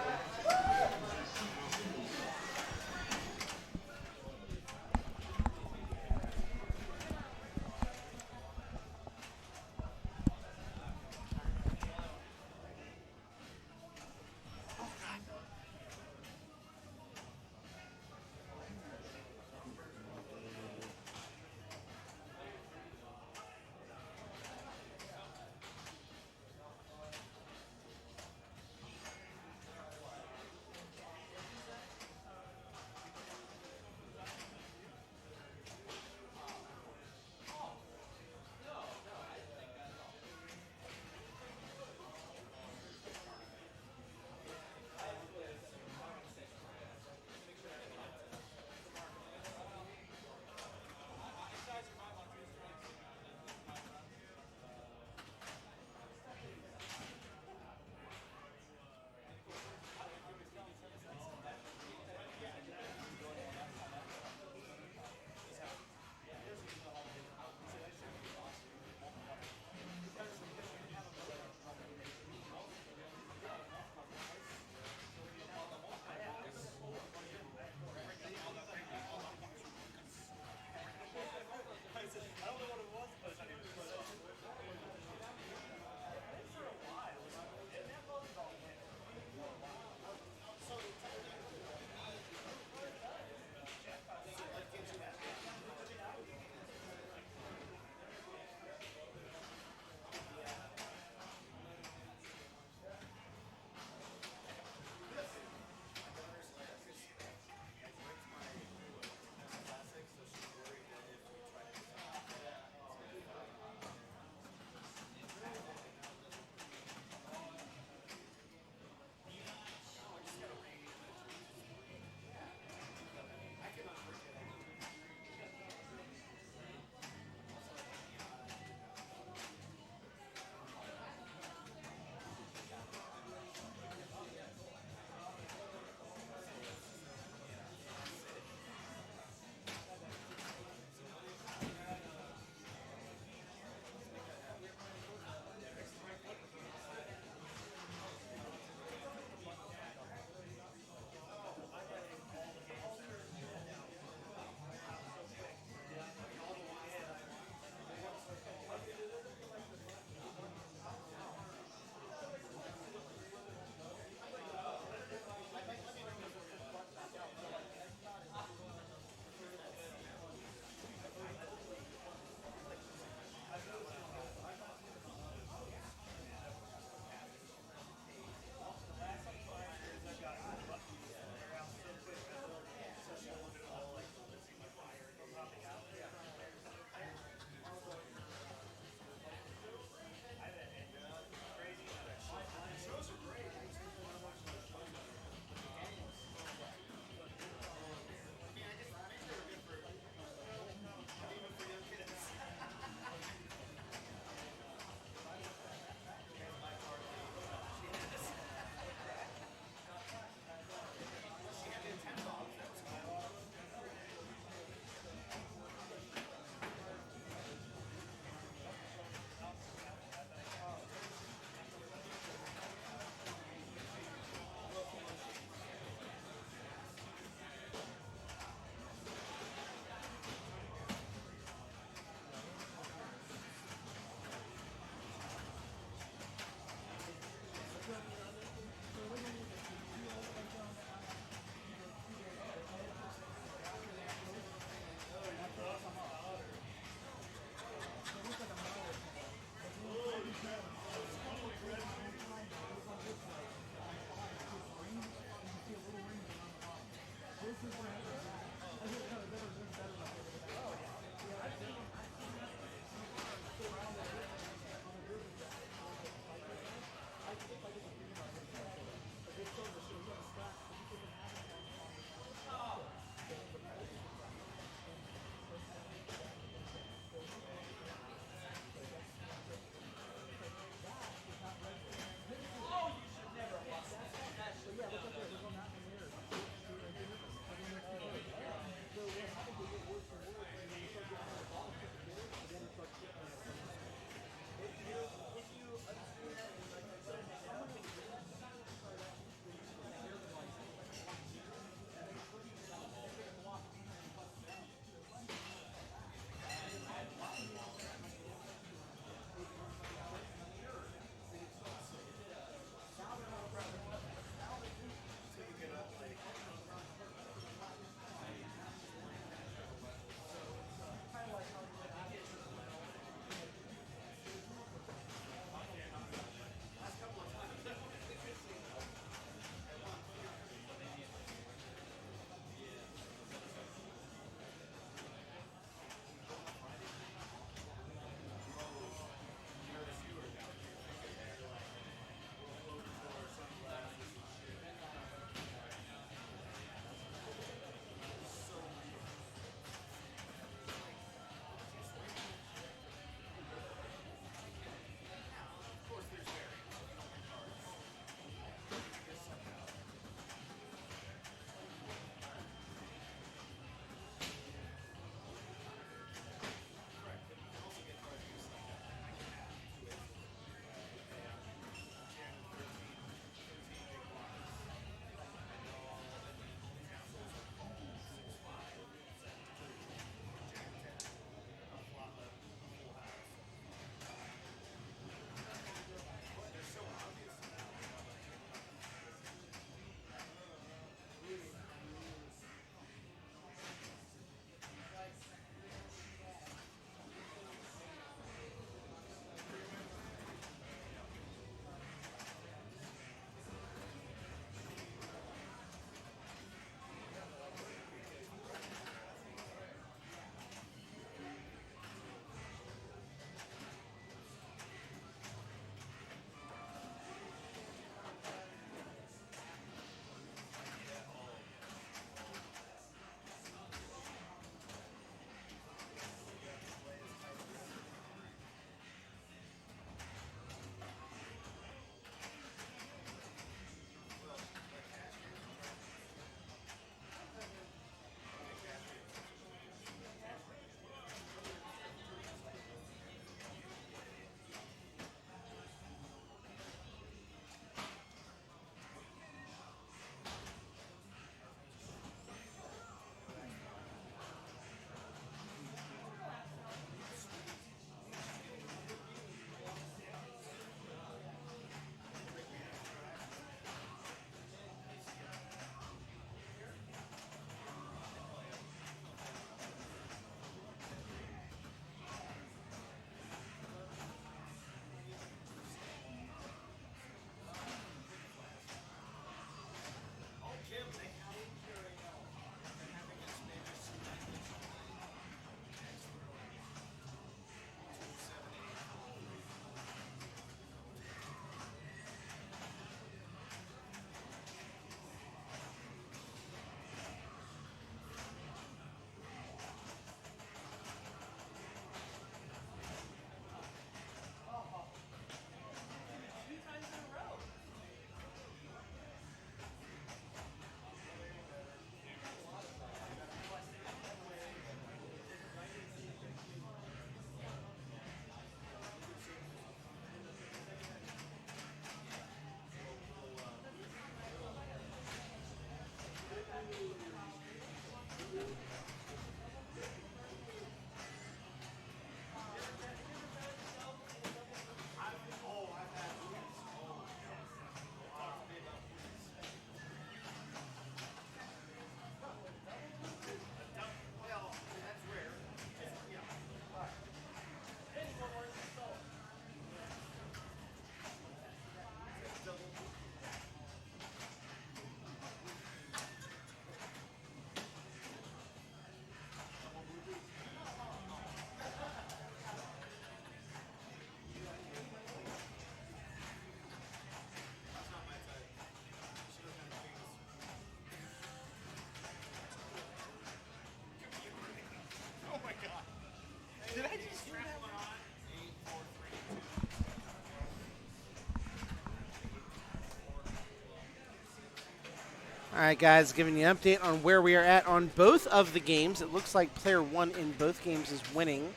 S1: All right, guys, giving you an update on where we are at on both of the games. It looks like player 1 in both games is winning.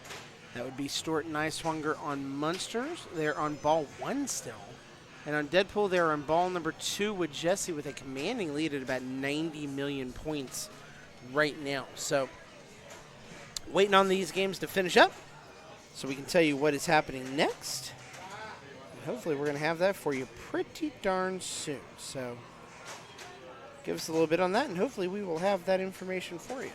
S1: That would be Stort and Icewunger on Munsters. They're on ball 1 still. And on Deadpool, they're on ball number 2 with Jesse with a commanding lead at about 90 million points right now. So, waiting on these games to finish up so we can tell you what is happening next. And hopefully, we're going to have that for you pretty darn soon. So, give us a little bit on that, and hopefully, we will have that information for you.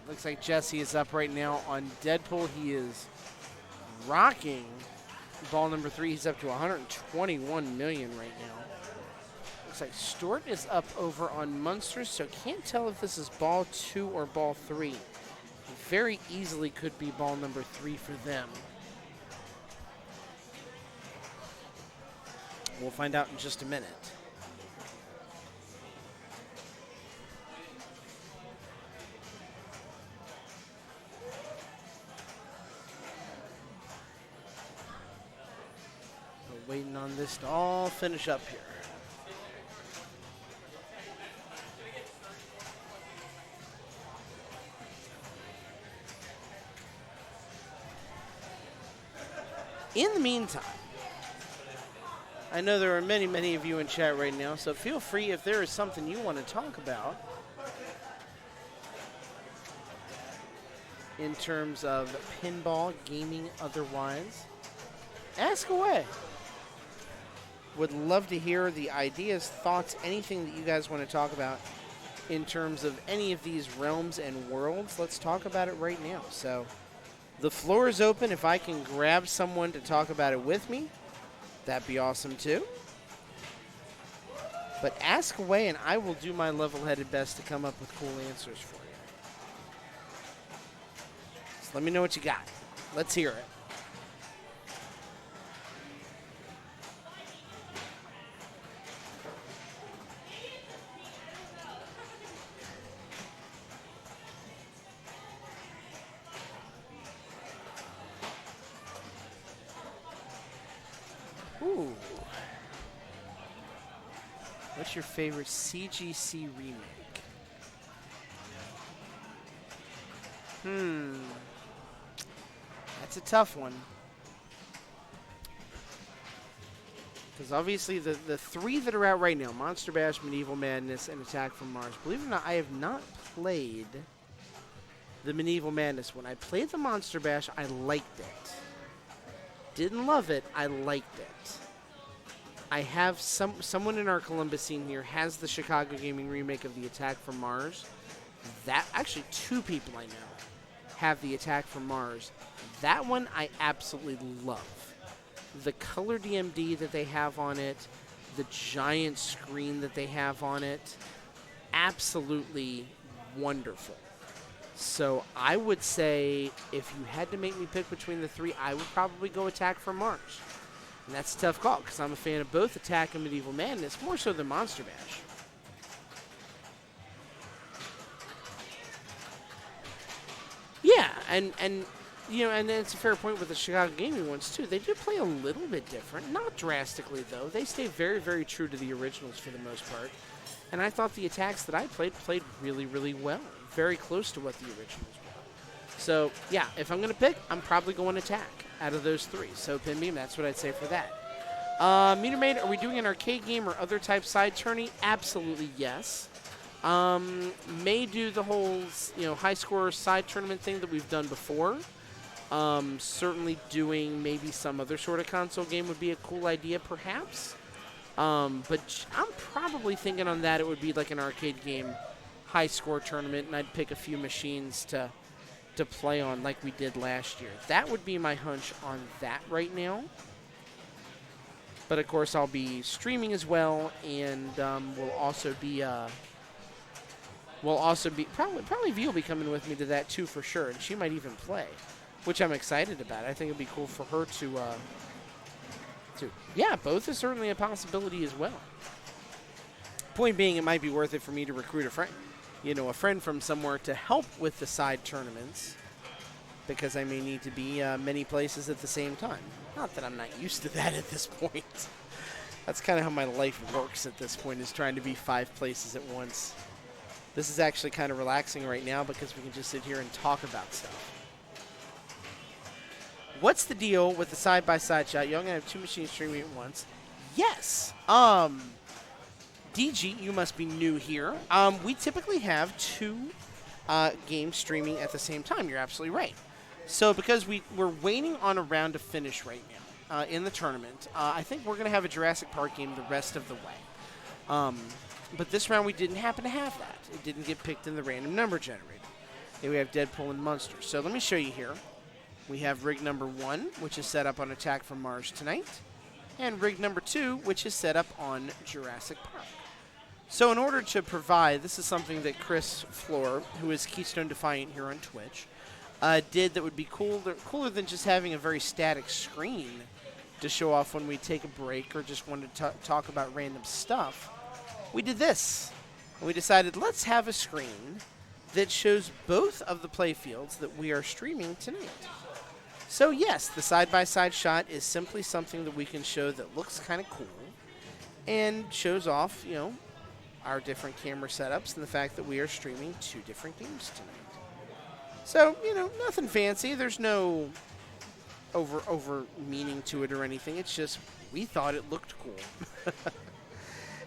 S1: Looks like Jesse is up right now on Deadpool. He is rocking ball number 3. He's up to 121 million right now. Looks like Stort is up over on Munsters, so can't tell if this is ball 2 or ball 3. Very easily could be ball number 3 for them. We'll find out in just a minute. Waiting on this to all finish up here. In the meantime, I know there are many, many of you in chat right now, so feel free if there is something you want to talk about in terms of pinball, gaming, otherwise, ask away. Would love to hear the ideas, thoughts, anything that you guys want to talk about in terms of any of these realms and worlds. Let's talk about it right now. So The floor is open. If I can grab someone to talk about it with me, that'd be awesome too. But ask away, and I will do my level-headed best to come up with cool answers for you. So let me know what you got. Let's hear it. Ooh. What's your favorite CGC remake? That's a tough one. Because obviously the three that are out right now, Monster Bash, Medieval Madness, and Attack from Mars. Believe it or not, I have not played the Medieval Madness one. I played the Monster Bash. I liked it. Didn't love it. I liked it. I have someone in our Columbus scene here has the Chicago Gaming remake of the Attack from Mars. That actually 2 people I know have the Attack from Mars. That one I absolutely love. The color DMD that they have on it, the giant screen that they have on it, absolutely wonderful. So I would say if you had to make me pick between the 3, I would probably go Attack from Mars. And that's a tough call because I'm a fan of both Attack and Medieval Madness, more so than Monster Bash. Yeah, and you know, and it's a fair point with the Chicago Gaming ones too. They do play a little bit different, not drastically though. They stay very, very true to the originals for the most part. And I thought the attacks that I played really, really well, very close to what the originals were. So yeah, if I'm gonna pick, I'm probably going Attack out of those 3. So Pinbeam, that's what I'd say for that. Meter Maid, are we doing an arcade game or other type side tourney? Absolutely yes. May do the whole, high score side tournament thing that we've done before. Certainly doing maybe some other sort of console game would be a cool idea, perhaps. But I'm probably thinking on that it would be like an arcade game, high score tournament, and I'd pick a few machines to play on like we did last year. That would be my hunch on that right now. But of course, I'll be streaming as well, and we'll also be probably V will be coming with me to that too for sure, and she might even play, which I'm excited about. I think it'd be cool for her to yeah, both is certainly a possibility as well. Point being, it might be worth it for me to recruit a friend from somewhere to help with the side tournaments, because I may need to be many places at the same time. Not that I'm not used to that at this point. That's kind of how my life works at this point, is trying to be 5 places at once. This is actually kind of relaxing right now because we can just sit here and talk about stuff. What's the deal with the side-by-side shot? You're going to have 2 machines streaming at once. Yes. DG, you must be new here. We typically have 2 games streaming at the same time. You're absolutely right. So because we're waiting on a round to finish right now in the tournament, I think we're going to have a Jurassic Park game the rest of the way. But this round we didn't happen to have that. It didn't get picked in the random number generator. Here we have Deadpool and Munster. So let me show you here. We have rig number 1, which is set up on Attack from Mars tonight, and rig number 2, which is set up on Jurassic Park. So in order to provide, this is something that Chris Floor, who is Keystone Defiant here on Twitch, did that would be cooler than just having a very static screen to show off when we take a break or just wanted to talk about random stuff. We did this. And we decided, let's have a screen that shows both of the playfields that we are streaming tonight. So yes, the side-by-side shot is simply something that we can show that looks kind of cool and shows off, our different camera setups and the fact that we are streaming 2 different games tonight. So, nothing fancy. There's no over meaning to it or anything. It's just we thought it looked cool.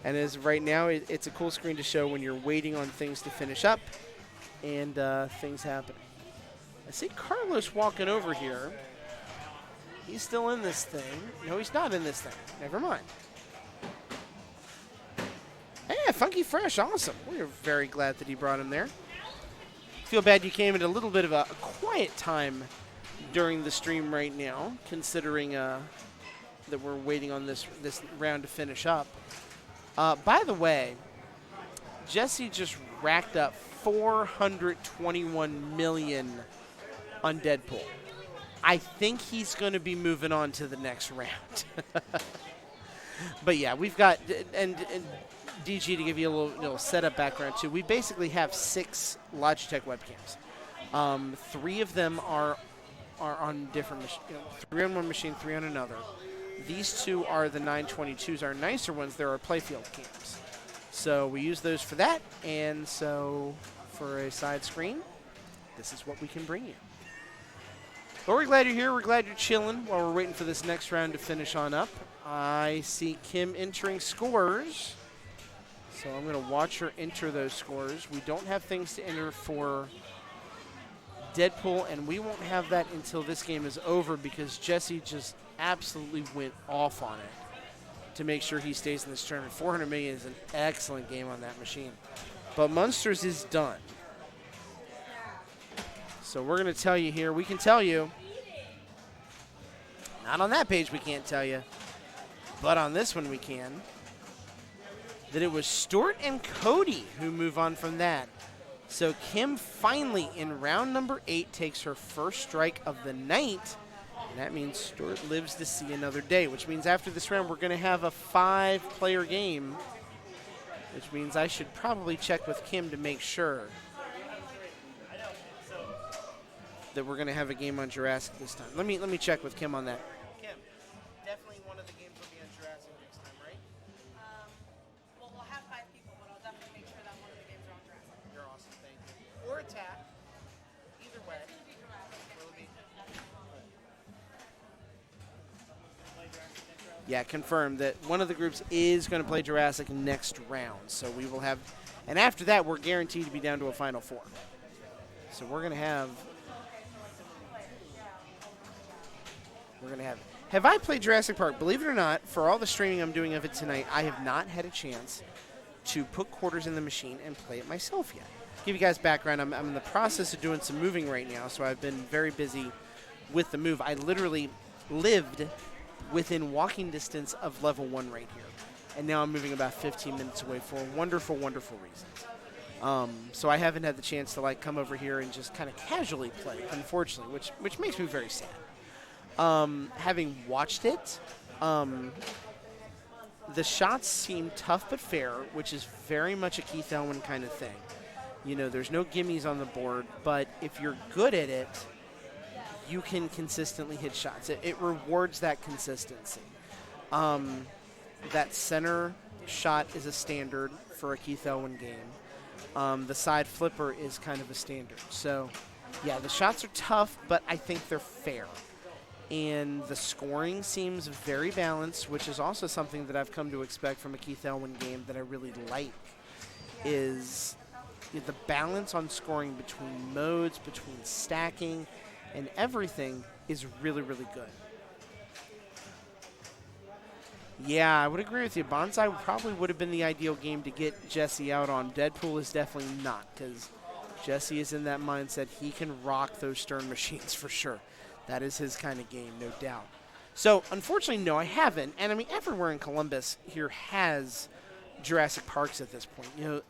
S1: And as of right now, it's a cool screen to show when you're waiting on things to finish up and things happening. I see Carlos walking over here. He's still in this thing. No, he's not in this thing. Never mind. Hey, Funky Fresh, awesome. We're very glad that he brought him there. Feel bad you came at a little bit of a quiet time during the stream right now, considering that we're waiting on this round to finish up. By the way, Jesse just racked up 421 million on Deadpool. I think he's going to be moving on to the next round. But yeah, we've got, and DG, to give you a little setup background too, we basically have 6 Logitech webcams. 3 of them are on different machines, 3 on one machine, 3 on another. These 2 are the 922s, our nicer ones. They're our playfield cams. So we use those for that, and so for a side screen, this is what we can bring you. But we're glad you're here. We're glad you're chilling while we're waiting for this next round to finish on up. I see Kim entering scores, so I'm going to watch her enter those scores. We don't have things to enter for Deadpool, and we won't have that until this game is over because Jesse just absolutely went off on it to make sure he stays in this tournament. 400 million is an excellent game on that machine. But Munsters is done. So we're going to tell you here, we can tell you, not on that page we can't tell you, but on this one we can, that it was Stuart and Cody who move on from that. So Kim finally, in round number 8, takes her first strike of the night. And that means Stuart lives to see another day, which means after this round we're going to have a 5-player game, which means I should probably check with Kim to make sure that we're going to have a game on Jurassic this time. Let me check with Kim on that. Kim, definitely one of the games will be on Jurassic next time, right?
S2: Well, we'll have 5 people, but I'll definitely make sure that one of the games are on Jurassic.
S1: You're awesome, thank you. Or Attack. Either way. Will it be? Yeah, confirmed that one of the groups is going to play Jurassic next round. So we will have, and after that, we're guaranteed to be down to a Final 4. So we're going to have. Have I played Jurassic Park? Believe it or not, for all the streaming I'm doing of it tonight, I have not had a chance to put quarters in the machine and play it myself yet. Give you guys background, I'm in the process of doing some moving right now, so I've been very busy with the move. I literally lived within walking distance of level 1 right here, and now I'm moving about 15 minutes away for wonderful, wonderful reasons. So I haven't had the chance to come over here and just kind of casually play, unfortunately, which makes me very sad. Having watched it, the shots seem tough but fair, which is very much a Keith Elwin kind of thing. You know, there's no gimmies on the board, but if you're good at it, you can consistently hit shots. It rewards that consistency. That center shot is a standard for a Keith Elwin game. The side flipper is kind of a standard. So, yeah, the shots are tough, but I think they're fair. And the scoring seems very balanced, which is also something that I've come to expect from a Keith Elwin game that I really like, is the balance on scoring between modes, between stacking, and everything is really, really good. Yeah, I would agree with you. Bonsai probably would have been the ideal game to get Jesse out on. Deadpool is definitely not, because Jesse is in that mindset. He can rock those Stern machines for sure. That is his kind of game, no doubt. So, unfortunately, no, I haven't. And, I mean, everywhere in Columbus here has Jurassic Parks at this point. You know,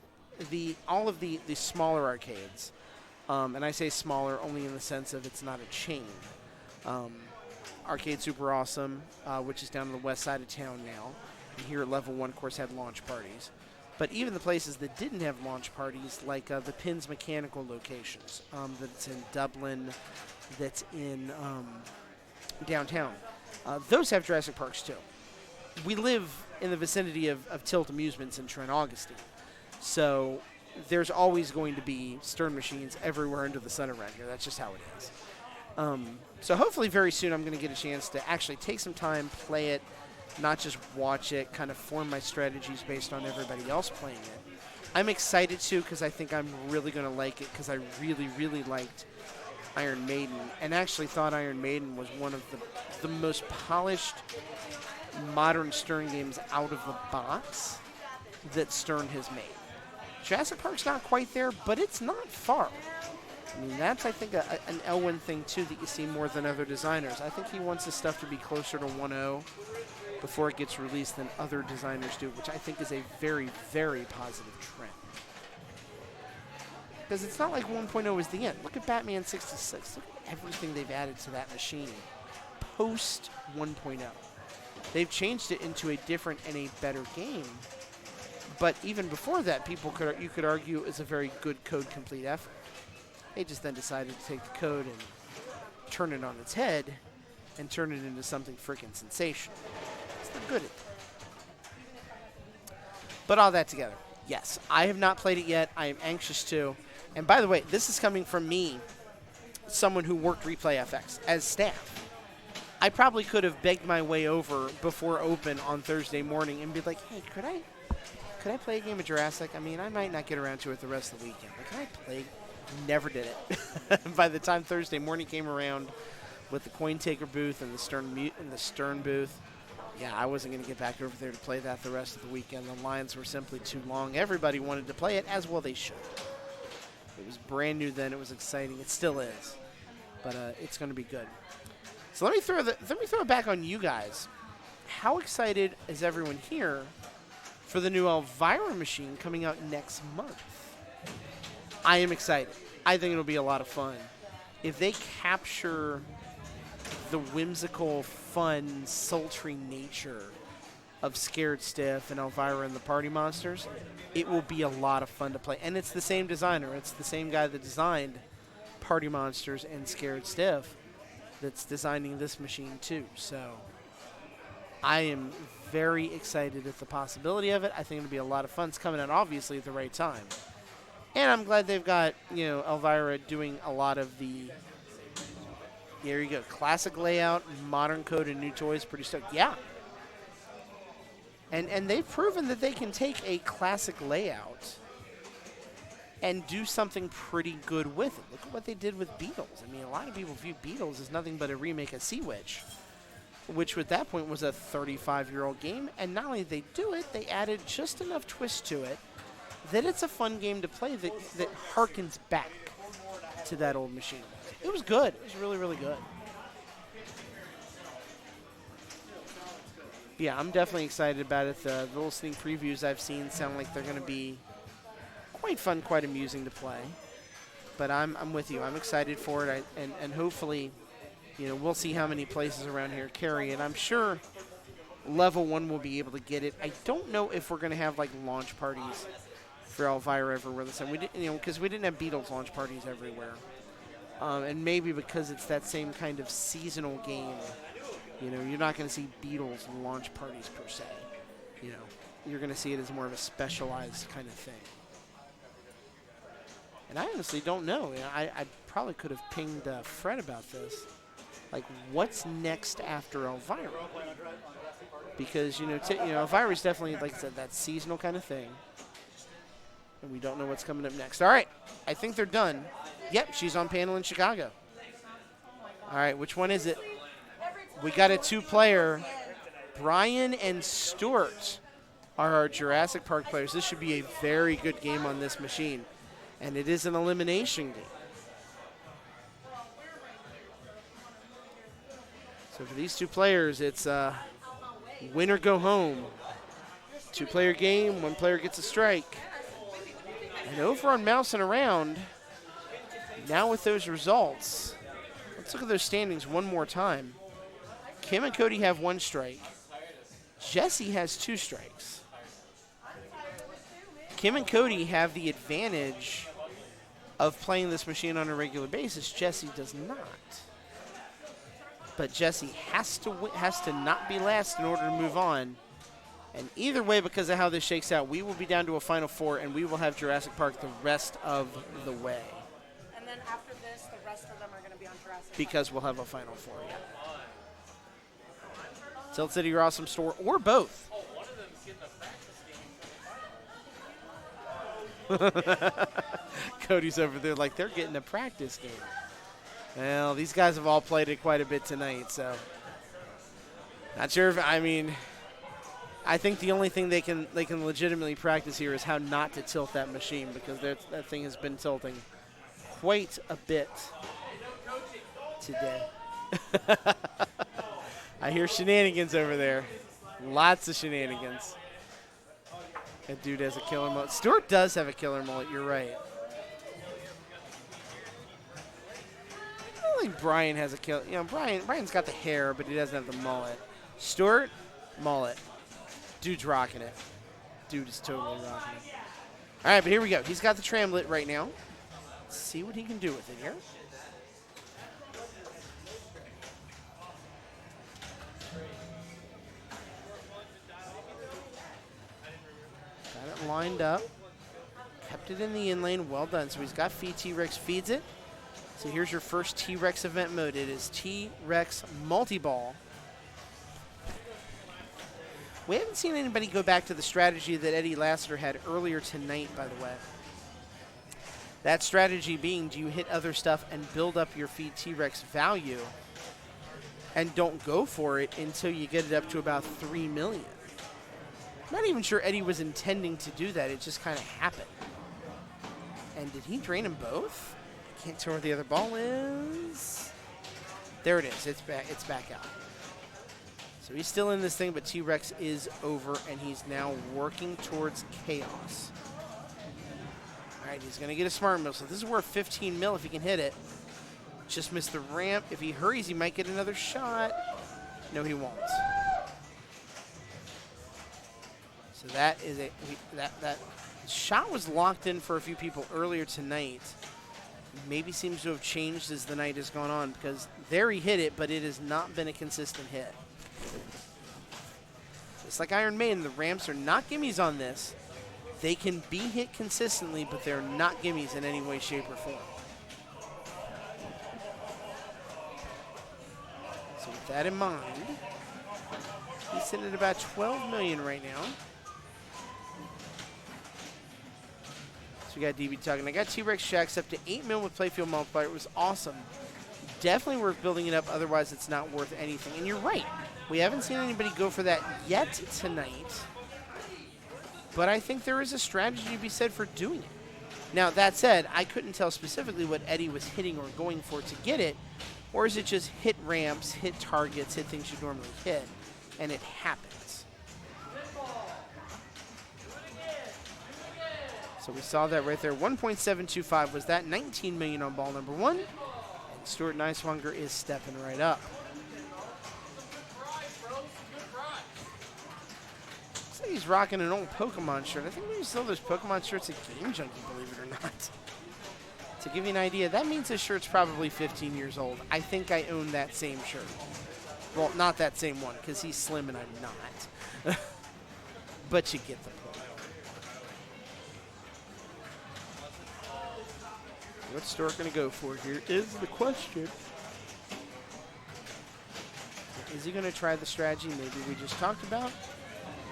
S1: all of the smaller arcades, and I say smaller only in the sense of it's not a chain. Arcade Super Awesome, which is down on the west side of town now. And here at Level 1, of course, had launch parties. But even the places that didn't have launch parties, like the Pins Mechanical locations, that's in Dublin, that's in downtown, those have Jurassic Parks too. We live in the vicinity of Tilt Amusements in Trent Augustine, so there's always going to be Stern machines everywhere under the sun around here. That's just how it is. So hopefully very soon I'm going to get a chance to actually take some time, play it, not just watch it, kind of form my strategies based on everybody else playing it. I'm excited too because I think I'm really going to like it because I really, really liked Iron Maiden, and actually thought Iron Maiden was one of the most polished modern Stern games out of the box that Stern has made. Jurassic Park's not quite there, but it's not far. I mean, that's, I think, an Elwin thing, too, that you see more than other designers. I think he wants his stuff to be closer to 1.0 before it gets released than other designers do, which I think is a very, very positive trend. Because it's not like 1.0 is the end. Look at Batman 66. Look at everything they've added to that machine post 1.0. They've changed it into a different and a better game. But even before that, you could argue it's a very good code complete effort. They just then decided to take the code and turn it on its head and turn it into something freaking sensational. They're good at that. But all that together, yes, I have not played it yet. I am anxious to. And by the way, this is coming from me, someone who worked Replay FX as staff. I probably could have begged my way over before open on Thursday morning and be like, hey, could I play a game of Jurassic? I mean, I might not get around to it the rest of the weekend, but can I play? Never did it. By the time Thursday morning came around with the coin taker booth and the Stern booth, yeah, I wasn't going to get back over there to play that the rest of the weekend. The lines were simply too long. Everybody wanted to play it, as well they should. It was brand new then. It was exciting. It still is. But it's going to be good. So let me throw it back on you guys. How excited is everyone here for the new Elvira machine coming out next month? I am excited. I think it'll be a lot of fun. If they capture the whimsical, fun, sultry nature of Scared Stiff and Elvira and the Party Monsters, it will be a lot of fun to play. And it's the same designer. It's the same guy that designed Party Monsters and Scared Stiff that's designing this machine too. So I am very excited at the possibility of it. I think it'll be a lot of fun. It's coming out obviously at the right time. And I'm glad they've got, Elvira doing a lot of the, there you go, classic layout, modern code, and new toys. Pretty stoked. Yeah. And they've proven that they can take a classic layout and do something pretty good with it. Look at what they did with Beatles. I mean, a lot of people view Beatles as nothing but a remake of Sea Witch, which at that point was a 35-year-old game. And not only did they do it, they added just enough twist to it that it's a fun game to play that harkens back to that old machine. It was good. It was really, really good. Yeah, I'm definitely excited about it. The little sneak previews I've seen sound like they're going to be quite fun, quite amusing to play. But I'm with you. I'm excited for it. And hopefully, we'll see how many places around here carry it. I'm sure Level 1 will be able to get it. I don't know if we're going to have, launch parties for Elvira everywhere this time. We didn't, because we didn't have Beatles launch parties everywhere. And maybe because it's that same kind of seasonal game, you're not going to see Beatles launch parties per se. You're going to see it as more of a specialized kind of thing. And I honestly don't know. I probably could have pinged Fred about this. What's next after Elvira? Because, Elvira is definitely, like I said, that seasonal kind of thing. And we don't know what's coming up next. All right. I think they're done. Yep, she's on panel in Chicago. All right, which one is it? We got a two-player. Brian and Stuart are our Jurassic Park players. This should be a very good game on this machine. And it is an elimination game. So for these two players, it's win or go home. Two-player game, one player gets a strike. And over on Mouse and Around, now with those results, let's look at those standings one more time. Kim and Cody have one strike. Jesse has two strikes. Kim and Cody have the advantage of playing this machine on a regular basis. Jesse does not. But Jesse has to not be last in order to move on. And either way, because of how this shakes out, we will be down to a Final Four, and we will have Jurassic Park the rest of the way.
S2: And then after this, the rest of them are going to be on Jurassic Park.
S1: Because we'll have a Final Four, yeah. Tilt City or Awesome Store, or both. Cody's over there like they're getting a practice game. Well, these guys have all played it quite a bit tonight, so not sure if, I think the only thing they can legitimately practice here is how not to tilt that machine, because that thing has been tilting quite a bit today. I hear shenanigans over there. Lots of shenanigans. That dude has a killer mullet. Stuart does have a killer mullet, you're right. I don't think Brian has a killer. You know, Brian's got the hair, but he doesn't have the mullet. Stuart, mullet. Dude's rocking it. Dude is totally rocking it. All right, but here we go. He's got the tramlet right now. Let's see what he can do with it here. Got it lined up. Kept it in the in lane. Well done. So he's got feed. T-Rex feeds it. So here's your first T-Rex event mode. It is T-Rex multi-ball. We haven't seen anybody go back to the strategy that Eddie Lassiter had earlier tonight, by the way. That strategy being, do you hit other stuff and build up your feed T-Rex value and don't go for it until you get it up to about 3 million. I'm not even sure Eddie was intending to do that. It just kind of happened. And did he drain them both? I can't tell where the other ball is. There it is. It's back out. So he's still in this thing, but T-Rex is over, and he's now working towards chaos. All right, he's going to get a smart mill. So this is worth 15 mil if he can hit it. Just missed the ramp. If he hurries, he might get another shot. No, he won't. So that is that shot was locked in for a few people earlier tonight. Maybe seems to have changed as the night has gone on, because there he hit it, but it has not been a consistent hit. Just like Iron Maiden, the ramps are not gimmies on this. They can be hit consistently, but they're not gimmies in any way, shape, or form. So with that in mind, he's sitting at about 12 million right now. So we got DB talking. I got T-Rex Shacks up to 8 mil with playfield multiplier. It was awesome. Definitely worth building it up, otherwise it's not worth anything. And you're right. We haven't seen anybody go for that yet tonight. But I think there is a strategy to be said for doing it. Now, that said, I couldn't tell specifically what Eddie was hitting or going for to get it. Or is it just hit ramps, hit targets, hit things you normally hit, and it happens. So we saw that right there. 1.725 was that. 19 million on ball number one. And Stuart Nicewanger is stepping right up. Looks like he's rocking an old Pokemon shirt. I think maybe still those Pokemon shirts at Game Junkie, believe it or not. To give you an idea, that means this shirt's probably 15 years old. I think I own that same shirt. Well, not that same one, because he's slim and I'm not. But you get the point. What's Stuart going to go for here is the question. Is he going to try the strategy maybe we just talked about?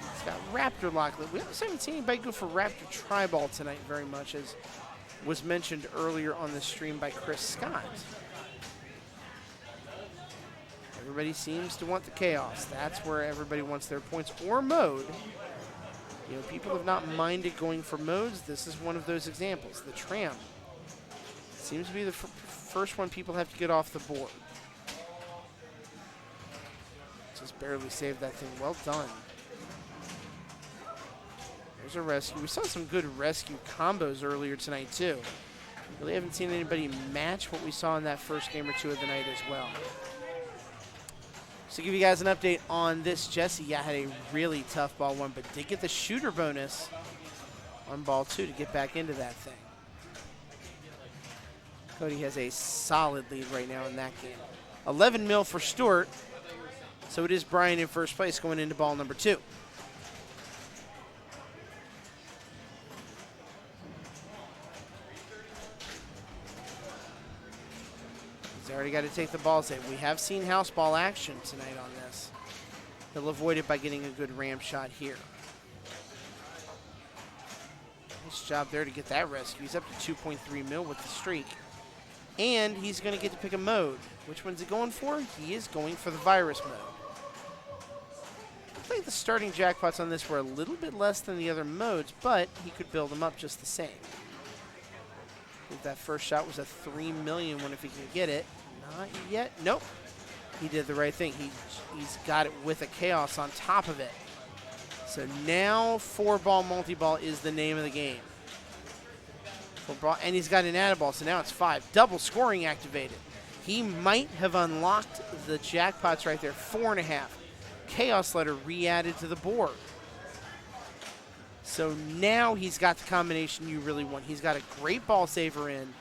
S1: He's got Raptor Lock. We haven't seen anybody go for Raptor Tri-Ball tonight very much, as was mentioned earlier on the stream by Chris Scott. Everybody seems to want the chaos. That's where everybody wants their points or mode. You know, people have not minded going for modes. This is one of those examples. The Tram seems to be the first one people have to get off the board. Just barely saved that thing. Well done. There's a rescue. We saw some good rescue combos earlier tonight, too. Really haven't seen anybody match what we saw in that first game or two of the night as well. So to give you guys an update on this, Jesse, had a really tough ball one, but did get the shooter bonus on ball two to get back into that thing. Cody has a solid lead right now in that game. 11 mil for Stuart. So it is Brian in first place going into ball number two. He's already got to take the balls in. We have seen house ball action tonight on this. He'll avoid it by getting a good ramp shot here. Nice job there to get that rescue. He's up to 2.3 mil with the streak. And he's going to get to pick a mode. Which one's he going for? He is going for the virus mode. I think the starting jackpots on this were a little bit less than the other modes, but he could build them up just the same. If that first shot was a $3 million one if he can get it. Not yet. Nope. He did the right thing. He's got it with a chaos on top of it. So now 4-ball multi-ball is the name of the game. 4-ball, and he's got an add ball, so now it's 5. Double scoring activated. He might have unlocked the jackpots right there. 4.5. Chaos letter re-added to the board. So now he's got the combination you really want. He's got a great ball saver in.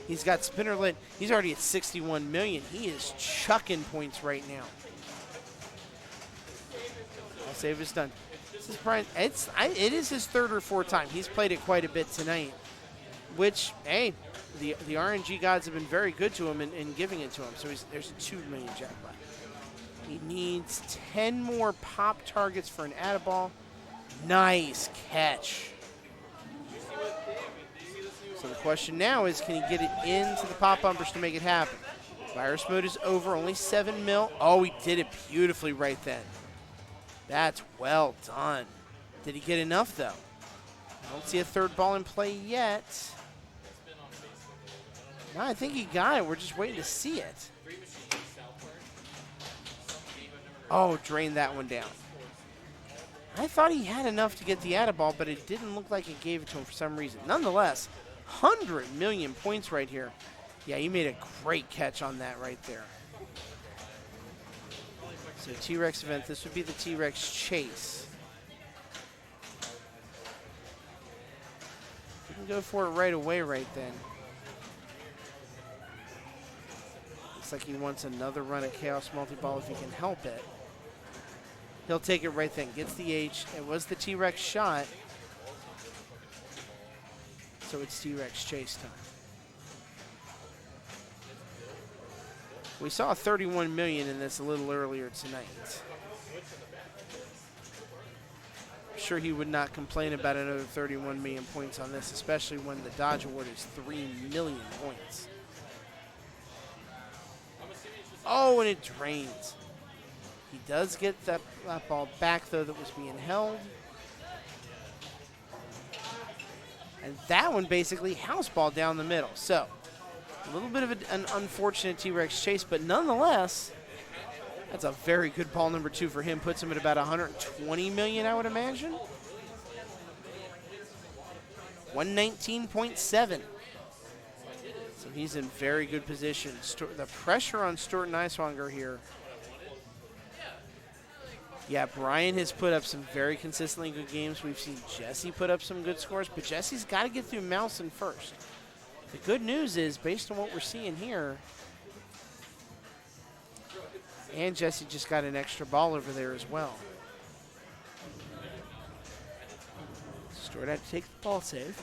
S1: He's got spinner lit. He's already at 61 million. He is chucking points right now. Ball save is done. This is Brian. It is his 3rd or 4th time. He's played it quite a bit tonight. Which, hey, the RNG gods have been very good to him in giving it to him. So there's a 2 million jackpot. He needs 10 more pop targets for an add ball. Nice catch. So the question now is, can he get it into the pop bumpers to make it happen? Virus mode is over, only 7 mil. Oh, he did it beautifully right then. That's well done. Did he get enough, though? I don't see a 3rd ball in play yet. No, I think he got it. We're just waiting to see it. Oh, drained that one down. I thought he had enough to get the add ball, but it didn't look like it gave it to him for some reason. Nonetheless, 100 million points right here. Yeah, he made a great catch on that right there. So T-Rex event, this would be the T-Rex chase. You can go for it right away right then. Looks like he wants another run at Chaos Multi-Ball if he can help it. He'll take it right then. Gets the H. It was the T-Rex shot. So it's T-Rex chase time. We saw 31 million in this a little earlier tonight. I'm sure he would not complain about another 31 million points on this, especially when the Dodge Award is 3 million points. Oh, and it drains. He does get that ball back, though, that was being held. And that one basically houseball down the middle. So, a little bit of an unfortunate T-Rex chase, but nonetheless, that's a very good ball number 2 for him. Puts him at about 120 million, I would imagine. 119.7. So he's in very good position. The pressure on Stewart Niswanger here. Yeah, Brian has put up some very consistently good games. We've seen Jesse put up some good scores, but Jesse's got to get through Mousen first. The good news is, based on what we're seeing here, and Jesse just got an extra ball over there as well. Stewart had to take the ball save.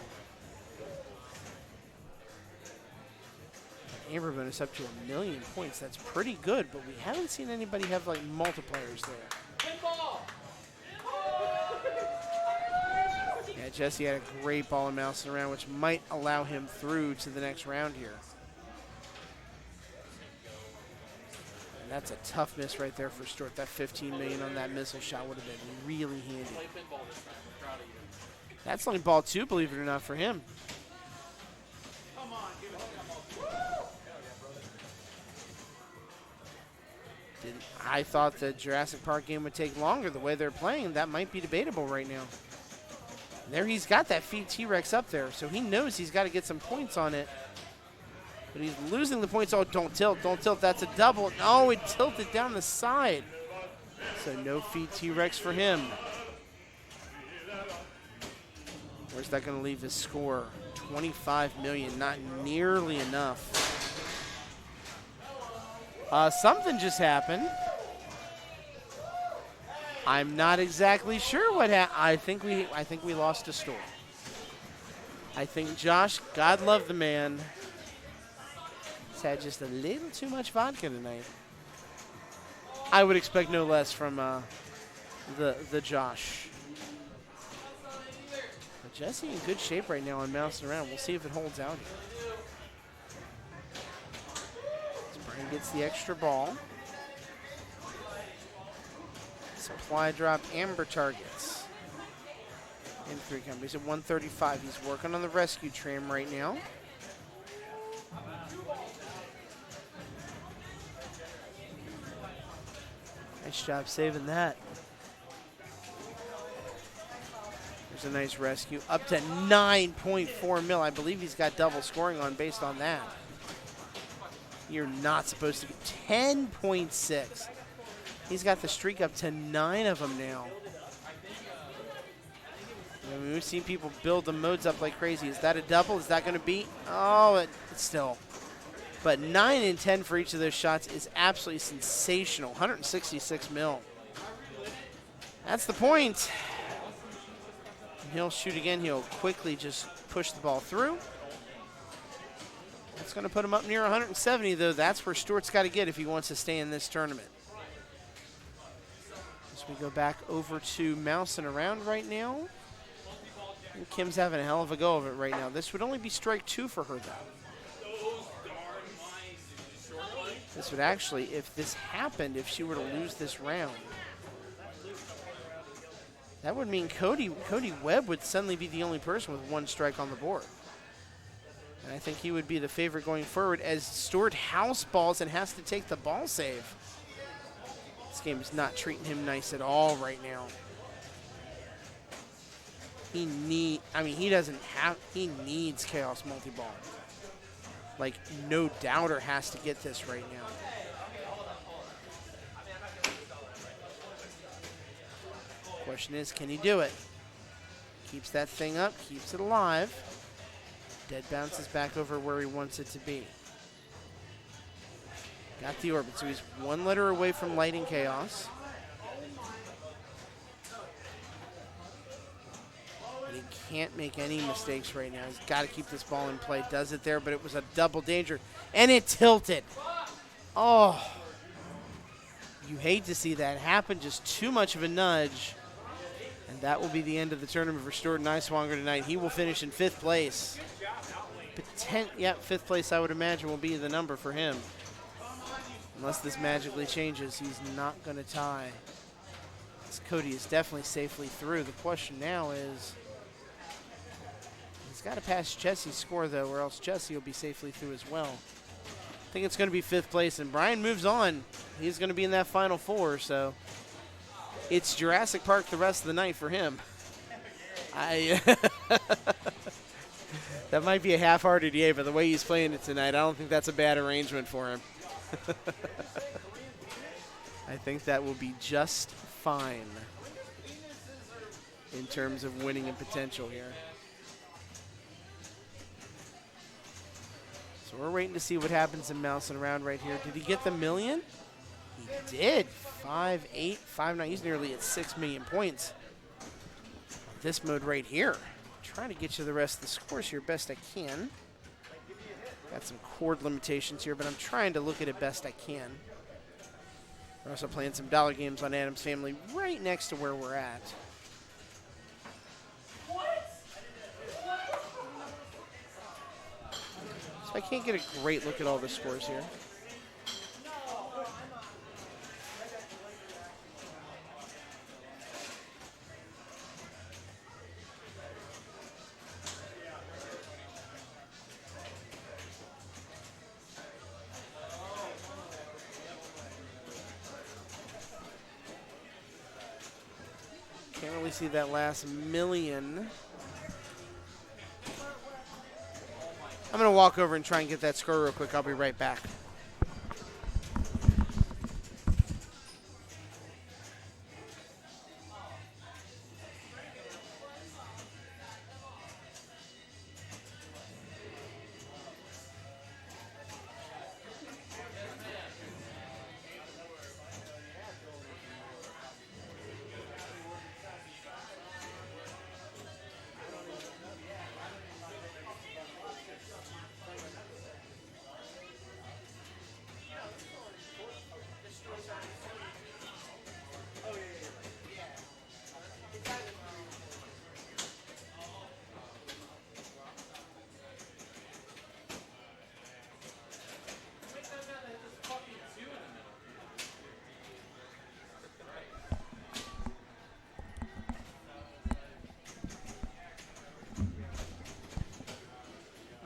S1: Amber bonus up to 1 million points. That's pretty good, but we haven't seen anybody have like multipliers there. Yeah, Jesse had a great ball and mousing around, which might allow him through to the next round here. And that's a tough miss right there for Stewart. That 15 million on that missile shot would have been really handy. That's only ball 2, believe it or not, for him. I thought the Jurassic Park game would take longer. The way they're playing, that might be debatable right now. There he's got that feed T-Rex up there, so he knows he's got to get some points on it. But he's losing the points. Oh, don't tilt, don't tilt. That's a double. No, it tilted down the side. So no feed T-Rex for him. Where's that going to leave his score? 25 million, not nearly enough. Something just happened. I'm not exactly sure what happened. I think we lost a store. I think Josh, God love the man, has had just a little too much vodka tonight. I would expect no less from the Josh. But Jesse in good shape right now on bouncing around. We'll see if it holds out here. Brian gets the extra ball. Supply drop Amber targets. In 3 companies at 135. He's working on the rescue tram right now. Nice job saving that. There's a nice rescue. Up to 9.4 mil. I believe he's got double scoring on based on that. You're not supposed to get 10.6. He's got the streak up to 9 of them now. I mean, we've seen people build the modes up like crazy. Is that a double? Is that going to be? Oh, it's still. But 9 and 10 for each of those shots is absolutely sensational. 166 mil. That's the point. And he'll shoot again. He'll quickly just push the ball through. That's going to put him up near 170, though. That's where Stewart's got to get if he wants to stay in this tournament. As we go back over to mousing around right now. And Kim's having a hell of a go of it right now. This would only be strike 2 for her, though. This would actually, if this happened, if she were to lose this round, that would mean Cody Webb would suddenly be the only person with 1 strike on the board. And I think he would be the favorite going forward as Stewart house balls and has to take the ball save. This game is not treating him nice at all right now. He needs Chaos Multi-Ball. Like, no doubter has to get this right now. Question is, can he do it? Keeps that thing up, keeps it alive. Dead bounces back over where he wants it to be. Got the orbit, so he's 1 letter away from lighting Chaos. But he can't make any mistakes right now. He's got to keep this ball in play. Does it there, but it was a double danger. And it tilted. Oh. You hate to see that happen. Just too much of a nudge. And that will be the end of the tournament for Stuart Niswanger tonight. He will finish in 5th place. 5th place, I would imagine, will be the number for him. Unless this magically changes, he's not going to tie. This Cody is definitely safely through. The question now is, he's got to pass Jesse's score, though, or else Jesse will be safely through as well. I think it's going to be 5th place, and Brian moves on. He's going to be in that Final 4, so it's Jurassic Park the rest of the night for him. That might be a half-hearted yay, but the way he's playing it tonight, I don't think that's a bad arrangement for him. I think that will be just fine in terms of winning and potential here. So we're waiting to see what happens in mousing around right here. Did he get the million? He did. 5.8, 5.9. He's nearly at 6 million points. This mode right here. Trying to get you the rest of the scores here best I can. Got some chord limitations here, but I'm trying to look at it best I can. We're also playing some dollar games on Adam's Family right next to where we're at. So I can't get a great look at all the scores here. Can't really see that last million. I'm going to walk over and try and get that score real quick. I'll be right back.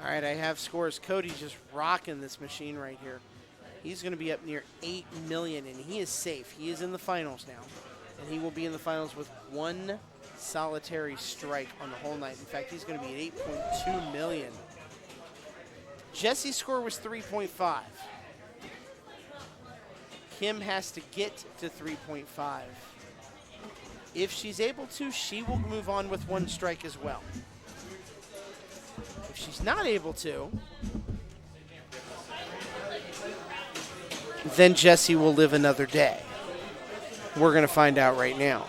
S1: All right, I have scores. Cody's just rocking this machine right here. He's going to be up near 8 million, and he is safe. He is in the finals now, and he will be in the finals with 1 solitary strike on the whole night. In fact, he's going to be at 8.2 million. Jesse's score was 3.5. Kim has to get to 3.5. If she's able to, she will move on with 1 strike as well. If she's not able to, then Jesse will live another day. We're going to find out right now.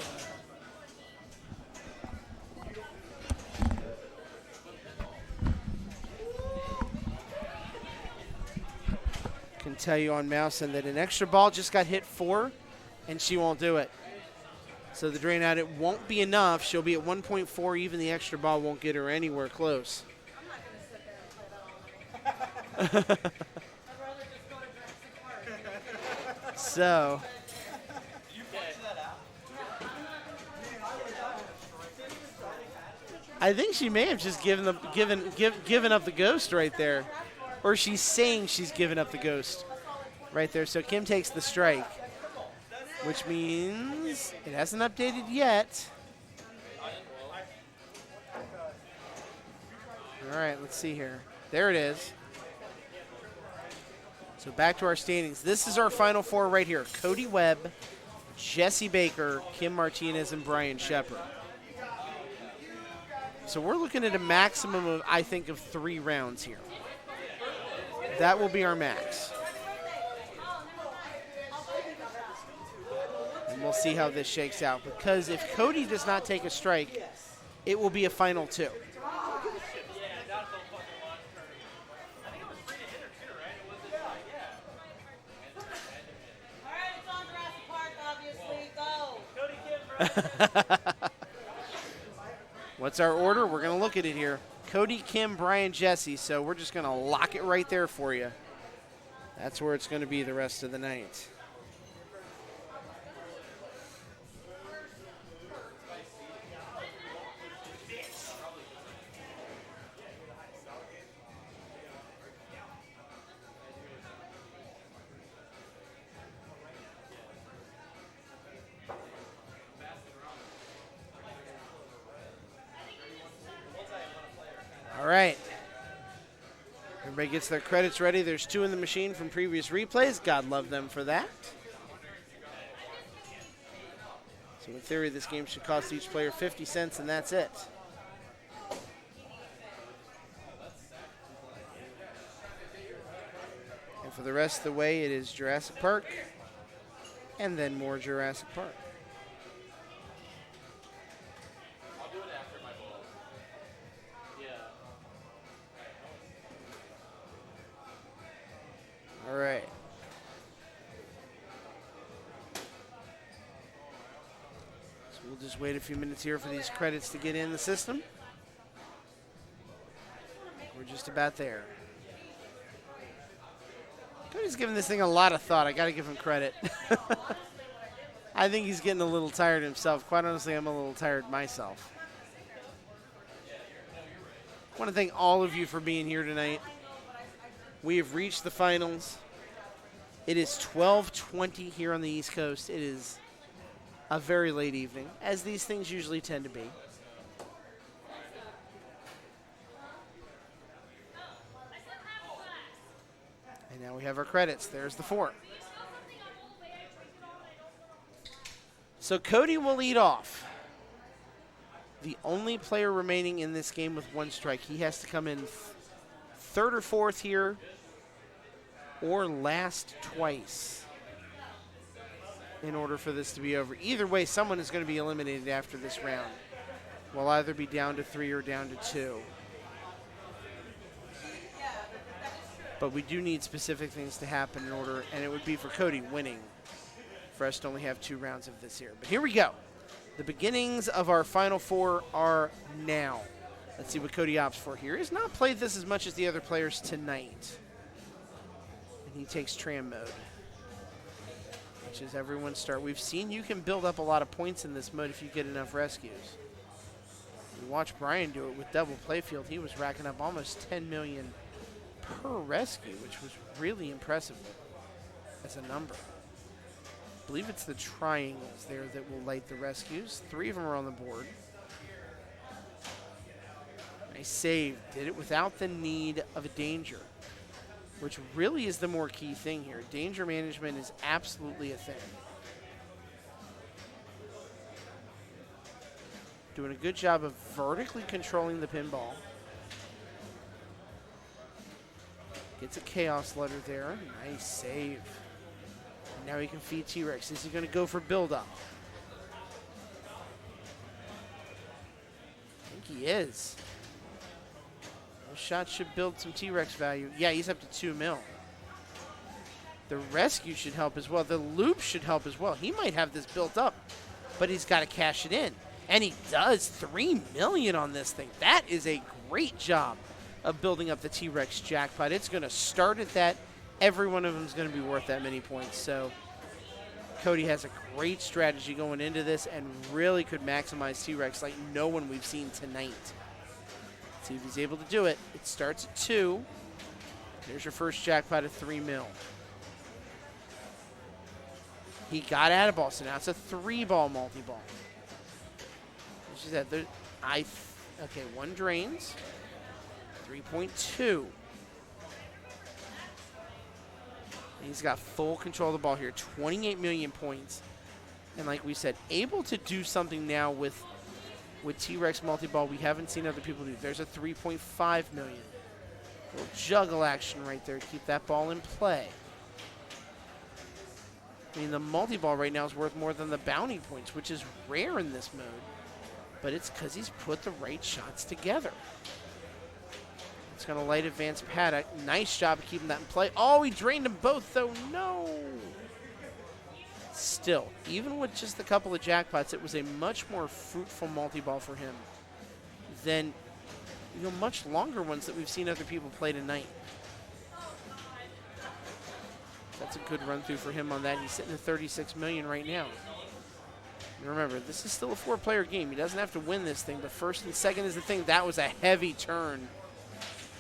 S1: Can tell you on Mousen that an extra ball just got hit 4, and she won't do it. So the drain out, it won't be enough. She'll be at 1.4. Even the extra ball won't get her anywhere close. So, I think she may have just given up the ghost right there, or she's saying she's given up the ghost right there. So Kim takes the strike, which means it hasn't updated yet. All right, let's see here. There it is. So back to our standings. This is our final 4 right here. Cody Webb, Jesse Baker, Kim Martinez, and Brian Shepard. So we're looking at a maximum of, I think, of 3 rounds here. That will be our max. And we'll see how this shakes out. Because if Cody does not take a strike, it will be a final 2. What's our order? We're going to look at it here. Cody, Kim, Brian, Jesse. So we're just going to lock it right there for you. That's where it's going to be the rest of the night. All right. Everybody gets their credits ready. There's 2 in the machine from previous replays. God love them for that. So in theory, this game should cost each player 50 cents, and that's it. And for the rest of the way, it is Jurassic Park, and then more Jurassic Park. All right. So we'll just wait a few minutes here for these credits to get in the system. We're just about there. Cody's giving this thing a lot of thought. I got to give him credit. I think he's getting a little tired himself. Quite honestly, I'm a little tired myself. I want to thank all of you for being here tonight. We have reached the finals. It is 12:20 here on the East Coast. It is a very late evening, as these things usually tend to be. And now we have our credits. There's the 4. So Cody will lead off. The only player remaining in this game with 1 strike. He has to come in 3rd or 4th here, or last twice in order for this to be over. Either way, someone is going to be eliminated after this round. We'll either be down to 3 or down to 2. But we do need specific things to happen in order, and it would be for Cody winning for us to only have 2 rounds of this here. But here we go. The beginnings of our final 4 are now. Let's see what Cody opts for here. He has not played this as much as the other players tonight. And he takes Tram mode, which is everyone's start. We've seen you can build up a lot of points in this mode if you get enough rescues. You watch Brian do it with double playfield. He was racking up almost 10 million per rescue, which was really impressive. as a number. I believe it's the triangles there that will light the rescues. 3 of them are on the board. Nice save. Did it without the need of a danger, which really is the more key thing here. Danger management is absolutely a thing. Doing a good job of vertically controlling the pinball. Gets a chaos letter there. Nice save. And now he can feed T-Rex. Is he going to go for build-up? I think he is. Those shots should build some T-Rex value. Yeah, he's up to 2 mil. The rescue should help as well. The loop should help as well. He might have this built up, but he's got to cash it in. And he does. 3 million on this thing. That is a great job of building up the T-Rex jackpot. It's going to start at that. Every one of them is going to be worth that many points. So Cody has a great strategy going into this and really could maximize T-Rex like no one we've seen tonight. See if he's able to do it. It starts at 2. There's your first jackpot at 3 mil. He got out of ball, so now it's a 3-ball multi-ball. Which is that okay, 1 drains. 3.2. He's got full control of the ball here. 28 million points. And like we said, able to do something now with T-Rex multi-ball we haven't seen other people do. There's a 3.5 million. A little juggle action right there to keep that ball in play. I mean, the multi-ball right now is worth more than the bounty points, which is rare in this mode. But it's because he's put the right shots together. It's going to light advance paddock. Nice job of keeping that in play. Oh, he drained them both, though. No. Still, even with just a couple of jackpots, it was a much more fruitful multi-ball for him than much longer ones that we've seen other people play tonight. That's a good run through for him on that. He's sitting at 36 million right now. And remember, this is still a 4-player game. He doesn't have to win this thing, but first and second is the thing. That was a heavy turn.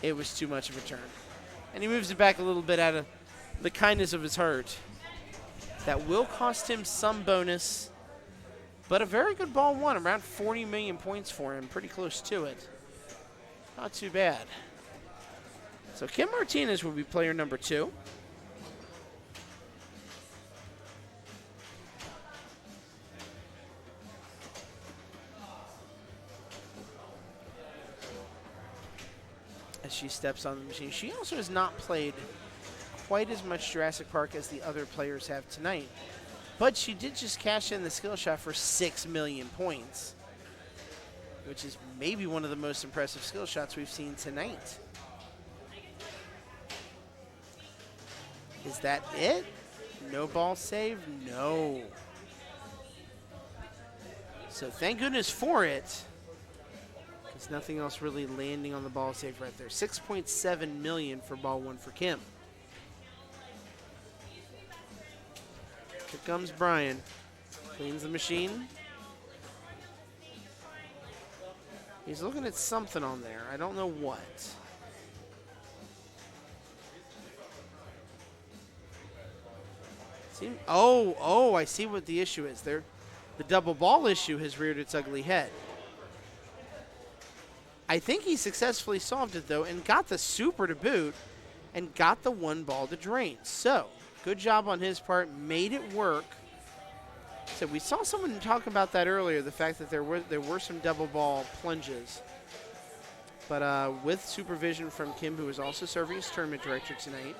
S1: It was too much of a turn. And he moves it back a little bit out of the kindness of his heart. That will cost him some bonus, but a very good ball one. Around 40 million points for him. Pretty close to it. Not too bad. So Kim Martinez will be player number 2. As she steps on the machine. She also has not played quite as much Jurassic Park as the other players have tonight. But she did just cash in the skill shot for 6 million points, which is maybe one of the most impressive skill shots we've seen tonight. Is that it? No ball save? No. So thank goodness for it. There's nothing else really landing on the ball save right there. 6.7 million for ball 1 for Kim. Here comes Brian. Cleans the machine. He's looking at something on there. I don't know what. Oh, I see what the issue is. The double ball issue has reared its ugly head. I think he successfully solved it, though, and got the super to boot and got the 1 ball to drain. So, good job on his part. Made it work. So we saw someone talk about that earlier, the fact that there were some double ball plunges. But with supervision from Kim, who is also serving as tournament director tonight,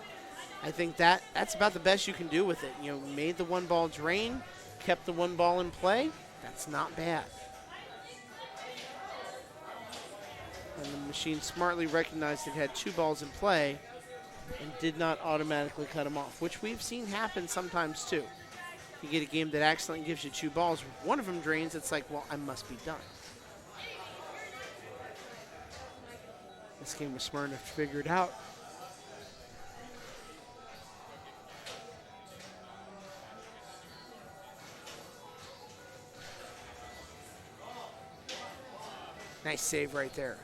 S1: I think that's about the best you can do with it. Made the 1 ball drain, kept the 1 ball in play. That's not bad. And the machine smartly recognized it had 2 balls in play and did not automatically cut them off, which we've seen happen sometimes too. You get a game that accidentally gives you 2 balls, one of them drains, it's like, well, I must be done. This game was smart enough to figure it out. Nice save right there.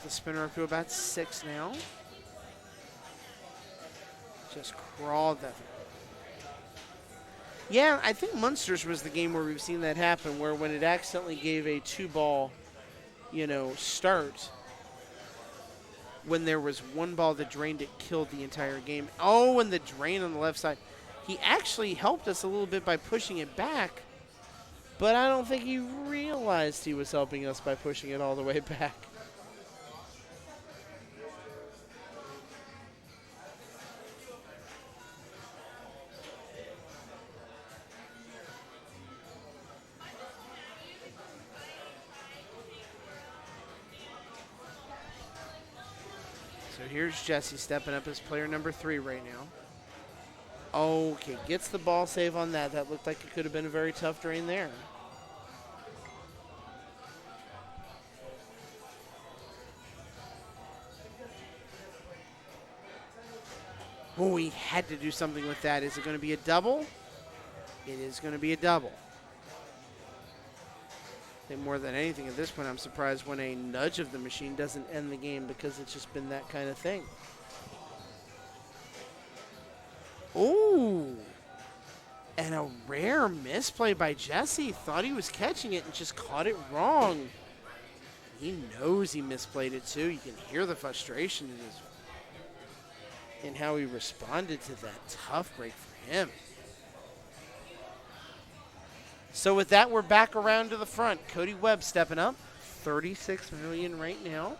S1: the spinner up to about 6 now. Just crawled that. Yeah, I think Munsters was the game where we've seen that happen, where when it accidentally gave a 2-ball, start, when there was 1 ball that drained, it killed the entire game. Oh, and the drain on the left side. He actually helped us a little bit by pushing it back, but I don't think he realized he was helping us by pushing it all the way back. So here's Jesse stepping up as player number 3 right now. Okay, gets the ball save on that. That looked like it could have been a very tough drain there. Oh, he had to do something with that. Is it going to be a double? It is going to be a double. I think more than anything at this point, I'm surprised when a nudge of the machine doesn't end the game, because it's just been that kind of thing. Ooh. And a rare misplay by Jesse. Thought he was catching it and just caught it wrong. He knows he misplayed it too. You can hear the frustration in how he responded to that tough break for him. So with that, we're back around to the front. Cody Webb stepping up. 36 million right now.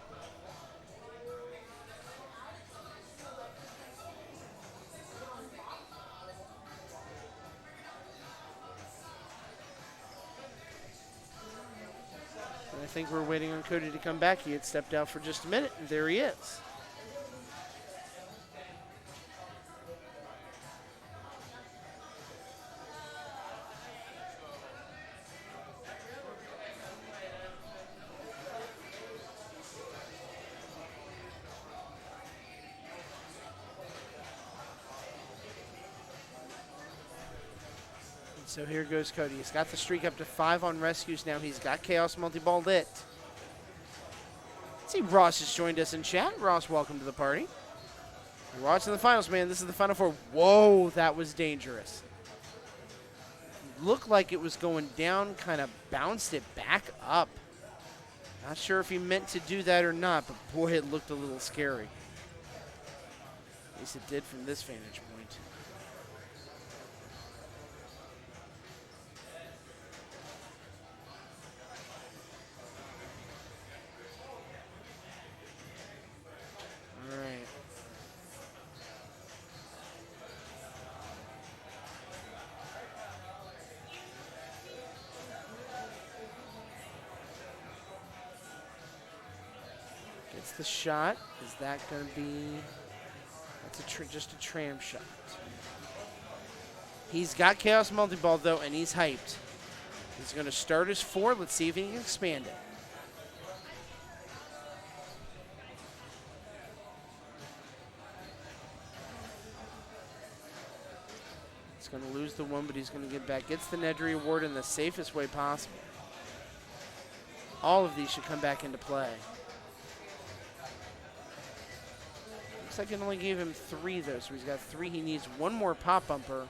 S1: And I think we're waiting on Cody to come back. He had stepped out for just a minute, and there he is. So here goes Cody. He's got the streak up to 5 on rescues now. He's got Chaos Multi-Ball lit. See, Ross has joined us in chat. Ross, welcome to the party. You're watching the finals, man. This is the Final Four. Whoa, that was dangerous. Looked like it was going down, kind of bounced it back up. Not sure if he meant to do that or not, but boy, it looked a little scary. At least it did from this vantage point. All right. Gets the shot. Is that going to be? That's just a tram shot. He's got Chaos Multi-Ball though, and he's hyped. He's going to start his 4. Let's see if he can expand it. He's going to lose the 1, but he's going to get back. Gets the Nedry Award in the safest way possible. All of these should come back into play. Looks like it only gave him 3 though, so he's got 3. He needs 1 more pop bumper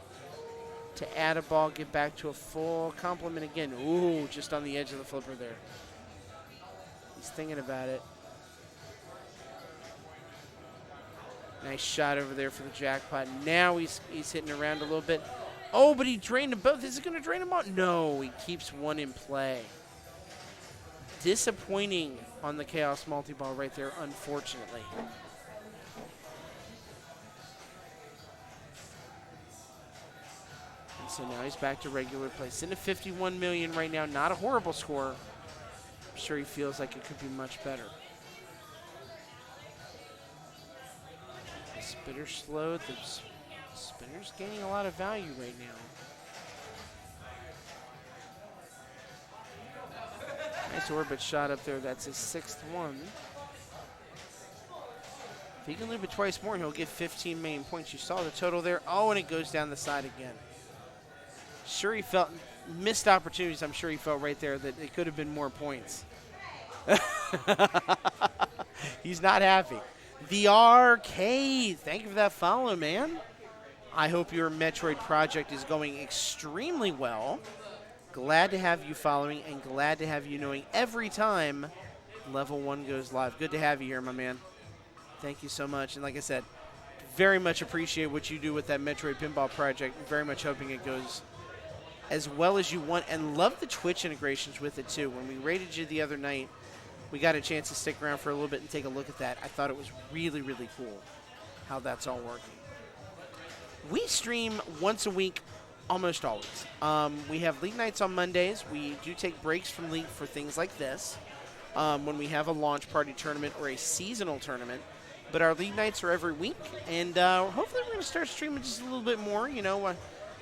S1: to add a ball, get back to a full complement again. Ooh, just on the edge of the flipper there. He's thinking about it. Nice shot over there for the jackpot. Now he's hitting around a little bit. Oh, but he drained them both. Is it going to drain them out? No, he keeps 1 in play. Disappointing on the Chaos Multi-Ball right there, unfortunately. And so now he's back to regular play. Sitting at 51 million right now. Not a horrible score. I'm sure he feels like it could be much better. Spinner slowed. The spinner's gaining a lot of value right now. Nice orbit shot up there. That's his 6th one. If he can loop it twice more, he'll get 15 million points. You saw the total there. Oh, and it goes down the side again. Sure, he felt missed opportunities. I'm sure he felt right there that it could have been more points. He's not happy. The Arcade. Thank you for that follow, man. I hope your Metroid project is going extremely well. Glad to have you following and glad to have you knowing every time Level 1 goes live. Good to have you here, my man. Thank you so much. And like I said, very much appreciate what you do with that Metroid Pinball project. Very much hoping it goes as well as you want. And love the Twitch integrations with it, too. When we rated you the other night, we got a chance to stick around for a little bit and take a look at that. I thought it was really, really cool how that's all working. We stream once a week, almost always. We have league nights on Mondays. We do take breaks from league for things like this when we have a launch party tournament or a seasonal tournament. But our league nights are every week, and hopefully we're going to start streaming just a little bit more,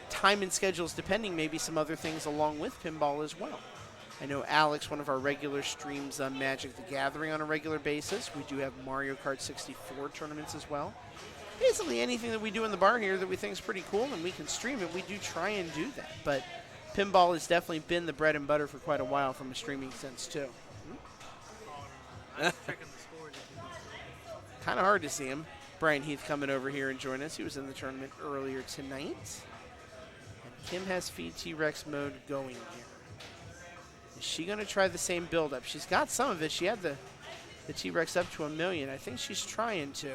S1: time and schedules depending, maybe some other things along with pinball as well. I know Alex, one of our regulars, streams Magic the Gathering on a regular basis. We do have Mario Kart 64 tournaments as well. Basically anything that we do in the bar here that we think is pretty cool and we can stream it, we do try and do that. But pinball has definitely been the bread and butter for quite a while from a streaming sense, too. Kind of hard to see him. Brian Heath coming over here and joining us. He was in the tournament earlier tonight. And Kim has Feed T-Rex mode going here. Is she going to try the same build-up? She's got some of it. She had the T-Rex up to 1 million. I think she's trying to.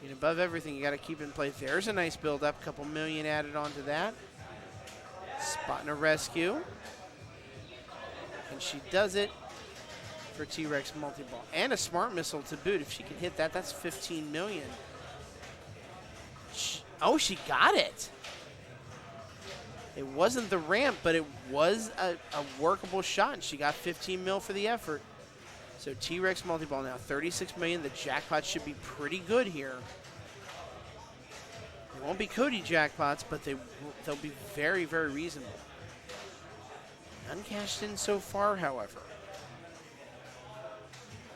S1: And above everything, you got to keep in play. There's a nice build-up. A couple million added onto that. Spotting a rescue. And she does it for T-Rex multi-ball. And a smart missile to boot. If she can hit that, that's 15 million. She got it. It wasn't the ramp, but it was a workable shot, and she got 15 mil for the effort. So T-Rex multi-ball now, 36 million. The jackpot should be pretty good here. They won't be Cody jackpots, but they'll be very, very reasonable. None cashed in so far, however.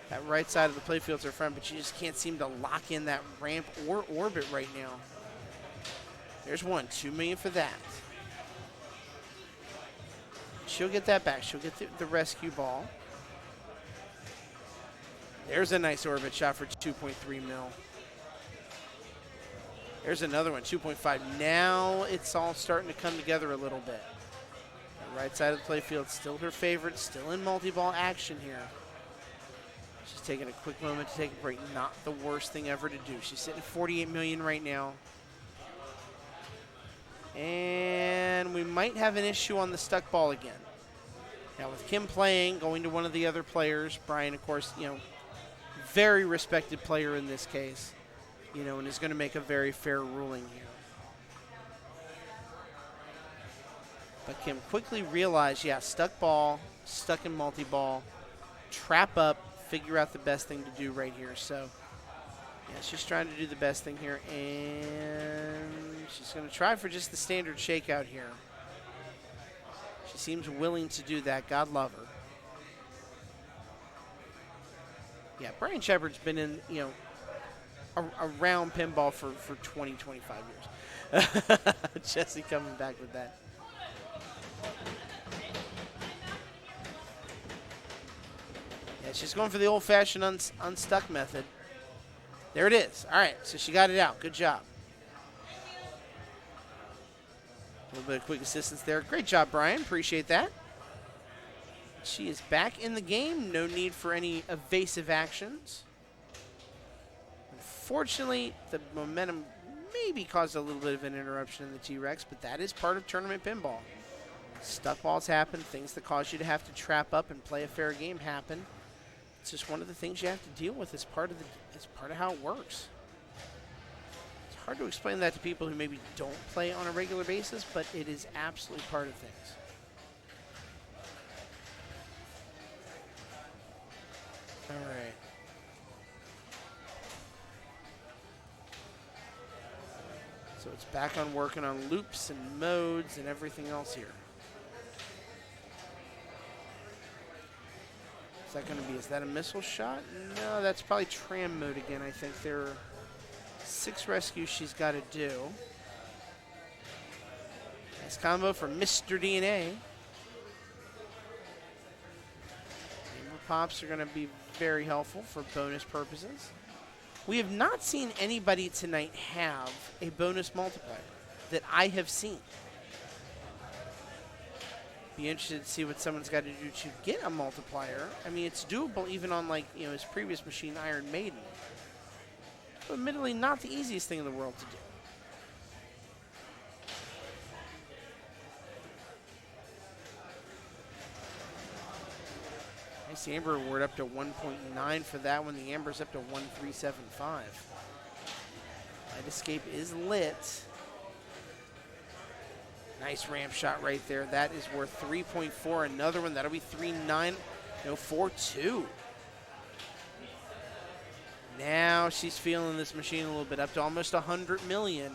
S1: That right side of the playfield's her friend, but you just can't seem to lock in that ramp or orbit right now. There's one, 2 million for that. She'll get that back. She'll get the rescue ball. There's a nice orbit shot for 2.3 mil. There's another one, 2.5. Now it's all starting to come together a little bit. The right side of the playfield, still her favorite, still in multi-ball action here. She's taking a quick moment to take a break. Not the worst thing ever to do. She's sitting at 48 million right now. And we might have an issue on the stuck ball again. Now with Kim playing, going to one of the other players, Brian, of course, very respected player in this case, and is going to make a very fair ruling here. But Kim quickly realized, stuck ball, stuck in multi-ball, trap up, figure out the best thing to do right here. So, she's trying to do the best thing here, and she's going to try for just the standard shakeout here. She seems willing to do that. God love her. Yeah, Brian Shepard's been in, around pinball for 20, 25 years. Jesse coming back with that. Yeah, she's going for the old-fashioned unstuck method. There it is. All right, so she got it out. Good job. A little bit of quick assistance there. Great job, Brian. Appreciate that. She is back in the game. No need for any evasive actions. Unfortunately, the momentum maybe caused a little bit of an interruption in the T-Rex, but that is part of tournament pinball. Stuck balls happen. Things that cause you to have to trap up and play a fair game happen. It's just one of the things you have to deal with as part of how it works. It's hard to explain that to people who maybe don't play on a regular basis, but it is absolutely part of things. All right. So it's back on working on loops and modes and everything else here. Is that a missile shot? No, that's probably tram mode again. I think there are 6 rescues she's got to do. Nice combo for Mr. DNA. Able pops are going to be very helpful for bonus purposes. We have not seen anybody tonight have a bonus multiplier that I have seen. Be interested to see what someone's got to do to get a multiplier. I mean, it's doable even on, like, you know, his previous machine, Iron Maiden. But admittedly, not the easiest thing in the world to do. Nice Amber Award up to 1.9 for that one. The Amber's up to 1.375. Light Escape is lit. Nice ramp shot right there. That is worth 3.4. Another one, that'll be 3.9. No, 4.2. Now she's feeling this machine a little bit, up to almost 100 million.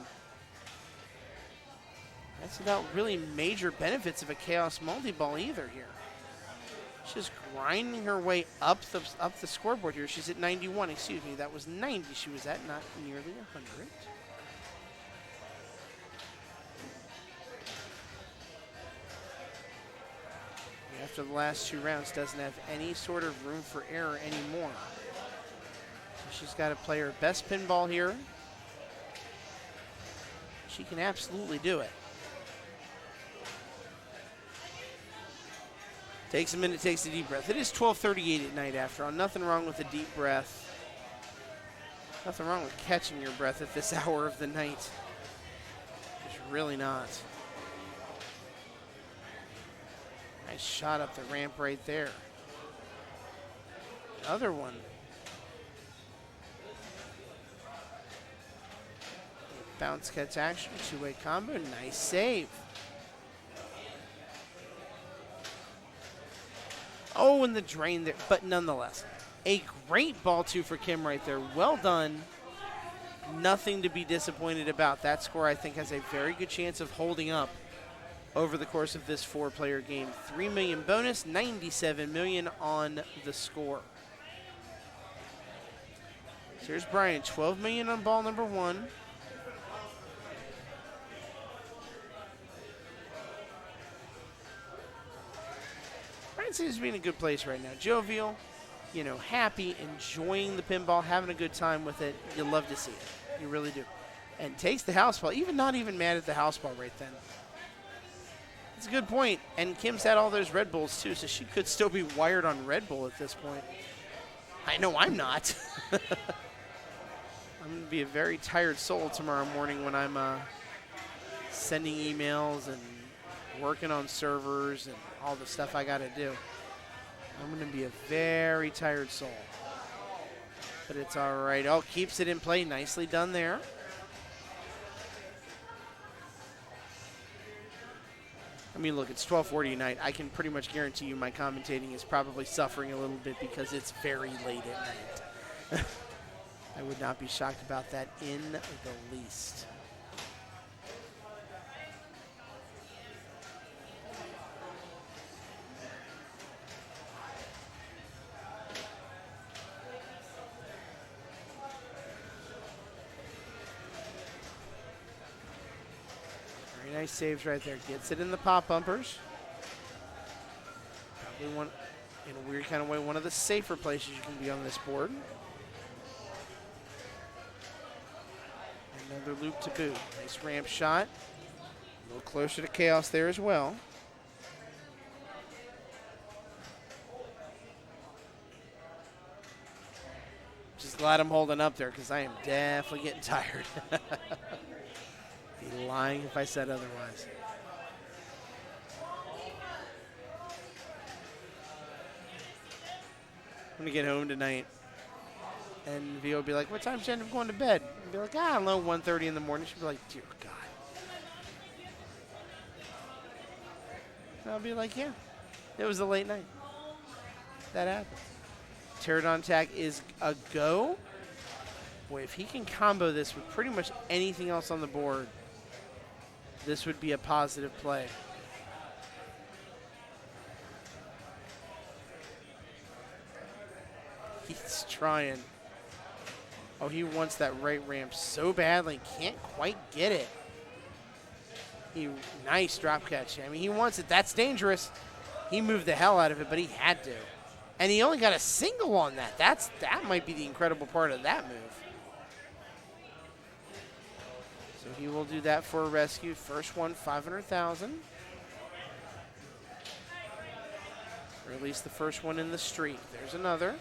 S1: That's without really major benefits of a Chaos Multi-Ball either here. She's grinding her way up the scoreboard here. She's at 91. Excuse me, that was 90 she was at, not nearly 100. After the last 2 rounds, doesn't have any sort of room for error anymore. So she's got to play her best pinball here. She can absolutely do it. Takes a minute, takes a deep breath. It is 12:38 at night after all. Nothing wrong with a deep breath. Nothing wrong with catching your breath at this hour of the night. There's really not. Nice shot up the ramp right there. Another one. Bounce catch action, two-way combo, nice save. Oh, and the drain there, but nonetheless, a great ball two for Kim right there. Well done. Nothing to be disappointed about. That score, I think, has a very good chance of holding up over the course of this 4-player game. 3 million bonus, 97 million on the score. So here's Brian, 12 million on ball number 1. Brian seems to be in a good place right now. Jovial, you know, happy, enjoying the pinball, having a good time with it. You love to see it. You really do. And takes the house ball, not even mad at the house ball right then. That's a good point. And Kim's had all those Red Bulls too, so she could still be wired on Red Bull at this point. I know I'm not. I'm going to be a very tired soul tomorrow morning when I'm sending emails and working on servers and all the stuff I got to do. I'm going to be a very tired soul. But it's all right. Oh, keeps it in play. Nicely done there. I mean, look, it's 12:40 at night. I can pretty much guarantee you my commentating is probably suffering a little bit because it's very late at night. I would not be shocked about that in the least. Very nice saves right there. Gets it in the pop bumpers. Probably one, in a weird kind of way, one of the safer places you can be on this board. Another loop to boot. Nice ramp shot. A little closer to chaos there as well. Just glad I'm holding up there because I am definitely getting tired. Be lying if I said otherwise. I'm going to get home tonight. And V will be like, what time should I end up going to bed? I'll be like, I don't know, 1:30 in the morning. She'll be like, dear God. And I'll be like, yeah, it was a late night. That happened. Pterodon attack is a go. Boy, if he can combo this with pretty much anything else on the board, this would be a positive play. He's trying. Oh, he wants that right ramp so badly. Can't quite get it. Nice drop catch. I mean, he wants it. That's dangerous. He moved the hell out of it, but he had to. And he only got a single on that. That might be the incredible part of that move. So he will do that for a rescue. First one, 500,000. Or at least the first one in the streak. There's another.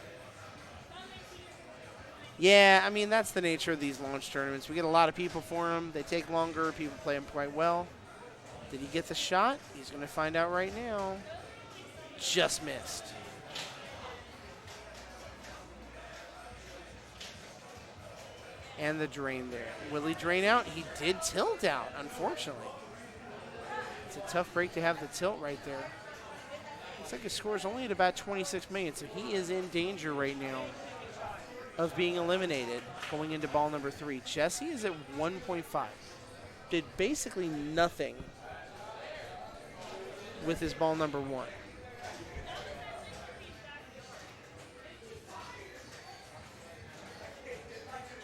S1: Yeah, I mean, that's the nature of these launch tournaments. We get a lot of people for them. They take longer. People play them quite well. Did he get the shot? He's going to find out right now. Just missed. And the drain there. Will he drain out? He did tilt out, unfortunately. It's a tough break to have the tilt right there. Looks like his score is only at about 26 million, so he is in danger right now of being eliminated going into ball number 3. Jesse is at 1.5. Did basically nothing with his ball number 1.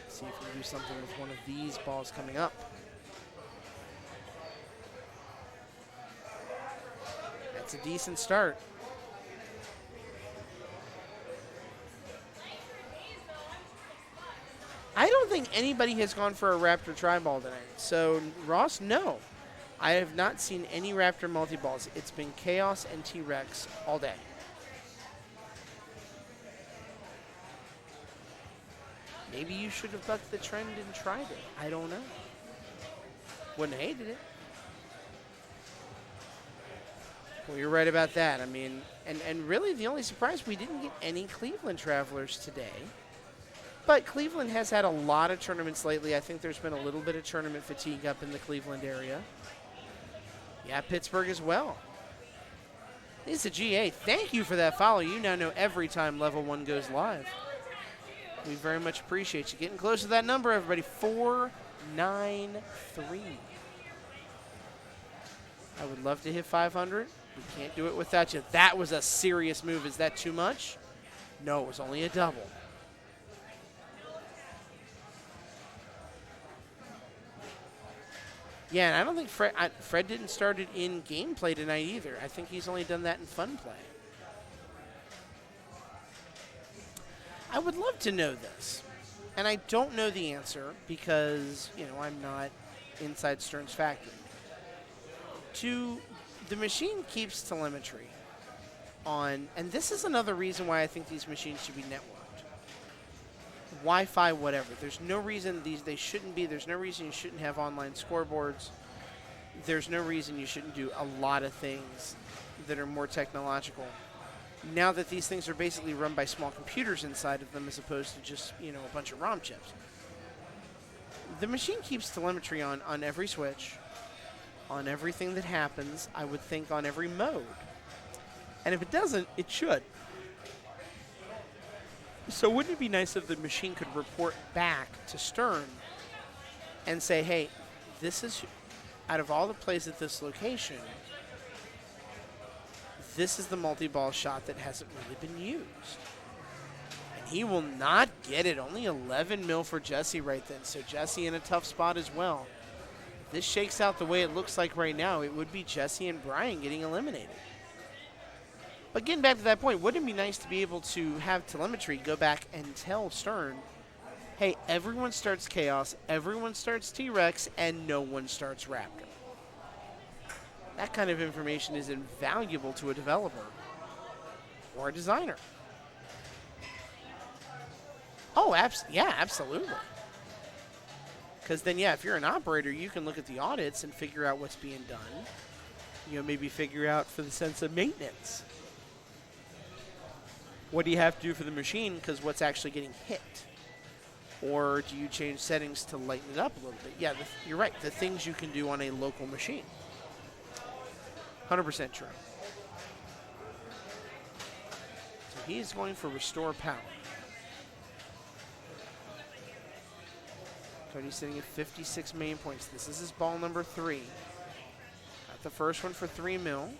S1: See if we can do something with one of these balls coming up. That's a decent start. I don't think anybody has gone for a Raptor tri-ball tonight. So, Ross, no. I have not seen any Raptor multi-balls. It's been Chaos and T-Rex all day. Maybe you should have bucked the trend and tried it. I don't know. Wouldn't have hated it. Well, you're right about that. I mean, and really the only surprise, we didn't get any Cleveland Travelers today. But Cleveland has had a lot of tournaments lately. I think there's been a little bit of tournament fatigue up in the Cleveland area. Yeah, Pittsburgh as well. Lisa GA, thank you for that follow. You now know every time Level 1 goes live. We very much appreciate you. Getting close to that number, everybody. 493. I would love to hit 500. We can't do it without you. That was a serious move. Is that too much? No, it was only a double. Yeah, and I don't think Fred didn't start it in gameplay tonight either. I think he's only done that in fun play. I would love to know this, and I don't know the answer because, you know, I'm not inside Stern's factory. The machine keeps telemetry on, and this is another reason why I think these machines should be networked. Wi-Fi, whatever. There's no reason they shouldn't be. There's no reason you shouldn't have online scoreboards. There's no reason you shouldn't do a lot of things that are more technological. Now that these things are basically run by small computers inside of them as opposed to just, you know, a bunch of ROM chips. The machine keeps telemetry on every switch, on everything that happens, I would think on every mode. And if it doesn't, it should. So wouldn't it be nice if the machine could report back to Stern and say, hey, this is, out of all the plays at this location, this is the multi-ball shot that hasn't really been used. And he will not get it. Only 11 mil for Jesse right then. So Jesse in a tough spot as well. If this shakes out the way it looks like right now, it would be Jesse and Brian getting eliminated. But getting back to that point, wouldn't it be nice to be able to have telemetry go back and tell Stern, hey, everyone starts Chaos, everyone starts T-Rex, and no one starts Raptor. That kind of information is invaluable to a developer or a designer. Oh, yeah, absolutely. Because then, yeah, if you're an operator, you can look at the audits and figure out what's being done. You know, maybe figure out for the sense of maintenance. What do you have to do for the machine because what's actually getting hit? Or do you change settings to lighten it up a little bit? Yeah, you're right. The things you can do on a local machine. 100% true. So he's going for restore power. Cody's sitting at 56 million points. This is his ball number 3. Got the first one for 3 mil.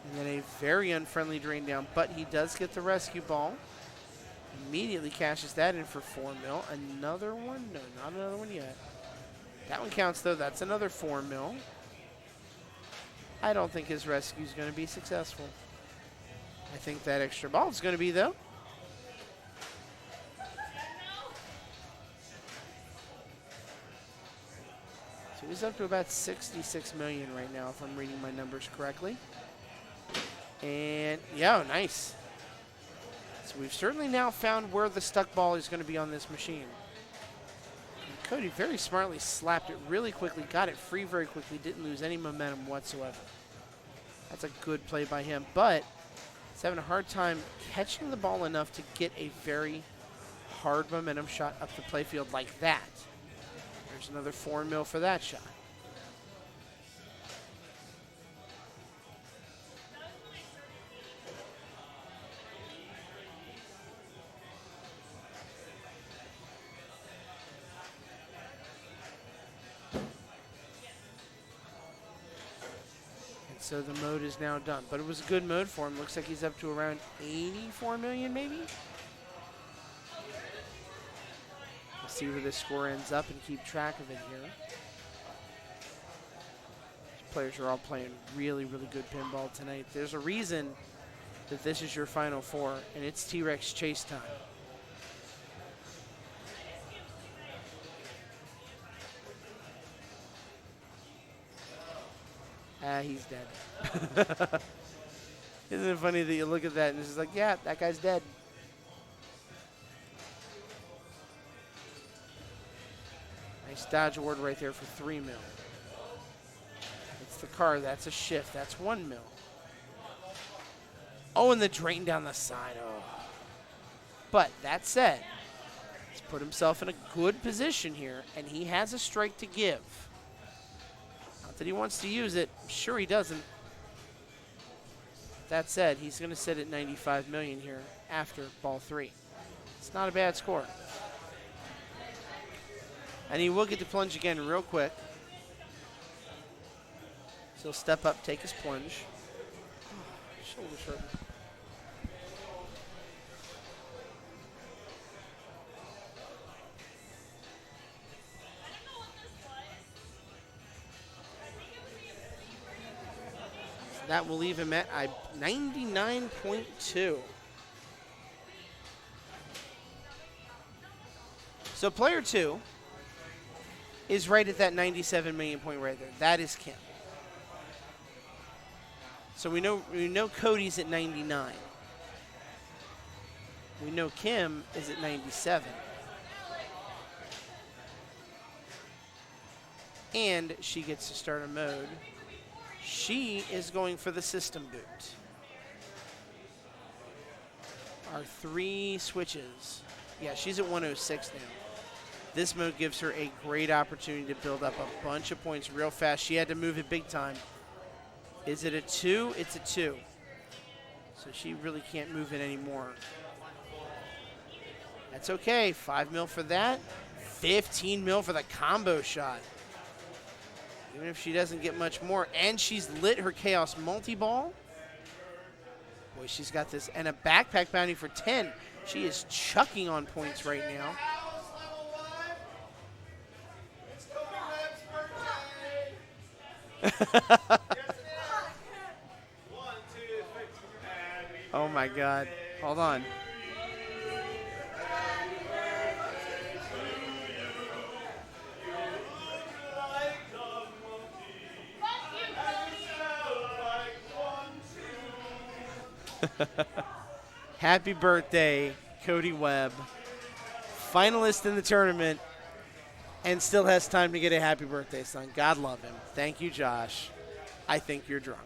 S1: And then a very unfriendly drain down, but he does get the rescue ball. Immediately cashes that in for 4 mil. Another one? No, not another one yet. That one counts, though. That's another 4 mil. I don't think his rescue is going to be successful. I think that extra ball is going to be, though. So he's up to about 66 million right now, if I'm reading my numbers correctly. And, yeah, nice. So we've certainly now found where the stuck ball is going to be on this machine. And Cody very smartly slapped it really quickly, got it free very quickly, didn't lose any momentum whatsoever. That's a good play by him, but he's having a hard time catching the ball enough to get a very hard momentum shot up the playfield like that. There's another 4 mil for that shot. So the mode is now done. But it was a good mode for him. Looks like he's up to around 84 million maybe. We'll see where this score ends up and keep track of it here. These players are all playing really, really good pinball tonight. There's a reason that this is your Final Four, and it's T-Rex chase time. He's dead. Isn't it funny that you look at that and it's just like, yeah, that guy's dead. Nice dodge award right there for 3 mil. It's the car. That's a shift. That's 1 mil. Oh, and the drain down the side. Oh. But that said, he's put himself in a good position here, and he has a strike to give. Not that he wants to use it. I'm sure he doesn't. That said, he's going to sit at 95 million here after ball 3. It's not a bad score. And he will get to plunge again real quick. So he'll step up, take his plunge. Oh, shoulder shrug. That will leave him at 99.2. So player 2 is right at that 97 million point right there. That is Kim. So we know Cody's at 99. We know Kim is at 97. And she gets to start a mode. She is going for the system boot. Our 3 switches. Yeah, she's at 106 now. This mode gives her a great opportunity to build up a bunch of points real fast. She had to move it big time. Is it a 2? It's a 2. So she really can't move it anymore. That's okay. 5 mil for that. 15 mil for the combo shot. Even if she doesn't get much more. And she's lit her Chaos multi-ball. Boy, she's got this. And a backpack bounty for 10. She is chucking on points right now. Oh my God. Hold on. Happy birthday, Cody Webb. Finalist in the tournament and still has time to get a happy birthday, son. God love him. Thank you, Josh. I think you're drunk.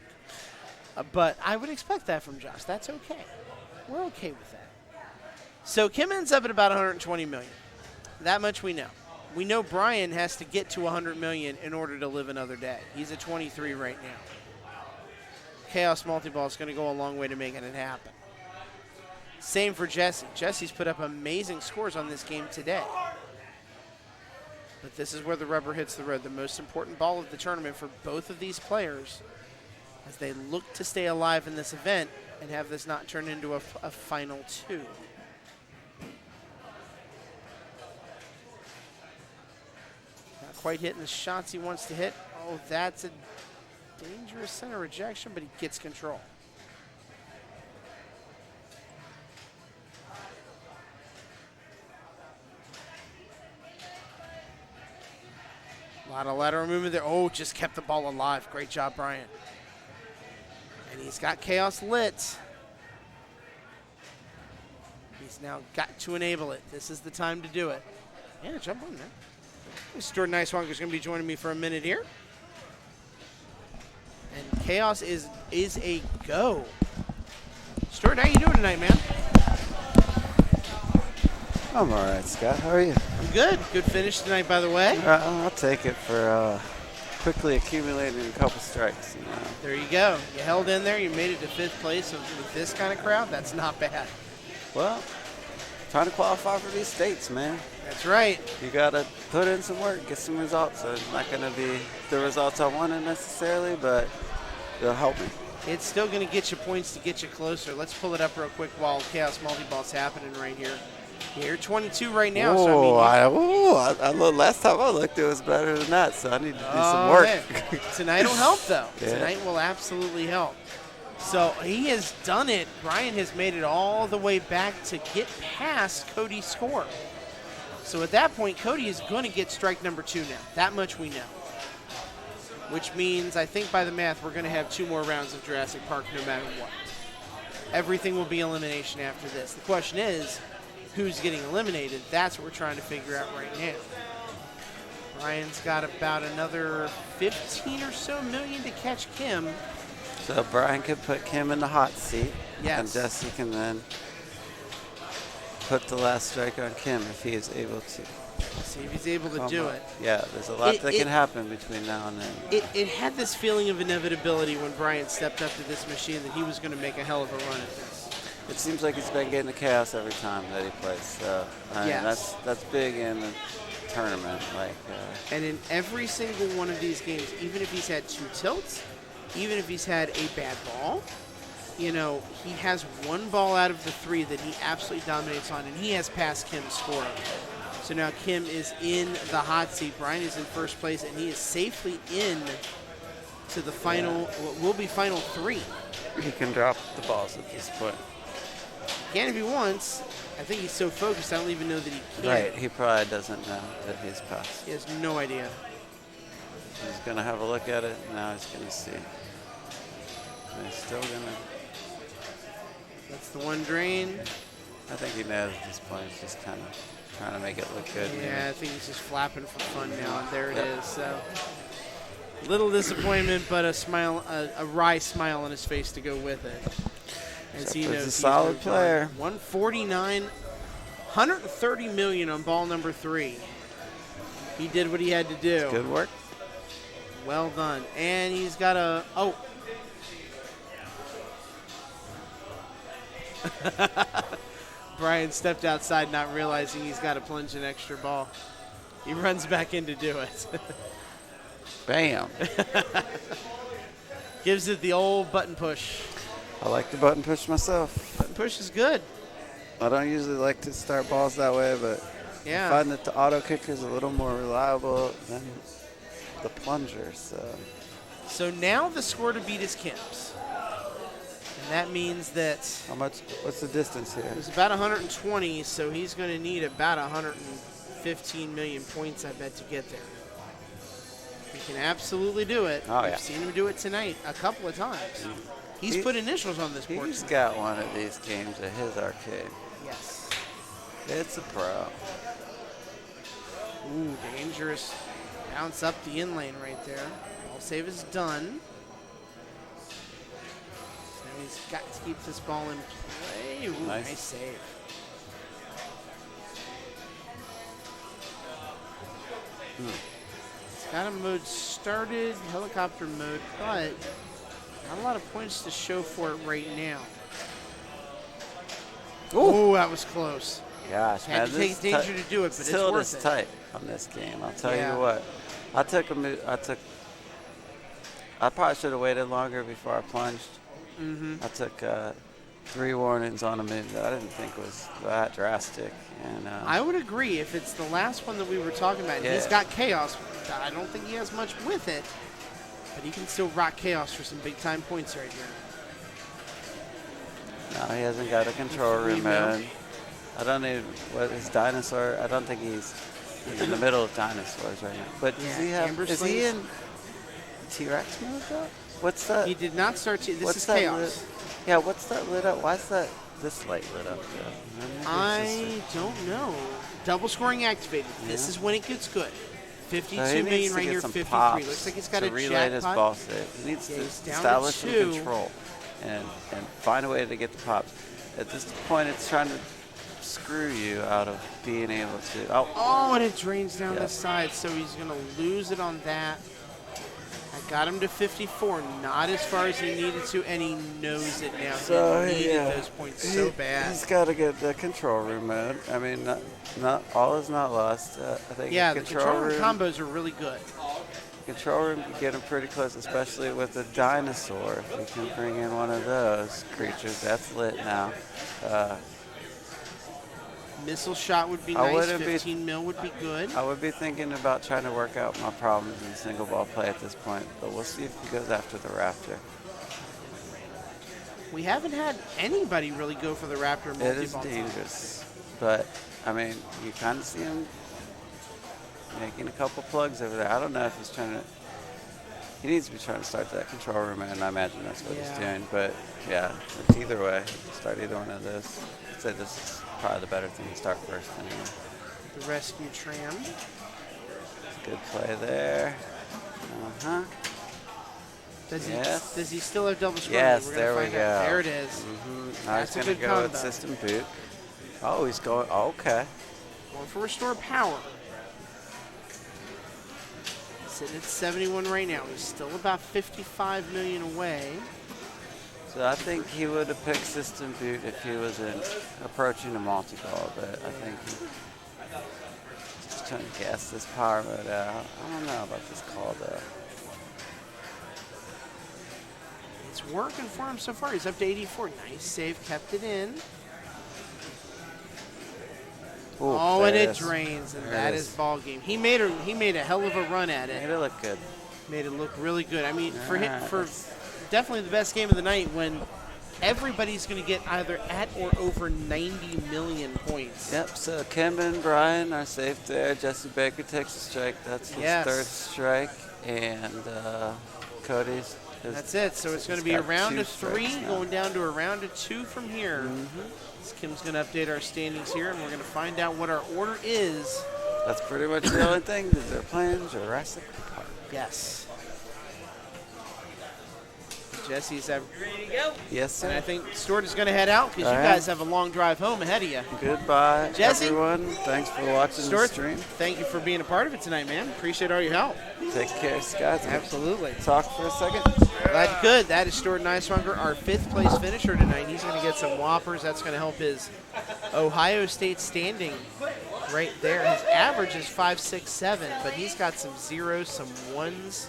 S1: But I would expect that from Josh. That's okay. We're okay with that. So Kim ends up at about 120 million. That much we know. We know Brian has to get to 100 million in order to live another day. He's at 23 right now. Chaos multi-ball is going to go a long way to making it happen. Same for Jesse. Jesse's put up amazing scores on this game today. But this is where the rubber hits the road. The most important ball of the tournament for both of these players as they look to stay alive in this event and have this not turn into a final 2. Not quite hitting the shots he wants to hit. Oh, that's a dangerous center rejection, but he gets control. A lot of lateral movement there. Oh, just kept the ball alive. Great job, Brian. And he's got Chaos lit. He's now got to enable it. This is the time to do it. Yeah, jump on there. Stuart Nicewanger's going to be joining me for a minute here. And Chaos is a go. Stuart, how you doing tonight, man?
S10: I'm all right, Scott. How are you?
S1: I'm good. Good finish tonight, by the way.
S10: I'll take it for quickly accumulating a couple strikes. You know.
S1: There you go. You held in there. You made it to 5th place with this kind of crowd. That's not bad.
S10: Well, trying to qualify for these states, man.
S1: That's right.
S10: You got to put in some work, get some results. So it's not going to be the results I wanted necessarily, but it'll help me.
S1: It's still going to get you points to get you closer. Let's pull it up real quick while Chaos Multi-Ball's happening right here. You're 22 right now.
S10: Last time I looked, it was better than that, so I need to do some work.
S1: Tonight will help, though.
S10: Yeah.
S1: Tonight will absolutely help. So he has done it. Brian has made it all the way back to get past Cody's score. So at that point, Cody is going to get strike number 2 now. That much we know. Which means, I think by the math, we're going to have 2 more rounds of Jurassic Park no matter what. Everything will be elimination after this. The question is, who's getting eliminated? That's what we're trying to figure out right now. Brian's got about another 15 or so million to catch Kim.
S10: So Brian could put Kim in the hot seat.
S1: Yes.
S10: And Jesse can then put the last strike on Kim if he is able to.
S1: See if he's able to do it.
S10: Yeah, there's a lot that can happen between now and then.
S1: It had this feeling of inevitability when Brian stepped up to this machine that he was going to make a hell of a run at this.
S10: It seems like he's been getting the chaos every time that he plays. So
S1: Yes.
S10: that's big in the tournament.
S1: And in every single one of these games, even if he's had 2 tilts, even if he's had a bad ball, you know, he has 1 ball out of the 3 that he absolutely dominates on, and he has passed Kim's score. So now Kim is in the hot seat. Brian is in first place, and he is safely in to the final, what will be final 3.
S10: He can drop the balls at this point.
S1: Can if he wants. I think he's so focused, I don't even know that he can.
S10: Right, he probably doesn't know that he's passed.
S1: He has no idea.
S10: He's going to have a look at it, now he's going to see. And he's still going to...
S1: That's the 1 drain.
S10: I think he knows at this point. He's just kind of trying to make it look good.
S1: Yeah,
S10: maybe.
S1: I think he's just flapping for fun now, and there it is. So, little disappointment, but a smile, a wry smile on his face to go with it. As he knows,
S10: He's a solid player.
S1: 149, 130 million on ball number 3. He did what he had to do.
S10: It's good work.
S1: Well done. And he's got a Brian stepped outside not realizing he's got to plunge an extra ball. He runs back in to do it.
S10: Bam.
S1: Gives it the old button push.
S10: I like the button push myself.
S1: Button push is good.
S10: I don't usually like to start balls that way, but
S1: Yeah.
S10: I find that the auto kicker is a little more reliable than the plunger.
S1: So now the score to beat is Kim's. And that means that
S10: What's the distance here?
S1: it's about 120, so he's going to need about 115 million points, I bet, to get there. He can absolutely do it.
S10: Oh, yeah.
S1: We've seen him do it tonight a couple of times. He's put initials on this board.
S10: He's got one of these games at his arcade.
S1: Yes.
S10: It's a pro.
S1: Ooh, dangerous. Bounce up the in lane right there. Ball save is done. So he's got to keep this ball in play. Ooh, nice save. It's got a mode started, helicopter mode, but not a lot of points to show for it right now. Ooh, that was close.
S10: Gosh,
S1: Had to take danger to do it, but it's worth it.
S10: tight on this game. I'll tell you what. I probably should have waited longer before I plunged. I took 3 warnings on a move that I didn't think was that drastic. And
S1: I would agree if it's the last one that we were talking about.
S10: Yeah.
S1: He's got Chaos. I don't think he has much with it, but he can still rock Chaos for some big-time points right here.
S10: No, he hasn't got a control room, man. I don't need what his dinosaur. I don't think he's He's in the middle of dinosaurs right now. But does he have?
S1: Amber
S10: Is he
S1: Slings.
S10: in T-Rex mode though? What's that?
S1: He did not start. This
S10: What's
S1: is
S10: that
S1: chaos.
S10: lit? Yeah, what's that lit up? Why is that this light lit up? Though?
S1: I don't know. Double scoring activated. This is when it gets good. 52
S10: So he
S1: million
S10: needs to
S1: right
S10: get
S1: here.
S10: some
S1: 53.
S10: pops
S1: Looks like he's got
S10: to
S1: a
S10: relay his
S1: jackpot.
S10: ball save. He needs to
S1: He's down to
S10: establish some
S1: 2.
S10: control and find a way to get the pops. At this point, it's trying to screw you out of being able to.
S1: Oh, and it drains down
S10: Yeah.
S1: the side, so he's going to lose it on that. I got him to 54, not as far as he needed to, and he knows it now.
S10: So
S1: he needed
S10: yeah,
S1: those points so bad.
S10: He's got to get the control room mode. I mean, not all is not lost. I think
S1: Yeah,
S10: the
S1: the control room combos are really good.
S10: Control room can get him pretty close, especially with a dinosaur. If you can bring in one of those creatures, that's lit now.
S1: Missile shot would be
S10: I
S1: nice.
S10: wouldn't be-
S1: 15 mil would be good.
S10: I would be thinking about trying to work out my problems in single ball play at this point, but we'll see if he goes after the Raptor.
S1: We haven't had anybody really go for the Raptor multi-ball.
S10: It is dangerous, but I mean, you kind of see him making a couple plugs over there. I don't know if he's trying to. He needs to be trying to start that control room, and I imagine that's what he's doing. But yeah, it's either way. Start either one of those. I'd say this is probably the better thing to start first anyway.
S1: The rescue tram.
S10: Good play there.
S1: Does he still have double scoring?
S10: Yes,
S1: We're
S10: there
S1: gonna
S10: we
S1: find out.
S10: go.
S1: There it is.
S10: Now
S1: That's
S10: he's
S1: a
S10: going to
S1: good
S10: go with
S1: combo.
S10: system boot. Oh, he's going. Okay.
S1: Going for restore power. Sitting at 71 right now. He's still about 55 million away.
S10: So I think he would have picked system boot if he was approaching a multi-ball, but I think he's just trying to gas this power mode out. I don't know about this call though.
S1: It's working for him so far. He's up to 84. Nice save, kept it in.
S10: Ooh,
S1: Oh, and
S10: there
S1: it
S10: is.
S1: drains, and
S10: There
S1: that
S10: it
S1: is ball game. He made a hell of a run at it.
S10: Made it look good.
S1: Made it look really good. I mean, for him,
S10: Alright,
S1: for
S10: let's-
S1: definitely the best game of the night when everybody's going to get either at or over 90 million points.
S10: Yep, so Kim and Brian are safe there. Jesse Baker takes a strike. That's his
S1: Yes.
S10: third strike. And Cody's.
S1: That's it. So it's going to be a
S10: got
S1: round
S10: 2
S1: of 3,
S10: strikes now.
S1: going down to a round of 2 from here. So Kim's going to update our standings here, and we're going to find out what our order is.
S10: That's pretty much the only thing is they're playing Jurassic Park.
S1: Yes. Jesse's ready to go.
S10: Yes, sir.
S1: And I think Stuart is going to head out because you
S10: All right.
S1: guys have a long drive home ahead of you.
S10: Goodbye,
S1: Jesse?
S10: everyone. Thanks for watching the
S1: Stuart,
S10: stream.
S1: thank you for being a part of it tonight, man. Appreciate all your help.
S10: Take care, Scott.
S1: Absolutely.
S10: Talk for a second.
S1: Glad you could. That is Stuart Neiswanger, our 5th place finisher tonight. He's going to get some whoppers. That's going to help his Ohio State standing right there. His average is 5.67, but he's got some zeros, some ones.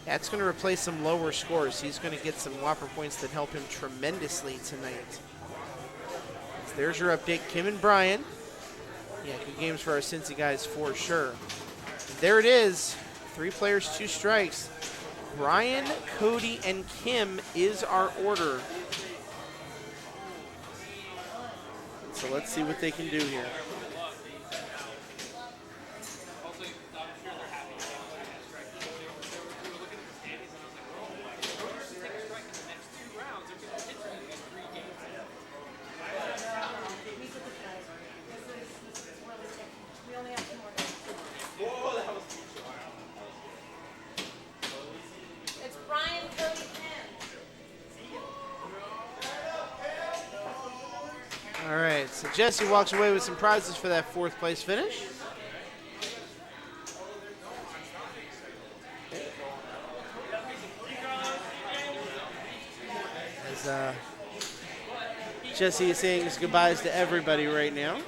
S1: That's going to replace some lower scores. He's going to get some whopper points that help him tremendously tonight. So there's your update, Kim and Brian. Yeah, good games for our Cincy guys for sure. There it is. 3 players, 2 strikes. Brian, Cody, and Kim is our order. So let's see what they can do here.
S2: It's Brian, Cody, Kim.
S1: All right, so Jesse walks away with some prizes for that 4th place finish. As Jesse is saying his goodbyes to everybody right now.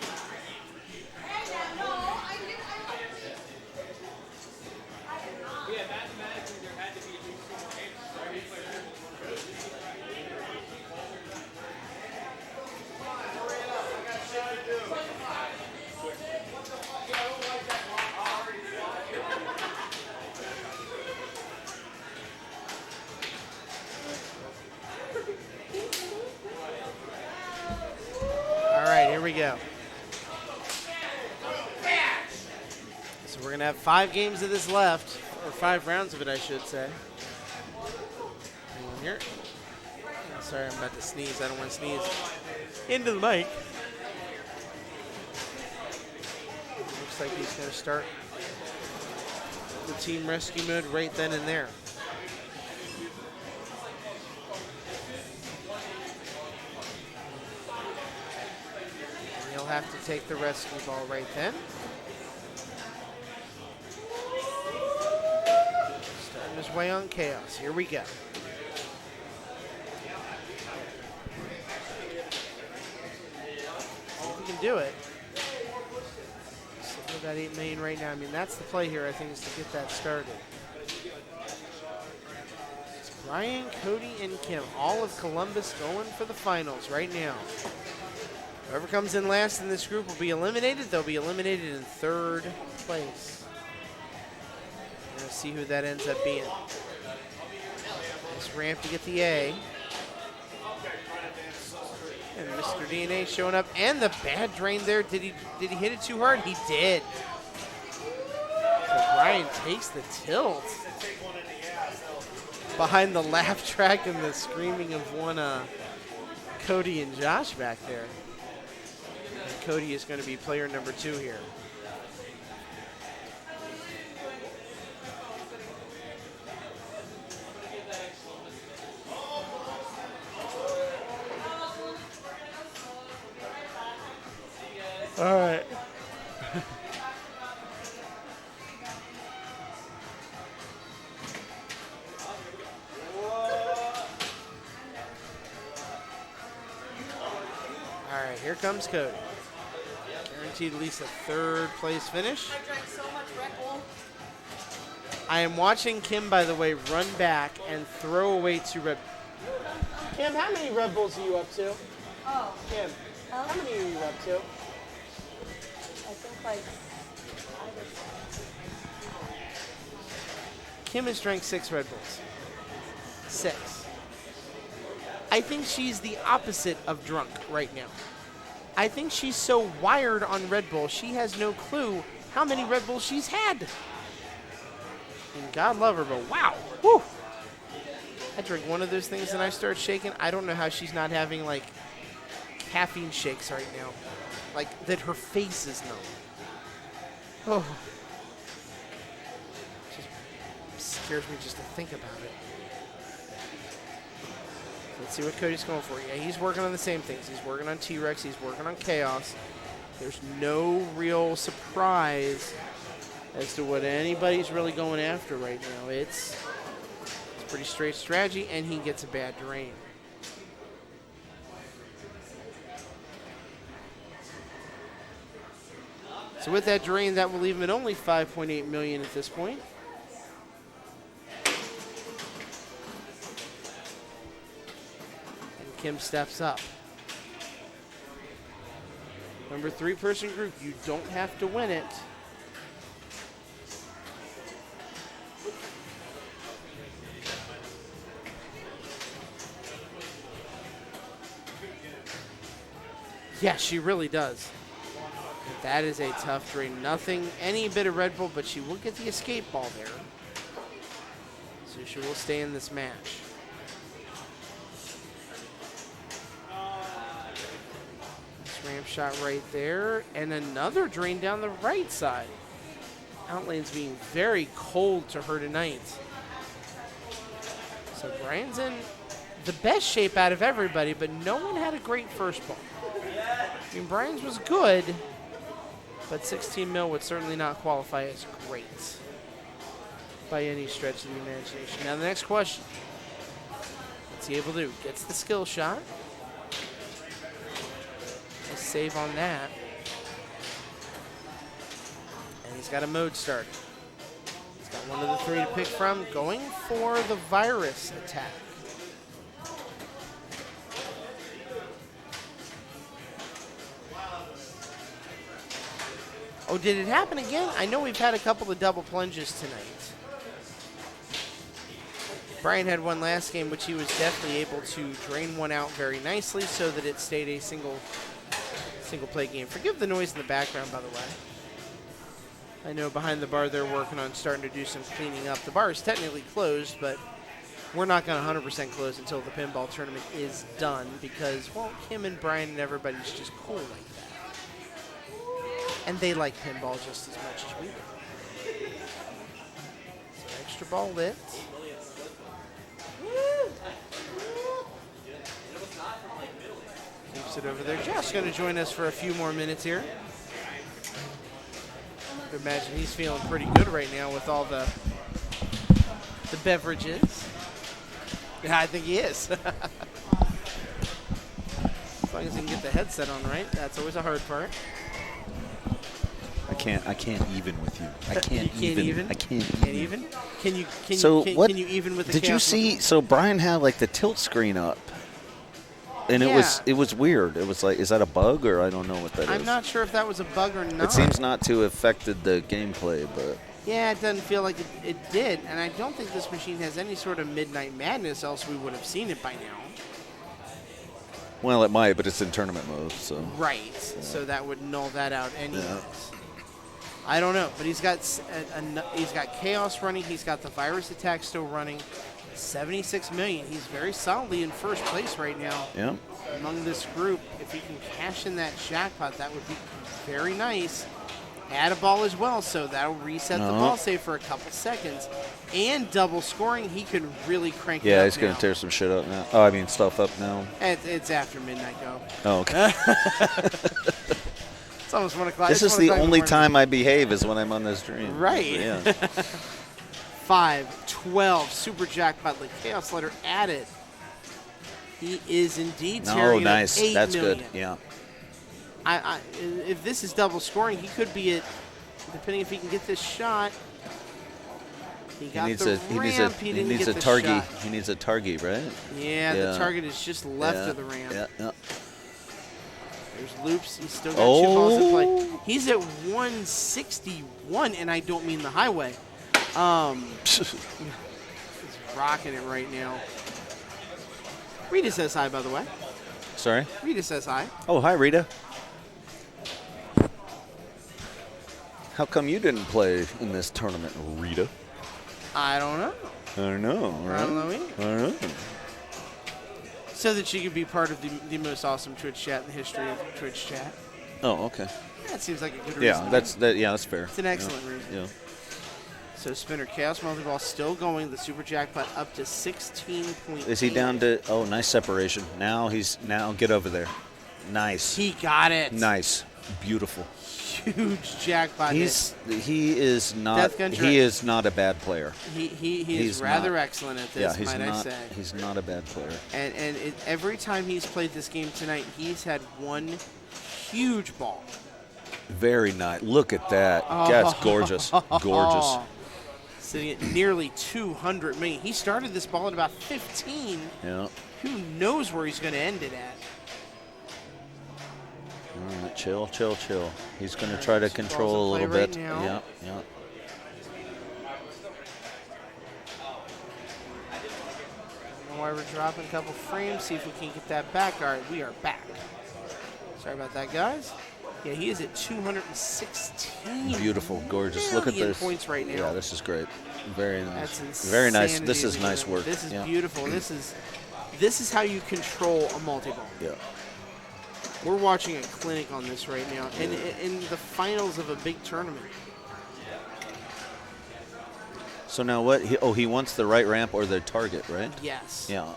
S1: All right, here we go. So we're going to have 5 games of this left, or 5 rounds of it, I should say. Hang on here. Sorry, I'm about to sneeze. I don't want to sneeze into the mic. Looks like he's going to start the team rescue mode right then and there. And he'll have to take the rescue ball right then. Starting his way on Chaos. Here we go. See if he can do it. About 8 million right now. I mean, that's the play here, I think, is to get that started. It's Brian, Cody, and Kim, all of Columbus going for the finals right now. Whoever comes in last in this group will be eliminated. They'll be eliminated in 3rd place. We're going to see who that ends up being. Nice ramp to get the A. And Mr. DNA showing up, and the bad drain there. Did he hit it too hard? He did. So Brian takes the tilt behind the laugh track and the screaming of one Cody and Josh back there. And Cody is going to be player number 2 here. All right. All right, here comes Cody. Guaranteed at least a 3rd place finish.
S2: I drank so much Red Bull.
S1: I am watching Kim, by the way, run back and throw away 2 Red Bulls. Kim, how many Red Bulls are you up to?
S2: Oh.
S1: Kim, how many are you up to?
S2: I think like 5 or 6.
S1: Kim has drank 6 Red Bulls. 6. I think she's the opposite of drunk right now. I think she's so wired on Red Bull, she has no clue how many Red Bulls she's had. And God love her, but wow. Whew. I drink one of those things and I start shaking. I don't know how she's not having, like, caffeine shakes right now. Like, that her face is numb. Oh. Just scares me just to think about it. Let's see what Cody's going for. Yeah, he's working on the same things. He's working on T-Rex. He's working on Chaos. There's no real surprise as to what anybody's really going after right now. It's pretty straight strategy, and he gets a bad drain. So with that drain, that will leave him at only 5.8 million at this point. And Kim steps up. Remember, 3-person group, you don't have to win it. Yeah, she really does. That is a tough drain. Nothing, any bit of Red Bull, but she will get the escape ball there. So she will stay in this match. This ramp shot right there. And another drain down the right side. Outlane's being very cold to her tonight. So Brian's in the best shape out of everybody, but no one had a great first ball. I mean, Brian's was good, but 16 mil would certainly not qualify as great by any stretch of the imagination. Now the next question. What's he able to do? Gets the skill shot. A save on that. And he's got a mode start. He's got one of the 3 to pick from. Going for the virus attack. Oh, did it happen again? I know we've had a couple of double plunges tonight. Brian had one last game, which he was definitely able to drain one out very nicely so that it stayed a single play game. Forgive the noise in the background, by the way. I know behind the bar they're working on starting to do some cleaning up. The bar is technically closed, but we're not going to 100% close until the pinball tournament is done because, well, Kim and Brian and everybody's just cool like that. And they like pinball just as much as we do. So extra ball lit. Keeps it over there. Josh's going to join us for a few more minutes here. I imagine he's feeling pretty good right now with all the beverages. Yeah, I think he is. As long as he can get the headset on right, that's always a hard part.
S9: I can't even with you. I can't even. I can't even.
S1: Can you even with the
S9: Did you see? So Brian had like the tilt screen up. And it was weird. It was like, is that a bug or I don't know what that is.
S1: I'm not sure if that was a bug or not.
S9: It seems not to have affected the gameplay, but
S1: yeah, it doesn't feel like it did. And I don't think this machine has any sort of Midnight Madness, else we would have seen it by now.
S9: Well, it might, but it's in tournament mode, so.
S1: Right. So that would null that out anyways. Yeah. I don't know, but he's got Chaos running. He's got the Virus Attack still running. 76 million. He's very solidly in first place right now.
S9: Yeah.
S1: Among this group, if he can cash in that jackpot, that would be very nice. Add a ball as well, so that'll reset the ball save for a couple seconds. And double scoring, he could really crank it up.
S9: Yeah, he's going to tear some shit up now. Oh, I mean, stuff up now.
S1: It's after midnight, go.
S9: Oh, okay.
S1: It's almost 1 o'clock.
S9: This is the only time I behave is when I'm on this stream.
S1: Right.
S9: Yeah.
S1: 5, 12, super jackpot, like Chaos Letter added. He is indeed tearing
S9: nice.
S1: Up 8
S9: That's
S1: million.
S9: good. Yeah.
S1: If this is double scoring, he could be at, depending if he can get this shot. He needs a
S9: target. He needs a target, right?
S1: Yeah, the target is just left of the ramp.
S9: Yeah.
S1: There's loops. He's still got 2 balls in play. He's at 161, and I don't mean the highway. He's rocking it right now. Rita says hi, by the way.
S9: Sorry?
S1: Rita says hi.
S9: Oh, hi, Rita. How come you didn't play in this tournament, Rita?
S1: I don't know.
S9: I don't know. Right?
S1: I don't know either.
S9: I don't know.
S1: So that she could be part of the most awesome Twitch chat in the history of Twitch chat.
S9: Oh, okay.
S1: That seems like a good reason.
S9: Yeah, that's fair.
S1: It's an excellent reason.
S9: Yeah.
S1: So Spinner Chaos Multi-Ball still going. The super jackpot up to 16.8.
S9: Is he down to? Oh, nice separation. Now get over there. Nice.
S1: He got it.
S9: Nice. Beautiful.
S1: Huge jackpot.
S9: He is not a bad player.
S1: He is rather excellent at this.
S9: Yeah,
S1: I say.
S9: He's not a bad player.
S1: And every time he's played this game tonight, he's had one huge ball.
S9: Very nice. Look at that. That's gorgeous. Gorgeous.
S1: Sitting at nearly 200 million. He started this ball at about 15.
S9: Yeah.
S1: Who knows where he's going to end it at?
S9: All right, chill. He's going to try to control a little bit.
S1: Right now.
S9: Yeah.
S1: I don't know why we're dropping a couple frames. See if we can get that back. All right, we are back. Sorry about that, guys. Yeah, he is at 216.
S9: Beautiful, gorgeous. Look at this.
S1: Points right now.
S9: Yeah, this is great. Very nice.
S1: That's
S9: very nice. This is nice work.
S1: This is beautiful. This is how you control a multi-ball.
S9: Yeah.
S1: We're watching a clinic on this right now, and in the finals of a big tournament.
S9: So now what? He wants the right ramp or the target, right?
S1: Yes.
S9: Yeah.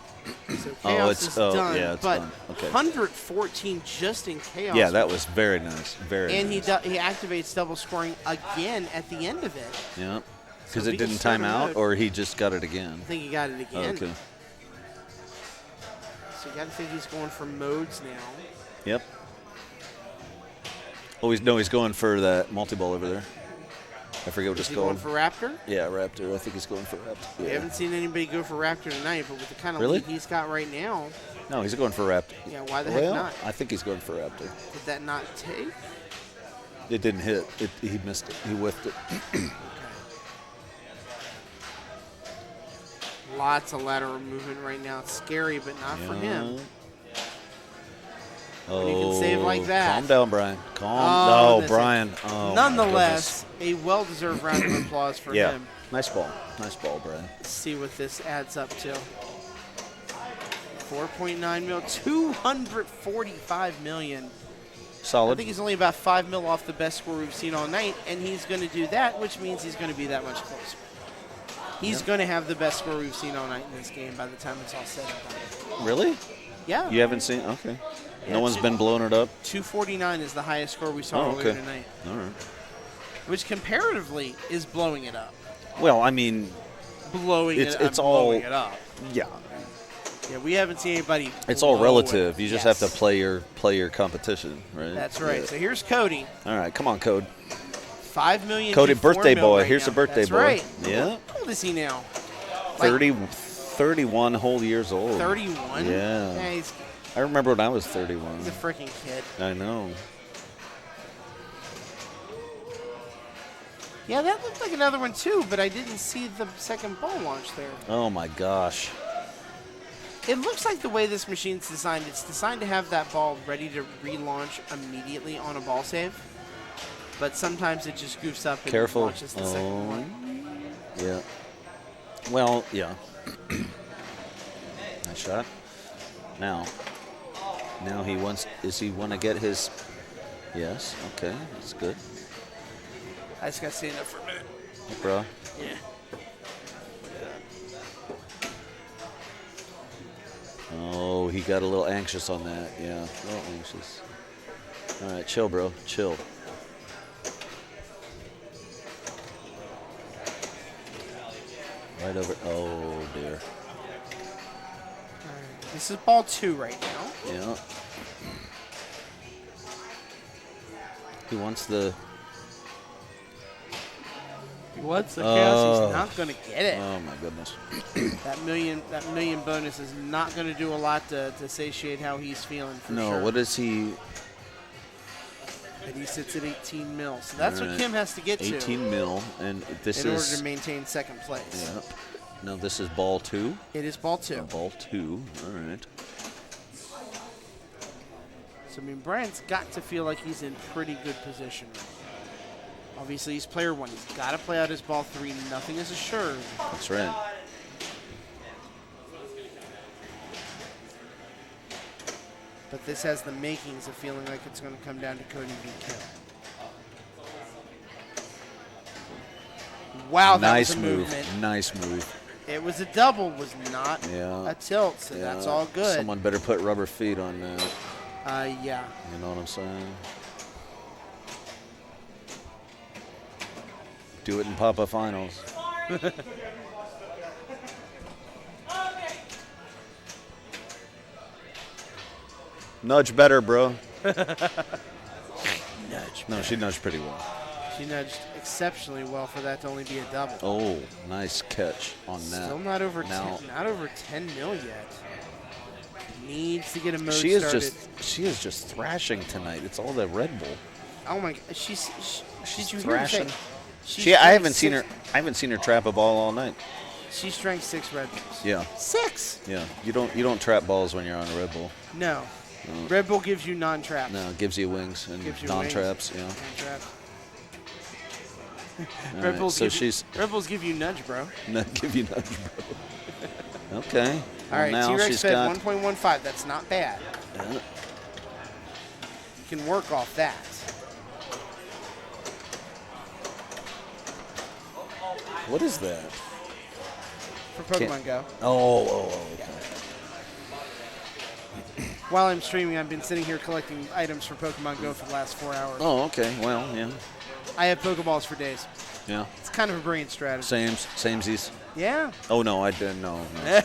S1: So Chaos is done,
S9: yeah, it's
S1: but
S9: done. Okay.
S1: 114 just in Chaos.
S9: Yeah, that was very nice. Very
S1: and
S9: nice.
S1: And he activates double scoring again at the end of it.
S9: Yeah. Because it didn't time out, or he just got it again?
S1: I think he got it again.
S9: Okay.
S1: So you got to think he's going for modes now.
S9: Yep. Oh, he's going for that multi-ball over there. I forget what it's called.
S1: Going for Raptor?
S9: Yeah, Raptor. I think he's going for Raptor. Yeah.
S1: We haven't seen anybody go for Raptor tonight, but with the kind of lead he's got right now.
S9: No, he's going for Raptor.
S1: Yeah, why the heck not?
S9: I think he's going for Raptor.
S1: Did that not take?
S9: It didn't hit. He missed it. He whiffed it.
S1: Lots of lateral movement right now. It's scary, but not for him. when you can save like that.
S9: Calm down, Brian.
S1: Oh,
S9: No, Brian. Oh,
S1: nonetheless, a well-deserved round of applause for
S9: yeah.
S1: him.
S9: Nice ball. Nice ball, Brian.
S1: Let's see what this adds up to. 4.9 mil, 245 million.
S9: Solid.
S1: I think he's only about 5 mil off the best score we've seen all night, and he's going to do that, which means he's going to be that much closer. He's going to have the best score we've seen all night in this game by the time it's all said and done.
S9: Really?
S1: Yeah.
S9: You haven't seen? Okay.
S1: Yeah,
S9: No one's been blowing it up?
S1: 249 is the highest score we saw earlier tonight.
S9: All right.
S1: Which comparatively is blowing it up.
S9: Well, I mean,
S1: blowing it up.
S9: Yeah.
S1: Yeah, we haven't seen anybody.
S9: It's all relative. You just have to play your competition, right?
S1: That's right. Yeah. So here's Cody.
S9: All right, come on, Code.
S1: 5 million.
S9: Cody, birthday boy.
S1: Right
S9: Here's
S1: now.
S9: a birthday
S1: That's
S9: boy.
S1: Right.
S9: Yeah.
S1: How old is he now?
S9: 31 whole years old.
S1: 31.
S9: Yeah. I remember when I was 31.
S1: He's a freaking kid.
S9: I know.
S1: Yeah, that looked like another one too, but I didn't see the second ball launch there.
S9: Oh my gosh.
S1: It looks like the way this machine's designed, it's designed to have that ball ready to relaunch immediately on a ball save. But sometimes it just goofs up and launches the second one.
S9: Yeah. Well, yeah. Nice shot. Now he wants. Does he want to get his? Yes. Okay. That's good.
S1: I just got to stand up for a minute.
S9: Hey, bro.
S1: Yeah.
S9: Oh, he got a little anxious on that. Yeah, a little anxious. All right, chill, bro. Chill. Right over. Oh, dear.
S1: This is ball 2 right now.
S9: Yeah. He wants the.
S1: What's the chaos? He's not going to get it.
S9: Oh my goodness.
S1: that million bonus is not going to do a lot to satiate how he's feeling. For
S9: No,
S1: sure.
S9: what is he?
S1: And he sits at 18 mil. So that's
S9: All
S1: what
S9: right.
S1: Kim has to get
S9: 18
S1: to.
S9: mil, and this
S1: in
S9: is
S1: order to maintain second place.
S9: Yep. Now this is ball 2.
S1: It is ball 2.
S9: Ball 2. All right.
S1: So I mean, Brian's got to feel like he's in pretty good position. Obviously, he's player 1. He's got to play out his ball 3. Nothing is assured.
S9: That's right.
S1: But this has the makings of feeling like it's going to come down to Cody v. Kim. Wow, that
S9: nice
S1: was a
S9: move.
S1: movement.
S9: Nice move.
S1: It was a double, was not a tilt, so that's all good.
S9: Someone better put rubber feet on that.
S1: Yeah.
S9: You know what I'm saying? Do it in Papa Finals. Nudge better, bro. No, she nudged pretty well.
S1: She nudged exceptionally well for that to only be a double.
S9: Oh, nice catch on that.
S1: Still not over
S9: now,
S1: 10 mil yet. Needs to get a mode
S9: she is
S1: started.
S9: she is just thrashing tonight. It's all the Red Bull.
S1: Oh my! She's
S9: thrashing. I haven't seen her trap a ball all night.
S1: She's drank 6 Red Bulls.
S9: Yeah.
S1: 6.
S9: Yeah. You don't trap balls when you're on a Red Bull.
S1: No. Red Bull gives you non-traps.
S9: No, it gives you wings and
S1: Gives you
S9: non-traps.
S1: wings.
S9: Yeah.
S1: Non-traps.
S9: Red Bulls. So
S1: Red Bulls give you nudge, bro.
S9: Give you nudge, bro. Okay.
S1: All right.
S9: Now
S1: T-Rex
S9: she's
S1: fed
S9: got
S1: 1.15. That's not bad.
S9: Yeah.
S1: You can work off that.
S9: What is that?
S1: For Pokemon Go.
S9: Oh, okay.
S1: While I'm streaming, I've been sitting here collecting items for Pokemon Go for the last 4 hours.
S9: Oh, okay. Well, yeah.
S1: I have Pokeballs for days.
S9: Yeah.
S1: It's kind of a brilliant strategy.
S9: Samesies.
S1: Yeah.
S9: Oh, no, I didn't know. No, no.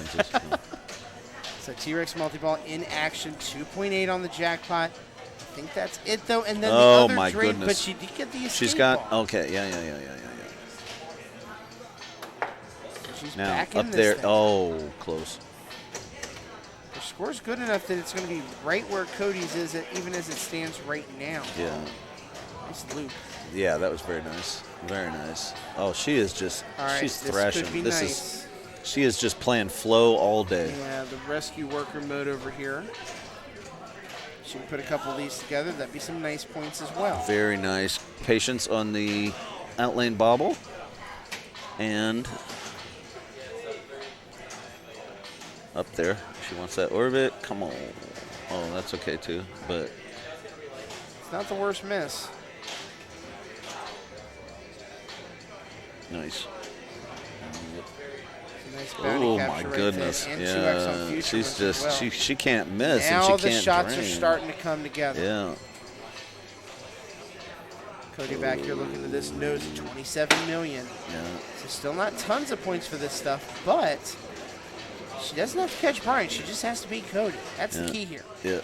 S1: So T-Rex multi-ball in action, 2.8 on the jackpot. I think that's it, though. And then
S9: Oh,
S1: the
S9: my
S1: other drain,
S9: goodness.
S1: but she did get the escape
S9: She's got,
S1: ball.
S9: okay, yeah.
S1: She's
S9: Now,
S1: back
S9: up
S1: in
S9: there,
S1: this thing.
S9: oh, close.
S1: Her score's good enough that it's going to be right where Cody's is, even as it stands right now.
S9: Yeah.
S1: Nice loop.
S9: Yeah, that was very nice. Very nice. Oh, she is just,
S1: All right,
S9: she's
S1: this
S9: thrashing.
S1: could be
S9: This
S1: nice.
S9: is, she is just playing flow all day.
S1: Yeah, the rescue worker mode over here. She can put a couple of these together. That'd be some nice points as well.
S9: Very nice. Patience on the outlane bobble. And up there. She wants that orbit. Come on. Oh, that's okay too. But
S1: it's not the worst miss.
S9: Nice.
S1: Nice
S9: oh my goodness! Yeah, she's just well. she can't miss.
S1: Now
S9: and she
S1: the
S9: can't
S1: shots
S9: drain.
S1: are starting to come together.
S9: Yeah.
S1: Cody back here looking at this nose at 27 million.
S9: Yeah.
S1: So still not tons of points for this stuff, but she doesn't have to catch Brian. She just has to beat Cody. That's the key here.
S9: Yeah.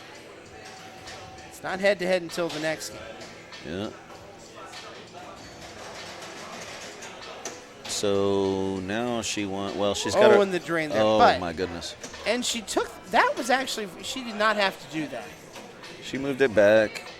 S1: It's not head to head until the next game.
S9: Yeah. So now she won. Well, she's got.
S1: Oh, and the drain there.
S9: Oh
S1: but,
S9: my goodness!
S1: And she took. That was actually. She did not have to do that.
S9: She moved it back.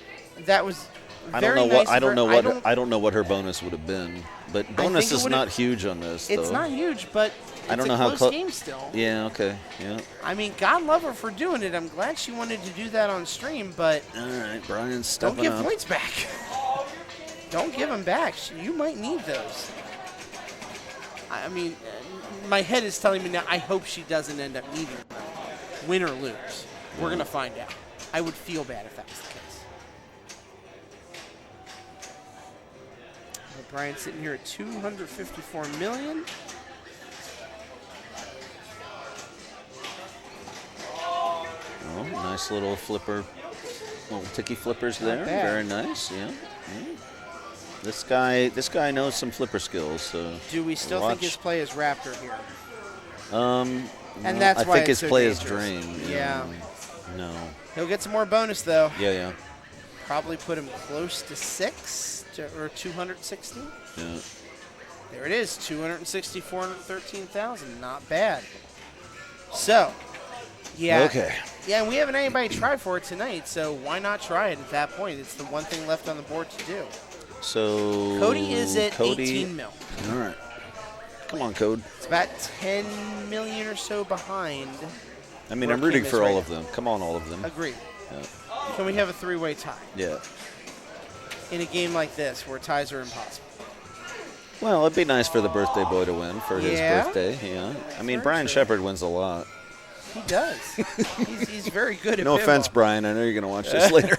S1: That was.
S9: I don't know what. I don't know what. I don't know what her bonus would have been. But bonus is not huge on this.
S1: It's
S9: though.
S1: not huge, but
S9: I don't
S1: it's
S9: know
S1: a
S9: how
S1: close game still.
S9: Yeah. Okay. Yeah.
S1: I mean, God love her for doing it. I'm glad she wanted to do that on stream, but
S9: all right, Brian's stepping
S1: don't give
S9: up.
S1: points back. Don't give them back. You might need those. I mean, my head is telling me now, I hope she doesn't end up needing them. Win or lose. We're going to find out. I would feel bad if that was the case. But Brian's sitting here at 254 million.
S9: Oh, nice little flipper. Little ticky flippers there. Very nice, yeah. This guy knows some flipper skills. So
S1: do we still think his play is Raptor here?
S9: And that's why I think his play is Drain.
S1: Yeah.
S9: No.
S1: He'll get some more bonus though.
S9: Yeah.
S1: Probably put him close to 6 or 260.
S9: Yeah.
S1: There it is, 260, 413,000. Not bad. So, yeah.
S9: Okay.
S1: Yeah, and we haven't had anybody try for it tonight, so why not try it at that point? It's the one thing left on the board to do.
S9: So
S1: Cody is at 18 mil.
S9: All right. Come on, Code.
S1: It's about 10 million or so behind.
S9: I mean, I'm rooting for all of them. Come on, all of them.
S1: Agreed.
S9: Yeah.
S1: Can we have a three-way tie?
S9: Yeah.
S1: In a game like this where ties are impossible.
S9: Well, it'd be nice for the birthday boy to win for his birthday. Yeah. I mean, Brian Shepard wins a lot.
S1: He does. he's very good at
S9: No
S1: pinball.
S9: offense, Brian. I know you're going to watch this later.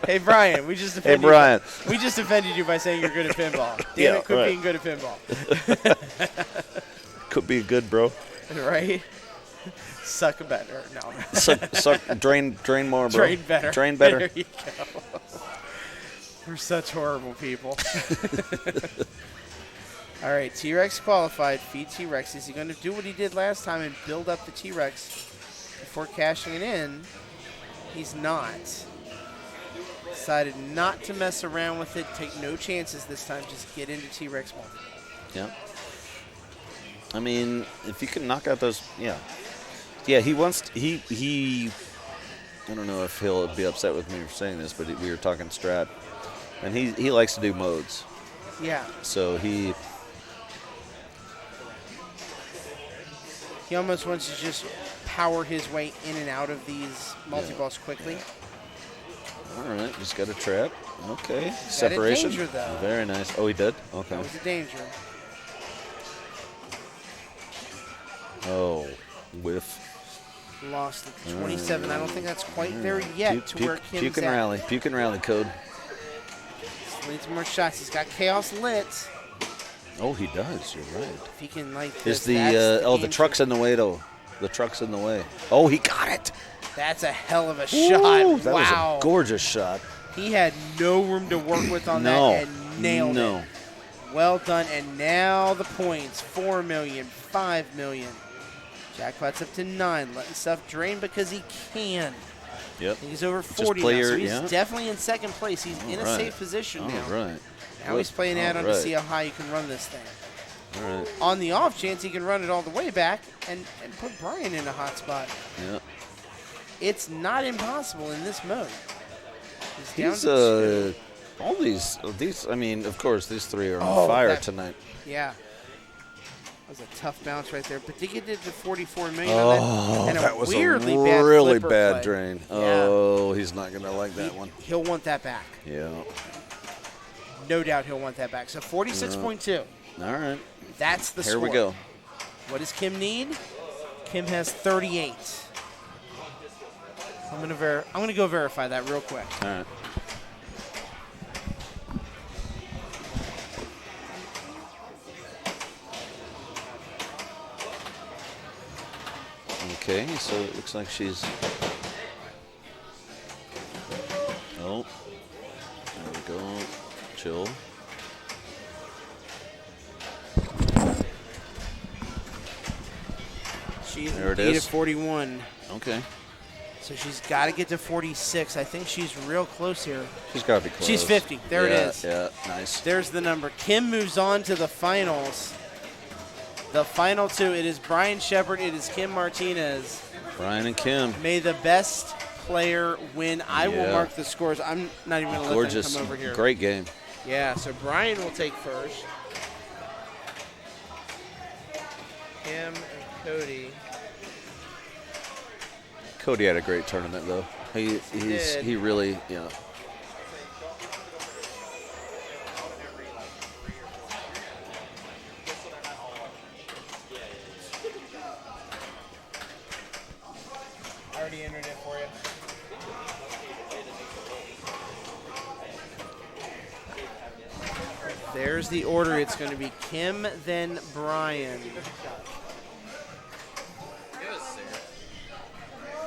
S1: Hey, Brian, we just offended you. We just offended you by saying you're good at pinball. Damn it, quit being good at pinball.
S9: Could be good, bro.
S1: Right? Suck better. No.
S9: Suck, drain more, bro.
S1: Drain better.
S9: Drain better.
S1: There you go. We're such horrible people. All right, T-Rex qualified. Feed T-Rex. Is he going to do what he did last time and build up the T-Rex before cashing it in? He's not. Decided not to mess around with it. Take no chances this time. Just get into T-Rex multiple.
S9: Yeah. I mean, if you can knock out those, yeah, he wants. He. I don't know if he'll be upset with me for saying this, but we were talking strat, and he likes to do modes.
S1: Yeah.
S9: So he
S1: almost wants to just power his way in and out of these multi-balls quickly.
S9: Yeah. All right, just got a trap. Okay, separation.
S1: Danger, though.
S9: Very nice. Oh, he did? Okay.
S1: That was a danger.
S9: Oh, whiff.
S1: Lost at 27. I don't think that's quite there yet to where Kim's
S9: Puke and
S1: at.
S9: rally. Puke and rally, Code.
S1: Still needs more shots. He's got Chaos lit.
S9: Oh, he does. You're right.
S1: If he can light
S9: Is
S1: this,
S9: the truck's in the way, though. The truck's in the way. Oh, he got it.
S1: That's a hell of a
S9: Ooh,
S1: shot.
S9: That was a gorgeous shot.
S1: He had no room to work with on that and nailed it. Well done. And now the points. 4 million, 5 million. Jackpot's up to 9. Letting stuff drain because he can.
S9: Yep.
S1: He's over 40 now, so he's definitely in second place. He's in a safe position now.
S9: Right.
S1: Now he's playing add-on to see how high you can run this thing.
S9: All right.
S1: On the off chance he can run it all the way back and put Brian in a hot spot.
S9: Yeah.
S1: It's not impossible in this mode.
S9: He's all these. I mean, of course, these three are on fire tonight.
S1: Yeah. That was a tough bounce right there, but did get it to 44 million
S9: Oh,
S1: on that. And
S9: that was
S1: weirdly
S9: a
S1: bad
S9: really
S1: flipper
S9: bad
S1: play.
S9: drain.
S1: Yeah.
S9: Oh, he's not going to like that one.
S1: He'll want that back.
S9: Yeah.
S1: No doubt he'll want that back. So 46.2.
S9: All right.
S1: That's the
S9: Here
S1: score.
S9: we go.
S1: What does Kim need? Kim has 38. I'm gonna go verify that real quick.
S9: All right. Okay, so it looks like she's. Oh, there we go. Chill.
S1: She's
S9: There it
S1: indeed
S9: is.
S1: at 41.
S9: Okay.
S1: So she's got to get to 46. I think she's real close here.
S9: She's got to be close.
S1: She's 50. There it is.
S9: Yeah, nice.
S1: There's the number. Kim moves on to the finals. The final two. It is Brian Shepard. It is Kim Martinez.
S9: Brian and Kim.
S1: May the best player win. I will
S9: Yeah.
S1: mark the scores. I'm not even going to let
S9: Gorgeous.
S1: them come over here.
S9: Great game.
S1: Yeah, so Brian will take first. Kim and Cody.
S9: Cody had a great tournament, though. He really, yeah.
S1: Already entered it for you. There's the order. It's going to be Kim, then Brian.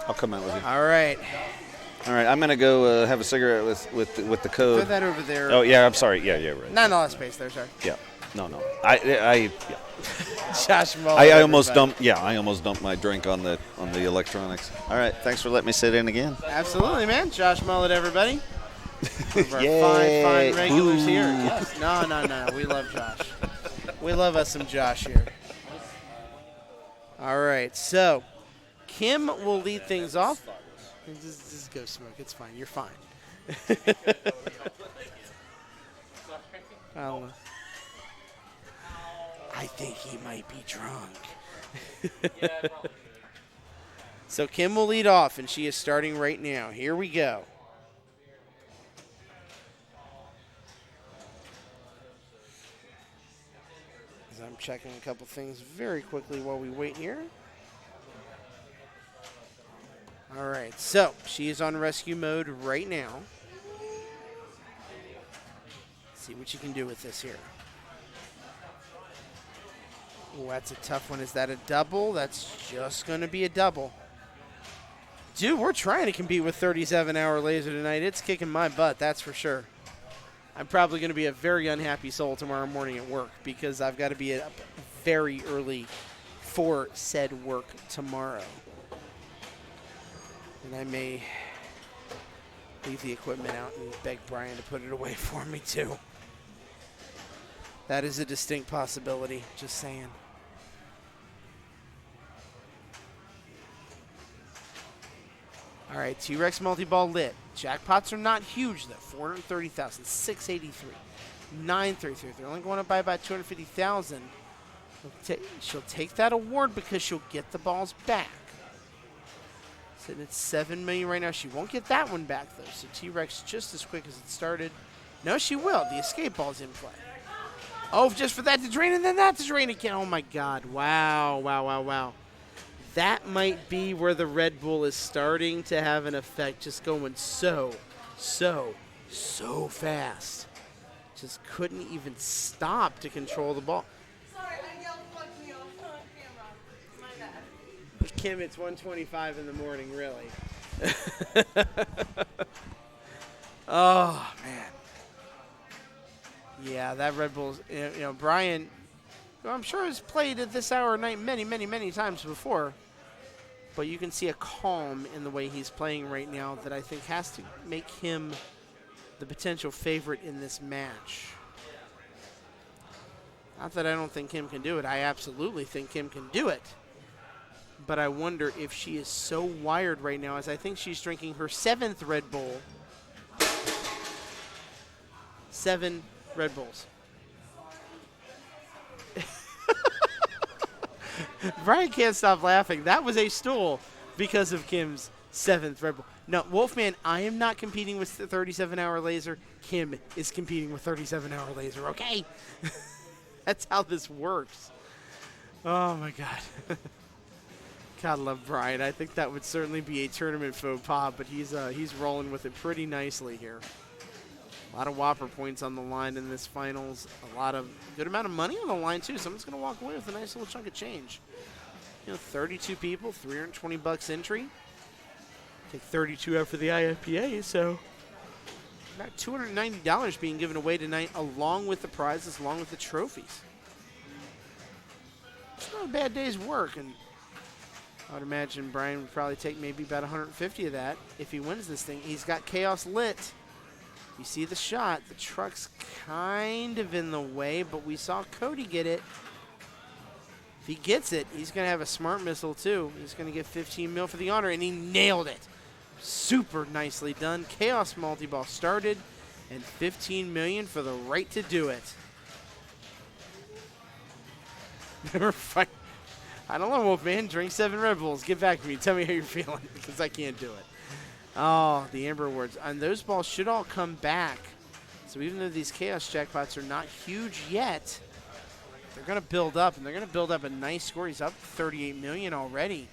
S9: I'll come out with you.
S1: All right.
S9: All right, I'm going to go have a cigarette with the code.
S1: Put that over there.
S9: Oh, yeah, I'm sorry. Yeah, right.
S1: Not in all that space there, sorry.
S9: Yeah. No. I
S1: Josh Mullen,
S9: I almost
S1: everybody.
S9: dumped. Yeah, I almost dumped my drink on the electronics. All right, thanks for letting me sit in again.
S1: Absolutely, man. Josh Mullen, everybody. One of our
S9: Yay.
S1: fine regulars
S9: Ooh.
S1: here. Yes. No. We love Josh. We love us some Josh here. All right, so Kim will lead things off. Just go smoke. It's fine. You're fine. I think he might be drunk. So Kim will lead off, and she is starting right now. Here we go. As I'm checking a couple things very quickly while we wait here. All right, so she is on rescue mode right now. See what you can do with this here. Oh, that's a tough one. Is that a double? That's just going to be a double. Dude, we're trying to compete with 37-hour laser tonight. It's kicking my butt, that's for sure. I'm probably going to be a very unhappy soul tomorrow morning at work because I've got to be up very early for said work tomorrow. And I may leave the equipment out and beg Brian to put it away for me, too. That is a distinct possibility, just saying. All right, T-Rex multi-ball lit. Jackpots are not huge, though. 430,000, 683, 933. They're only going up by about 250,000. She'll take that award because she'll get the balls back. Sitting at 7 million right now. She won't get that one back, though. So T-Rex just as quick as it started. No, she will. The escape ball's in play. Oh, just for that to drain and then that to drain again. Oh, my God. Wow. That might be where the Red Bull is starting to have an effect. Just going so fast. Just couldn't even stop to control the ball.
S2: Sorry, I yelled fuck me on camera. My bad.
S1: Kim, it's 1:25 in the morning, really. Oh, man. Yeah, that Red Bull's, Brian, I'm sure has played at this hour of night many times before. But you can see a calm in the way he's playing right now that I think has to make him the potential favorite in this match. Not that I don't think Kim can do it. I absolutely think Kim can do it. But I wonder if she is so wired right now, as I think she's drinking her 7th Red Bull. 7 Red Bulls. Brian can't stop laughing. That was a stool because of Kim's 7th Red Bull. No, Wolfman, I am not competing with the 37-hour laser. Kim is competing with 37-hour laser, okay? That's how this works. Oh, my God. God love Brian. I think that would certainly be a tournament faux pas, but he's rolling with it pretty nicely here. A lot of Whopper points on the line in this finals. A good amount of money on the line, too. Someone's going to walk away with a nice little chunk of change. 32 people, $320 entry. Take 32 out for the IFPA, so about $290 being given away tonight, along with the prizes, along with the trophies. It's not a bad day's work, and I would imagine Brian would probably take maybe about 150 of that if he wins this thing. He's got Chaos lit. You see the shot. The truck's kind of in the way, but we saw Cody get it. If he gets it, he's going to have a smart missile, too. He's going to get 15 mil for the honor, and he nailed it. Super nicely done. Chaos multi-ball started, and 15 million for the right to do it. Never fight. I don't know, Wolfman. Drink 7 Red Bulls. Get back to me. Tell me how you're feeling, because I can't do it. Oh, the Amber Awards. And those balls should all come back. So even though these Chaos jackpots are not huge yet, they're going to build up, and they're going to build up a nice score. He's up 38 million already.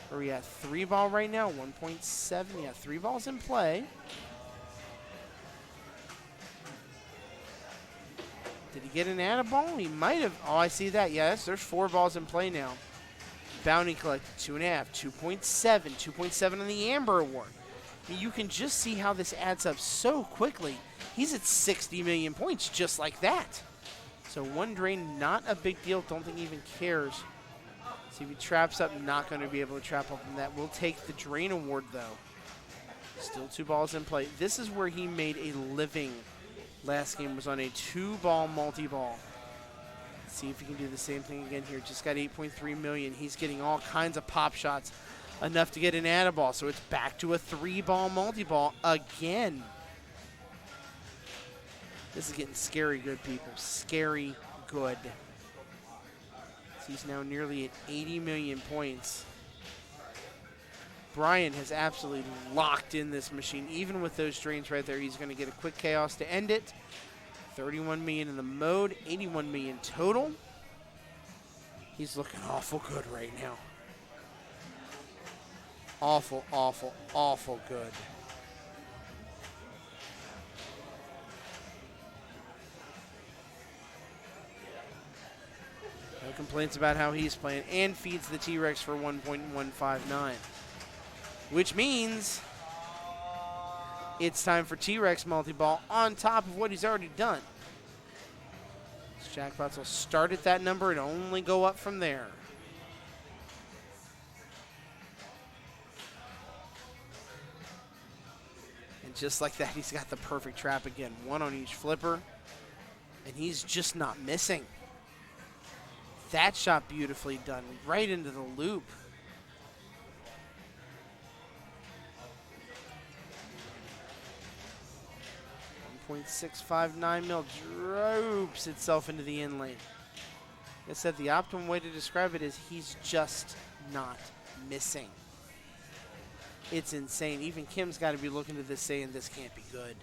S1: Where are we at? 3 ball right now, 1.7. Yeah, 3 balls in play. Did he get an add ball? He might have. Oh, I see that. Yes, there's 4 balls in play now. Bounty collected 2.5, 2.7, 2.7 on the Amber Award. You can just see how this adds up so quickly. He's at 60 million points just like that. So 1 drain, not a big deal. Don't think he even cares. See if he traps up, not going to be able to trap up from that. We'll take the drain award, though. Still 2 balls in play. This is where he made a living. Last game was on a 2-ball multi-ball. Let's see if he can do the same thing again here. Just got 8.3 million. He's getting all kinds of pop shots. Enough to get an add ball. So it's back to a 3-ball multi-ball again. This is getting scary good, people. Scary good. He's now nearly at 80 million points. Brian has absolutely locked in this machine. Even with those drains right there, he's going to get a quick Chaos to end it. 31 million in the mode, 81 million total. He's looking awful good right now. Awful, awful, awful good. No complaints about how he's playing, and feeds the T-Rex for 1.159. Which means it's time for T-Rex multi-ball on top of what he's already done. Jackpots will start at that number and only go up from there. And just like that, he's got the perfect trap again. 1 on each flipper, and he's just not missing. That shot beautifully done, right into the loop. .659 mil droops itself into the in lane. Like I said, the optimum way to describe it is he's just not missing. It's insane. Even Kim's got to be looking at this saying this can't be good.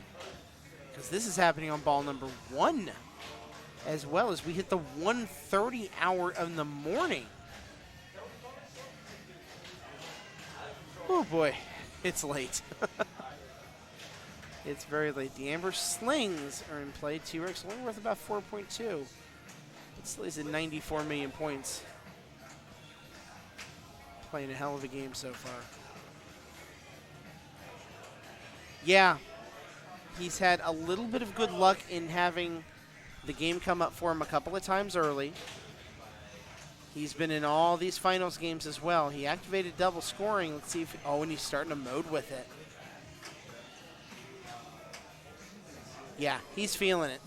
S1: Because this is happening on ball number 1 as well as we hit the 1:30 hour of the morning. Oh boy, it's late. It's very late. The Amber Slings are in play. T-Rex only worth about 4.2. It slays at 94 million points. Playing a hell of a game so far. Yeah, he's had a little bit of good luck in having the game come up for him a couple of times early. He's been in all these finals games as well. He activated double scoring. Let's see if, and he's starting to mode with it. Yeah, he's feeling it.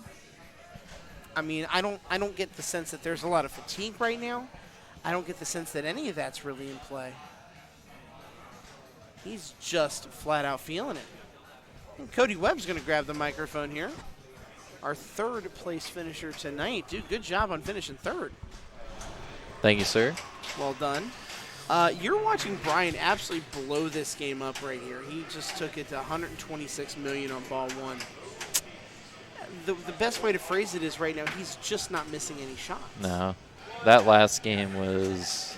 S1: I mean, I don't get the sense that there's a lot of fatigue right now. I don't get the sense that any of that's really in play. He's just flat out feeling it. And Cody Webb's going to grab the microphone here. Our 3rd place finisher tonight. Dude, good job on finishing 3rd.
S11: Thank you, sir.
S1: Well done. You're watching Brian absolutely blow this game up right here. He just took it to 126 million on ball one. The best way to phrase it is right now he's just not missing any shots.
S11: No. That last game was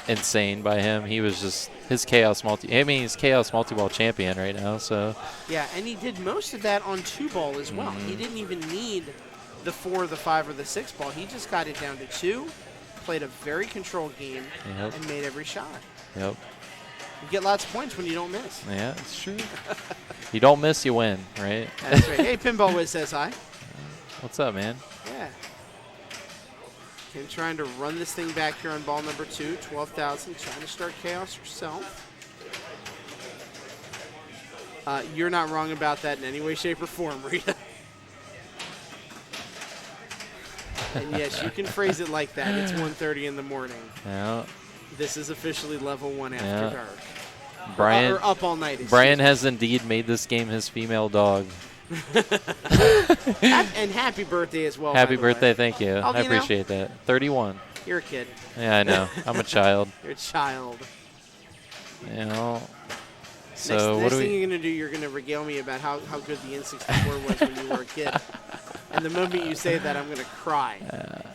S11: insane by him. He was just he's Chaos multi-ball champion right now, so.
S1: Yeah, and he did most of that on 2-ball as well. He didn't even need the 4, the 5, or the 6-ball. He just got it down to 2, played a very controlled game, and made every shot.
S11: Yep.
S1: You get lots of points when you don't miss.
S11: Yeah, it's true. You don't miss, you win, right?
S1: That's right. Hey, Pinball Wiz says hi.
S11: What's up, man?
S1: Yeah. Kim trying to run this thing back here on ball number 2, 12,000, trying to start chaos herself. You're not wrong about that in any way, shape, or form, Rita. And yes, you can phrase it like that. It's 1:30 in the morning.
S11: Yeah.
S1: This is officially level 1 after dark.
S11: Brian,
S1: or up all night.
S11: Brian has indeed made this game his female dog.
S1: And happy birthday as well.
S11: Happy
S1: by the
S11: birthday,
S1: way.
S11: thank you. I appreciate that. 31.
S1: You're a kid.
S11: Yeah, I know. I'm a child.
S1: You're a child.
S11: You know. So
S1: next thing you're going to do, you're going to regale me about how good the N64 was when you were a kid. And the moment you say that, I'm going to cry.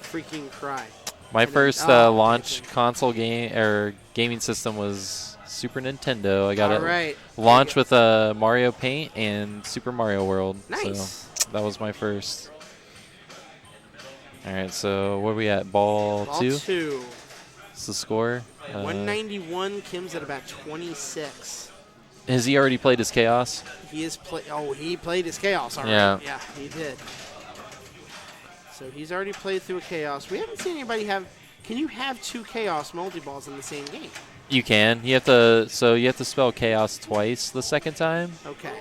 S1: Freaking cry.
S11: My first launch console game or gaming system was Super Nintendo. I got it launched with Mario Paint and Super Mario World.
S1: Nice.
S11: So that was my first. All right, so where are we at? Ball 2?
S1: Ball 2.
S11: What's the score?
S1: 191. Kim's at about 26.
S11: Has he already played his Chaos?
S1: He is he played his Chaos already.
S11: Yeah.
S1: Yeah, he did. So he's already played through a Chaos. We haven't seen anybody have. Can you have 2 Chaos multi-balls in the same game?
S11: You can. You have to. So you have to spell Chaos twice the second time.
S1: Okay.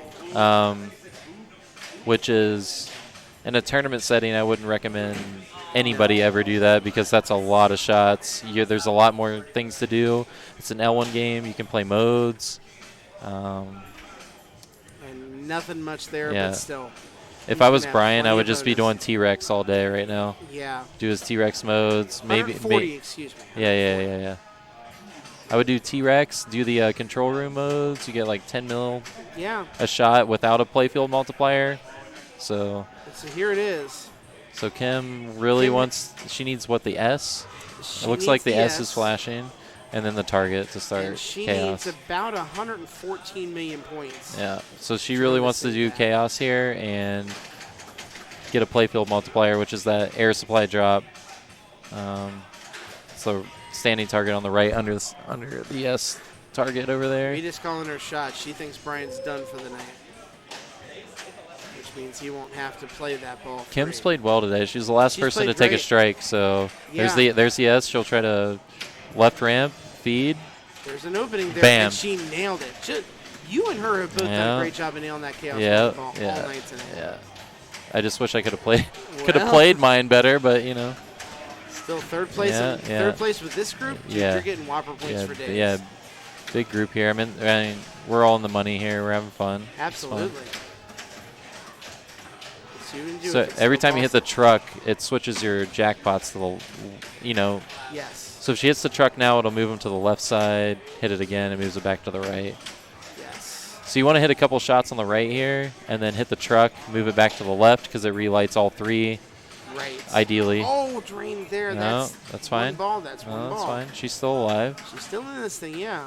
S11: Which is in a tournament setting, I wouldn't recommend anybody ever do that because that's a lot of shots. There's a lot more things to do. It's an L1 game. You can play modes.
S1: And nothing much there, but still.
S11: If I was Brian, I would just be doing T-Rex all day right now.
S1: Yeah.
S11: Do his T-Rex modes. Maybe.
S1: 140, excuse me.
S11: Yeah. I would do T-Rex, do the control room modes. You get like 10 mil a shot without a playfield multiplier. So
S1: here it is.
S11: So Kim really she needs what, the S? It looks like the S is flashing. And then the target to start
S1: and she
S11: Chaos.
S1: needs about 114 million points.
S11: Yeah, so she really wants to do Chaos here and get a playfield multiplier, which is that air supply drop. So standing target on the right under the S target over there.
S1: Rita's calling her shot. She thinks Brian's done for the night, which means he won't have to play that ball.
S11: Kim's played well today. She's the last person to take a strike. So there's the S. She'll try to left ramp. Feed.
S1: There's an opening there,
S11: Bam.
S1: and she nailed it. You and her have both done a great job of nailing that Chaos ball all night today.
S11: Yeah. I just wish I could have played mine better, but you know.
S1: Still third place. Third place with this group. You're getting Whopper points for days.
S11: Yeah. Big group here. I mean, we're all in the money here. We're having fun.
S1: Absolutely.
S11: So every time you hit the truck, it switches your jackpots to the,
S1: Yes.
S11: So if she hits the truck now, it'll move them to the left side. Hit it again, it moves it back to the right.
S1: Yes.
S11: So you want to hit a couple shots on the right here, and then hit the truck, move it back to the left because it relights all 3.
S1: Right.
S11: Ideally.
S1: Oh, drained there.
S11: No, that's fine.
S1: One ball. That's one ball.
S11: That's fine. She's still alive.
S1: She's still in this thing, yeah.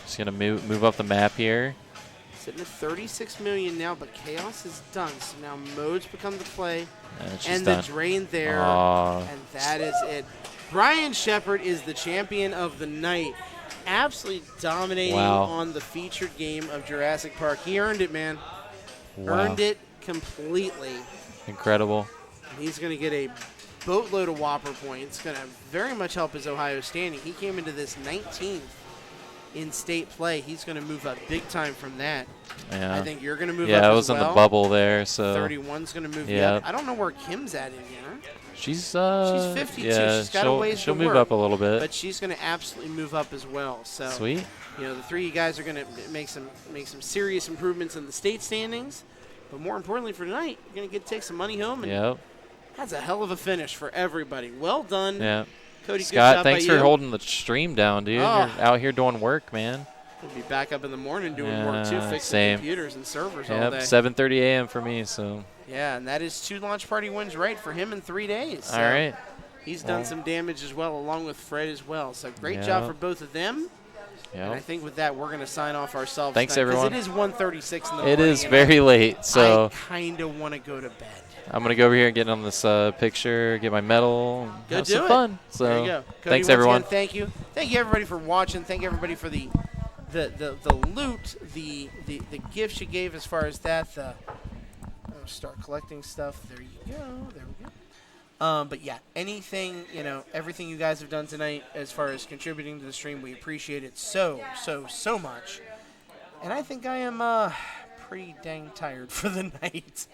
S11: She's gonna move up the map here.
S1: Sitting at 36 million now, but Chaos is done. So now modes become the play,
S11: and
S1: the drain there, and that is it. Brian Shepard is the champion of the night. Absolutely dominating on the featured game of Jurassic Park. He earned it, man. Earned it completely.
S11: Incredible.
S1: He's going to get a boatload of Whopper points. Going to very much help his Ohio standing. He came into this 19th in state play. He's going to move up big time from that.
S11: Yeah.
S1: I think you're going to move up
S11: Yeah, I
S1: as
S11: was
S1: well.
S11: in the bubble there. So
S1: 31's going to move you up. I don't know where Kim's at in here.
S11: She's
S1: 52.
S11: Yeah,
S1: she's got a ways
S11: she'll
S1: to
S11: move
S1: work,
S11: up a little bit.
S1: But she's going to absolutely move up as well. So
S11: sweet.
S1: The 3 of you guys are going to make some serious improvements in the state standings. But more importantly for tonight, you're going to take some money home. And that's a hell of a finish for everybody. Well done.
S11: Yeah.
S1: Cody, good
S11: Scott,
S1: job
S11: thanks
S1: by
S11: for
S1: you.
S11: holding the stream down, dude.
S1: Oh.
S11: You're out here doing work, man.
S1: We'll be back up in the morning doing work too, fixing
S11: same.
S1: computers and servers all
S11: Yep,
S1: day.
S11: 7:30 a.m. for me, so.
S1: Yeah, and that is 2 launch party wins right for him in 3 days. So
S11: All right.
S1: He's done some damage as well, along with Fred as well. So great job for both of them. And I think with that, we're going to sign off ourselves.
S11: Thanks,
S1: tonight,
S11: everyone.
S1: It is 1:36 in the morning.
S11: It is very late, so.
S1: I kind of want to go to bed.
S11: I'm going to go over here and get on this picture, get my medal, and
S1: Go
S11: have
S1: do
S11: some
S1: it.
S11: fun. So,
S1: there you go. Cody,
S11: thanks,
S1: once
S11: everyone.
S1: Again, thank you. Thank you, everybody, for watching. Thank you, everybody, for the loot, the gifts you gave as far as that. I'll start collecting stuff. There you go. There we go. But yeah, anything, everything you guys have done tonight as far as contributing to the stream, we appreciate it so much. And I think I am pretty dang tired for the night.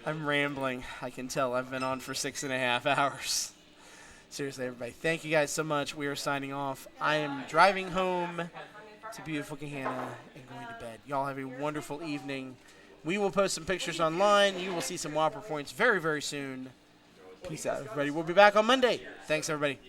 S1: I'm rambling. I can tell. I've been on for 6.5 hours. Seriously, everybody, thank you guys so much. We are signing off. I am driving home to beautiful Gahanna and going to bed. Y'all have a wonderful evening. We will post some pictures online. You will see some Whopper points very, very soon. Peace out, everybody. We'll be back on Monday. Thanks, everybody.